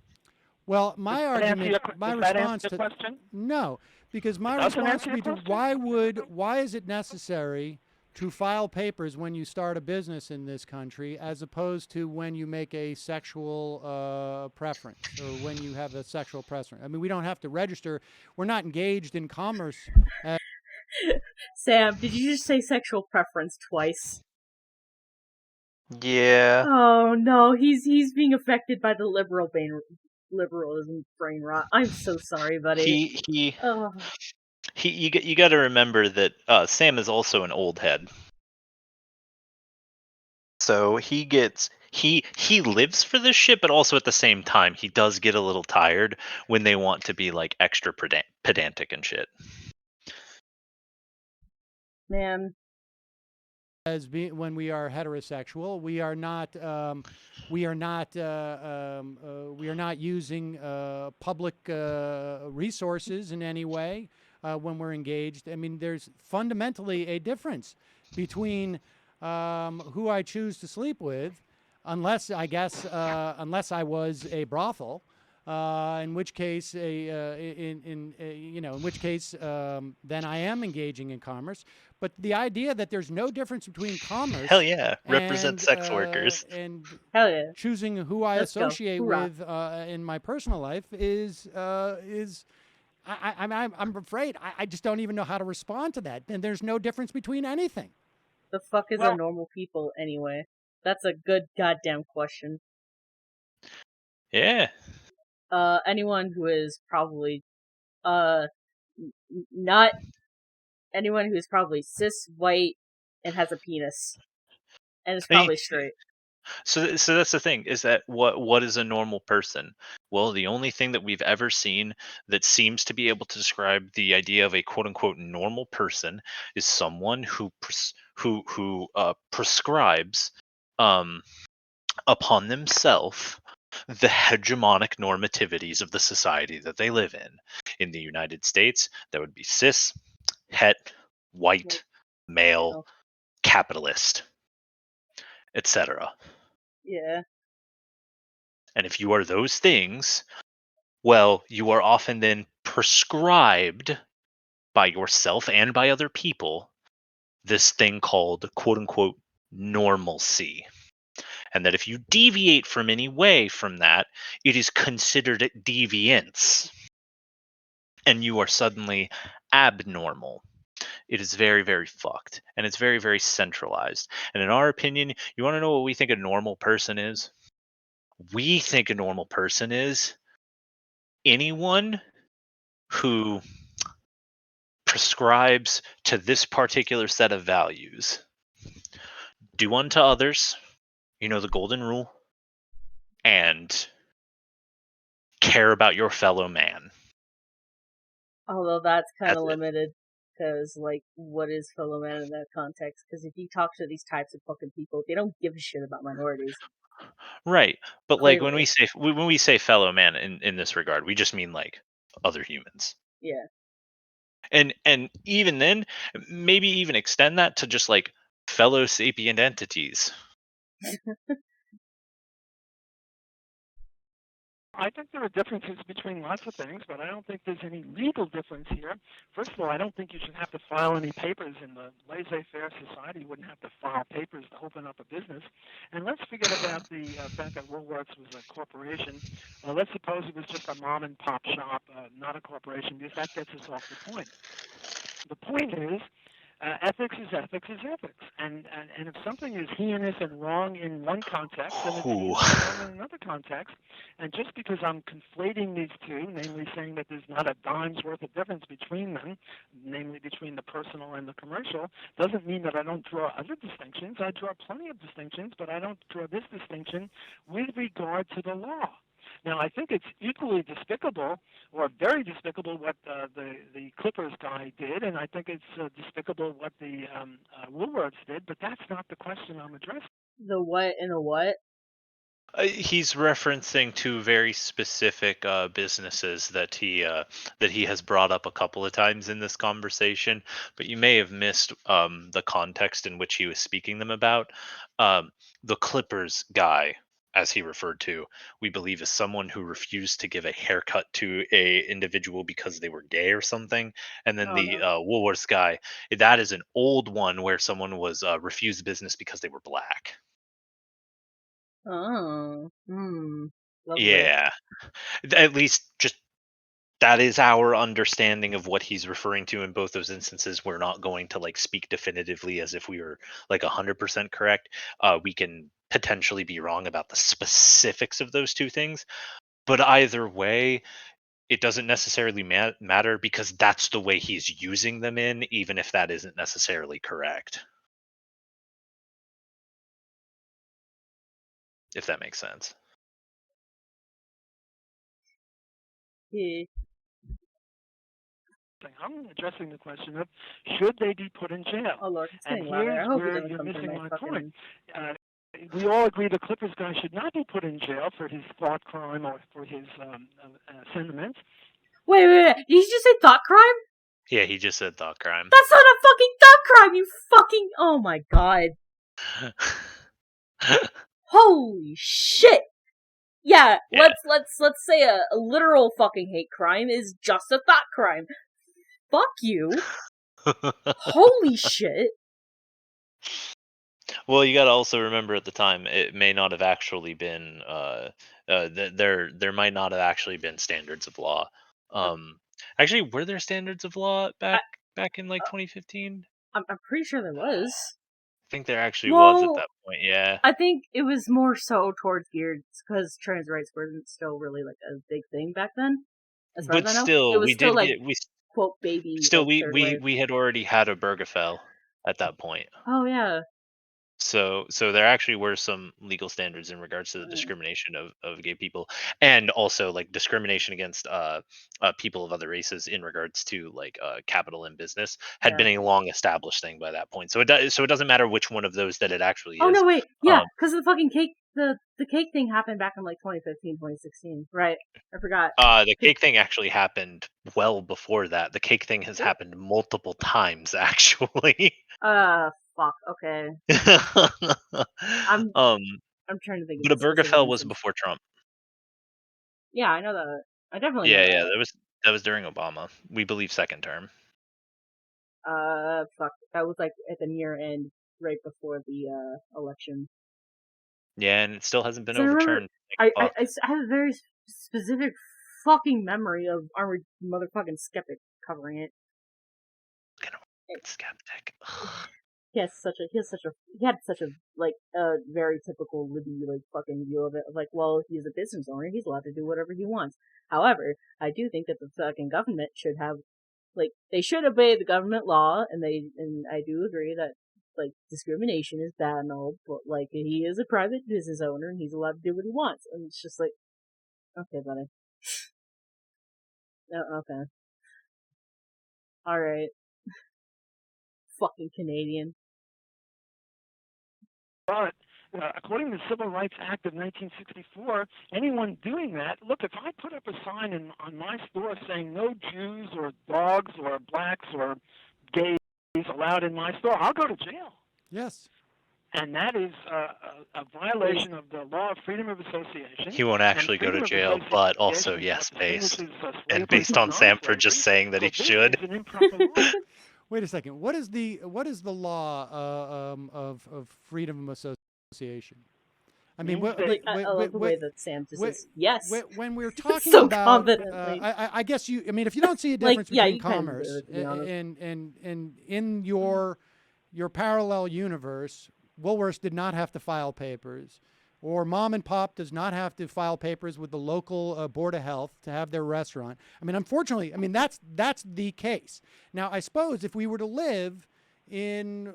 Well, my argument, my response to
question?
No, because my response would be to why is it necessary to file papers when you start a business in this country, as opposed to when you make a sexual preference or when you have a sexual preference? I mean, we don't have to register. We're not engaged in commerce.
Sam, did you just say sexual preference twice?
Yeah.
Oh no, he's being affected by the liberalism brain rot. I'm so sorry, buddy.
You got to remember that Sam is also an old head. So he lives for this shit, but also at the same time he does get a little tired when they want to be like extra pedantic and shit.
Man,
when we are heterosexual, we are not using public resources in any way when we're engaged. I mean, there's fundamentally a difference between who I choose to sleep with, unless I was a brothel. In which case, then I am engaging in commerce. But the idea that there's no difference between commerce,
hell yeah, represent sex workers,
and
hell yeah,
choosing who I associate with in my personal life is I'm afraid I just don't even know how to respond to that. And there's no difference between anything.
The fuck is a normal people anyway? That's a good goddamn question.
Yeah.
Anyone who is probably not anyone who's probably cis, white, and has a penis, and is probably straight.
So that's the thing, is that what is a normal person? Well, the only thing that we've ever seen that seems to be able to describe the idea of a quote unquote normal person is someone who prescribes upon themselves the hegemonic normativities of the society that they live in. In the United States, that would be cis, het, white, male, capitalist, etc.
Yeah.
And if you are those things, well, you are often then prescribed by yourself and by other people this thing called quote unquote normalcy. And that if you deviate from any way from that, it is considered deviance. And you are suddenly abnormal. It is very, very fucked. And it's very, very centralized. And in our opinion, you want to know what we think a normal person is? We think a normal person is anyone who prescribes to this particular set of values. Do unto others, the golden rule, and care about your fellow man.
Although that's kind of limited, because, like, what is fellow man in that context? Because if you talk to these types of fucking people, they don't give a shit about minorities.
Right, but
Clearly.
Like when we say fellow man in this regard, we just mean like other humans.
Yeah.
And even then, maybe even extend that to just like fellow sapient entities.
I think there are differences between lots of things, but I don't think there's any legal difference here. First of all, I don't think you should have to file any papers in the laissez-faire society. You wouldn't have to file papers to open up a business. And let's forget about the fact that Woolworths was a corporation. Let's suppose it was just a mom-and-pop shop, not a corporation, because that gets us off the point. The point is, ethics is ethics is ethics. And if something is heinous and wrong in one context, then it's heinous and wrong in another context. And just because I'm conflating these two, namely saying that there's not a dime's worth of difference between them, namely between the personal and the commercial, doesn't mean that I don't draw other distinctions. I draw plenty of distinctions, but I don't draw this distinction with regard to the law. Now, I think it's equally despicable, or very despicable, what the Clippers guy did, and I think it's despicable what the Woolworths did, but that's not the question I'm addressing.
The what and the what?
He's referencing two very specific businesses that he has brought up a couple of times in this conversation, but you may have missed the context in which he was speaking them about. The Clippers guy, as he referred to, we believe is someone who refused to give a haircut to a individual because they were gay or something. And then the Woolworths guy, that is an old one where someone was refused business because they were black.
Oh, lovely.
Yeah, at least just that is our understanding of what he's referring to in both those instances. We're not going to like speak definitively as if we were like 100% correct. We can potentially be wrong about the specifics of those two things, but either way, it doesn't necessarily matter because that's the way he's using them in, even if that isn't necessarily correct. If that makes sense.
Yeah.
I'm addressing the question of should they be put in jail?
Oh Lord, it's
and
getting louder. I
here's
hope he
where
doesn't
you're
come through
missing
my
my
fucking...
point. We all agree the Clippers guy should not be put in jail for his thought crime or for his sentiments.
Wait. Did he just say thought crime?
Yeah, he just said thought crime.
That's not a fucking thought crime, you fucking... Oh my god. Holy shit! Yeah, let's say a literal fucking hate crime is just a thought crime. Fuck you. Holy shit.
Well, you got to also remember at the time it may not have actually been there might not have actually been standards of law. Actually, were there standards of law back in like 2015?
I'm pretty sure there was.
I think there actually was at that point. Yeah.
I think it was more so towards geared because trans rights weren't still really like a big thing back then. As far
But
as I know,
still,
it was
we
still
did
like
get
quote baby.
Still,
like, third wave.
we had already had a Bergefell at that point.
Oh yeah.
So there actually were some legal standards in regards to the discrimination of gay people, and also like discrimination against people of other races in regards to like capital and business had been a long established thing by that point. So it doesn't matter which one of those that it actually is.
Oh no, wait, yeah, because the fucking cake, the cake thing happened back in like 2015, 2016, right? I forgot.
The cake thing actually happened well before that. The cake thing has happened multiple times actually.
Fuck. Okay. I'm trying to think.
But a Bergefell was before Trump.
Yeah, I know that. I definitely know
Yeah,
that.
that was during Obama. We believe second term.
Fuck. That was like at the near end, right before the election.
Yeah, and it still hasn't been
So
overturned.
I have a very specific fucking memory of Armored Motherfucking Skeptic covering it.
Skeptic.
He had such a like very typical Libby like fucking view of it. Like, well, he's a business owner, he's allowed to do whatever he wants. However, I do think that the fucking government should have, like, they should obey the government law, and I do agree that like discrimination is bad and all, but like he is a private business owner and he's allowed to do what he wants, and it's just like, okay, buddy. Oh, okay. All right. Fucking Canadian.
But according to the Civil Rights Act of 1964, anyone doing that, look, if I put up a sign on my store saying no Jews or dogs or blacks or gays allowed in my store, I'll go to jail.
Yes.
and that is a violation of the law of freedom of association.
He won't actually go to jail, but also yes, based and based on Sam for just saying that he should.
Wait a second. What is the law of freedom of association? I mean,
I love the way that Sam just says yes.
When we're talking
so
about,
confidently.
I guess you. I mean, if you don't see a difference between commerce and in your parallel universe, Woolworths did not have to file papers, or mom and pop does not have to file papers with the local board of health to have their restaurant. I mean, unfortunately, I mean that's the case. Now, I suppose if we were to live in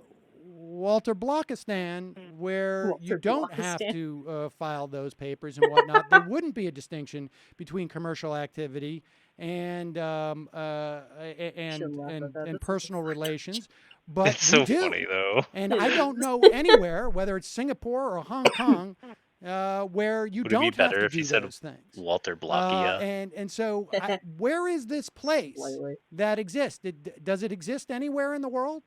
Walter Blockistan, where you don't have to file those papers and whatnot, there wouldn't be a distinction between commercial activity and personal relations. But
it's so
we do.
funny though.
And I don't know anywhere, whether it's Singapore or Hong Kong, where you
Would
don't
it be better
have to
if
do
you said
those things.
Walter Blockia?
And so, where is this place that exists? Does it exist anywhere in the world?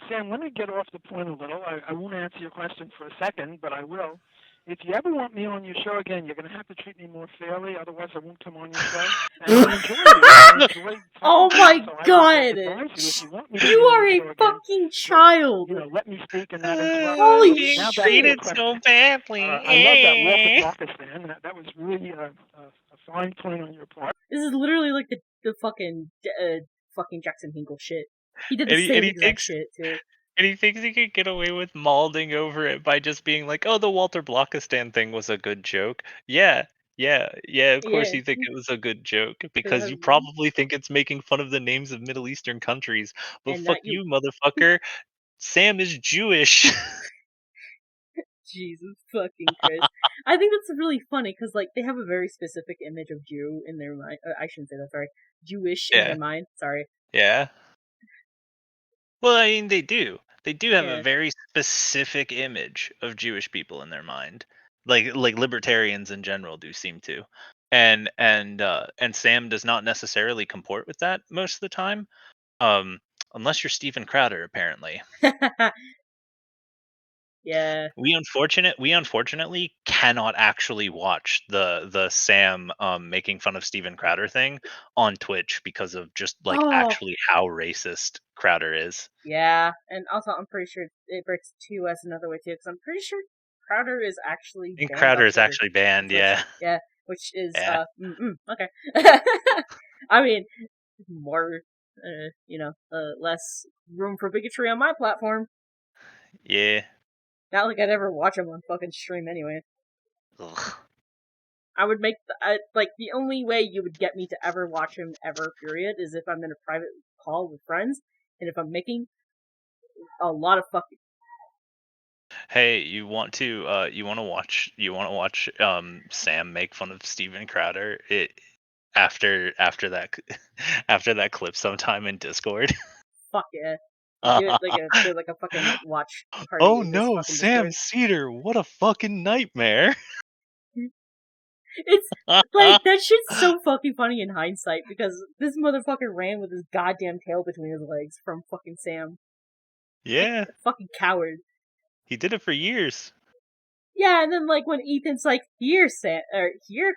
Sam, let me get off the point a little. I won't answer your question for a second, but I will. If you ever want me on your show again, you're going to have to treat me more fairly. Otherwise, I won't come on your show. And I enjoy you. I enjoy
oh my
so
God! You are a fucking child.
You know, let me speak and not interrupt.
Holy
now
shit!
Treated
so badly.
I love that Walter Blockistan. That was really a fine point on your part.
This is literally like the fucking Jackson Hinkle shit. He did the same exact shit too.
And he thinks he could get away with malding over it by just being like, "Oh, the Walter Blockistan thing was a good joke." Yeah. Of course you think it was a good joke because you probably think it's making fun of the names of Middle Eastern countries. But
and
fuck you, motherfucker. Sam is Jewish.
Jesus fucking Christ. I think that's really funny because like they have a very specific image of Jew in their mind. I shouldn't say that. Sorry, Jewish in their mind. Sorry.
Yeah. Well, I mean, they do. They do have a very specific image of Jewish people in their mind, like libertarians in general do seem to, and Sam does not necessarily comport with that most of the time, unless you're Steven Crowder, apparently.
Yeah.
We unfortunately cannot actually watch the Sam making fun of Steven Crowder thing on Twitch because of just like actually how racist Crowder is.
Yeah, and also I'm pretty sure it breaks to us another way too, because I'm pretty sure Crowder is actually banned.
Crowder is actually banned, yeah.
Yeah, which is okay. I mean, more less room for bigotry on my platform.
Yeah.
Not like I'd ever watch him on fucking stream anyway.
Ugh.
I would make the only way you would get me to ever watch him ever, period, is if I'm in a private call with friends, and if I'm making a lot of fucking.
Hey, you want to watch Sam make fun of Steven Crowder after that clip sometime in Discord?
Fuck yeah. Do like a fucking watch party.
Oh no, Sam Seder, what a fucking nightmare.
It's like that shit's so fucking funny in hindsight because this motherfucker ran with his goddamn tail between his legs from fucking Sam.
Yeah.
Like, fucking coward.
He did it for years.
Yeah, and then like when Ethan's like, here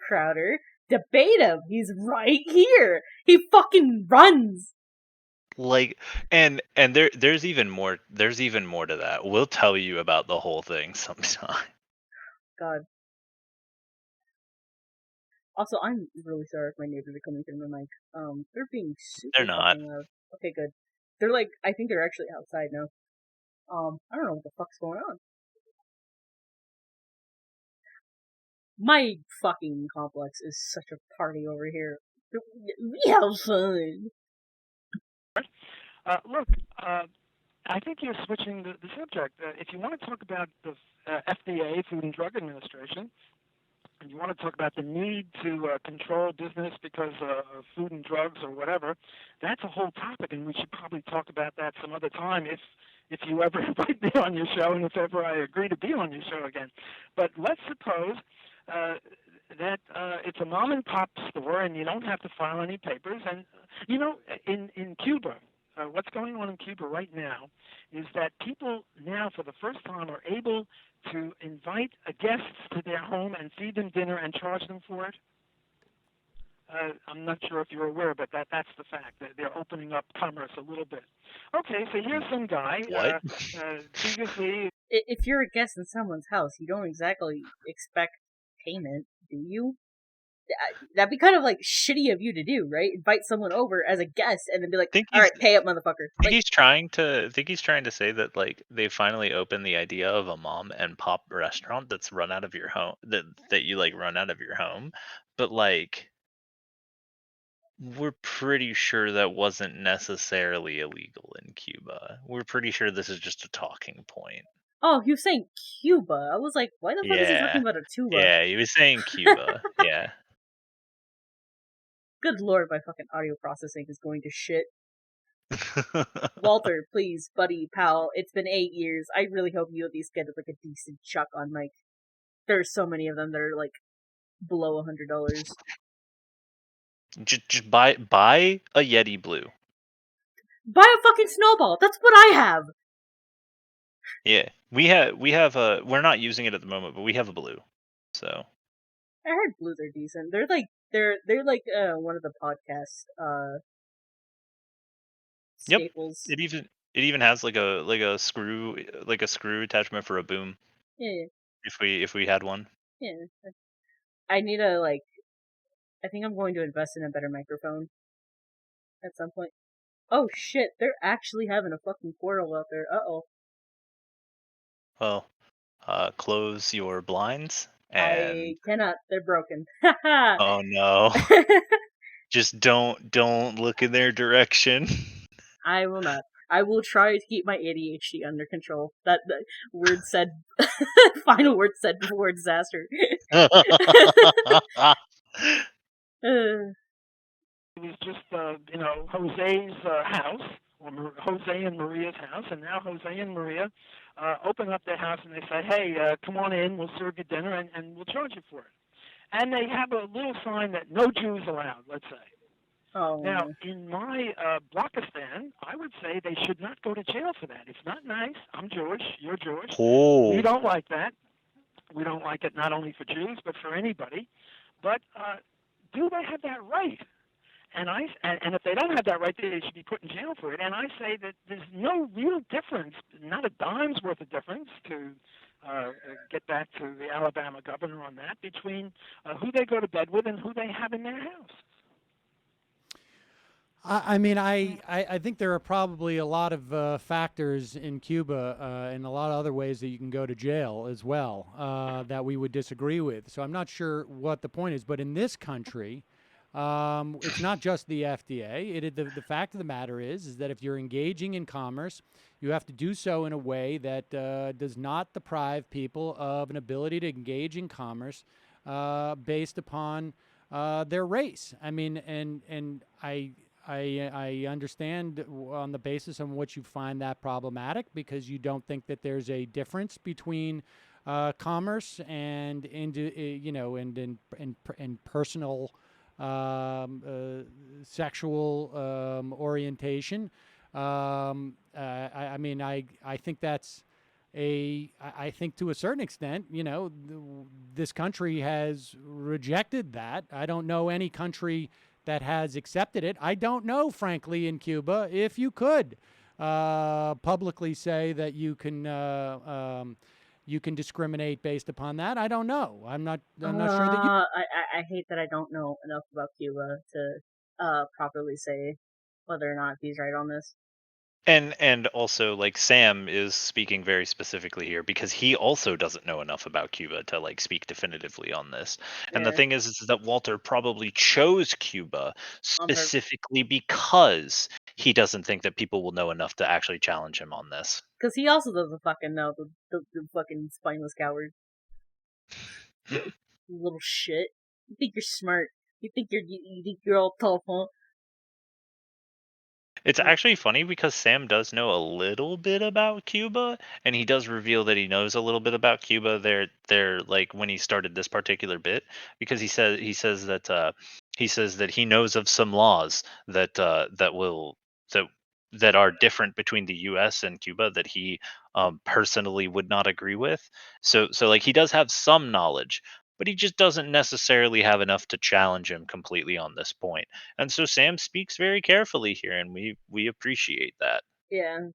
Crowder, debate him. He's right here. He fucking runs.
Like and there's even more to that. We'll tell you about the whole thing sometime.
God. Also, I'm really sorry if my neighbors are coming through my mic. They're being super
They're not.
fucking loud. Okay, good. They're like, I think they're actually outside now. I don't know what the fuck's going on. My fucking complex is such a party over here. We have fun.
Look, I think you're switching the subject. If you want to talk about the FDA, Food and Drug Administration, and you want to talk about the need to control business because of food and drugs or whatever, that's a whole topic, and we should probably talk about that some other time if you ever invite me on your show and if ever I agree to be on your show again. But let's suppose that it's a mom and pop store and you don't have to file any papers. And, in Cuba, what's going on in Cuba right now is that people now, for the first time, are able to invite guests to their home and feed them dinner and charge them for it. I'm not sure if you're aware, but that's the fact. They're opening up commerce a little bit. Okay, so here's some guy.
What?
Previously,
if you're a guest in someone's house, you don't exactly expect payment, do you? That'd be kind of like shitty of you to do, right? Invite someone over as a guest and then be like, "All right, pay up, motherfucker."
I think he's trying to say that like they finally opened the idea of a mom and pop restaurant that's run out of your home that you like run out of your home, but like we're pretty sure that wasn't necessarily illegal in Cuba. We're pretty sure this is just a talking point.
Oh, he was saying Cuba. I was like, why the fuck is he
Yeah.
talking about a tuba?
Yeah, he was saying Cuba. Yeah.
Good lord, my fucking audio processing is going to shit. Walter, please, buddy, pal, it's been 8 years. I really hope you at least get like a decent chuck on mic. There's so many of them that are like below $100.
Just buy a Yeti Blue.
Buy a fucking snowball. That's what I have.
Yeah, we have a. We're not using it at the moment, but we have a blue. So
I heard blues are decent. They're like one of the podcast staples.
Yep. It even has like a screw attachment for a boom.
Yeah.
If we had one.
Yeah. I need a like. I think I'm going to invest in a better microphone at some point. Oh shit! They're actually having a fucking portal out there. Uh-oh.
Well, close your blinds and.
I cannot. They're broken.
Oh no! Just don't look in their direction.
I will not. I will try to keep my ADHD under control. That word said. Final word said before disaster.
It was just, Jose's house, or Jose and Maria's house, and now Jose and Maria open up their house and they say, hey, come on in, we'll serve you dinner, and we'll charge you for it. And they have a little sign that no Jews allowed, let's say.
Oh.
Now, in my Blockistan, I would say they should not go to jail for that. It's not nice. I'm Jewish. You're Jewish.
Oh.
We don't like that. We don't like it not only for Jews, but for anybody. But do they have that right? And if they don't have that right, they should be put in jail for it. And I say that there's no real difference, not a dime's worth of difference, to get back to the Alabama governor on that, between who they go to bed with and who they have in their house.
I mean, I think there are probably a lot of factors in Cuba and a lot of other ways that you can go to jail as well that we would disagree with. So I'm not sure what the point is. But in this country, it's not just the FDA. The fact of the matter is that if you're engaging in commerce, you have to do so in a way that does not deprive people of an ability to engage in commerce based upon their race. I mean, and I understand on the basis on which you find that problematic because you don't think that there's a difference between commerce and personal sexual orientation. I mean, I think that's I think to a certain extent, this country has rejected that. I don't know any country that has accepted it. I don't know, frankly, in Cuba, if you could publicly say that you can discriminate based upon that. I don't know. I'm not sure that you.
I hate that I don't know enough about Cuba to properly say whether or not he's right on this.
And also, like, Sam is speaking very specifically here because he also doesn't know enough about Cuba to like speak definitively on this. And the thing is that Walter probably chose Cuba specifically because he doesn't think that people will know enough to actually challenge him on this.
Because he also doesn't fucking know, the fucking spineless coward. You little shit. You think you're smart. You think you're all tough, huh?
It's actually funny because Sam does know a little bit about Cuba, and he does reveal that he knows a little bit about Cuba. They're like when he started this particular bit, because he says that he knows of some laws that that are different between the U.S. and Cuba that he personally would not agree with. So like he does have some knowledge, but he just doesn't necessarily have enough to challenge him completely on this point. And so Sam speaks very carefully here, and we appreciate that.
Yeah,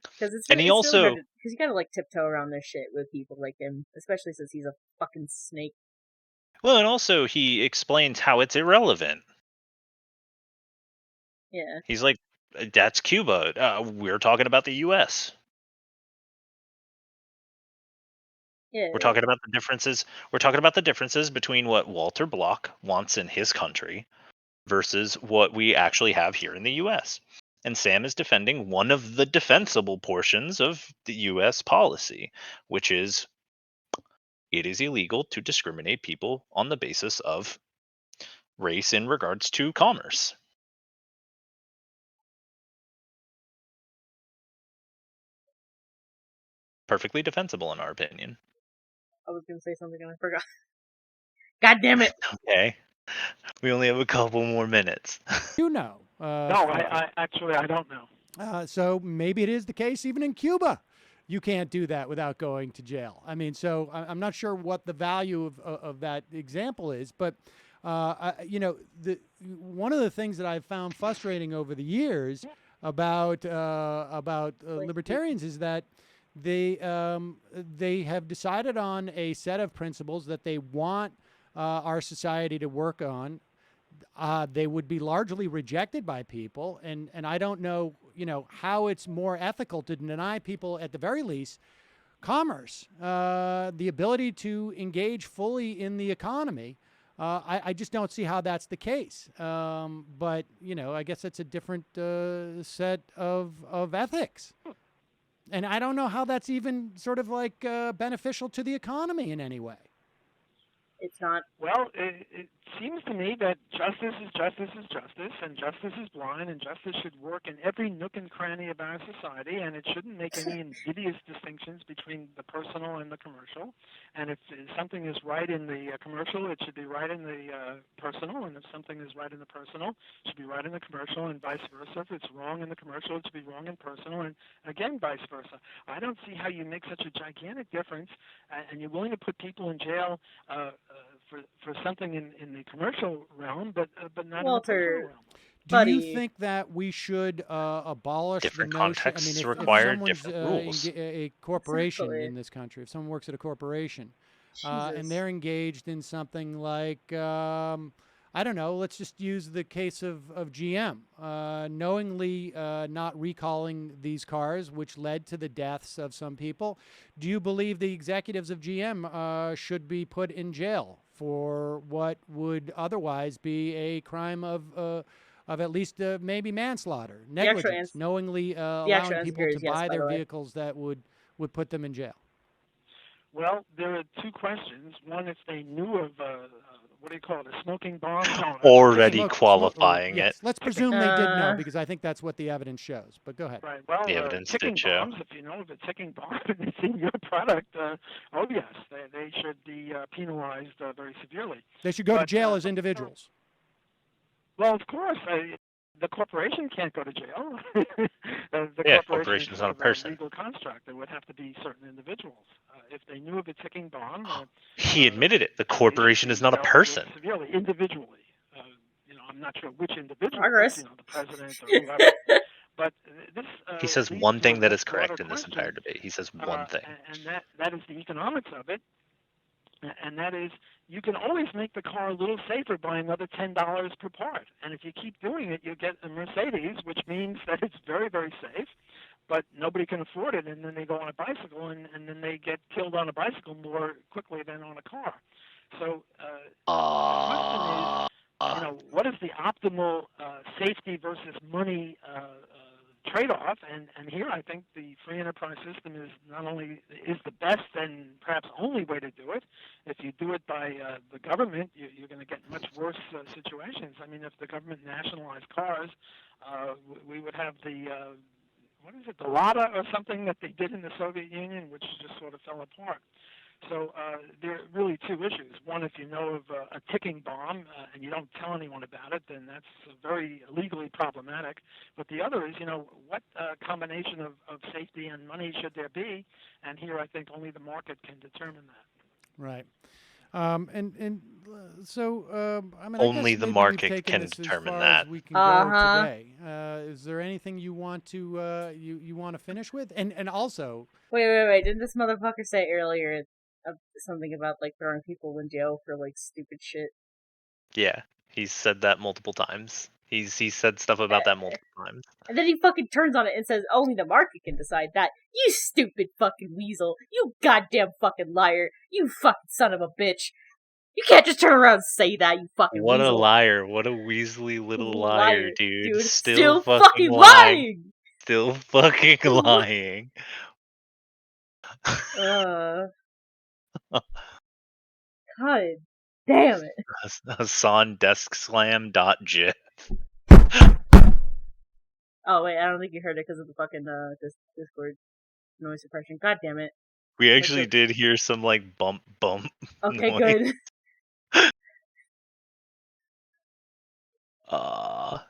because it's
And he
really
also
hard because you gotta like tiptoe around this shit with people like him, especially since he's a fucking snake.
well, and also he explains how it's irrelevant.
Yeah.
He's like, that's Cuba. We're talking about the U.S.
Yeah.
We're talking about the differences. We're talking about the differences between what Walter Block wants in his country versus what we actually have here in the U.S. And Sam is defending one of the defensible portions of the U.S. policy, which is it is illegal to discriminate people on the basis of race in regards to commerce. Perfectly defensible in our opinion.
I was gonna say something and I forgot. God damn it!
Okay. We only have a couple more minutes.
You know.
No, I actually I don't know.
So maybe it is the case even in Cuba. You can't do that without going to jail. I mean, so I'm not sure what the value of that example is, but you know, one of the things that I've found frustrating over the years about libertarians is that they have decided on a set of principles that they want our society to work on. They would be largely rejected by people, and I don't know, you know, how it's more ethical to deny people, at the very least, commerce, the ability to engage fully in the economy. I just don't see how that's the case. But you know, I guess it's a different set of ethics, and I don't know how that's even sort of like beneficial to the economy in any way.
It's not.
Well, it seems to me that justice is justice is justice, and justice is blind, and justice should work in every nook and cranny of our society, and it shouldn't make any invidious distinctions between the personal and the commercial. And if something is right in the commercial, it should be right in the personal, and if something is right in the personal, it should be right in the commercial, and vice versa. If it's wrong in the commercial, it should be wrong in personal, and again, vice versa. I don't see how you make such a gigantic difference, and you're willing to put people in jail for something in the commercial realm, but not in the personal realm.
Do you think that we should abolish
Different
the notion? I
contexts
mean, if
require
someone's
different rules.
a corporation
Exactly.
in this country, if someone works at a corporation,
Jesus.
and they're engaged in something like, I don't know, let's just use the case of GM, knowingly not recalling these cars, which led to the deaths of some people. Do you believe the executives of GM should be put in jail for what would otherwise be a crime of at least maybe manslaughter, negligence, knowingly allowing people to buy their vehicles that would put them in jail?
Well, there are two questions. One, if they knew of what do you call it, a smoking bomb?
Already qualifying it.
Yes, let's presume they did know, because I think that's what the evidence shows. But go ahead.
Right. Well,
the evidence
ticking
did show.
bombs, if you know of a ticking bomb and it's in your product, oh yes, they should be penalized very severely.
They should go to jail as individuals.
Well, of course. The corporation can't go to jail. the
corporation is not a person.
Legal construct. There would have to be certain individuals. If they knew of a ticking bomb,
he admitted it. The corporation is not a person.
Severely, individually. You know, I'm not sure which individual.
Progress.
You know, the president or whoever. But this.
He says one thing that is correct in this entire debate. He says one thing.
And that is the economics of it. And that is, you can always make the car a little safer by another $10 per part. And if you keep doing it, you get a Mercedes, which means that it's very, very safe, but nobody can afford it, and then they go on a bicycle, and then they get killed on a bicycle more quickly than on a car. So the question is, you know, what is the optimal safety versus money trade-off? And here I think the free enterprise system is not only is the best and perhaps only way to do it. If you do it by the government, you're going to get much worse situations. I mean, if the government nationalized cars, we would have the what is it, the Lada or something that they did in the Soviet Union, which just sort of fell apart. So there are really two issues. One, if you know of a ticking bomb and you don't tell anyone about it, then that's very legally problematic. But the other is, what combination of safety and money should there be? And here I think only the market can determine that.
Right. So I mean,
Only
I guess
the
maybe we've
market
taken
can
this as
determine
far
that.
as we can go today. Is there anything you want to you want to finish with? And also,
wait! Didn't this motherfucker say earlier something about like throwing people in jail for like stupid shit?
Yeah, he's said that multiple times. He's said stuff about that multiple times.
And then he fucking turns on it and says, only the market can decide that. You stupid fucking weasel. You goddamn fucking liar. You fucking son of a bitch. You can't just turn around and say that, you fucking
What
weasel.
a liar. What a weaselly little liar, dude.
Still
fucking
lying.
Still fucking lying.
God damn it.
Hassan DeskSlam.gif.
Oh, wait, I don't think you heard it because of the fucking Discord noise suppression. God damn it.
We actually did hear some, like, bump
Okay,
noise.
good.
How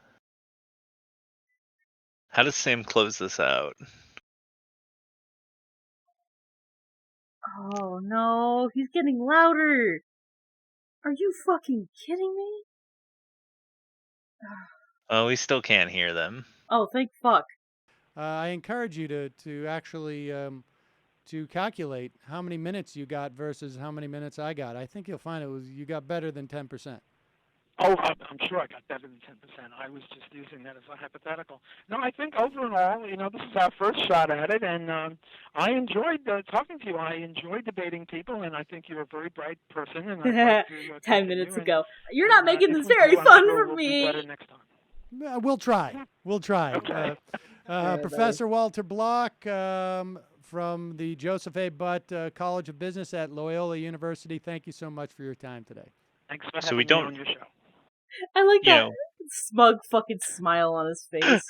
does Sam close this out?
Oh, no. He's getting louder. Are you fucking kidding me?
Oh, we still can't hear them.
Oh, thank fuck.
I encourage you to actually to calculate how many minutes you got versus how many minutes I got. I think you'll find you got better than 10%.
Oh, I'm sure I got better than 10%. I was just using that as a hypothetical. No, I think overall, this is our first shot at it, and I enjoyed talking to you. I enjoyed debating people, and I think you're a very bright person. And I'd like to
10 minutes ago. You're not making this very fun for me.
We'll do better next time.
We'll try. We'll try.
Okay.
Professor Walter Block from the Joseph A. Butt College of Business at Loyola University. Thank you so much for your time today.
Thanks for having me on your show.
I like that smug fucking smile on his face.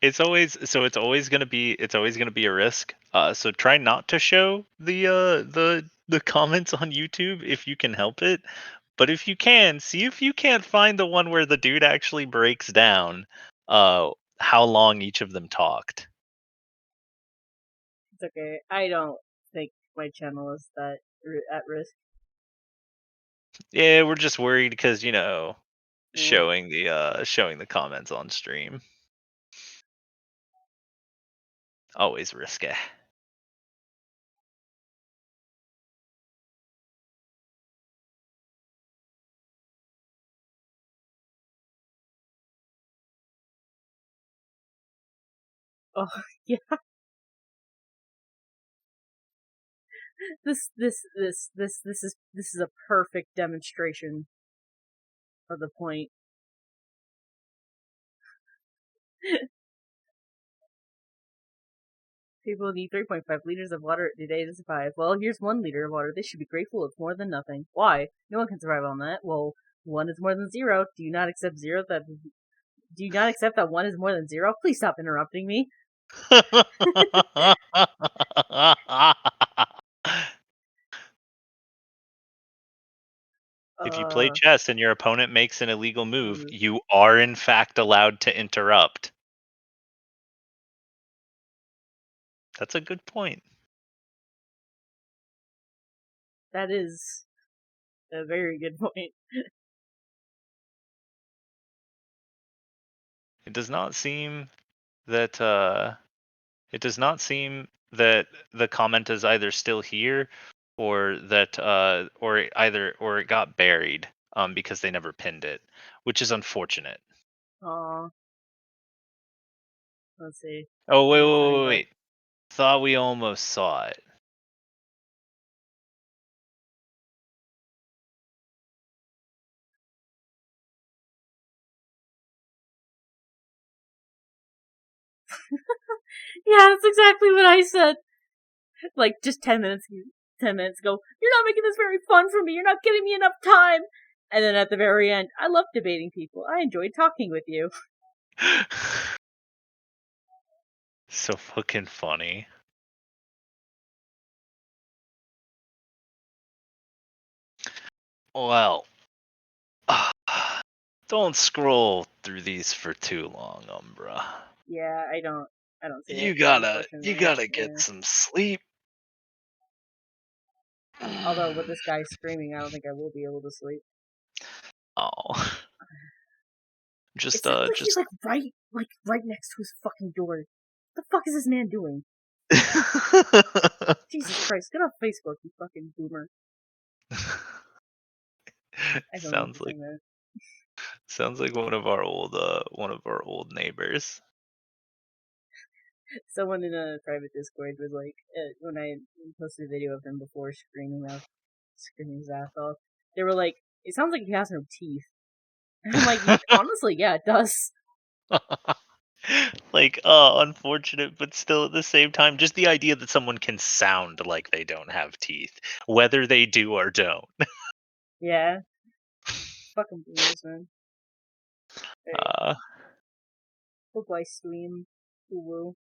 It's always gonna be a risk. So try not to show the comments on YouTube if you can help it. But if you can, see if you can't find the one where the dude actually breaks down how long each of them talked.
It's okay. I don't think my channel is that at risk.
Yeah, we're just worried because showing the comments on stream. Always risky.
Oh yeah. This is a perfect demonstration of the point. People need 3.5 liters of water a day to survive. Well, here's 1 liter of water. They should be grateful it's more than nothing. Why? No one can survive on that. Well, 1 is more than 0. Do you not accept that 1 is more than 0? Please stop interrupting me.
If you play chess and your opponent makes an illegal move, you are in fact allowed to interrupt. That's a good point.
That is a very good point.
It does not seem that the comment is either still here or that or it got buried because they never pinned it, which is unfortunate.
Aw. Let's see.
Oh wait. Thought we almost saw it.
Yeah, that's exactly what I said. Like, just 10 minutes ago. You're not making this very fun for me. You're not giving me enough time. And then at the very end, I love debating people. I enjoyed talking with you.
So fucking funny. Well, don't scroll through these for too long, Umbra.
Yeah, I don't see it.
You gotta
unfortunately.
get
Yeah.
some sleep.
Although with this guy screaming, I don't think I will be able to sleep.
Oh.
It sounds like he's right next to his fucking door. What the fuck is this man doing? Jesus Christ, get off Facebook, you fucking boomer. I don't
Sounds like one of our old neighbors.
Someone in a private Discord was like, when I posted a video of him before screaming his ass off, they were like, "It sounds like he has no teeth." And I'm like, honestly, yeah, it does.
Like, unfortunate, but still at the same time, just the idea that someone can sound like they don't have teeth, whether they do or don't.
Yeah. Fucking boomers, man. Hope I stream. Woo.